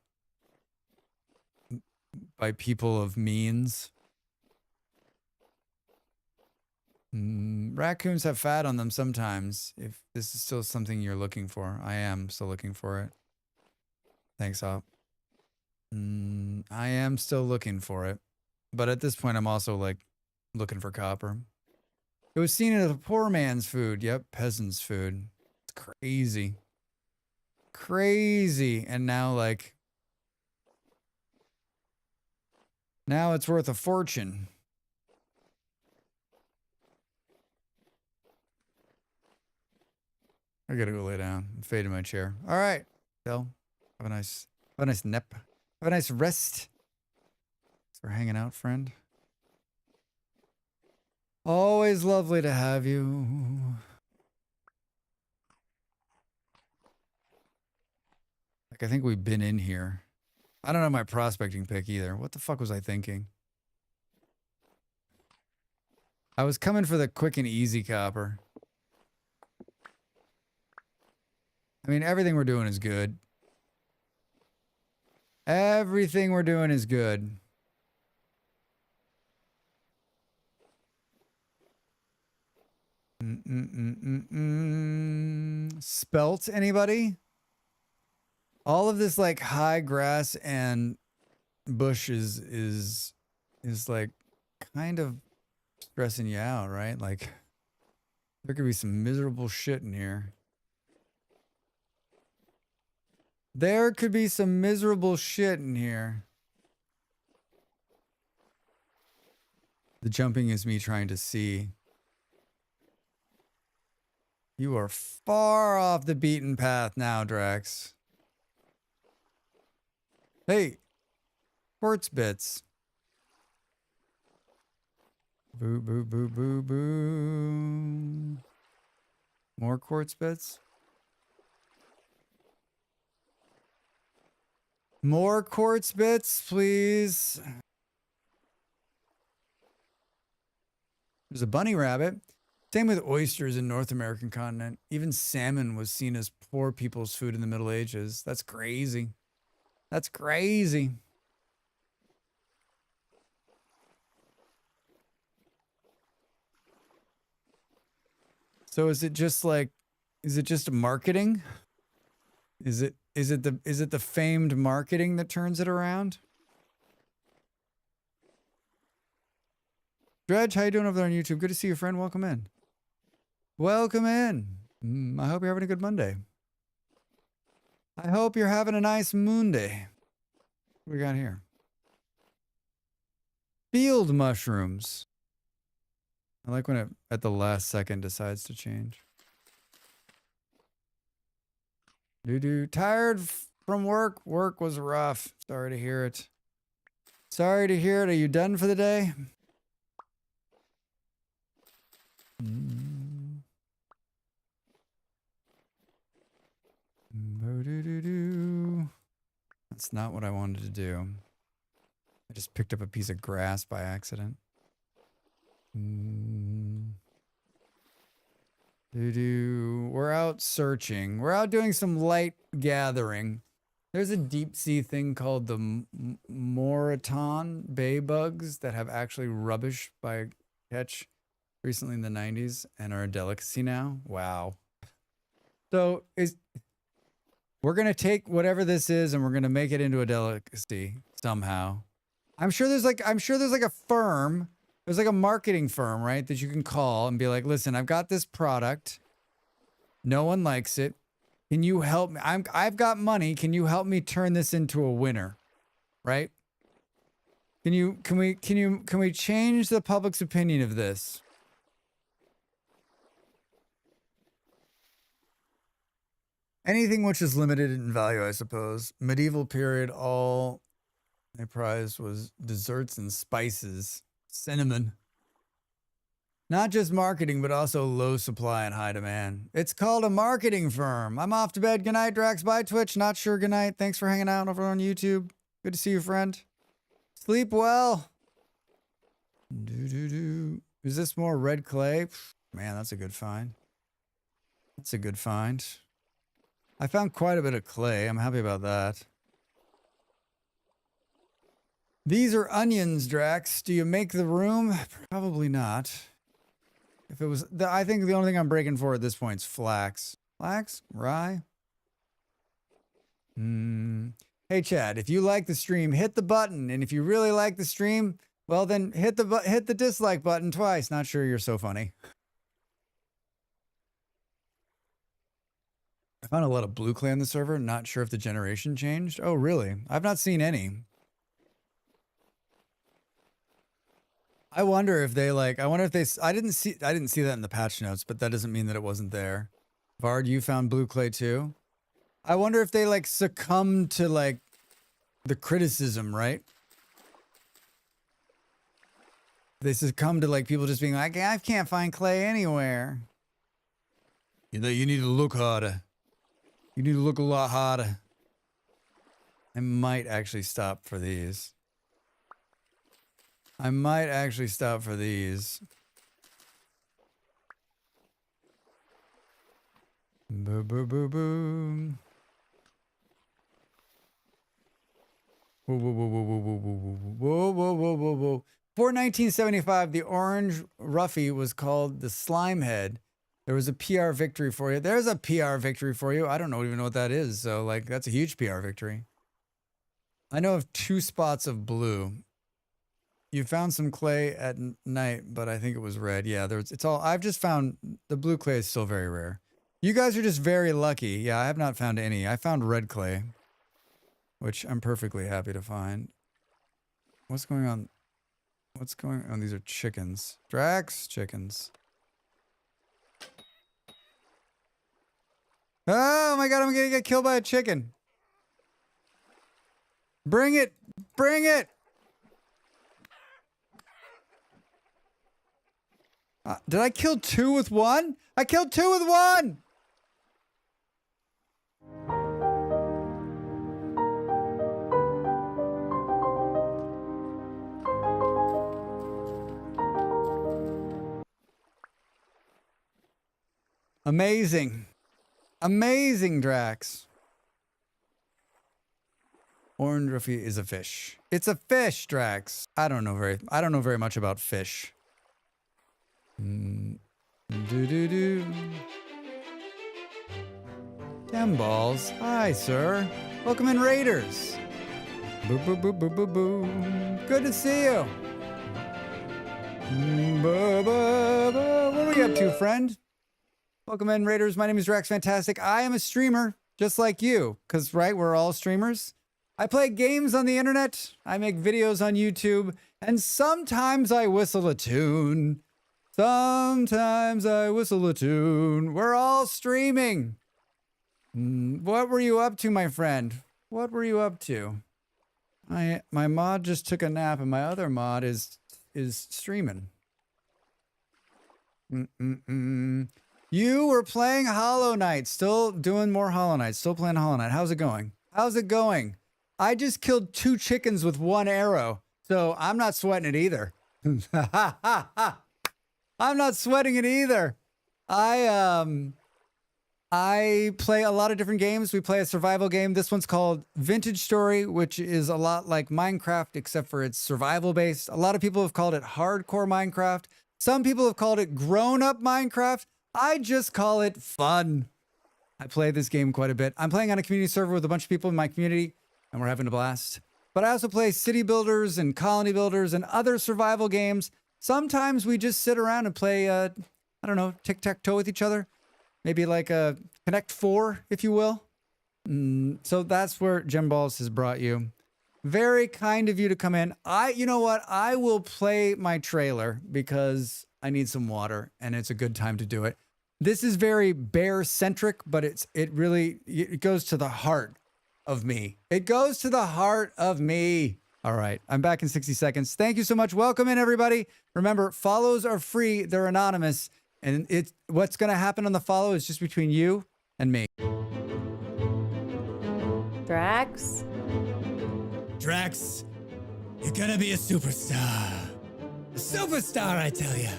Speaker 1: by people of means. Raccoons have fat on them sometimes. If this is still something you're looking for, I am still looking for it. Thanks, Op. I am still looking for it. But at this point, I'm also like looking for copper. It was seen as a poor man's food. Yep, peasant's food. It's crazy. Crazy. And now, like, now it's worth a fortune. I gotta go lay down. I'm fading my chair. All right, Bill. Have a nice nap. Have a nice rest. Thanks for hanging out, friend. Always lovely to have you. Like, I think we've been in here. I don't know my prospecting pick either. What the fuck was I thinking? I was coming for the quick and easy copper. I mean, everything we're doing is good. Everything we're doing is good. Spelt, anybody? All of this like high grass and bush is like kind of stressing you out, right? Like there could be some miserable shit in here. There could be some miserable shit in here. The jumping is me trying to see. You are far off the beaten path now, Drax. Hey, quartz bits. Boo, boo, boo, boo, boo. More quartz bits. More quartz bits, please. There's a bunny rabbit. Same with oysters in North American continent. Even salmon was seen as poor people's food in the Middle Ages. That's crazy. That's crazy. So is it just like, is it just marketing? Is it the famed marketing that turns it around? Dredge, how you doing over there on YouTube? Good to see you, friend. Welcome in. Welcome in. I hope you're having a good Monday. I hope you're having a nice Monday. What we got here? Field mushrooms. I like when it at the last second decides to change. Tired from work. Work was rough. Sorry to hear it. Sorry to hear it. Are you done for the day? Boo-doo-doo-doo. That's not what I wanted to do. I just picked up a piece of grass by accident. Doo-doo. We're out searching. We're out doing some light gathering. There's a deep sea thing called the Moraton bay bugs that have actually rubbish by catch recently in the 90s and are a delicacy now. Wow. So we're going to take whatever this is and we're going to make it into a delicacy somehow. I'm sure there's like a firm, there's like a marketing firm, right, that you can call and be like, "Listen, I've got this product. No one likes it. Can you help me? I've got money. Can you help me turn this into a winner?" Right? Can we change the public's opinion of this? Anything which is limited in value, I suppose. Medieval period, all they prized was desserts and spices, cinnamon. Not just marketing, but also low supply and high demand. It's called a marketing firm. I'm off to bed. Good night, Drax. Bye, Twitch. Not sure. Good night. Thanks for hanging out over on YouTube. Good to see you, friend. Sleep well. Is this more red clay? Man, that's a good find. That's a good find. I found quite a bit of clay. I'm happy about that. These are onions, Drax. Do you make the room? Probably not. If it was, I think the only thing I'm breaking for at this point is flax. Flax? Rye? Hey, Chad, if you like the stream, hit the button. And if you really like the stream, well, then hit the dislike button twice. Not sure you're so funny. I found a lot of blue clay on the server. Not sure if the generation changed. Oh, really? I've not seen any. I wonder if they I didn't see that in the patch notes, but that doesn't mean that it wasn't there. Vard, you found blue clay too? I wonder if they like succumbed to like the criticism, right? They succumb to like people just being like, I can't find clay anywhere. You need to look harder. You need to look a lot harder. I might actually stop for these. Boo, boo, boo, boo. Whoa, whoa, whoa, whoa, whoa, whoa, whoa, whoa, whoa, whoa, whoa, whoa. Before 1975, the orange Ruffy was called the Slimehead. There was a PR victory for you. There's a PR victory for you. I don't even know what that is. So, like, that's a huge PR victory. I know of 2 spots of blue. You found some clay at night, but I think it was red. Yeah, I've just found the blue clay is still very rare. You guys are just very lucky. Yeah, I have not found any. I found red clay, which I'm perfectly happy to find. What's going on? These are chickens. Drax, chickens. Oh my god, I'm gonna get killed by a chicken. Bring it! Bring it! Did I kill 2 with 1? I killed 2 with 1! Amazing. Amazing, Drax. Orange Ruffy is a fish. It's a fish, Drax. I don't know very much about fish. Damn balls. Hi, sir. Welcome in, Raiders. Boo, boo, boo, boo, boo, boo. Good to see you. What are we up to, friend? Welcome in, Raiders. My name is Drax Fantastic. I am a streamer, just like you. Because, right, we're all streamers. I play games on the internet. I make videos on YouTube. And sometimes I whistle a tune. Sometimes I whistle a tune. We're all streaming. What were you up to, my friend? What were you up to? My mod just took a nap, and my other mod is streaming. You were playing Hollow Knight. Still doing more Hollow Knight. Still playing Hollow Knight. How's it going? How's it going? I just killed 2 chickens with 1 arrow. So I'm not sweating it either. I'm not sweating it either. I play a lot of different games. We play a survival game. This one's called Vintage Story, which is a lot like Minecraft, except for it's survival based. A lot of people have called it hardcore Minecraft. Some people have called it grown-up Minecraft. I just call it fun. I play this game quite a bit. I'm playing on a community server with a bunch of people in my community, and we're having a blast. But I also play city builders and colony builders and other survival games. Sometimes we just sit around and play, I don't know, tic-tac-toe with each other. Maybe like a Connect 4, if you will. So that's where Gem Balls has brought you. Very kind of you to come in. You know what? I will play my trailer because I need some water and it's a good time to do it. This is very bear-centric, but it goes to the heart of me. It goes to the heart of me. All right, I'm back in 60 seconds. Thank you so much. Welcome in, everybody. Remember, follows are free. They're anonymous. And what's going to happen on the follow is just between you and me.
Speaker 7: Drax?
Speaker 6: Drax, you're gonna be a superstar. A superstar, I tell you.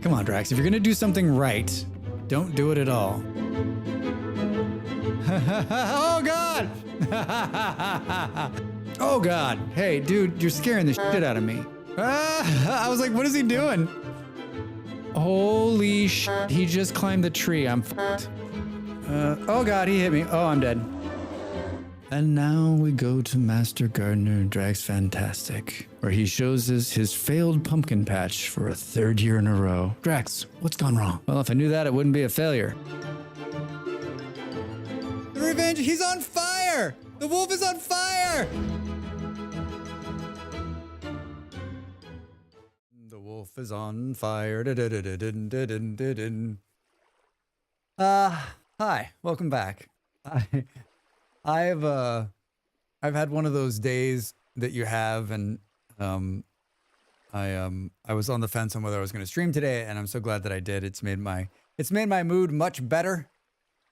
Speaker 1: Come on, Drax. If you're going to do something right, don't do it at all. Oh, God. Oh, God. Hey, dude, you're scaring the shit out of me. I was like, what is he doing? Holy shit. He just climbed the tree. I'm fucked. Oh, God, he hit me. Oh, I'm dead. And now we go to Master Gardener Drax Fantastic, where he shows us his failed pumpkin patch for a 3rd year in a row. Drax, what's gone wrong? Well, if I knew that, it wouldn't be a failure. The revenge, he's on fire! The wolf is on fire! The wolf is on fire. Hi, welcome back. I've had one of those days that you have, and I was on the fence on whether I was going to stream today, and I'm so glad that I did. It's made my mood much better.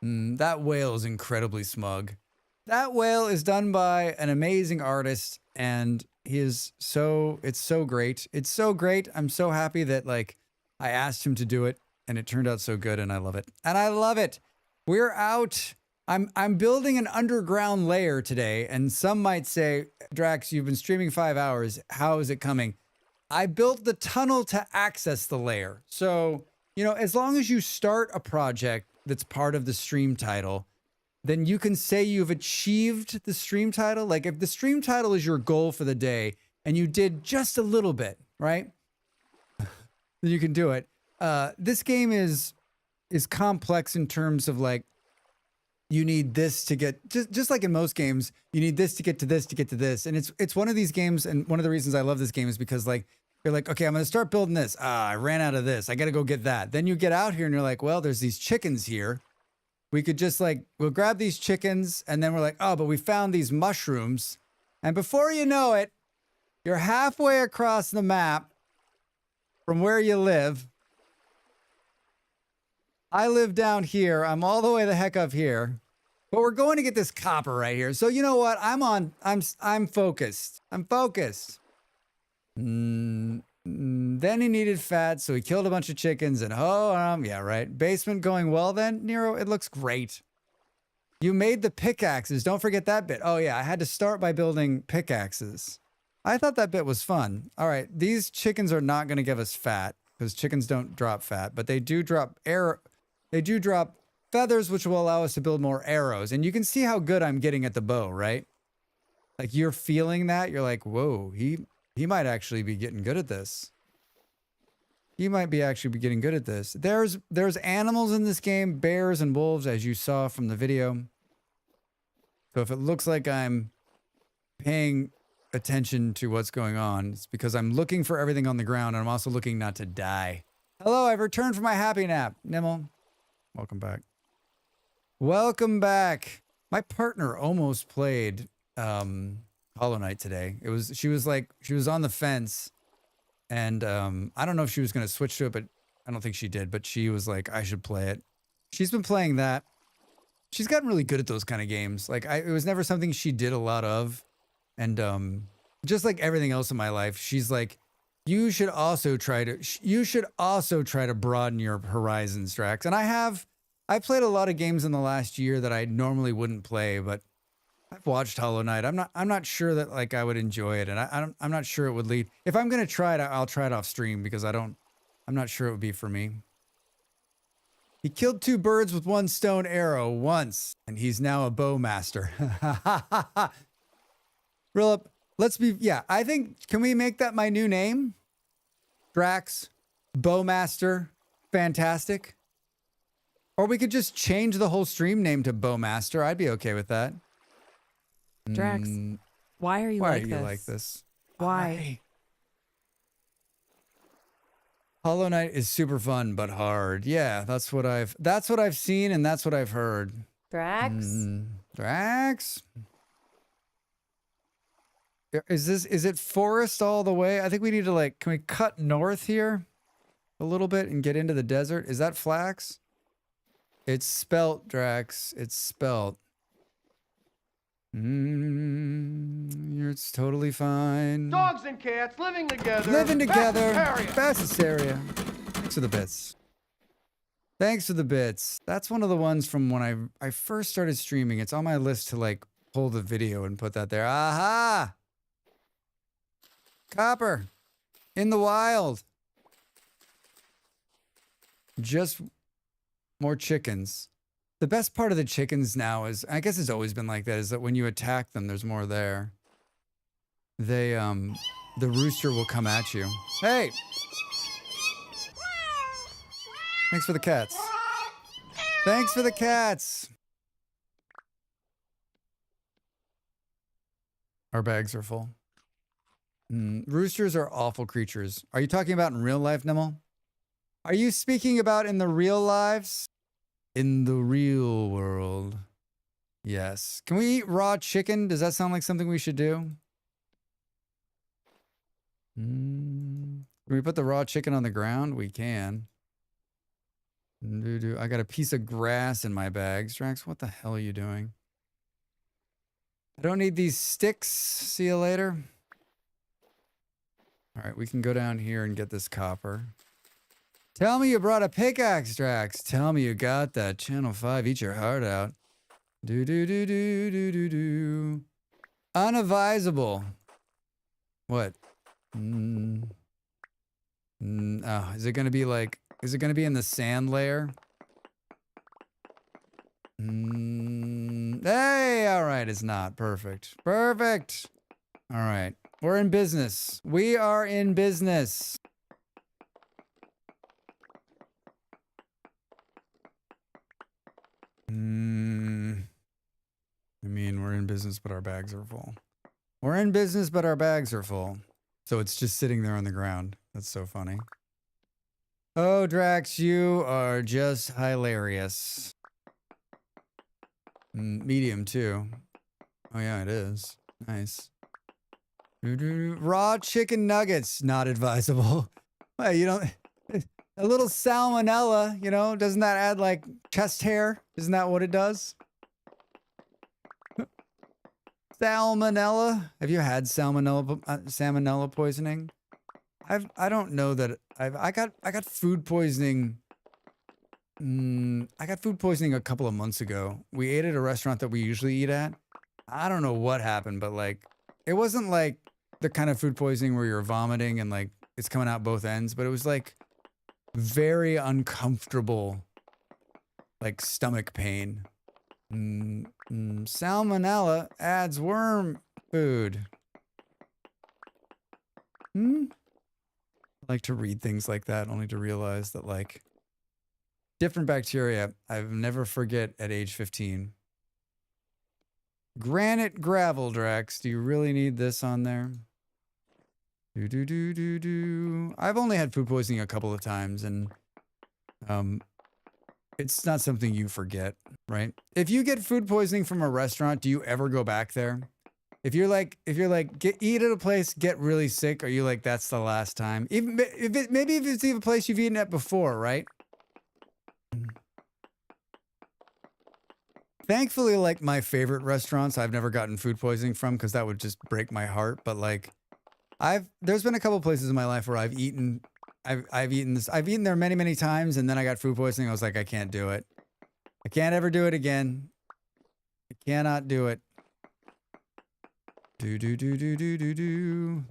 Speaker 1: That whale is incredibly smug. That whale is done by an amazing artist, and it's so great. It's so great. I'm so happy that I asked him to do it, and it turned out so good, and I love it. And I love it. We're out. I'm building an underground lair today, and some might say, Drax, you've been streaming 5 hours. How is it coming? I built the tunnel to access the lair. So, as long as you start a project that's part of the stream title, then you can say you've achieved the stream title. Like if the stream title is your goal for the day and you did just a little bit, right? Then you can do it. This game is complex in terms of you need this to get, just like in most games, you need this to get to this to get to this. And it's one of these games, and one of the reasons I love this game is because you're like, okay, I'm going to start building this. I ran out of this. I got to go get that. Then you get out here and you're like, well, there's these chickens here. We could just we'll grab these chickens, and then we're like, oh, but we found these mushrooms. And before you know it, you're halfway across the map from where you live. I live down here. I'm all the way the heck up here. But we're going to get this copper right here. So you know what? I'm focused. I'm focused. Then he needed fat, so he killed a bunch of chickens, and yeah, right. Basement going well then, Nero? It looks great. You made the pickaxes. Don't forget that bit. Oh yeah, I had to start by building pickaxes. I thought that bit was fun. All right, these chickens are not going to give us fat, because chickens don't drop fat, but they do drop feathers, which will allow us to build more arrows. And you can see how good I'm getting at the bow, right? Like you're feeling that. You're like, whoa, he might actually be getting good at this. He might be actually be getting good at this. There's animals in this game, bears and wolves, as you saw from the video. So if it looks like I'm paying attention to what's going on, it's because I'm looking for everything on the ground, and I'm also looking not to die. Hello, I've returned from my happy nap. Nimble, welcome back. Welcome back. My partner almost played Hollow Hollow Knight today. She was on the fence, and I don't know if she was gonna switch to it, but I don't think she did. But she was like, I should play it. She's been playing that. She's gotten really good at those kind of games. Like it was never something she did a lot of, and just like everything else in my life, she's like, you should also try to broaden your horizons, Drax. And I played a lot of games in the last year that I normally wouldn't play, but I've watched Hollow Knight. I'm not sure that like I would enjoy it, and I'm not sure it would lead. If I'm gonna try it, I'll try it off stream because I'm not sure it would be for me. He killed 2 birds with 1 stone arrow once, and he's now a bowmaster. Relive, I think, can we make that my new name? Drax, Bowmaster, Fantastic. Or we could just change the whole stream name to Bowmaster. I'd be okay with that.
Speaker 7: Drax, why are you
Speaker 1: Why
Speaker 7: like
Speaker 1: are
Speaker 7: this?
Speaker 1: you like this?
Speaker 7: Why?
Speaker 1: Hollow Knight is super fun but hard. Yeah, that's what I've seen and that's what I've heard.
Speaker 4: Drax?
Speaker 1: Drax? Is it forest all the way? I think we need to like, can we cut north here a little bit and get into the desert? Is that flax? It's spelt, Drax. It's spelt. It's totally fine.
Speaker 5: Dogs and cats living together.
Speaker 1: Living together.
Speaker 5: Vegetarian.
Speaker 1: Fastest area. Thanks for the bits. Thanks for the bits. That's one of the ones from when I first started streaming. It's on my list to like pull the video and put that there. Aha! Copper. In the wild. Just more chickens. The best part of the chickens now is, I guess it's always been like that, is that when you attack them, there's more there. They, the rooster will come at you. Hey! Thanks for the cats. Thanks for the cats! Our bags are full. Roosters are awful creatures. Are you talking about in real life, Nimel? Are you speaking about in the real lives? In the real world. Yes. Can we eat raw chicken? Does that sound like something we should do? Can we put the raw chicken on the ground? We can. I got a piece of grass in my bags. Drax, what the hell are you doing? I don't need these sticks. See you later. All right, we can go down here and get this copper. Tell me you brought a pickaxe, Drax. Tell me you got that. Channel 5, eat your heart out. Do. Unadvisable. What? Oh, is it going to be like, is it going to be in the sand layer? Hey, all right, it's not. Perfect. Perfect. All right. We're in business. We are in business. I mean, we're in business, but our bags are full. We're in business, but our bags are full. So it's just sitting there on the ground. That's so funny. Oh, Drax, you are just hilarious. Medium, too. Oh, yeah, it is. Nice. Raw chicken nuggets, not advisable. Well, you don't... A little salmonella, you know, doesn't that add like chest hair? Isn't that what it does? Salmonella. Have you had salmonella poisoning? I don't know that I got food poisoning. I got food poisoning a couple of months ago. We ate at a restaurant that we usually eat at. I don't know what happened, but like it wasn't like the kind of food poisoning where you're vomiting and like it's coming out both ends, but it was like very uncomfortable, like stomach pain. Salmonella adds worm food. I like to read things like that, only to realize that like different bacteria I've never forget at age 15. Granite gravel, Drax. Do you really need this on there? I've only had food poisoning a couple of times, and it's not something you forget, right? If you get food poisoning from a restaurant, do you ever go back there? If you're like, eat at a place, get really sick, are you like, that's the last time? Even maybe if it's even a place you've eaten at before, right? Thankfully, like my favorite restaurants, I've never gotten food poisoning from because that would just break my heart. But like, there's been a couple places in my life where I've eaten there many times, and then I got food poisoning. I was like, I can't do it. I can't ever do it again. I cannot do it.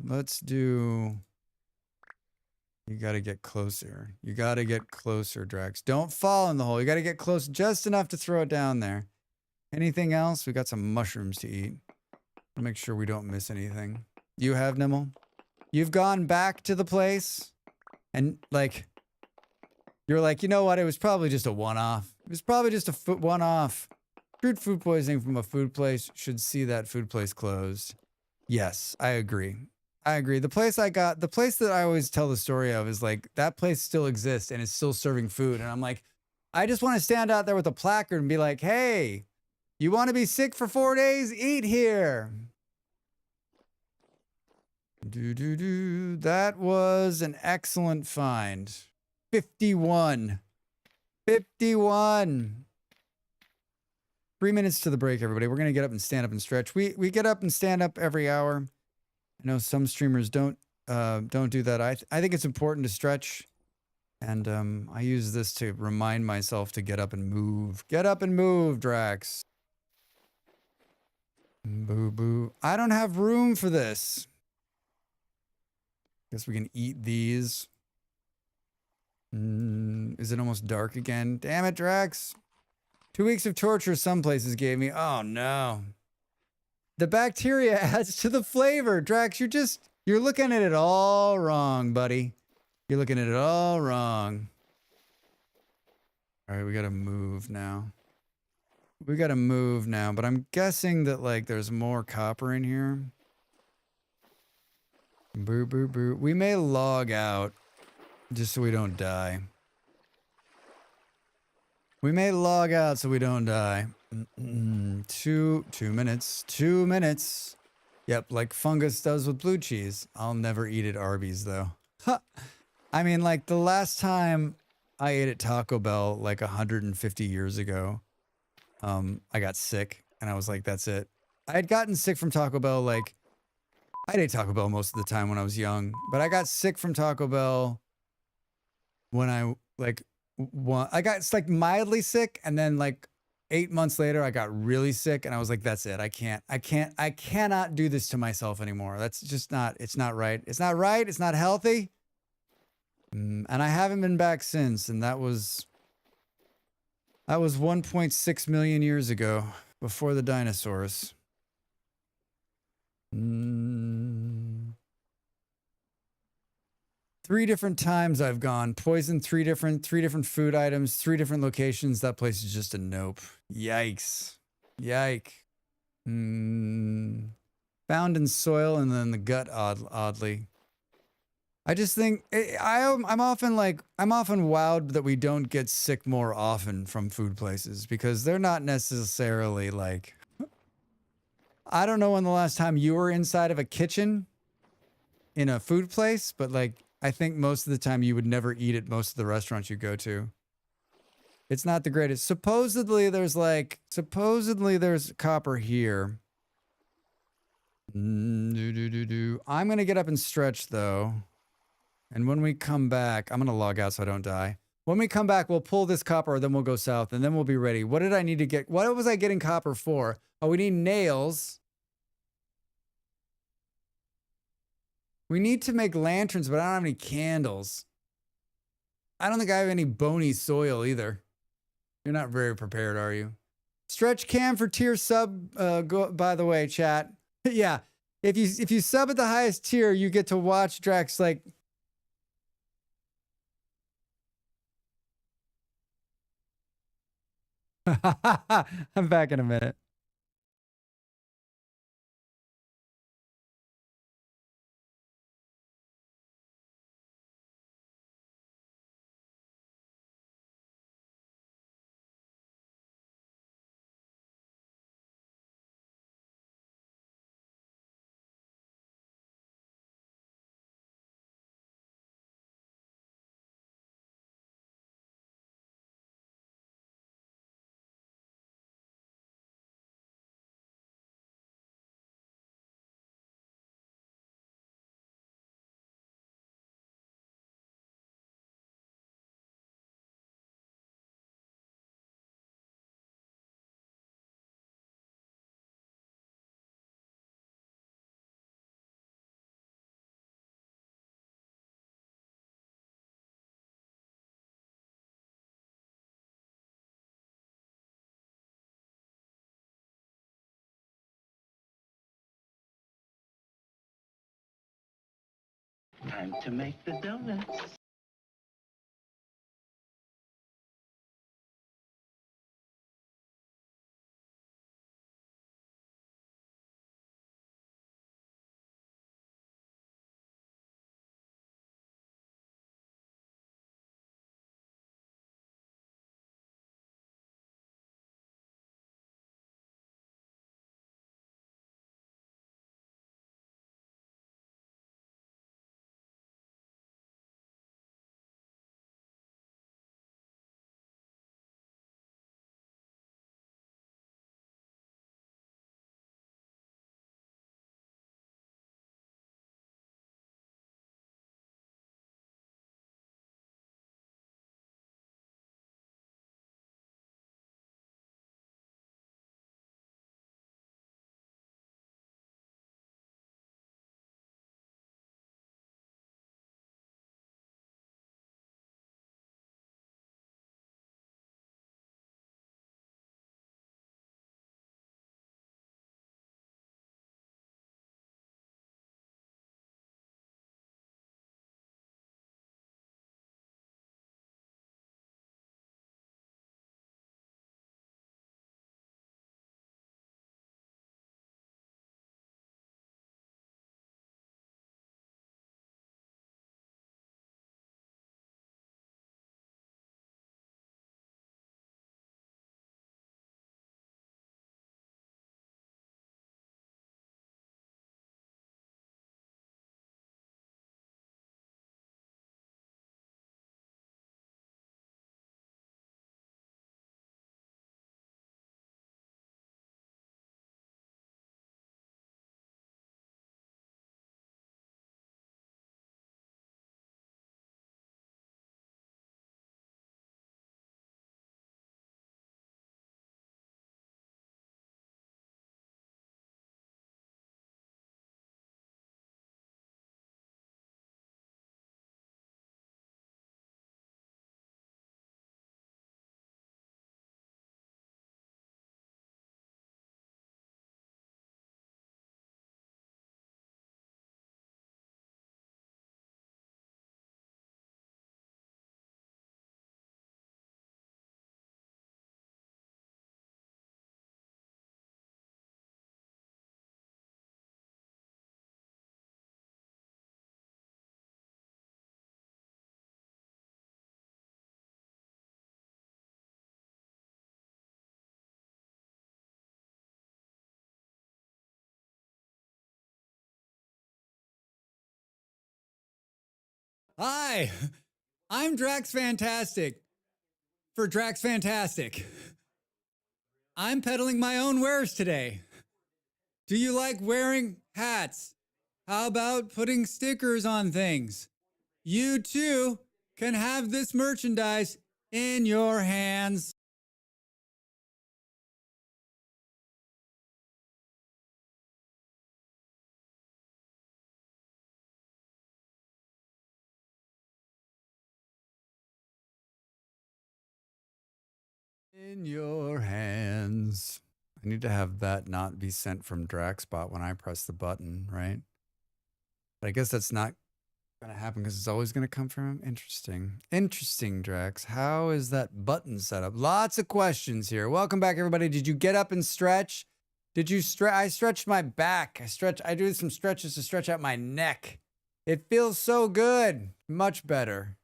Speaker 1: Let's do. You gotta get closer. You gotta get closer, Drax. Don't fall in the hole. You gotta get close just enough to throw it down there. Anything else? We got some mushrooms to eat. I'll make sure we don't miss anything. You have, Nimble? You've gone back to the place and like, you're like, you know what? It was probably just a one-off. It was probably just a one-off. Food poisoning from a food place should see that food place closed. Yes, I agree. I agree. The place that I always tell the story of is like, that place still exists and is still serving food. And I'm like, I just want to stand out there with a placard and be like, hey, you want to be sick for 4 days? Eat here. That was an excellent find. 51. 51. 3 minutes to the break, everybody. We're going to get up and stand up and stretch. We get up and stand up every hour. I know some streamers don't do that. I think it's important to stretch. And I use this to remind myself to get up and move. Get up and move, Drax. Boo boo. I don't have room for this. Guess we can eat these. Is it almost dark again? Damn it, Drax. 2 weeks of torture some places gave me. Oh no. The bacteria adds to the flavor. Drax, you're looking at it all wrong, buddy. You're looking at it all wrong. All right, we gotta move now. We gotta move now, but I'm guessing that like there's more copper in here. Boo, boo, boo. We may log out just so we don't die. We may log out so we don't die. 2 minutes. 2 minutes. Yep, like fungus does with blue cheese. I'll never eat at Arby's though. I mean, like the last time I ate at Taco Bell like 150 years ago, I got sick and I was like, that's it. I had gotten sick from Taco Bell like, I ate Taco Bell most of the time when I was young, but I got sick from Taco Bell when I got like mildly sick, and then like 8 months later I got really sick and I was like, that's it. I cannot do this to myself anymore. That's just not, it's not right. It's not right. It's not healthy. And I haven't been back since. And that was 1.6 million years ago, before the dinosaurs. 3 different times I've gone. Poisoned 3 different food items, 3 different locations. That place is just a nope. Yikes. Yike. Found in soil and then the gut, oddly. I just think I'm often wowed that we don't get sick more often from food places, because they're not necessarily like, I don't know when the last time you were inside of a kitchen in a food place, but like, I think most of the time you would never eat at most of the restaurants you go to. It's not the greatest. Supposedly there's copper here. I'm going to get up and stretch though. And when we come back, I'm going to log out so I don't die. When we come back, we'll pull this copper, then we'll go south, and then we'll be ready. What did I need to get? What was I getting copper for? Oh, we need nails. We need to make lanterns, but I don't have any candles. I don't think I have any bony soil either. You're not very prepared, are you? Stretch cam for tier sub, by the way, chat. Yeah, if you sub at the highest tier, you get to watch Drax like... I'm back in a minute.
Speaker 3: Time to make the donuts.
Speaker 6: Hi, I'm Drax Fantastic for Drax Fantastic. I'm peddling my own wares today. Do you like wearing hats? How about putting stickers on things? You too can have this merchandise in your hands. In your hands. I need to have that not be sent from Draxbot when I press the button, right? But I guess that's not going to happen because it's always going to come from him. Interesting. Interesting, Drax. How is that button set up? Lots of questions here. Welcome back, everybody. Did you get up and stretch? Did you stretch? I stretched my back. I do some stretches to stretch out my neck. It feels so good. Much better.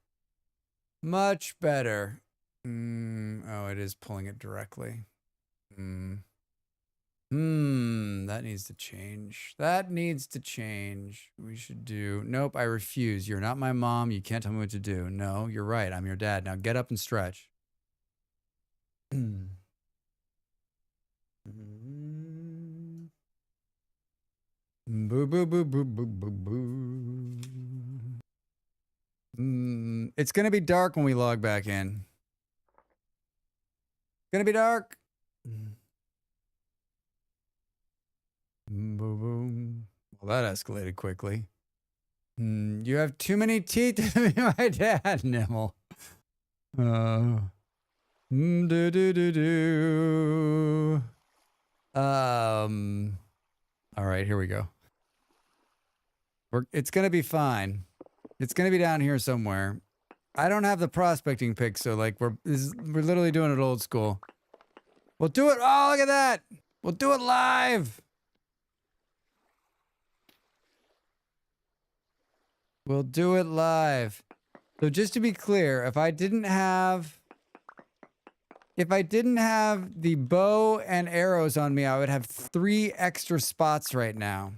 Speaker 6: Much better. Oh, it is pulling it directly. That needs to change. That needs to change. We should do... Nope, I refuse. You're not my mom. You can't tell me what to do. No, you're right. I'm your dad. Now get up and stretch. Boo, boo, boo, boo, boo, boo, boo. It's going to be dark when we log back in. It's going to be dark. Boom, boom. Well, that escalated quickly. You have too many teeth to be my dad, Nimble. Do, do, do, do. All right, here we go. It's going to be fine. It's gonna be down here somewhere. I don't have the prospecting pick, so like we're literally doing it old school. We'll do it. Oh, look at that. We'll do it live. We'll do it live. So just to be clear, if I didn't have the bow and arrows on me, I would have 3 extra spots right now.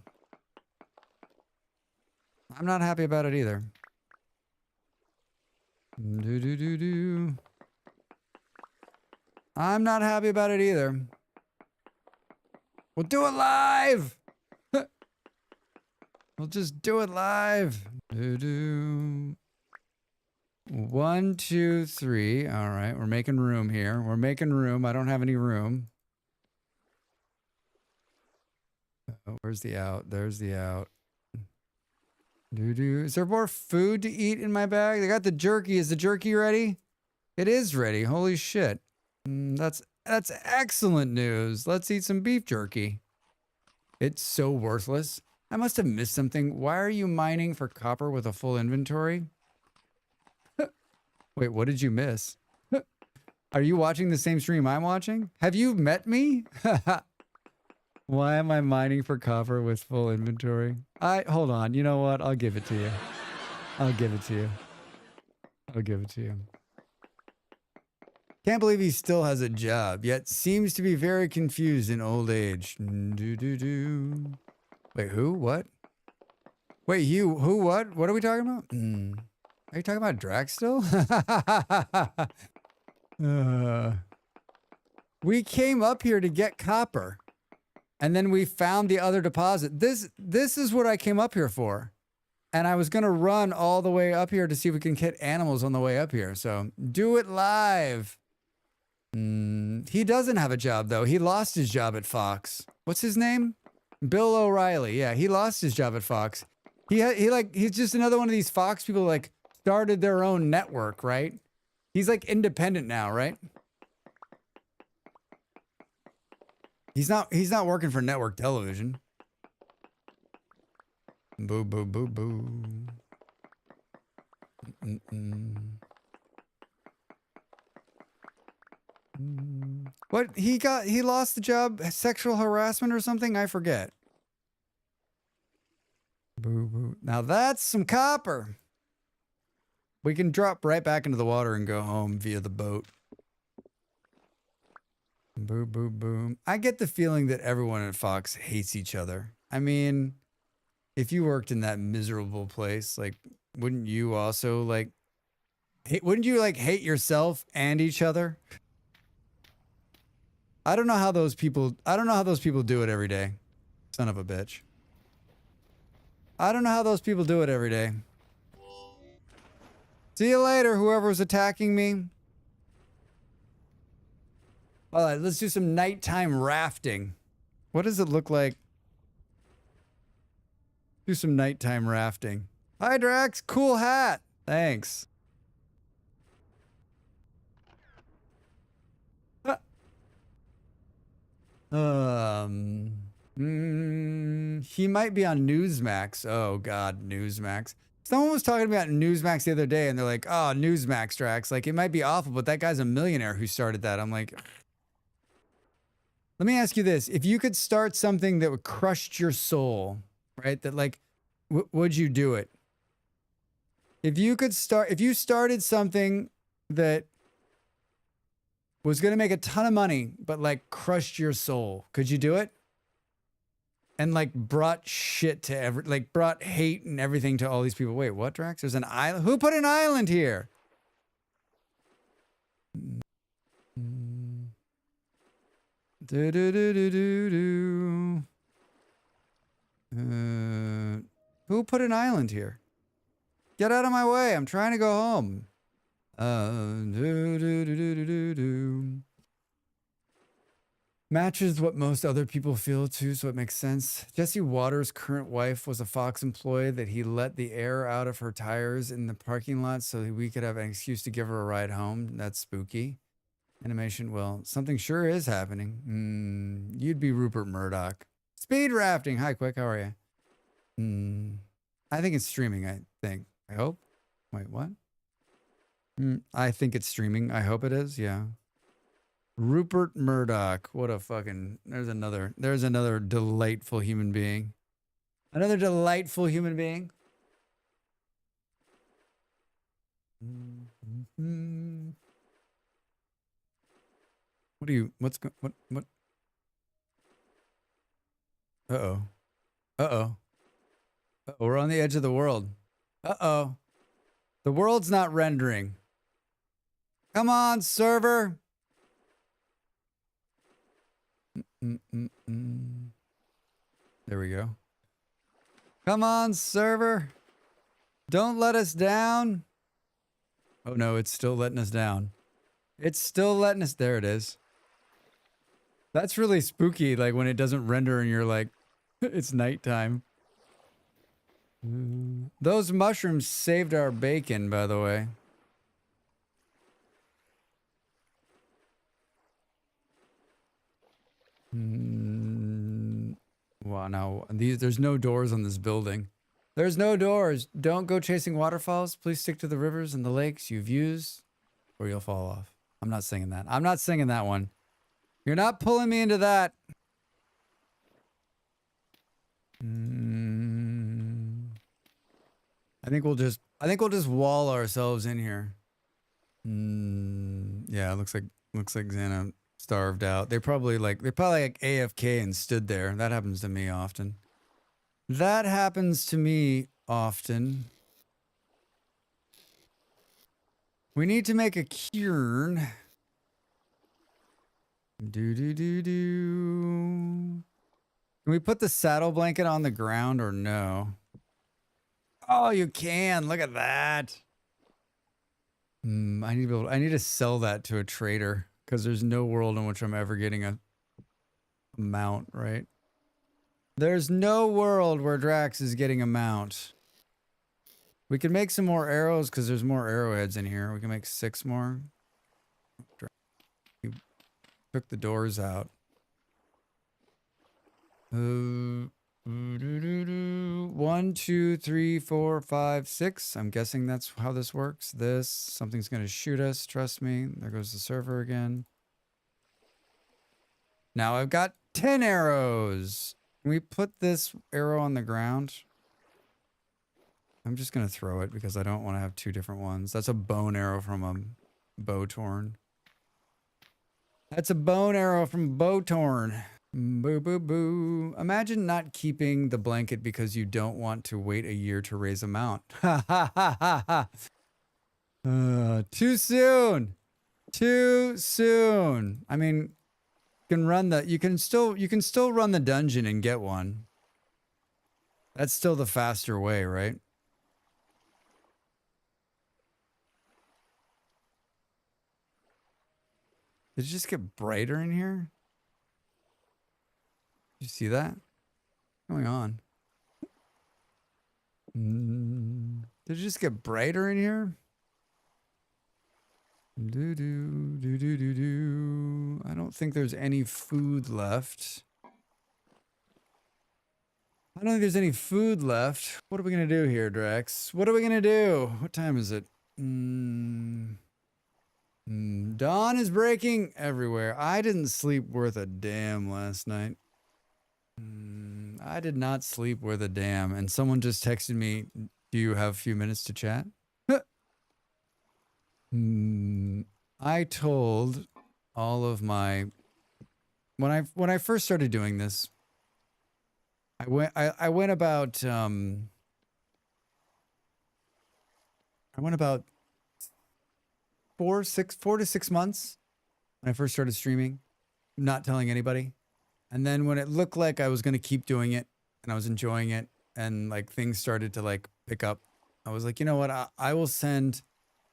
Speaker 6: I'm not happy about it either. I'm not happy about it either. We'll do it live. We'll just do it live. 1, 2, 3. All right, we're making room here. We're making room. I don't have any room. Oh, where's the out? There's the out. Is there more food to eat in my bag? They got the jerky. Is the jerky ready? It is ready. Holy shit. That's excellent news. Let's eat some beef jerky. It's so worthless. I must have missed something. Why are you mining for copper with a full inventory? Wait, what did you miss? Are you watching the same stream I'm watching? Have you met me? Why am I mining for copper with full inventory? Hold on. You know what? I'll give it to you. I'll give it to you. I'll give it to you. Can't believe he still has a job, yet seems to be very confused in old age. Wait, who? What? Wait, you? Who? What? What are we talking about? Are you talking about Drax still? We came up here to get copper, and then we found the other deposit. This is what I came up here for. And I was going to run all the way up here to see if we can hit animals on the way up here. So do it live. He doesn't have a job, though. He lost his job at Fox. What's his name? Bill O'Reilly. Yeah, he lost his job at Fox. He's just another one of these Fox people like started their own network, right? He's like independent now, right? He's not working for network television. Boo, boo, boo, boo. What? He lost the job, sexual harassment or something? I forget. Boo, boo. Now that's some copper. We can drop right back into the water and go home via the boat. Boo, boo, boom. I get the feeling that everyone at Fox hates each other. I mean, if you worked in that miserable place, like, wouldn't you also hate yourself and each other? I don't know how those people do it every day. Son of a bitch. I don't know how those people do it every day. See you later, whoever's attacking me. All right, let's do some nighttime rafting. What does it look like? Do some nighttime rafting. Hi, Drax. Cool hat. Thanks. He might be on Newsmax. Oh, God, Newsmax. Someone was talking about Newsmax the other day, and they're like, oh, Newsmax, Drax. Like, it might be awful, but that guy's a millionaire who started that. I'm like... Let me ask you this. If you could start something that would crush your soul, right? That like, would you do it? If you started something that was going to make a ton of money, but like crushed your soul, could you do it? And like brought shit to brought hate and everything to all these people. Wait, what, Drax? There's an island. Who put an island here? Who put an island here? Get out of my way. I'm trying to go home. Matches what most other people feel too, so it makes sense. Jesse Waters' current wife was a Fox employee that he let the air out of her tires in the parking lot so that we could have an excuse to give her a ride home. That's spooky. Animation, well, something sure is happening. You'd be Rupert Murdoch. Speed rafting. Hi, Quick. How are you? I think it's streaming, I think. I hope. Wait, what? I think it's streaming. I hope it is. Yeah. Rupert Murdoch. What a fucking... There's another delightful human being. Another delightful human being. What do you... What? Uh-oh. Uh-oh. We're on the edge of the world. Uh-oh. The world's not rendering. Come on, server. There we go. Come on, server. Don't let us down. Oh no, it's still letting us down. It's still letting us... There it is. That's really spooky, like when it doesn't render and you're like, it's nighttime. Those mushrooms saved our bacon, by the way. Wow, now there's no doors on this building. There's no doors. Don't go chasing waterfalls. Please stick to the rivers and the lakes you've used, or you'll fall off. I'm not singing that. I'm not singing that one. You're not pulling me into that. I think we'll just wall ourselves in here. Yeah, it looks like Xana starved out. They probably like AFK and stood there. That happens to me often. That happens to me often. We need to make a cairn. Do. Can we put the saddle blanket on the ground or no? Oh, you can. Look at that. I need to sell that to a trader because there's no world in which I'm ever getting a mount, right? There's no world where Drax is getting a mount. We can make some more arrows because there's more arrowheads in here. We can make 6 more. You took the doors out. 1, 2, 3, 4, 5, 6. I'm guessing that's how this works. Something's going to shoot us. Trust me. There goes the server again. Now I've got 10 arrows. Can we put this arrow on the ground? I'm just going to throw it because I don't want to have 2 different ones. That's a bone arrow from a Bowtorn. That's a bone arrow from Bowtorn. Boo, boo, boo. Imagine not keeping the blanket because you don't want to wait a year to raise a mount. Ha ha ha ha ha. Too soon. Too soon. I mean, you can still run the dungeon and get one. That's still the faster way, right? Did it just get brighter in here? Did you see that? What's going on? Did it just get brighter in here? Do. I don't think there's any food left. I don't think there's any food left. What are we going to do here, Drax? What are we going to do? What time is it? Dawn is breaking everywhere. I didn't sleep worth a damn last night. I did not sleep worth a damn. And someone just texted me, do you have a few minutes to chat? I told all of my... When I first started doing this, I went about 4 to 6 months when I first started streaming, not telling anybody. And then when it looked like I was going to keep doing it and I was enjoying it and like things started to like pick up, I was like, you know what? I will send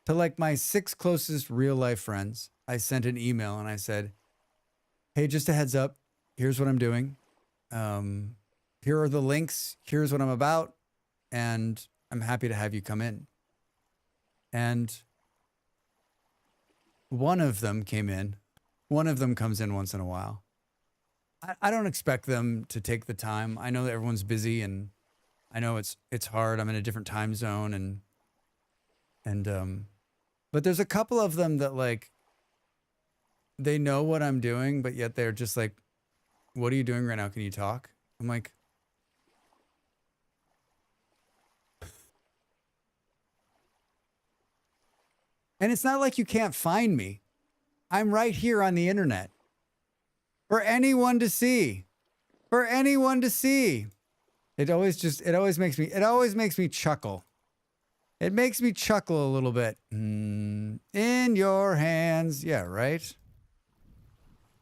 Speaker 6: to like my 6 closest real life friends. I sent an email and I said, hey, just a heads up. Here's what I'm doing. Here are the links. Here's what I'm about. And I'm happy to have you come in. And one of them came in. One of them comes in once in a while. I don't expect them to take the time. I know that everyone's busy and I know it's hard. I'm in a different time zone and And but there's a couple of them that like they know what I'm doing, but yet they're just like, "What are you doing right now? Can you talk?" I'm like, and it's not like you can't find me. I'm right here on the internet for anyone to see. For anyone to see. It always makes me chuckle. It makes me chuckle a little bit. In your hands. Yeah, right?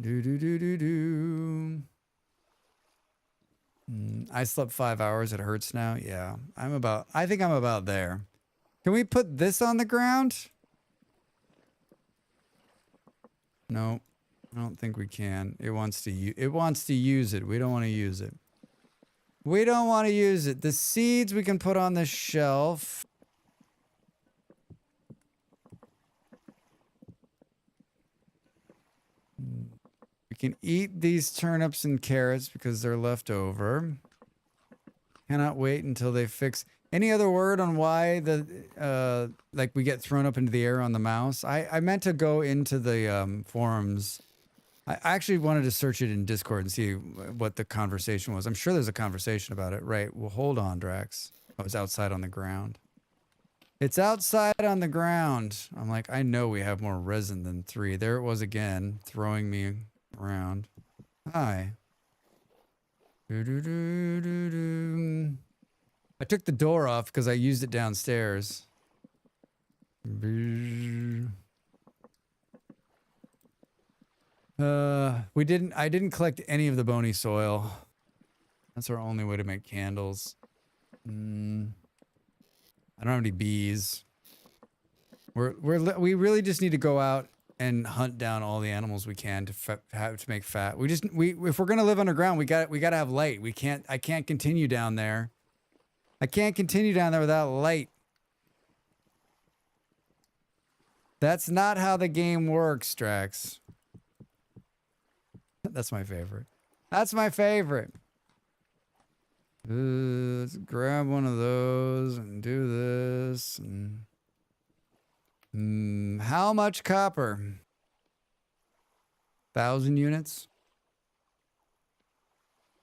Speaker 6: Do do do do do. I slept 5 hours. It hurts now. Yeah. I think I'm about there. Can we put this on the ground? No, I don't think we can. It wants to use it. We don't want to use it. We don't want to use it. The seeds we can put on the shelf. We can eat these turnips and carrots because they're left over. Cannot wait until they fix. Any other word on why the like we get thrown up into the air on the mouse? I meant to go into the forums. I actually wanted to search it in Discord and see what the conversation was. I'm sure there's a conversation about it. Right. Well, hold on, Drax. Oh, it's outside on the ground. It's outside on the ground. I'm like, I know we have more resin than 3. There it was again, throwing me around. Hi. Do-do-do-do-do. I took the door off because I used it downstairs. I didn't collect any of the bony soil. That's our only way to make candles. I don't have any bees. We really just need to go out and hunt down all the animals we can to make fat. If we're gonna live underground, we gotta have light. I can't continue down there. I can't continue down there without light. That's not how the game works, Drax. That's my favorite. That's my favorite. Let's grab one of those and do this. How much copper? 1,000 units?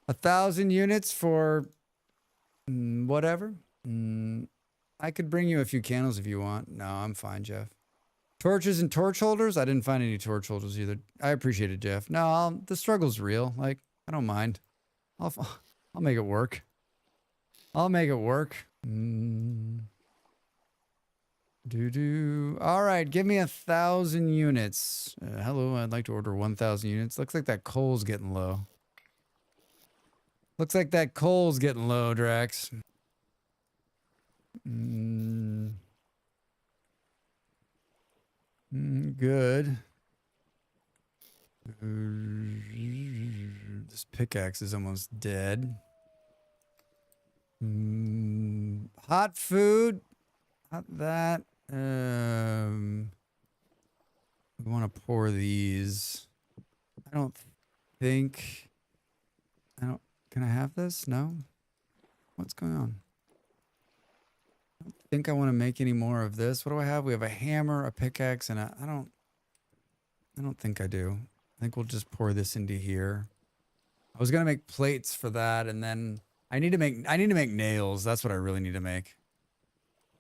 Speaker 6: 1,000 units for whatever. I could bring you a few candles if you want. No, I'm fine, Jeff. Torches and torch holders? I didn't find any torch holders either. I appreciate it, Jeff. No, the struggle's real. Like, I don't mind. I'll make it work. I'll make it work. All right, give me 1,000 units. Hello, I'd like to order 1,000 units. Looks like that coal's getting low. Looks like that coal's getting low, Drax. Good. This pickaxe is almost dead. Hot food. Not that. We want to pour these. I don't think. Can I have this? No? What's going on? I don't think I want to make any more of this. What do I have? We have a hammer, a pickaxe, and I don't think I do. I think we'll just pour this into here. I was gonna make plates for that, and then I need to make nails. That's what I really need to make.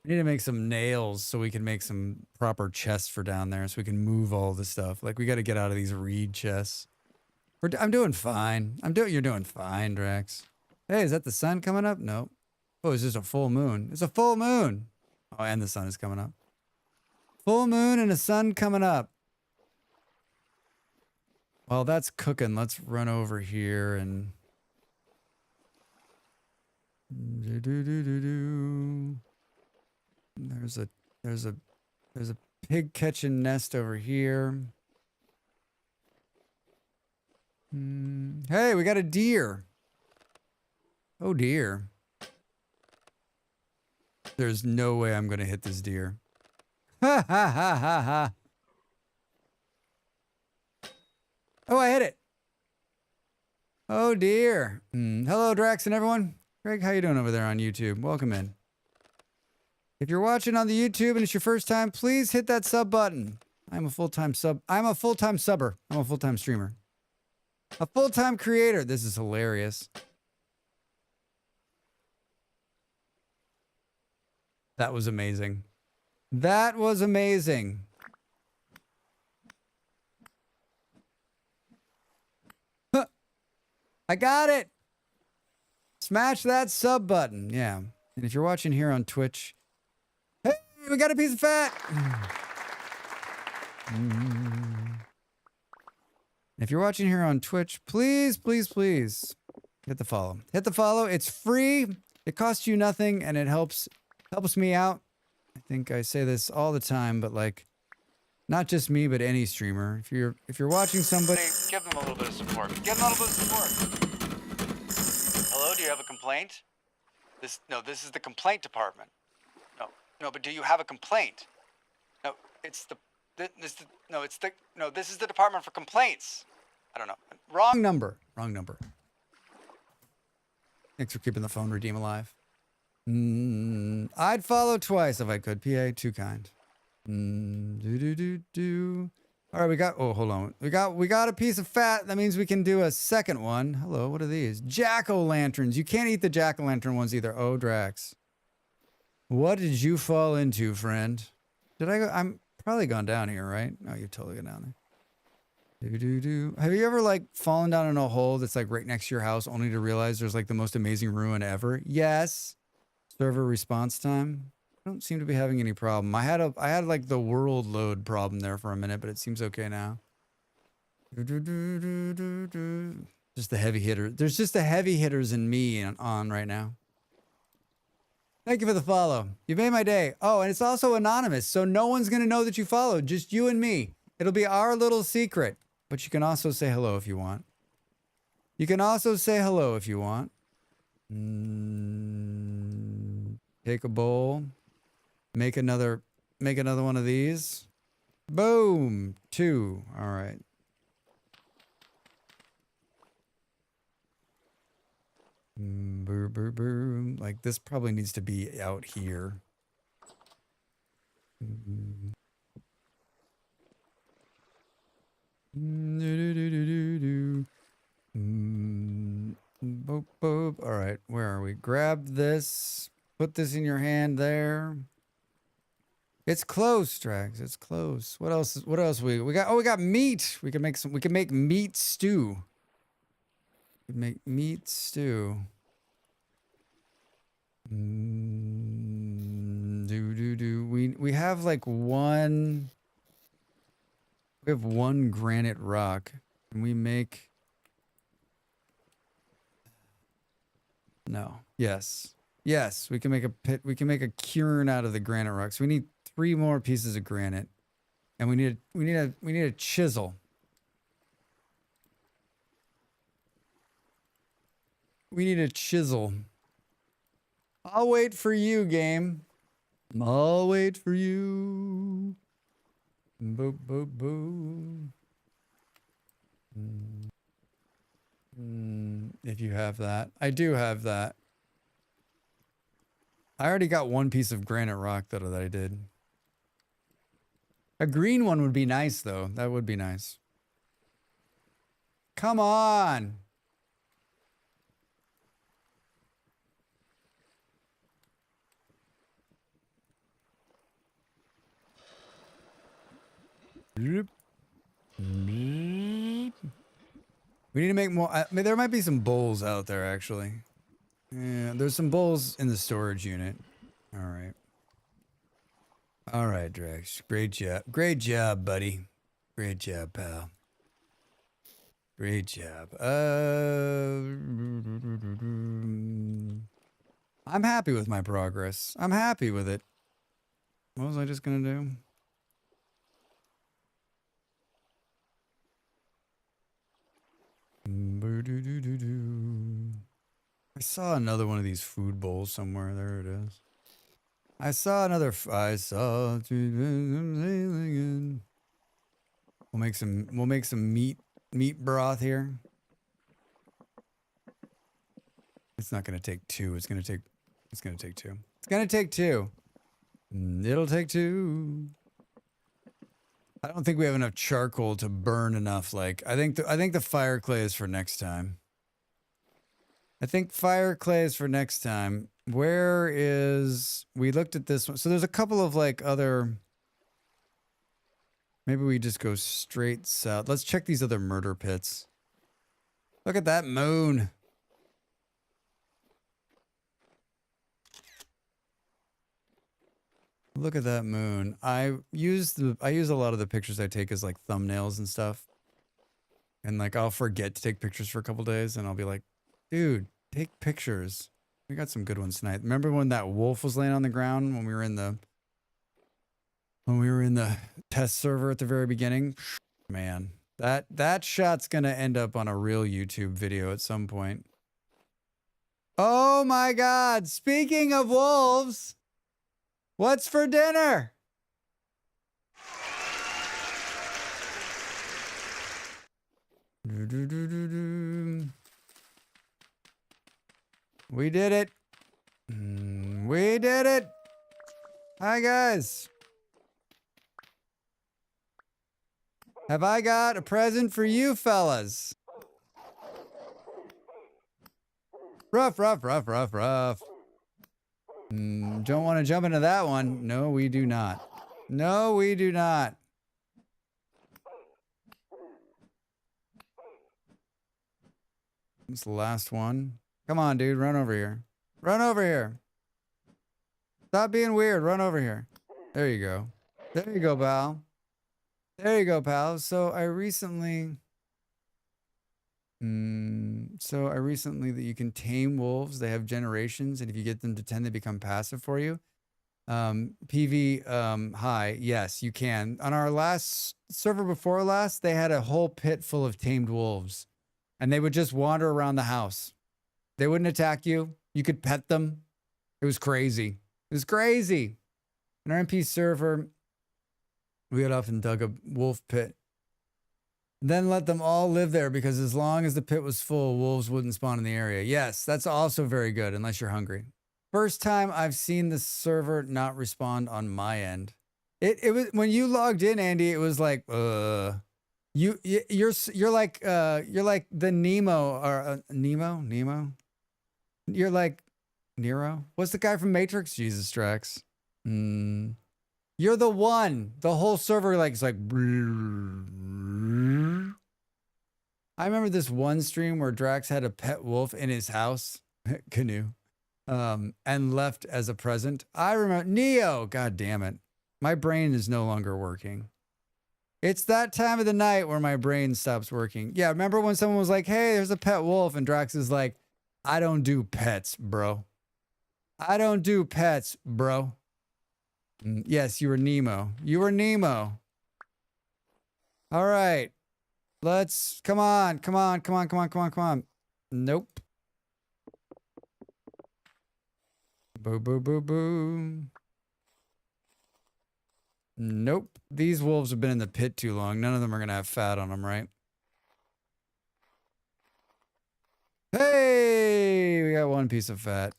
Speaker 6: I need to make some nails so we can make some proper chests for down there, so we can move all the stuff. Like, we got to get out of these reed chests. I'm doing fine. You're doing fine, Drax. Hey, is that the sun coming up? Nope. Oh, it's just a full moon. It's a full moon. Oh, and the sun is coming up. Full moon and a sun coming up. While that's cooking, let's run over here and There's a pig catching nest over here. Hey, we got a deer. Oh dear. There's no way I'm gonna hit this deer. Ha ha ha ha ha. Oh, I hit it. Oh dear. Hello, Drax and everyone. Greg, how you doing over there on YouTube? Welcome in.
Speaker 1: If you're watching on the YouTube and it's your first time, please hit that sub button. I'm a full-time subber. I'm a full-time streamer. A full-time creator. This is hilarious. That was amazing. That was amazing. Huh. I got it. Smash that sub button. Yeah. And if you're watching here on Twitch, hey, we got a piece of fat. If you're watching here on Twitch, please, please, please hit the follow. Hit the follow. It's free. It costs you nothing, and it helps me out. I think I say this all the time, but like, not just me, but any streamer. If you're watching somebody, give them a little bit of support. Give them a little bit of support. Hello, do you have a complaint? This is the complaint department. No, but do you have a complaint? No, this is the department for complaints. I don't know. Wrong number. Thanks for keeping the phone redeem alive. I'd follow twice if I could. PA, too kind. All right, we got. Oh, hold on. We got a piece of fat. That means we can do a second one. Hello, what are these? Jack-o'-lanterns. You can't eat the jack-o'-lantern ones either. Oh, Drax. What did you fall into, friend? Did I go? I'm probably gone down here, right? No, you've totally gone down there. Have you ever like fallen down in a hole that's like right next to your house, only to realize there's like the most amazing ruin ever? Yes. Server response time. I don't seem to be having any problem. I had like the world load problem there for a minute, but it seems okay now. Just the heavy hitter. There's just the heavy hitters in me on right now. Thank you for the follow. You made my day. Oh, and it's also anonymous, so no one's going to know that you followed. Just you and me. It'll be our little secret. But you can also say hello if you want. Take a bowl. Make another one of these. Boom. 2. All right. Boom. Like this probably needs to be out here. Boop, boop. All right, where are we? Grab this. Put this in your hand there. It's close, Drax. It's close. What else? What else we got? Oh, we got meat. We can make meat stew. We can make meat stew. We have like one. We have one granite rock. Can we make? No. Yes. Yes. We can make a pit. We can make a cairn out of the granite rocks. We need 3 more pieces of granite, and we need a chisel. We need a chisel. I'll wait for you, game. I'll wait for you. Boop, boop, boop. If you have that. I do have that. I already got 1 piece of granite rock that I did. A green one would be nice, though. That would be nice. Come on. We need to make more. I mean, there might be some bowls out there, actually. Yeah, there's some bowls in the storage unit. All right. All right, Drax. Great job. Great job, buddy. Great job, pal. Great job. I'm happy with my progress. I'm happy with it. What was I just going to do? I saw another one of these food bowls somewhere. There it is. I saw another. I saw. We'll make some meat broth here. It's not gonna take 2. It's gonna take 2. It's gonna take 2.
Speaker 6: It'll take two. I don't think we have enough charcoal to burn enough. Like, I think the fire clay is for next time. I think fire clay is for next time. Where is... We looked at this one. So there's a couple of, like, other... Maybe we just go straight south. Let's check these other murder pits. Look at that moon. Look at that moon. I use a lot of the pictures I take as like thumbnails and stuff. And like I'll forget to take pictures for a couple days and I'll be like, dude, take pictures. We got some good ones tonight. Remember when that wolf was laying on the ground when we were in the test server at the very beginning? Man, that shot's gonna end up on a real YouTube video at some point. Oh my God, speaking of wolves, what's for dinner? We did it. We did it. Hi, guys. Have I got a present for you fellas? Rough, rough, rough, rough, rough. Don't want to jump into that one. No, we do not. No, we do not. It's the last one. Come on, dude. Run over here. Run over here. Stop being weird. Run over here. There you go. There you go, pal. There you go, pal. So I recently that you can tame wolves. They have generations, and if you get them to 10, they become passive for you. PV hi, yes, you can. On our last server before last, they had a whole pit full of tamed wolves, and they would just wander around the house. They wouldn't attack you. You could pet them. It was crazy. It was crazy. In our MP server, we had often dug a wolf pit, then let them all live there because as long as the pit was full, wolves wouldn't spawn in the area. Yes, that's also very good unless you're hungry. First time I've seen the server not respond on my end. It was when you logged in, Andy, it was like, you're like the Nemo or Nemo. You're like Nero. What's the guy from Matrix? Jesus, Drax. You're the one. The whole server like is like. I remember this one stream where Drax had a pet wolf in his house, canoe, and left as a present. I remember Neo. God damn it, my brain is no longer working. It's that time of the night where my brain stops working. Yeah, remember when someone was like, "Hey, there's a pet wolf," and Drax is like, "I don't do pets, bro. I don't do pets, bro." Yes, you were Nemo. You were Nemo. All right. Let's, come on. Nope. Boo, boo, boo, boo. Nope. These wolves have been in the pit too long. None of them are going to have fat on them, right? Hey, we got one piece of fat.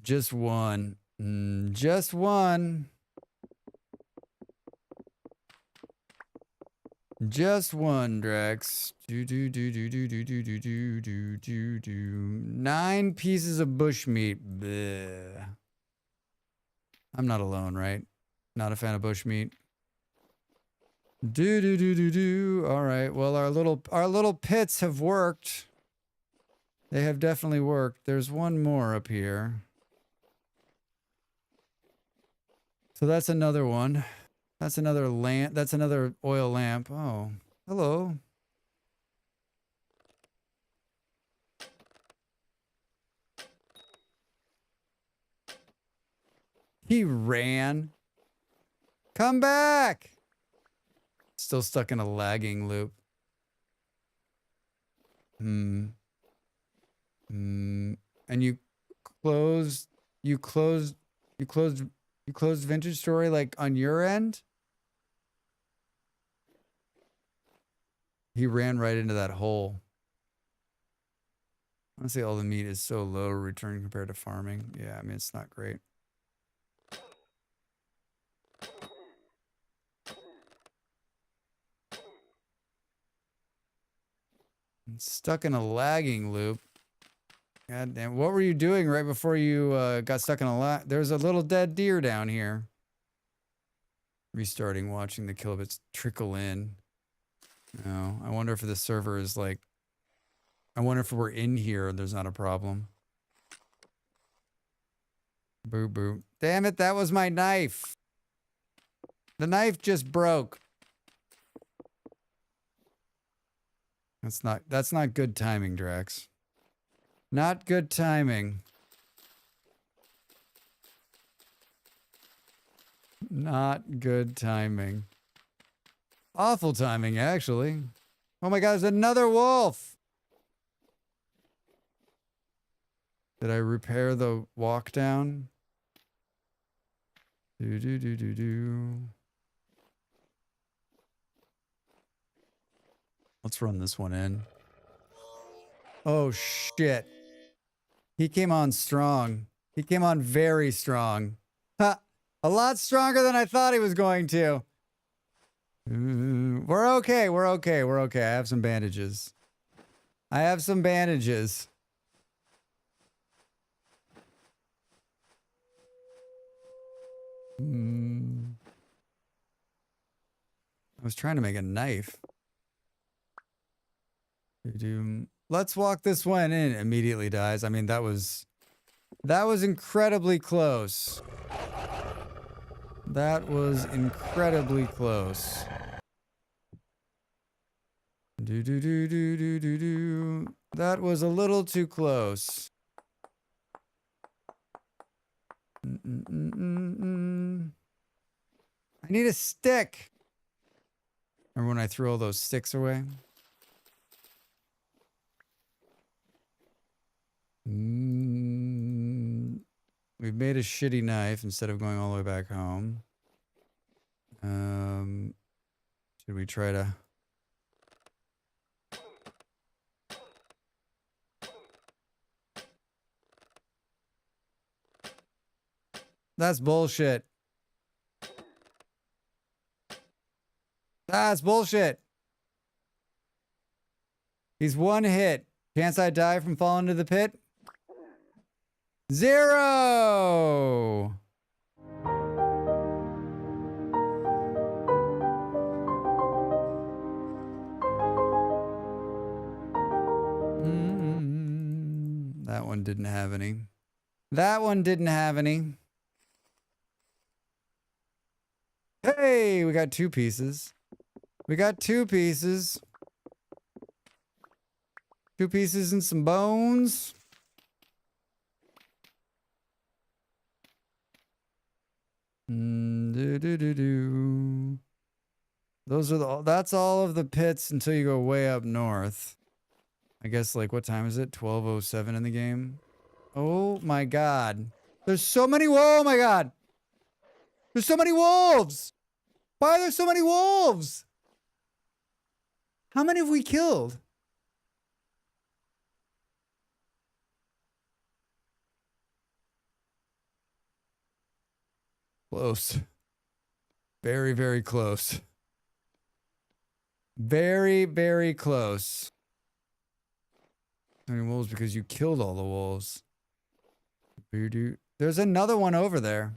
Speaker 6: Just one. Just one. Just one, Drax. Do. 9 pieces of bushmeat. Bleh. I'm not alone, right? Not a fan of bushmeat. Do. All right. Well, our little pits have worked. They have definitely worked. There's one more up here. So that's another one. That's another lamp. That's another oil lamp. Oh, hello. He ran. Come back. Still stuck in a lagging loop. And you closed Vintage Story like on your end? He ran right into that hole. Honestly, all the meat is so low return compared to farming. Yeah, I mean, it's not great. I'm stuck in a lagging loop. God damn, what were you doing right before you got stuck in a There's a little dead deer down here. Restarting, watching the kilobits trickle in. No, I wonder if the server is like... I wonder if we're in here and there's not a problem. Boo boo. Damn it, that was my knife. The knife just broke. That's not good timing, Drax. Not good timing. Not good timing. Awful timing, actually. Oh my god, there's another wolf! Did I repair the walk down? Do do do do do. Let's run this one in. Oh shit. He came on strong. He came on very strong. Ha! A lot stronger than I thought he was going to. We're okay. We're okay. We're okay. I have some bandages. I have some bandages. I was trying to make a knife. Let's walk this one in. Immediately dies. I mean, that was incredibly close. That was incredibly close. Do do do do do do do. That was a little too close. I need a stick. Remember when I threw all those sticks away? We've made a shitty knife instead of going all the way back home. Should we try to... That's bullshit. That's bullshit. He's one hit. Chance I die from falling into the pit? 0! That one didn't have any. That one didn't have any. Hey, we got 2 pieces. We got 2 pieces. 2 pieces and some bones. Those are that's all of the pits until you go way up north. I guess, like, what time is it? 12:07 in the game. Oh my god. There's so many, oh my god. There's so many wolves. Why are there so many wolves? How many have we killed? Close. Very, very close. Very, very close. How many wolves? Because you killed all the wolves. There's another one over there.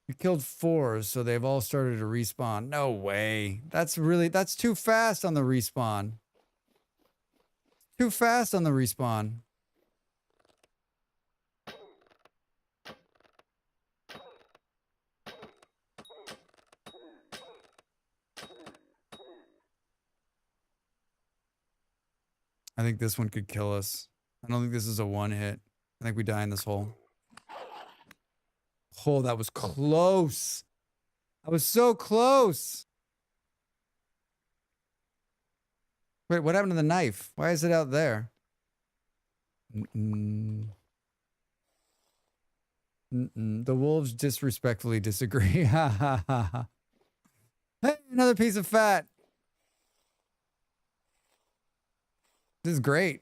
Speaker 6: You killed 4, so they've all started to respawn. No way. That's too fast on the respawn. Too fast on the respawn. I think this one could kill us. I don't think this is a one hit. I think we die in this hole. Oh, that was close. I was so close. Wait, what happened to the knife? Why is it out there? The wolves disrespectfully disagree. Ha ha ha ha. Hey, another piece of fat. This is great.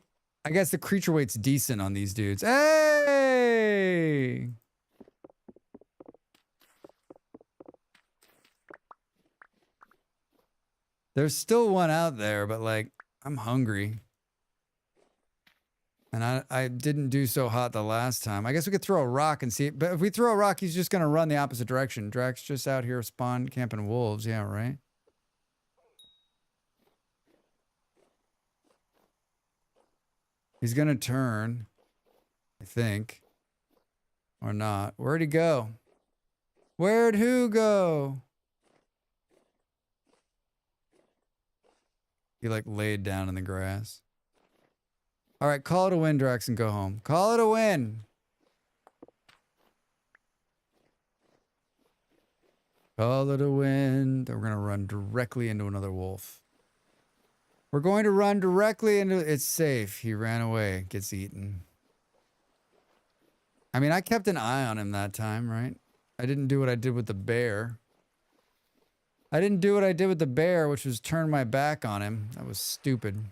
Speaker 1: I guess the creature weight's decent on these dudes. Hey! There's still one out there, but like, I'm hungry. And I didn't do so hot the last time. I guess we could throw a rock and see. But if we throw a rock, he's just going to run the opposite direction. Drax just out here spawn camping wolves. Yeah, right? He's going to turn, I think. Or not. Where'd he go? Where'd who go? He like laid down in the grass. All right, call it a win, Drax, and go home. Call it a win. Call it a win. Then we're going to run directly into another wolf. We're going to run directly into... It's safe. He ran away. Gets eaten. I mean, I kept an eye on him that time, right? I didn't do what I did with the bear. I didn't do what I did with the bear, which was turn my back on him. That was stupid.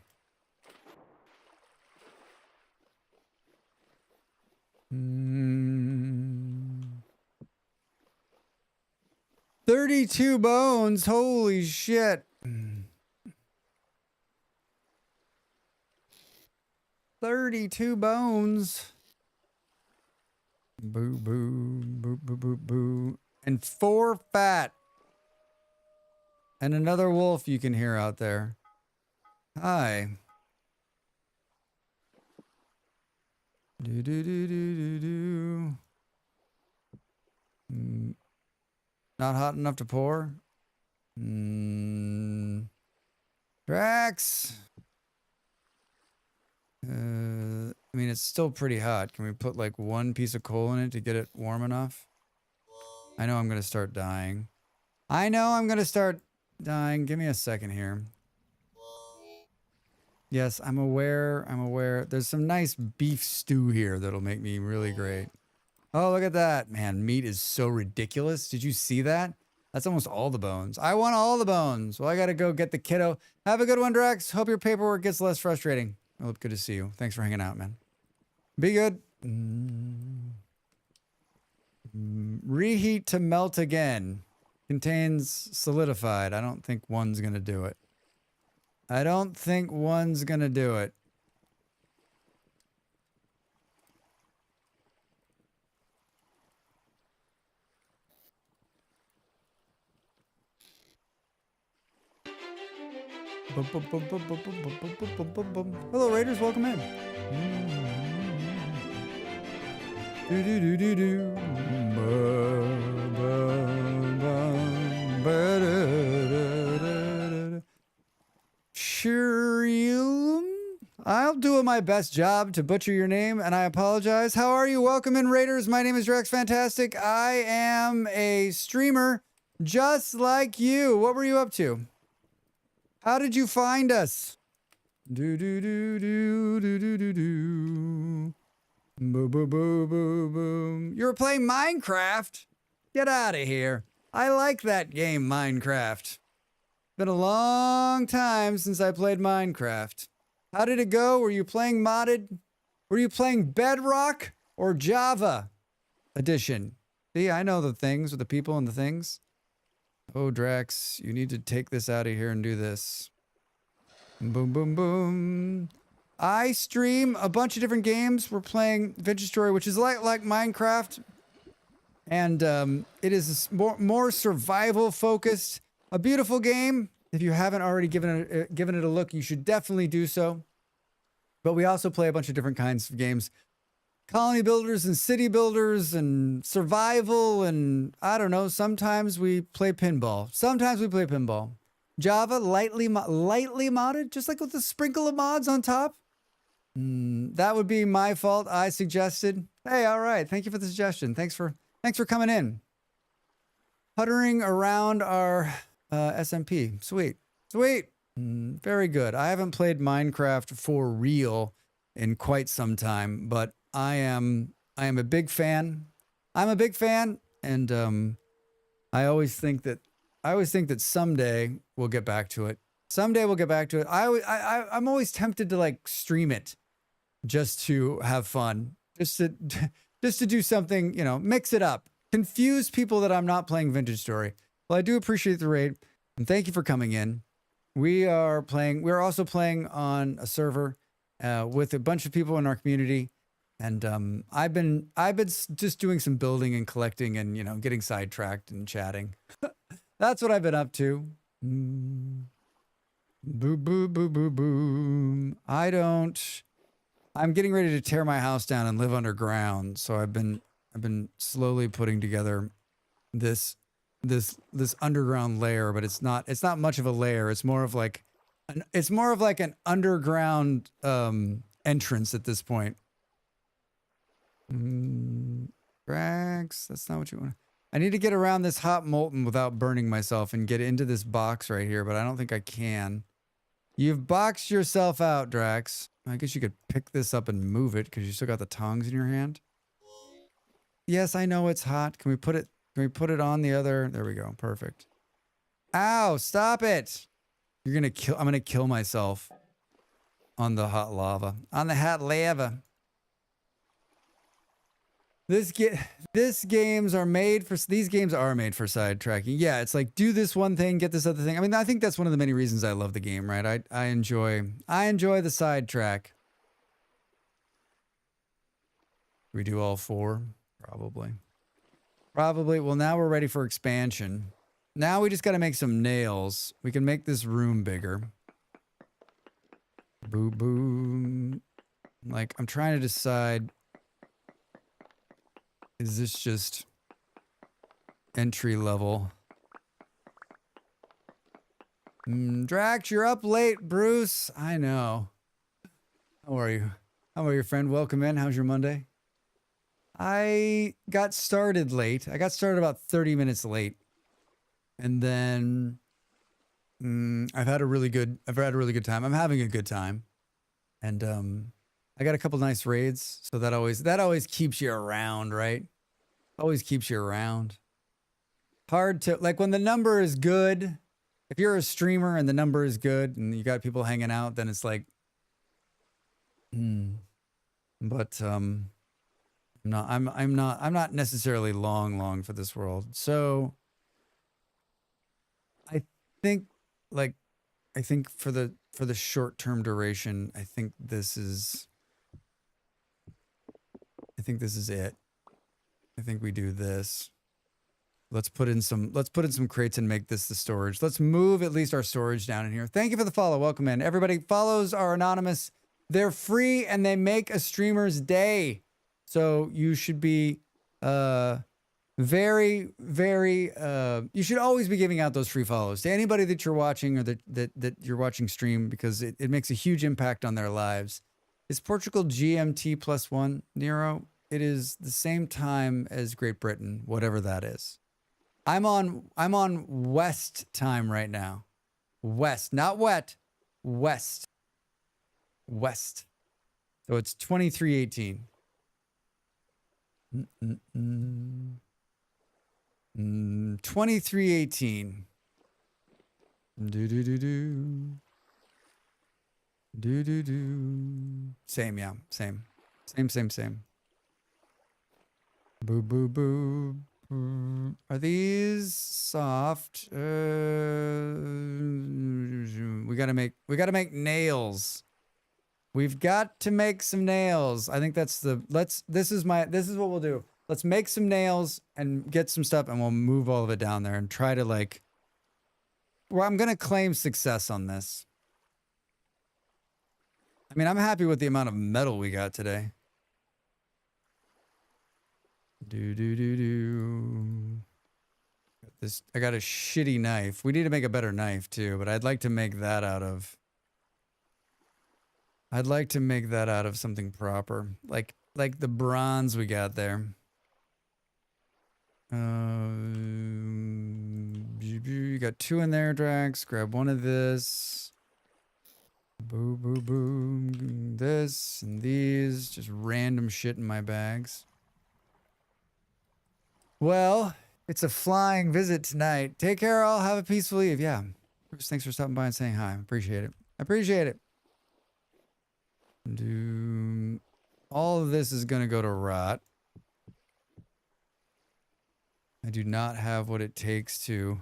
Speaker 1: 32 bones. Holy shit. 32 bones. Boo, boo, boo, boo, boo, boo. And 4 fat. And another wolf you can hear out there. Hi. Do do do do do do. Not hot enough to pour. Drax. I mean, it's still pretty hot. Can we put like 1 piece of coal in it to get it warm enough? I know I'm gonna start dying. I know I'm gonna start dying. Give me a second here. Yes, I'm aware. I'm aware. There's some nice beef stew here that'll make me really great. Oh, look at that. Man, meat is so ridiculous. Did you see that? That's almost all the bones. I want all the bones. Well, I gotta go get the kiddo. Have a good one, Drax. Hope your paperwork gets less frustrating. Oh, good to see you. Thanks for hanging out, man. Be good. Reheat to melt again. Contains solidified. I don't think 1's gonna do it. I don't think 1's gonna do it. Hello, Raiders. Welcome in. Do do do do do. Shurium? I'll do my best job to butcher your name, and I apologize. How are you? Welcome in, Raiders. My name is Drax Fantastic. I am a streamer just like you. What were you up to? How did you find us? Do do do do do do do do. Boom boom boom boom boom. You were playing Minecraft? Get out of here. I like that game, Minecraft. Been a long time since I played Minecraft. How did it go? Were you playing modded? Were you playing Bedrock or Java edition? See, I know the things with the people and the things. Oh, Drax, you need to take this out of here and do this. Boom, boom, boom. I stream a bunch of different games. We're playing Vintage Story, which is like Minecraft. And it is more survival focused. A beautiful game. If you haven't already given it a look, you should definitely do so. But we also play a bunch of different kinds of games. Colony builders and city builders and survival and I don't know. Sometimes we play pinball. Sometimes we play pinball. Java, lightly modded, just like with a sprinkle of mods on top. That would be my fault. I suggested. Hey, all right. Thank you for the suggestion. Thanks for coming in. Puttering around our SMP. Sweet. Very good. I haven't played Minecraft for real in quite some time, but I am a big fan. I'm a big fan, and I always think that someday we'll get back to it. Someday we'll get back to it. I'm always tempted to like stream it, just to have fun, just to just to do something, you know, mix it up, confuse people that I'm not playing Vintage Story. Well, I do appreciate the raid, and thank you for coming in. We're also playing on a server with a bunch of people in our community, and I've been just doing some building and collecting, and you know, getting sidetracked and chatting. That's what I've been up to. Boo boo boo boo boo. I'm getting ready to tear my house down and live underground, so I've been slowly putting together this underground lair, but it's not much of a lair. It's more of like an underground entrance at this point. Drax, that's not what you want. I need to get around this hot molten without burning myself and get into this box right here, but I don't think I can. You've boxed yourself out, Drax. I guess you could pick this up and move it because you still got the tongs in your hand. Yes, I know it's hot. Can we put it on the other? There we go. Perfect. Ow, stop it. I'm going to kill myself on the hot lava. On the hot lava. These games are made for sidetracking. Yeah, it's like do this one thing, get this other thing. I mean, I think that's one of the many reasons I love the game, right? I enjoy the sidetrack. We do all four, probably. Well, now we're ready for expansion. Now we just got to make some nails. We can make this room bigger. Boo boo. Like I'm trying to decide. Is this just entry level? Drax, you're up late, Bruce. I know. How are you? How are you, friend? Welcome in. How's your Monday? I got started late. I got started about 30 minutes late. And then I've had a really good time. I'm having a good time. And I got a couple nice raids, so that always keeps you around, right? Always keeps you around. Hard to, like, when the number is good, if you're a streamer and the number is good and you got people hanging out, then it's like, but I'm not necessarily long for this world. So I think for the short-term duration, I think this is it. I think we do this. Let's put in some crates and make this the storage. Let's move at least our storage down in here. Thank you for the follow. Welcome in. Everybody follows are anonymous. They're free and they make a streamer's day. So you should be very, very you should always be giving out those free follows to anybody that you're watching or that you're watching stream, because it makes a huge impact on their lives. Is Portugal GMT +1, Nero? It is the same time as Great Britain, whatever that is. I'm on West time right now. West, not wet. West. So it's 23:18. 23:18. Same, yeah, same. Boo boo boo. Are these soft? We gotta make nails. We've got to make some nails. I think that's this is what we'll do. Let's make some nails and get some stuff, and we'll move all of it down there and try to I'm gonna claim success on this. I mean, I'm happy with the amount of metal we got today. I got a shitty knife. We need to make a better knife too, but I'd like to make that out of something proper. Like the bronze we got there. You got 2 in there, Drax. Grab one of this. Boo boo boo. This and these. Just random shit in my bags. Well, it's a flying visit tonight. Take care all. Have a peaceful eve. Yeah. Bruce, thanks for stopping by and saying hi. Appreciate it.
Speaker 6: All of this is going to go to rot. I do not have what it takes to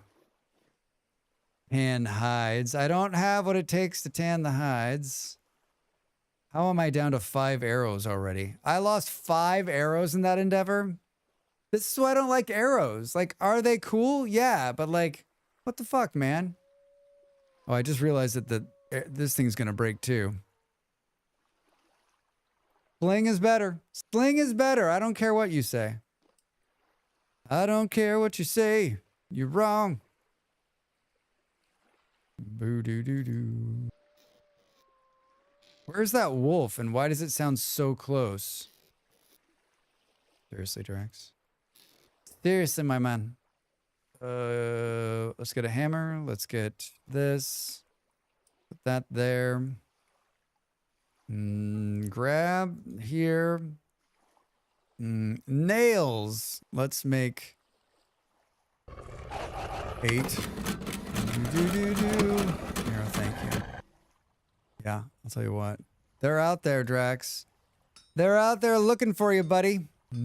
Speaker 6: tan hides. I don't have what it takes to tan the hides. How am I down to 5 arrows already? I lost 5 arrows in that endeavor. This is why I don't like arrows. Like, are they cool? Yeah, but like, what the fuck, man? Oh, I just realized that this thing's gonna break too. Sling is better. Sling is better. I don't care what you say. I don't care what you say. You're wrong. Boo doo doo doo. Where's that wolf and why does it sound so close? Seriously, Drax? Seriously, my man. Let's get a hammer. Let's get this. Put that there. Grab here. Nails. Let's make 8. Here, thank you. Yeah, I'll tell you what. They're out there, Drax. They're out there looking for you, buddy. I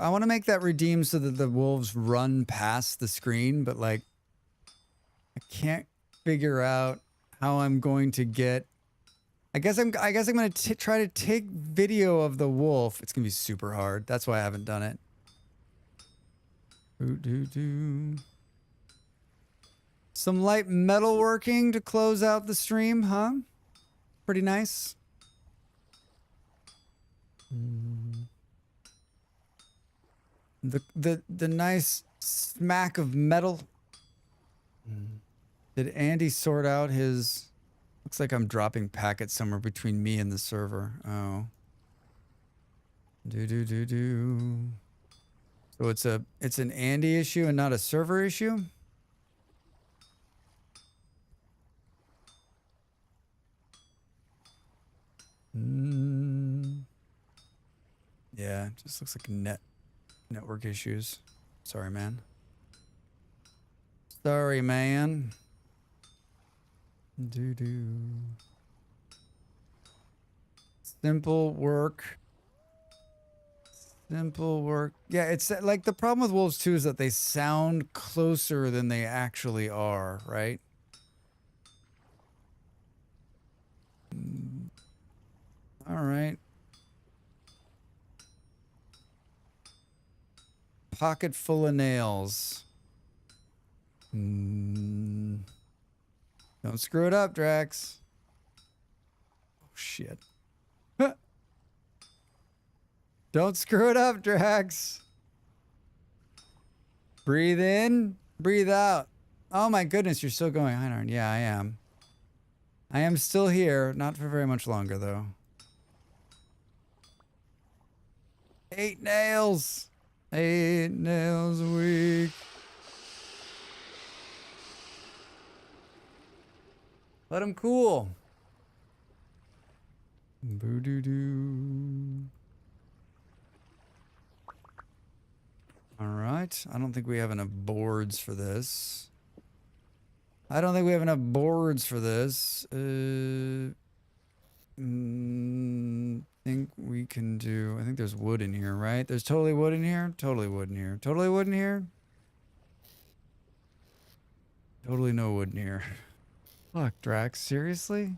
Speaker 6: want to make that redeem so that the wolves run past the screen, but like, I can't figure out how I'm going to get. I guess I'm going to try to take video of the wolf. It's going to be super hard. That's why I haven't done it. Some light metalworking to close out the stream, huh? Pretty nice. The nice smack of metal. Did Andy sort out his... Looks like I'm dropping packets somewhere between me and the server. Oh. So it's an Andy issue and not a server issue? Yeah, it just looks like network issues. Sorry, man. Sorry, man. Simple work. Simple work. Yeah, it's like the problem with wolves too is that they sound closer than they actually are, right? All right. Pocket full of nails. Don't screw it up, Drax. Oh, shit. Don't screw it up, Drax. Breathe in, breathe out. Oh my goodness, you're still going. Hi, Narn. Yeah, I am. I am still here. Not for very much longer, though. 8 nails. 8 nails a week. Let him cool. Boo-doo-doo. All right. I don't think we have enough boards for this. I think we can do... I think there's wood in here, right? There's totally wood in here? Totally wood in here. Totally wood in here? Totally no wood in here. Fuck, Drax, seriously?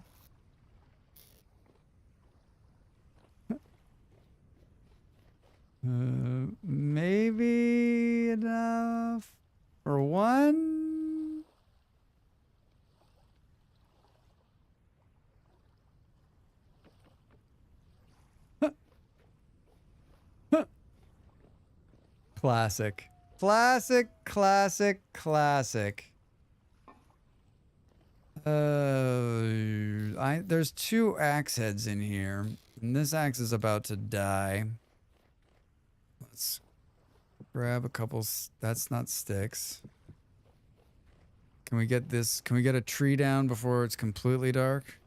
Speaker 6: Maybe enough for one? Classic. Classic, classic, classic. There's 2 axe heads in here, and this axe is about to die. Let's grab a couple. That's not sticks. Can we get this? Can we get a tree down before it's completely dark?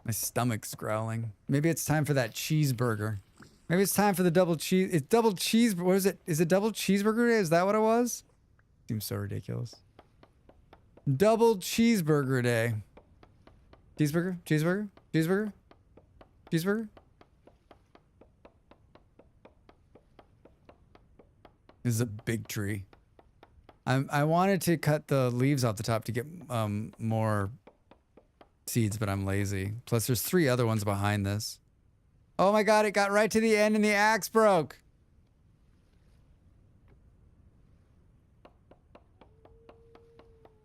Speaker 6: My stomach's growling. Maybe it's time for that cheeseburger.
Speaker 1: Maybe it's time for the double cheese. It's double cheese. What is it? Is it double cheeseburger day? Is that what it was? Seems so ridiculous. Double cheeseburger day. Cheeseburger? Cheeseburger? Cheeseburger? Cheeseburger? This is a big tree. I wanted to cut the leaves off the top to get more seeds, but I'm lazy. Plus, there's 3 other ones behind this. Oh my god, it got right to the end and the axe broke.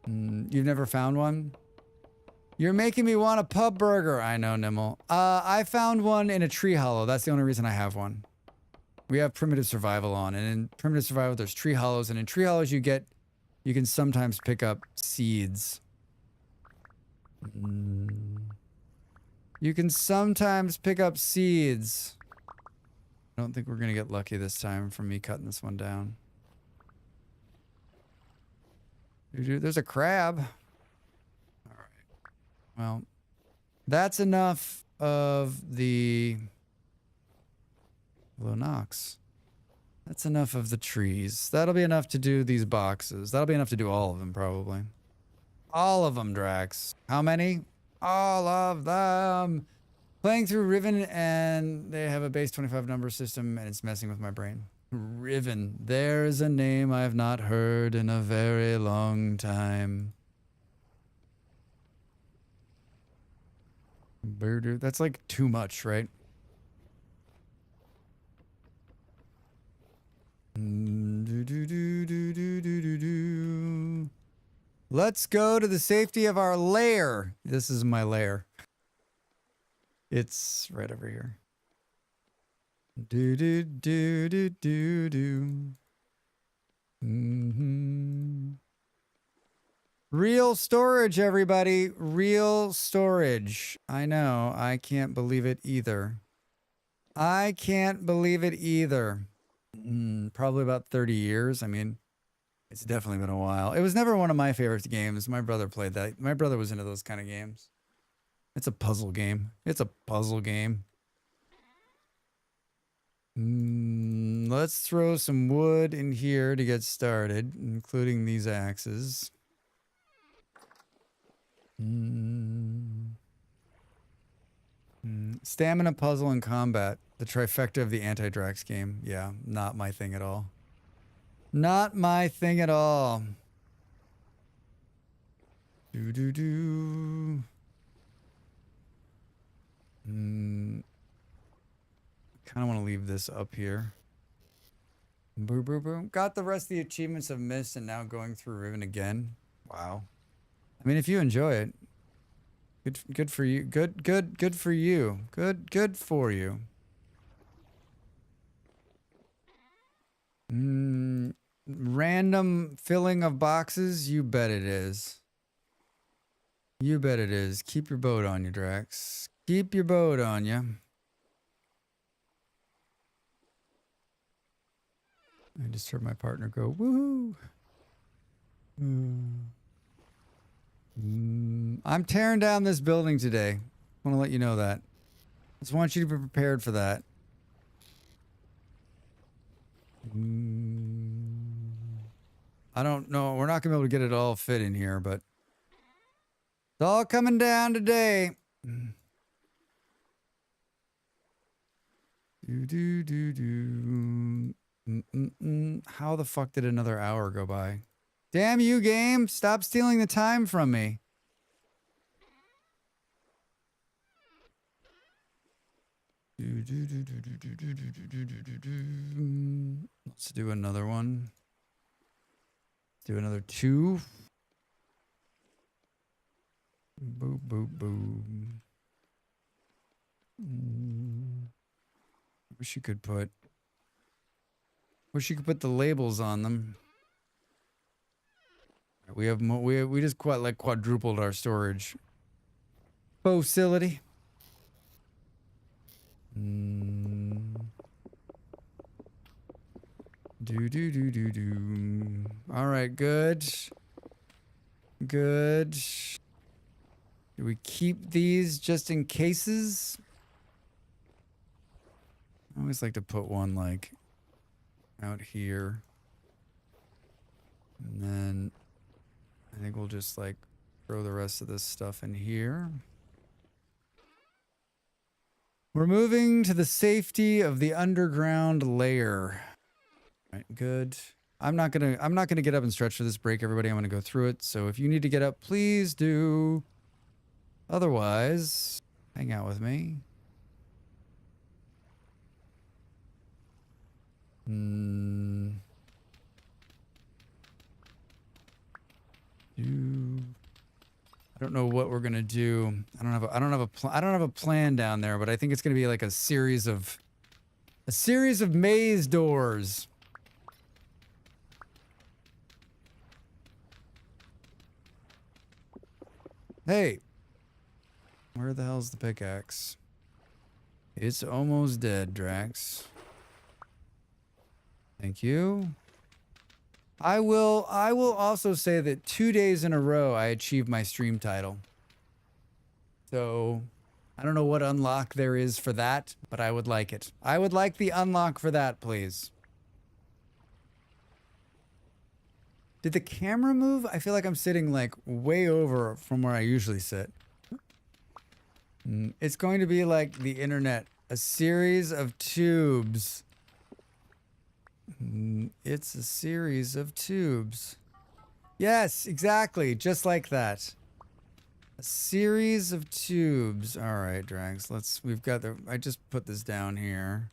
Speaker 1: You've never found one? You're making me want a pub burger. I know, Nimble. I found one in a tree hollow. That's the only reason I have one. We have primitive survival on, and in primitive survival, there's tree hollows, and in tree hollows, you can sometimes pick up seeds. You can sometimes pick up seeds. I don't think we're gonna get lucky this time from me cutting this one down. There's a crab. All right. Well, that's enough of the Nox. That's enough of the trees. That'll be enough to do these boxes. That'll be enough to do all of them, probably. All of them, Drax. How many? All of them. Playing through Riven, and they have a base 25 number system, and it's messing with my brain. Riven. There's a name I've not heard in a very long time. That's like too much, right? Let's go to the safety of our lair. This is my lair. It's right over here. Do do do do do do. Real storage, everybody. Real storage. I know. I can't believe it either. I can't believe it either. Probably about 30 years. I mean, it's definitely been a while. It was never one of my favorite games. My brother played that. My brother was into those kind of games. It's a puzzle game. It's a puzzle game. Let's throw some wood in here to get started, including these axes. Stamina, puzzle, and combat. The trifecta of the anti-Drax game. Yeah, not my thing at all. Not my thing at all. Do-do-do. Kind of want to leave this up here. Boom, boom, boom. Got the rest of the achievements of Mist and now going through Riven again. Wow. I mean, if you enjoy it, good for you. Good for you. Good for you. Random filling of boxes? You bet it is. You bet it is. Keep your boat on you, Drax. Keep your boat on you. I just heard my partner go, woohoo. I'm tearing down this building today. I want to let you know that. I just want you to be prepared for that. I don't know. We're not going to be able to get it all fit in here, but it's all coming down today. How the fuck did another hour go by? Damn you, game. Stop stealing the time from me. Let's do another one. Do another 2. Boop, boop, boop. Wish you could put the labels on them. We have we just quadrupled our storage facility. All right, good. Good. Do we keep these just in cases?
Speaker 6: I always like to put one like out here. And then I think we'll just like throw the rest of this stuff in here. We're moving to the safety of the underground lair. All right, good. I'm not gonna get up and stretch for this break, everybody. I'm gonna go through it. So if you need to get up, please do. Otherwise, hang out with me. I don't know what we're gonna do. I don't have a plan down there, but I think it's gonna be like a series of maze doors. Hey, where the hell's the pickaxe? It's almost dead, Drax. Thank you. I will also say that 2 days in a row I achieved my stream title. So I don't know what unlock there is for that, but I would like it. I would like the unlock for that, please. Did the camera move? I feel like I'm sitting like way over from where I usually sit. It's going to be like the internet, a series of tubes. It's a series of tubes. Yes, exactly. Just like that. A series of tubes. All right, Drags. I just put this down here.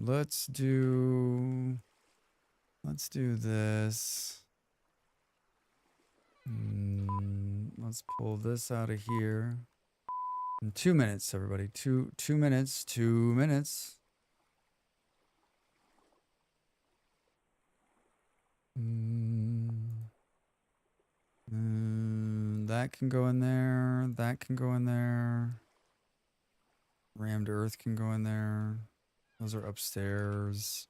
Speaker 6: Let's do this. Let's pull this out of here. In 2 minutes, everybody. 2 minutes. 2 minutes. That can go in there. That can go in there. Rammed earth can go in there. Those are upstairs.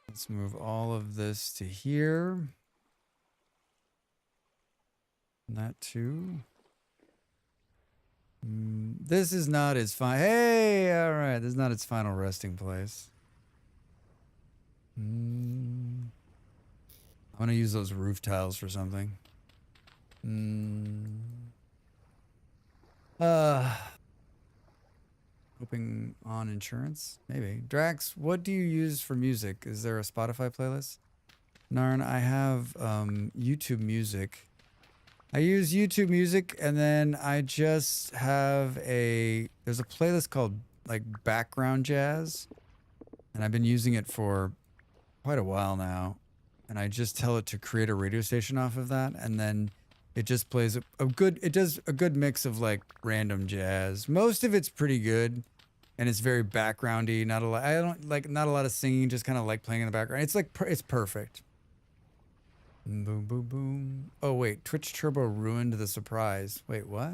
Speaker 6: Let's move all of this to here. And that too. This is not its final. Hey, all right. This is not its final resting place. I'm gonna use those roof tiles for something. Hoping on insurance, maybe. Drax, what do you use for music? Is there a Spotify playlist? Narn, I have YouTube Music. I use YouTube Music, and then I just have there's a playlist called like background jazz, and I've been using it for quite a while now. And I just tell it to create a radio station off of that, and then it just plays it does a good mix of like random jazz. Most of it's pretty good, and it's very backgroundy. Not a lot of singing, just kind of like playing in the background. It's like it's perfect. Boom, boom, boom. Oh, wait. Twitch Turbo ruined the surprise. Wait, what?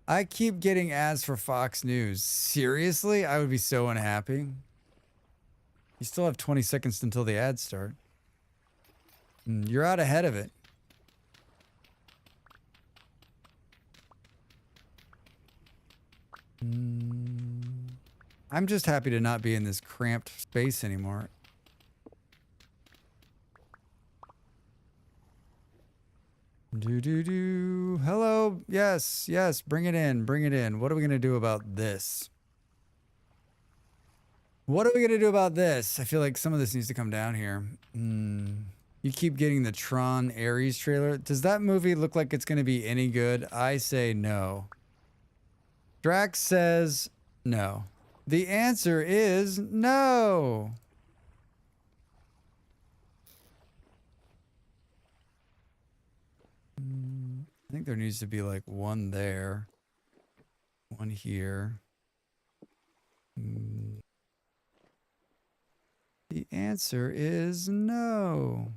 Speaker 6: I keep getting ads for Fox News. Seriously? I would be so unhappy. You still have 20 seconds until the ads start. You're out ahead of it. I'm just happy to not be in this cramped space anymore. Hello. Yes, bring it in. What are we gonna do about this? I feel like some of this needs to come down here. You keep getting the Tron Ares trailer. Does that movie look like it's gonna be any good? I say no. Drax says no. The answer is no. I think there needs to be like one there, one here. The answer is no.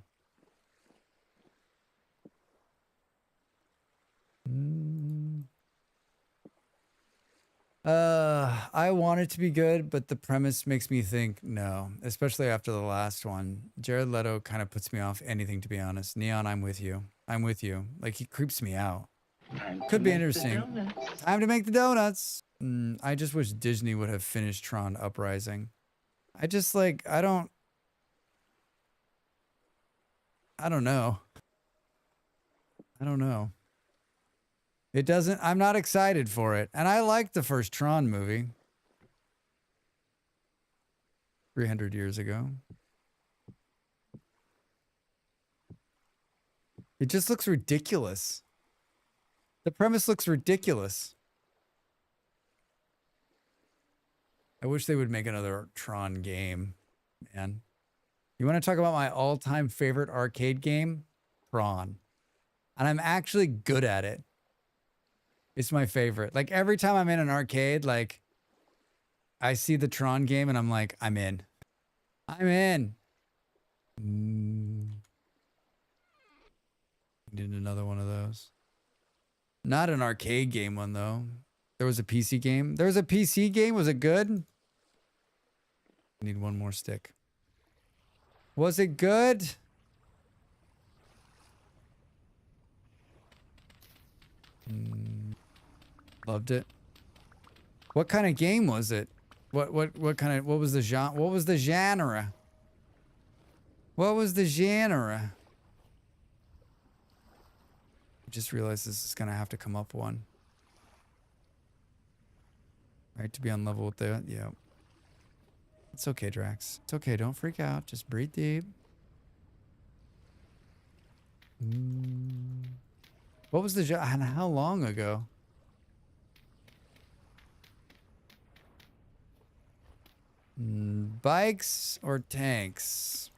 Speaker 6: I want it to be good, but the premise makes me think no, especially after the last one. Jared Leto kind of puts me off anything, to be honest. Neon, I'm with you. I'm with you. Like, he creeps me out.
Speaker 3: Time to
Speaker 6: Could be
Speaker 3: make the
Speaker 6: interesting.
Speaker 3: donuts.
Speaker 6: Time to make the donuts. I just wish Disney would have finished Tron Uprising. I just like, I don't know. I don't know. It doesn't, I'm not excited for it. And I liked the first Tron movie 300 years ago. It just looks ridiculous. The premise looks ridiculous. I wish they would make another Tron game, man. You want to talk about my all-time favorite arcade game? Tron. And I'm actually good at it. It's my favorite. Like, every time I'm in an arcade, like, I see the Tron game and I'm like, I'm in. I'm in. Need another one of those. Not an arcade game one, though. There was a PC game. There was a PC game. Was it good? I need one more stick. Was it good? Loved it. What kind of game was it? What was the genre? What was the genre? What was the genre? I just realized this is gonna have to come up one. Right, to be on level with the, yeah. It's okay, Drax. It's okay, don't freak out. Just breathe deep. What was the genre and how long ago? Bikes or tanks?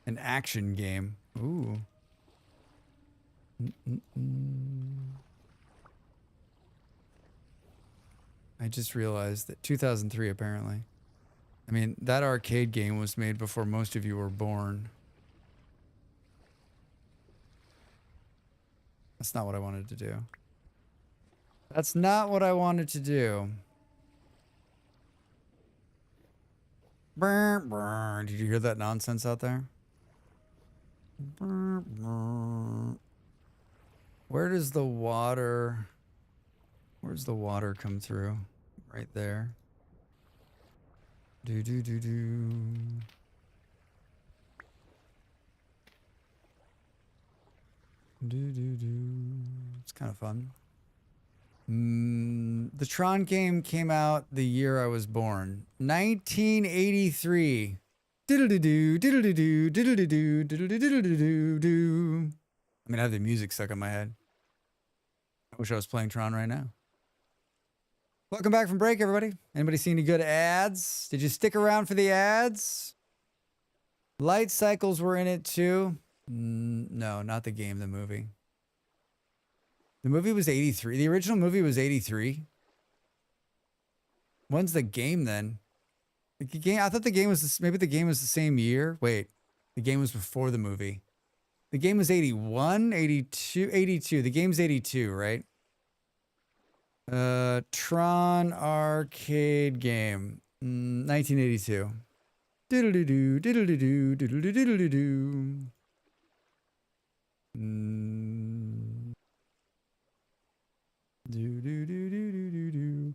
Speaker 6: An action game. Ooh. I just realized that 2003 apparently. I mean, that arcade game was made before most of you were born. That's not what I wanted to do. That's not what I wanted to do. Brr, brr. Did you hear that nonsense out there? Brr, brr. Where does the water... Where's the water come through? Right there. Do do do do. Do do do. It's kind of fun. The Tron game came out the year I was born. 1983. Diddle-doo-doo, diddle-doo-doo, diddle-doo-doo, diddle-doo-doo-doo-doo. I mean, I have the music stuck in my head. I wish I was playing Tron right now. Welcome back from break, everybody. Anybody see any good ads? Did you stick around for the ads? Light cycles were in it too. No, not the game, the movie. The movie was 83. The original movie was 83. When's the game then? The game, I thought the game was, maybe the game was the same year. Wait, the game was before the movie. The game was 81, 82, 82. The game's 82, right? Tron arcade game, 1982. Diddle-doo-doo, diddle-doo-doo, diddle-doo, diddle-doo-doo. Do-do-do-do-do-do-do.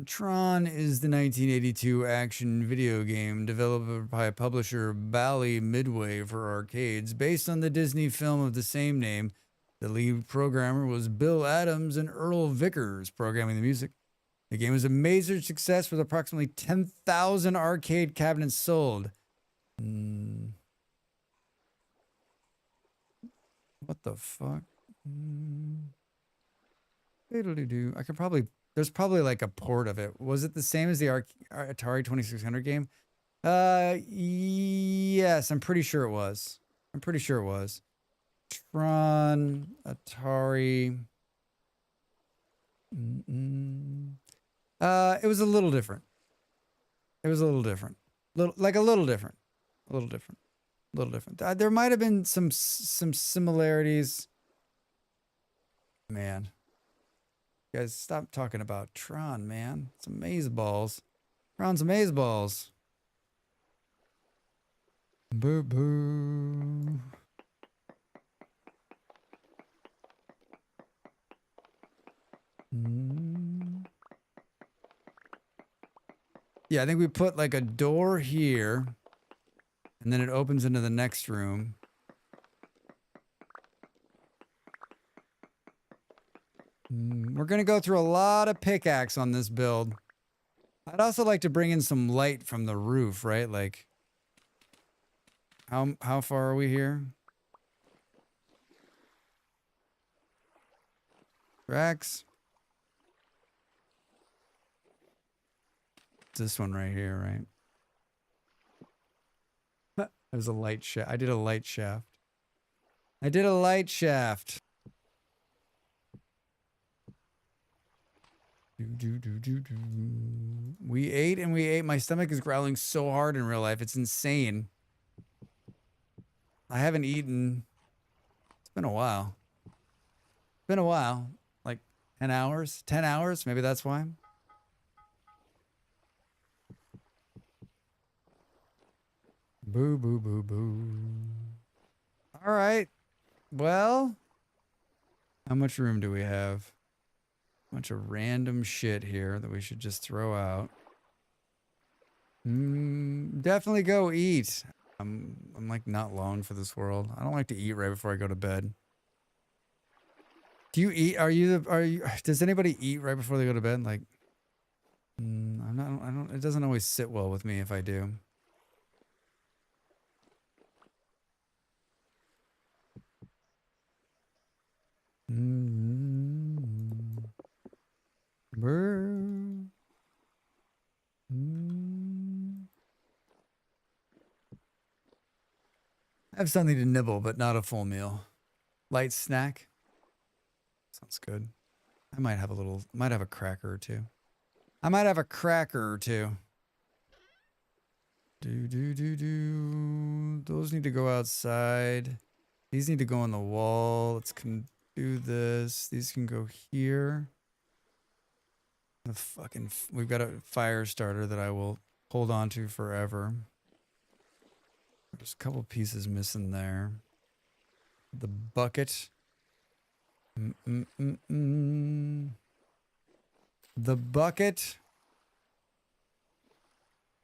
Speaker 6: Tron is the 1982 action video game developed by publisher Bally Midway for arcades, based on the Disney film of the same name. The lead programmer was Bill Adams and Earl Vickers programming the music. The game was a major success with approximately 10,000 arcade cabinets sold. What the fuck? I could probably... There's probably like a port of it. Was it the same as the Atari 2600 game? Yes, I'm pretty sure it was. I'm pretty sure it was. Tron, Atari. It was a little different. It was a little different. A little different. There might have been some similarities. Man. Guys, stop talking about Tron, man. It's amazeballs. Tron's amazeballs. Boo boo. Yeah, I think we put like a door here, and then it opens into the next room. We're gonna go through a lot of pickaxe on this build. I'd also like to bring in some light from the roof, right? Like, how far are we here? Rex? It's this one right here, right? There's a light shaft. I did a light shaft. I did a light shaft. We ate and we ate. My stomach is growling so hard in real life. It's insane. I haven't eaten. It's been a while. It's been a while. Like 10 hours? 10 hours? Maybe that's why. Boo, boo, boo, boo. All right. Well, how much room do we have? Bunch of random shit here that we should just throw out. Definitely go eat. I'm like not long for this world. I don't like to eat right before I go to bed. Do you eat? Are you? Does anybody eat right before they go to bed? Like, I'm not. I don't. It doesn't always sit well with me if I do. I have something to nibble, but not a full meal. Light snack. Sounds good. I might have a cracker or two. I might have a cracker or two. Those need to go outside. These need to go on the wall. Let's do this. These can go here. We've got a fire starter that I will hold on to forever. There's a couple pieces missing there. The bucket. The bucket.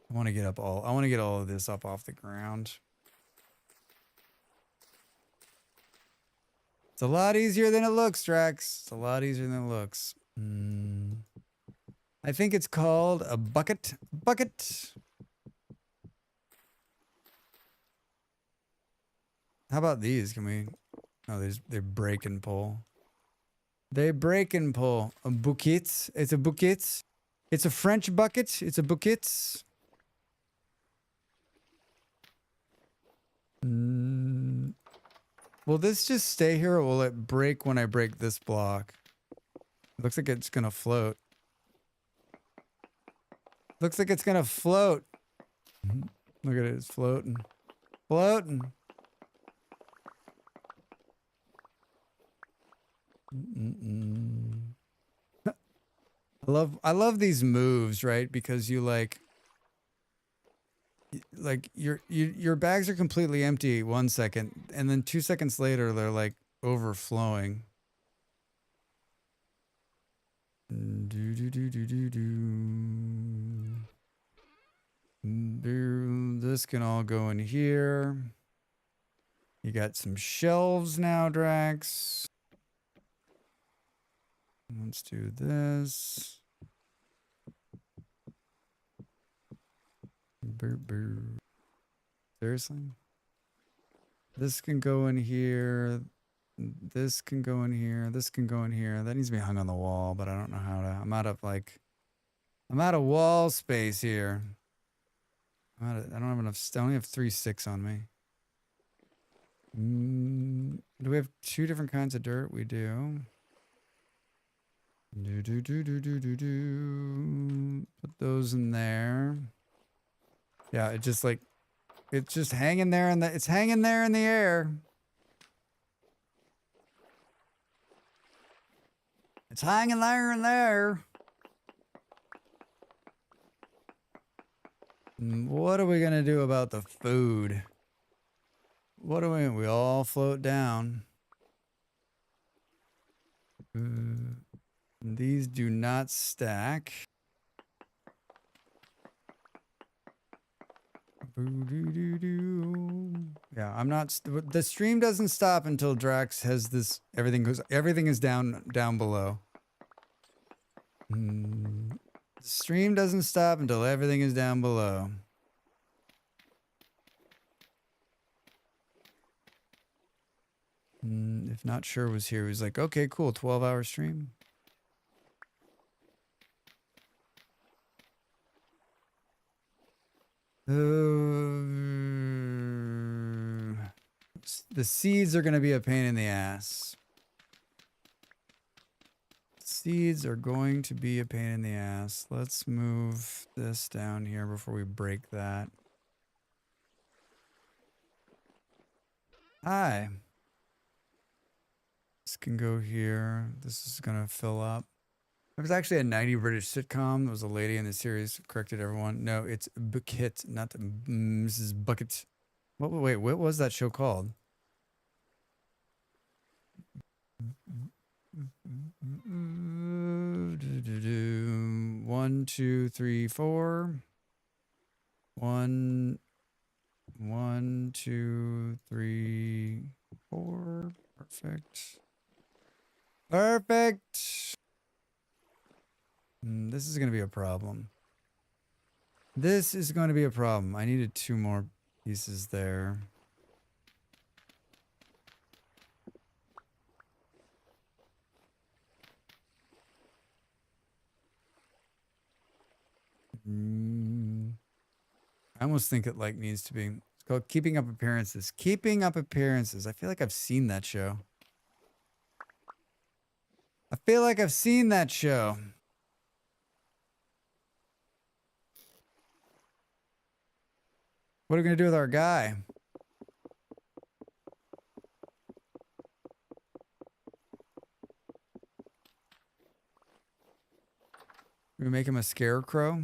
Speaker 6: I want to get all of this up off the ground. It's a lot easier than it looks, Drax. It's a lot easier than it looks. I think it's called a bucket. Bucket. How about these? Can we? Oh, they break and pull. They break and pull. A bucket. It's a bucket. It's a French bucket. It's a bucket. Will this just stay here, or will it break when I break this block? It looks like it's gonna float. Looks like it's gonna float. Look at it, it's floating. Floating. I love these moves, right? Because you like your bags are completely empty 1 second, and then 2 seconds later they're like overflowing. This can all go in here. You got some shelves now, Drax. Let's do this. Seriously? This can go in here. This can go in here. This can go in here. That needs to be hung on the wall, but I don't know how to. I'm out of wall space here. I don't have enough. I only have 3 sticks on me. Do we have 2 different kinds of dirt? We do. Put those in there. Yeah, it's just hanging there it's hanging there in the air.
Speaker 1: It's hanging there and there. What are we going to do about the food? What do we all float down. These do not stack. Yeah, I'm not. The stream doesn't stop until Drax has this. Everything is down below. The stream doesn't stop until everything is down below. If not sure was here, he was like, okay, cool, 12-hour stream. The seeds are going to be a pain in the ass. Seeds are going to be a pain in the ass. Let's move this down here before we break that. Hi. This can go here. This is going to fill up. There was actually a 90 British sitcom. There was a lady in the series who corrected everyone. No, it's Bucket, not Mrs. Bucket. Wait, what was that show called? One, two, three, four. One, two, three, four. Perfect. Perfect. This is going to be a problem. This is going to be a problem. I needed 2 more pieces there. I almost think it like needs to be. It's called Keeping Up Appearances. Keeping Up Appearances. I feel like I've seen that show. I feel like I've seen that show. What are we going to do with our guy? We make him a scarecrow?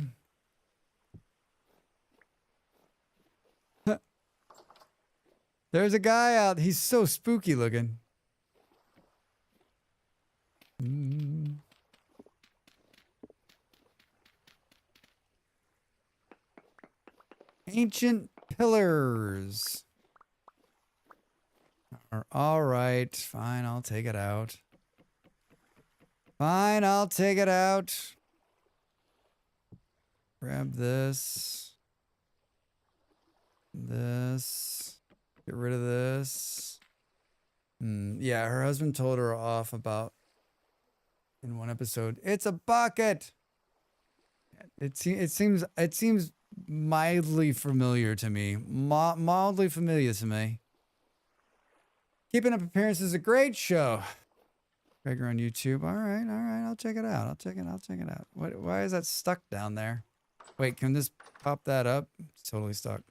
Speaker 1: There's a guy out. He's so spooky looking. Ancient pillars. All right. Fine, I'll take it out. Fine, I'll take it out. Grab this. This. Get rid of this. Yeah, her husband told her off about in one episode. It's a bucket. It seems mildly familiar to me. Mildly familiar to me. Keeping Up Appearances is a great show. Gregor on YouTube. All right. I'll check it out. I'll check it out. Why is that stuck down there? Wait, can this pop that up? It's totally stuck.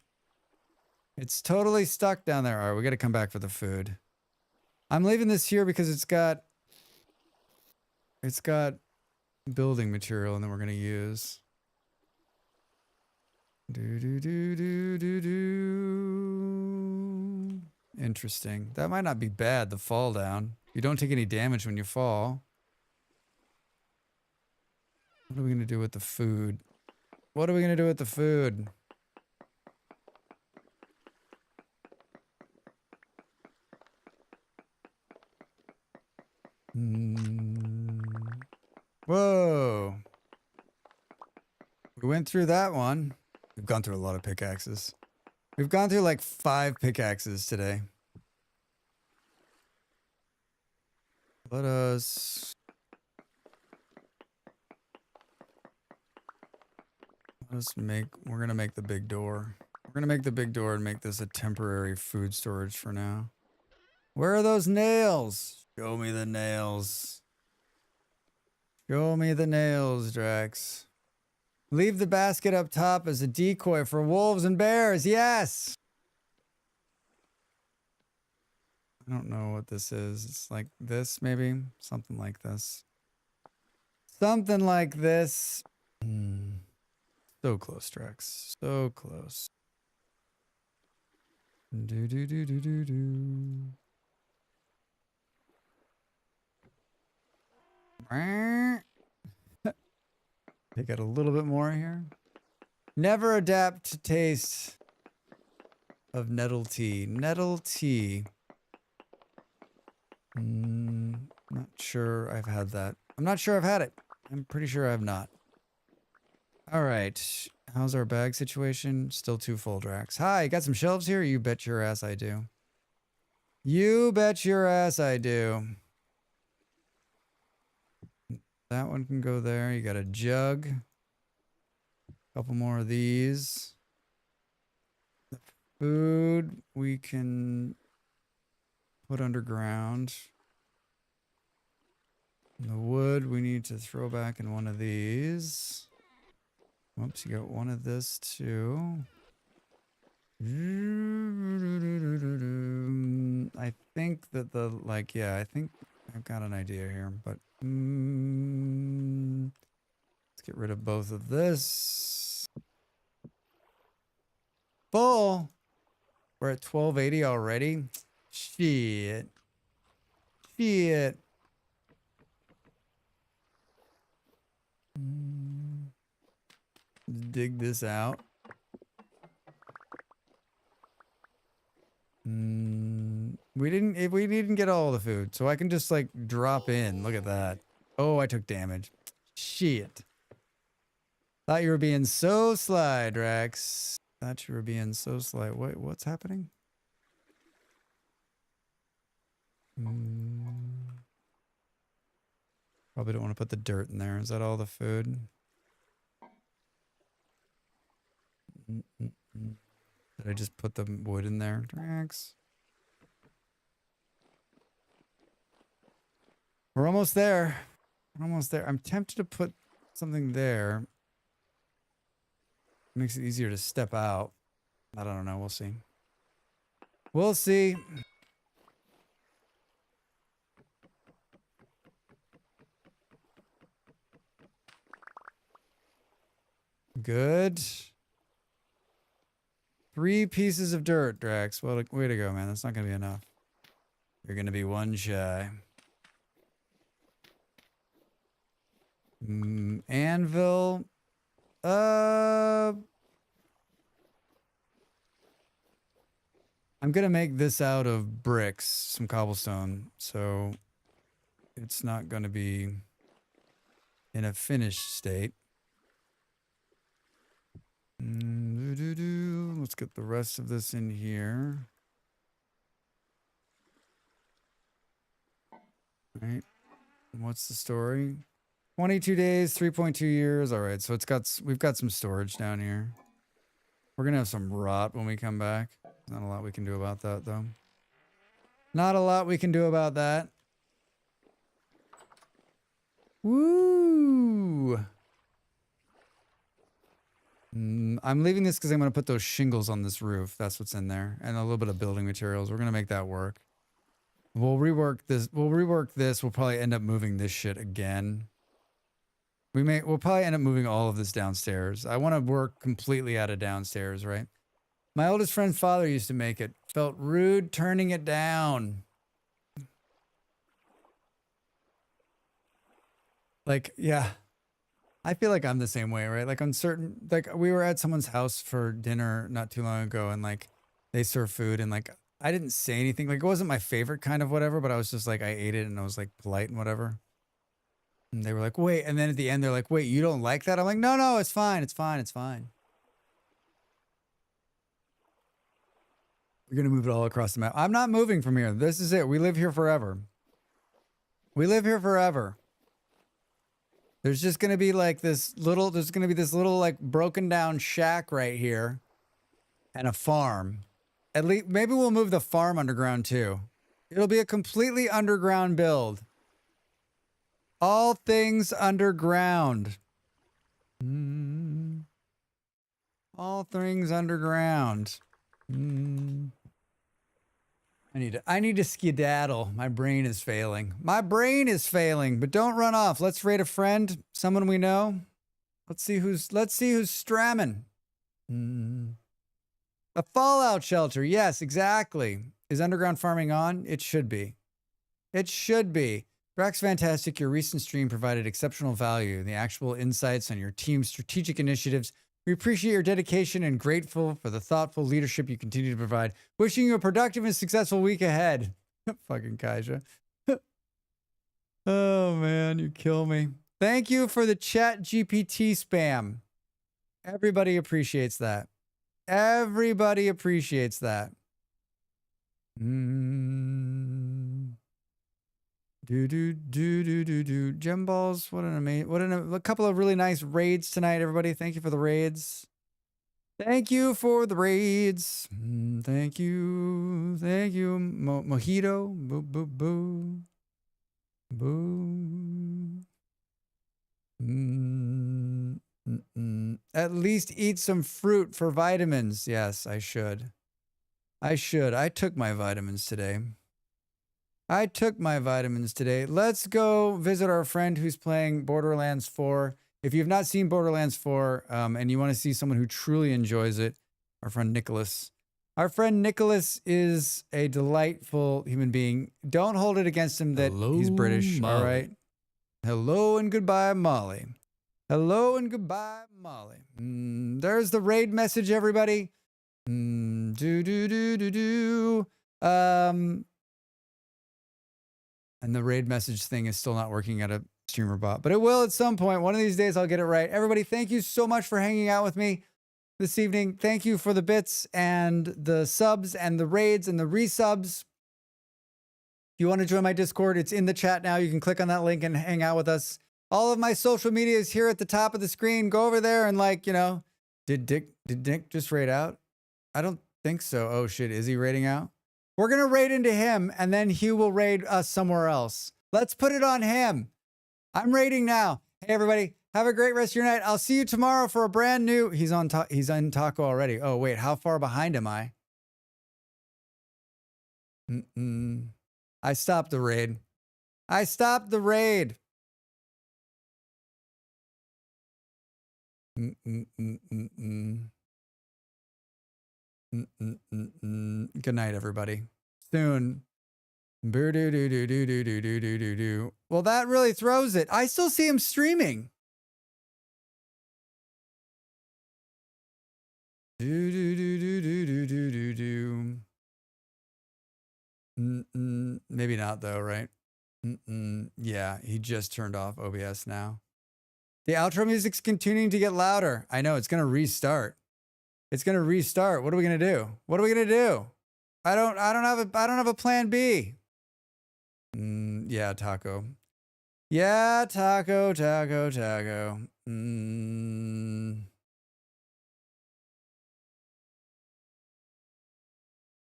Speaker 1: It's totally stuck down there. All right, we got to come back for the food. I'm leaving this here because it's got building material and then we're going to use. Interesting. That might not be bad, the fall down. You don't take any damage when you fall. What are we going to do with the food? What are we going to do with the food? Whoa. We went through that one. We've gone through a lot of pickaxes. We've gone through like 5 pickaxes today. We're gonna make the big door. We're gonna make the big door and make this a temporary food storage for now. Where are those nails? Show me the nails. Show me the nails, Drax. Leave the basket up top as a decoy for wolves and bears. Yes! I don't know what this is. It's like this, maybe? Something like this. Something like this. So close, Drex. So close. Do do do do do do. Take out a little bit more here. Never adapt to taste of nettle tea. Nettle tea. Not sure I've had that. I'm not sure I've had it. I'm pretty sure I have not. All right. How's our bag situation? Still too full, Drax. Hi, got some shelves here? You bet your ass I do. You bet your ass I do. That one can go there. You got a jug. Couple more of these. The food we can put underground. The wood we need to throw back in one of these. Whoops, you got one of this too. I think that I think I've got an idea here, but let's get rid of both of this. Full. We're at 1280 already. Shit. Shit. Dig this out. We didn't get all the food, so I can just like drop in. Look at that. Oh, I took damage. Shit. Thought you were being so sly, Drax. Thought you were being so sly. What's happening? Probably don't want to put the dirt in there. Is that all the food? Did I just put the wood in there, Drax? We're almost there. We're almost there. I'm tempted to put something there. Makes it easier to step out. I don't know. We'll see. We'll see. Good. 3 pieces of dirt, Drax. Well, way to go, man. That's not going to be enough. You're going to be one shy. Anvil. I'm going to make this out of bricks, some cobblestone, so it's not going to be in a finished state. Let's get the rest of this in here. All right. And what's the story? 22 days, 3.2 years. All right. So we've got some storage down here. We're going to have some rot when we come back. Not a lot we can do about that, though. Not a lot we can do about that. Woo! I'm leaving this because I'm going to put those shingles on this roof. That's what's in there. And a little bit of building materials. We're going to make that work. We'll rework this. We'll probably end up moving this shit again. We'll probably end up moving all of this downstairs. I want to work completely out of downstairs, right? My oldest friend's father used to make it. Felt rude turning it down. Like, yeah. I feel like I'm the same way, right? Like we were at someone's house for dinner not too long ago, and like they served food, and like I didn't say anything. Like it wasn't my favorite kind of whatever, but I was just like, I ate it and I was like polite and whatever. And they were like, wait. And then at the end, they're like, wait, you don't like that? I'm like, no, it's fine. It's fine. It's fine. We're going to move it all across the map. I'm not moving from here. This is it. We live here forever. We live here forever. There's just going to be like this little like broken down shack right here and a farm. At least maybe we'll move the farm underground too. It'll be a completely underground build. All things underground. All things underground. I I need to skedaddle. My brain is failing. My brain is failing, but don't run off. Let's raid a friend, someone we know. Let's see who's stramming. A fallout shelter. Yes, exactly. Is underground farming on? It should be. It should be. Drax Fantastic, your recent stream provided exceptional value. The actual insights on your team's strategic initiatives. We appreciate your dedication and grateful for the thoughtful leadership you continue to provide. Wishing you a productive and successful week ahead. Fucking Kaija. Oh man, you kill me. Thank you for the chat GPT spam. Everybody appreciates that. Everybody appreciates that. Gem balls. What a couple of really nice raids tonight, everybody. Thank you for the raids. Thank you for the raids. Thank you. Thank you. Mojito. Boo, boo, boo. Boo. At least eat some fruit for vitamins. Yes, I should. I took my vitamins today. Let's go visit our friend who's playing Borderlands 4. If you've not seen Borderlands 4 and you want to see someone who truly enjoys it, our friend Nicholas. Our friend Nicholas is a delightful human being. Don't hold it against him that he's British, Molly. All right? Hello and goodbye, Molly. Hello and goodbye, Molly. There's the raid message, everybody. And the raid message thing is still not working at a streamer bot, but it will at some point. One of these days I'll get it right. Everybody, thank you so much for hanging out with me this evening. Thank you for the bits and the subs and the raids and the resubs. If you want to join my Discord, it's in the chat now. You can click on that link and hang out with us. All of my social media is here at the top of the screen. Go over there and did Nick just raid out? I don't think so. Oh shit, is he raiding out? We're going to raid into him, and then Hugh will raid us somewhere else. Let's put it on him. I'm raiding now. Hey, everybody. Have a great rest of your night. I'll see you tomorrow for a brand new... He's on Taco already. Oh, wait. How far behind am I? I stopped the raid. Good night, everybody. Soon. Well, that really throws it. I still see him streaming. Maybe not though, right? Yeah, he just turned off OBS now. The outro music's continuing to get louder. I know, it's gonna restart. What are we gonna do? I don't have a plan B. Yeah, Taco. Yeah, Taco.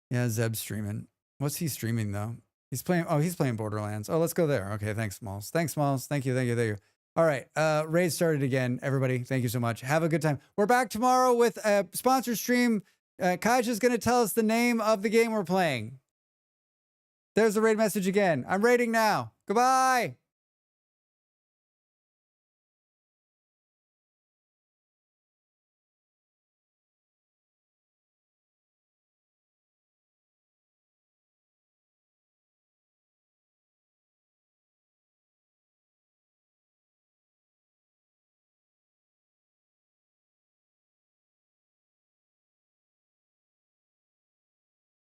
Speaker 1: Yeah, Zeb's streaming. What's he streaming though? He's playing Borderlands. Oh, let's go there. Okay, thanks, Smalls. Thank you. All right, raid started again. Everybody, thank you so much. Have a good time. We're back tomorrow with a sponsor stream. Kaija's going to tell us the name of the game we're playing. There's the raid message again. I'm raiding now. Goodbye.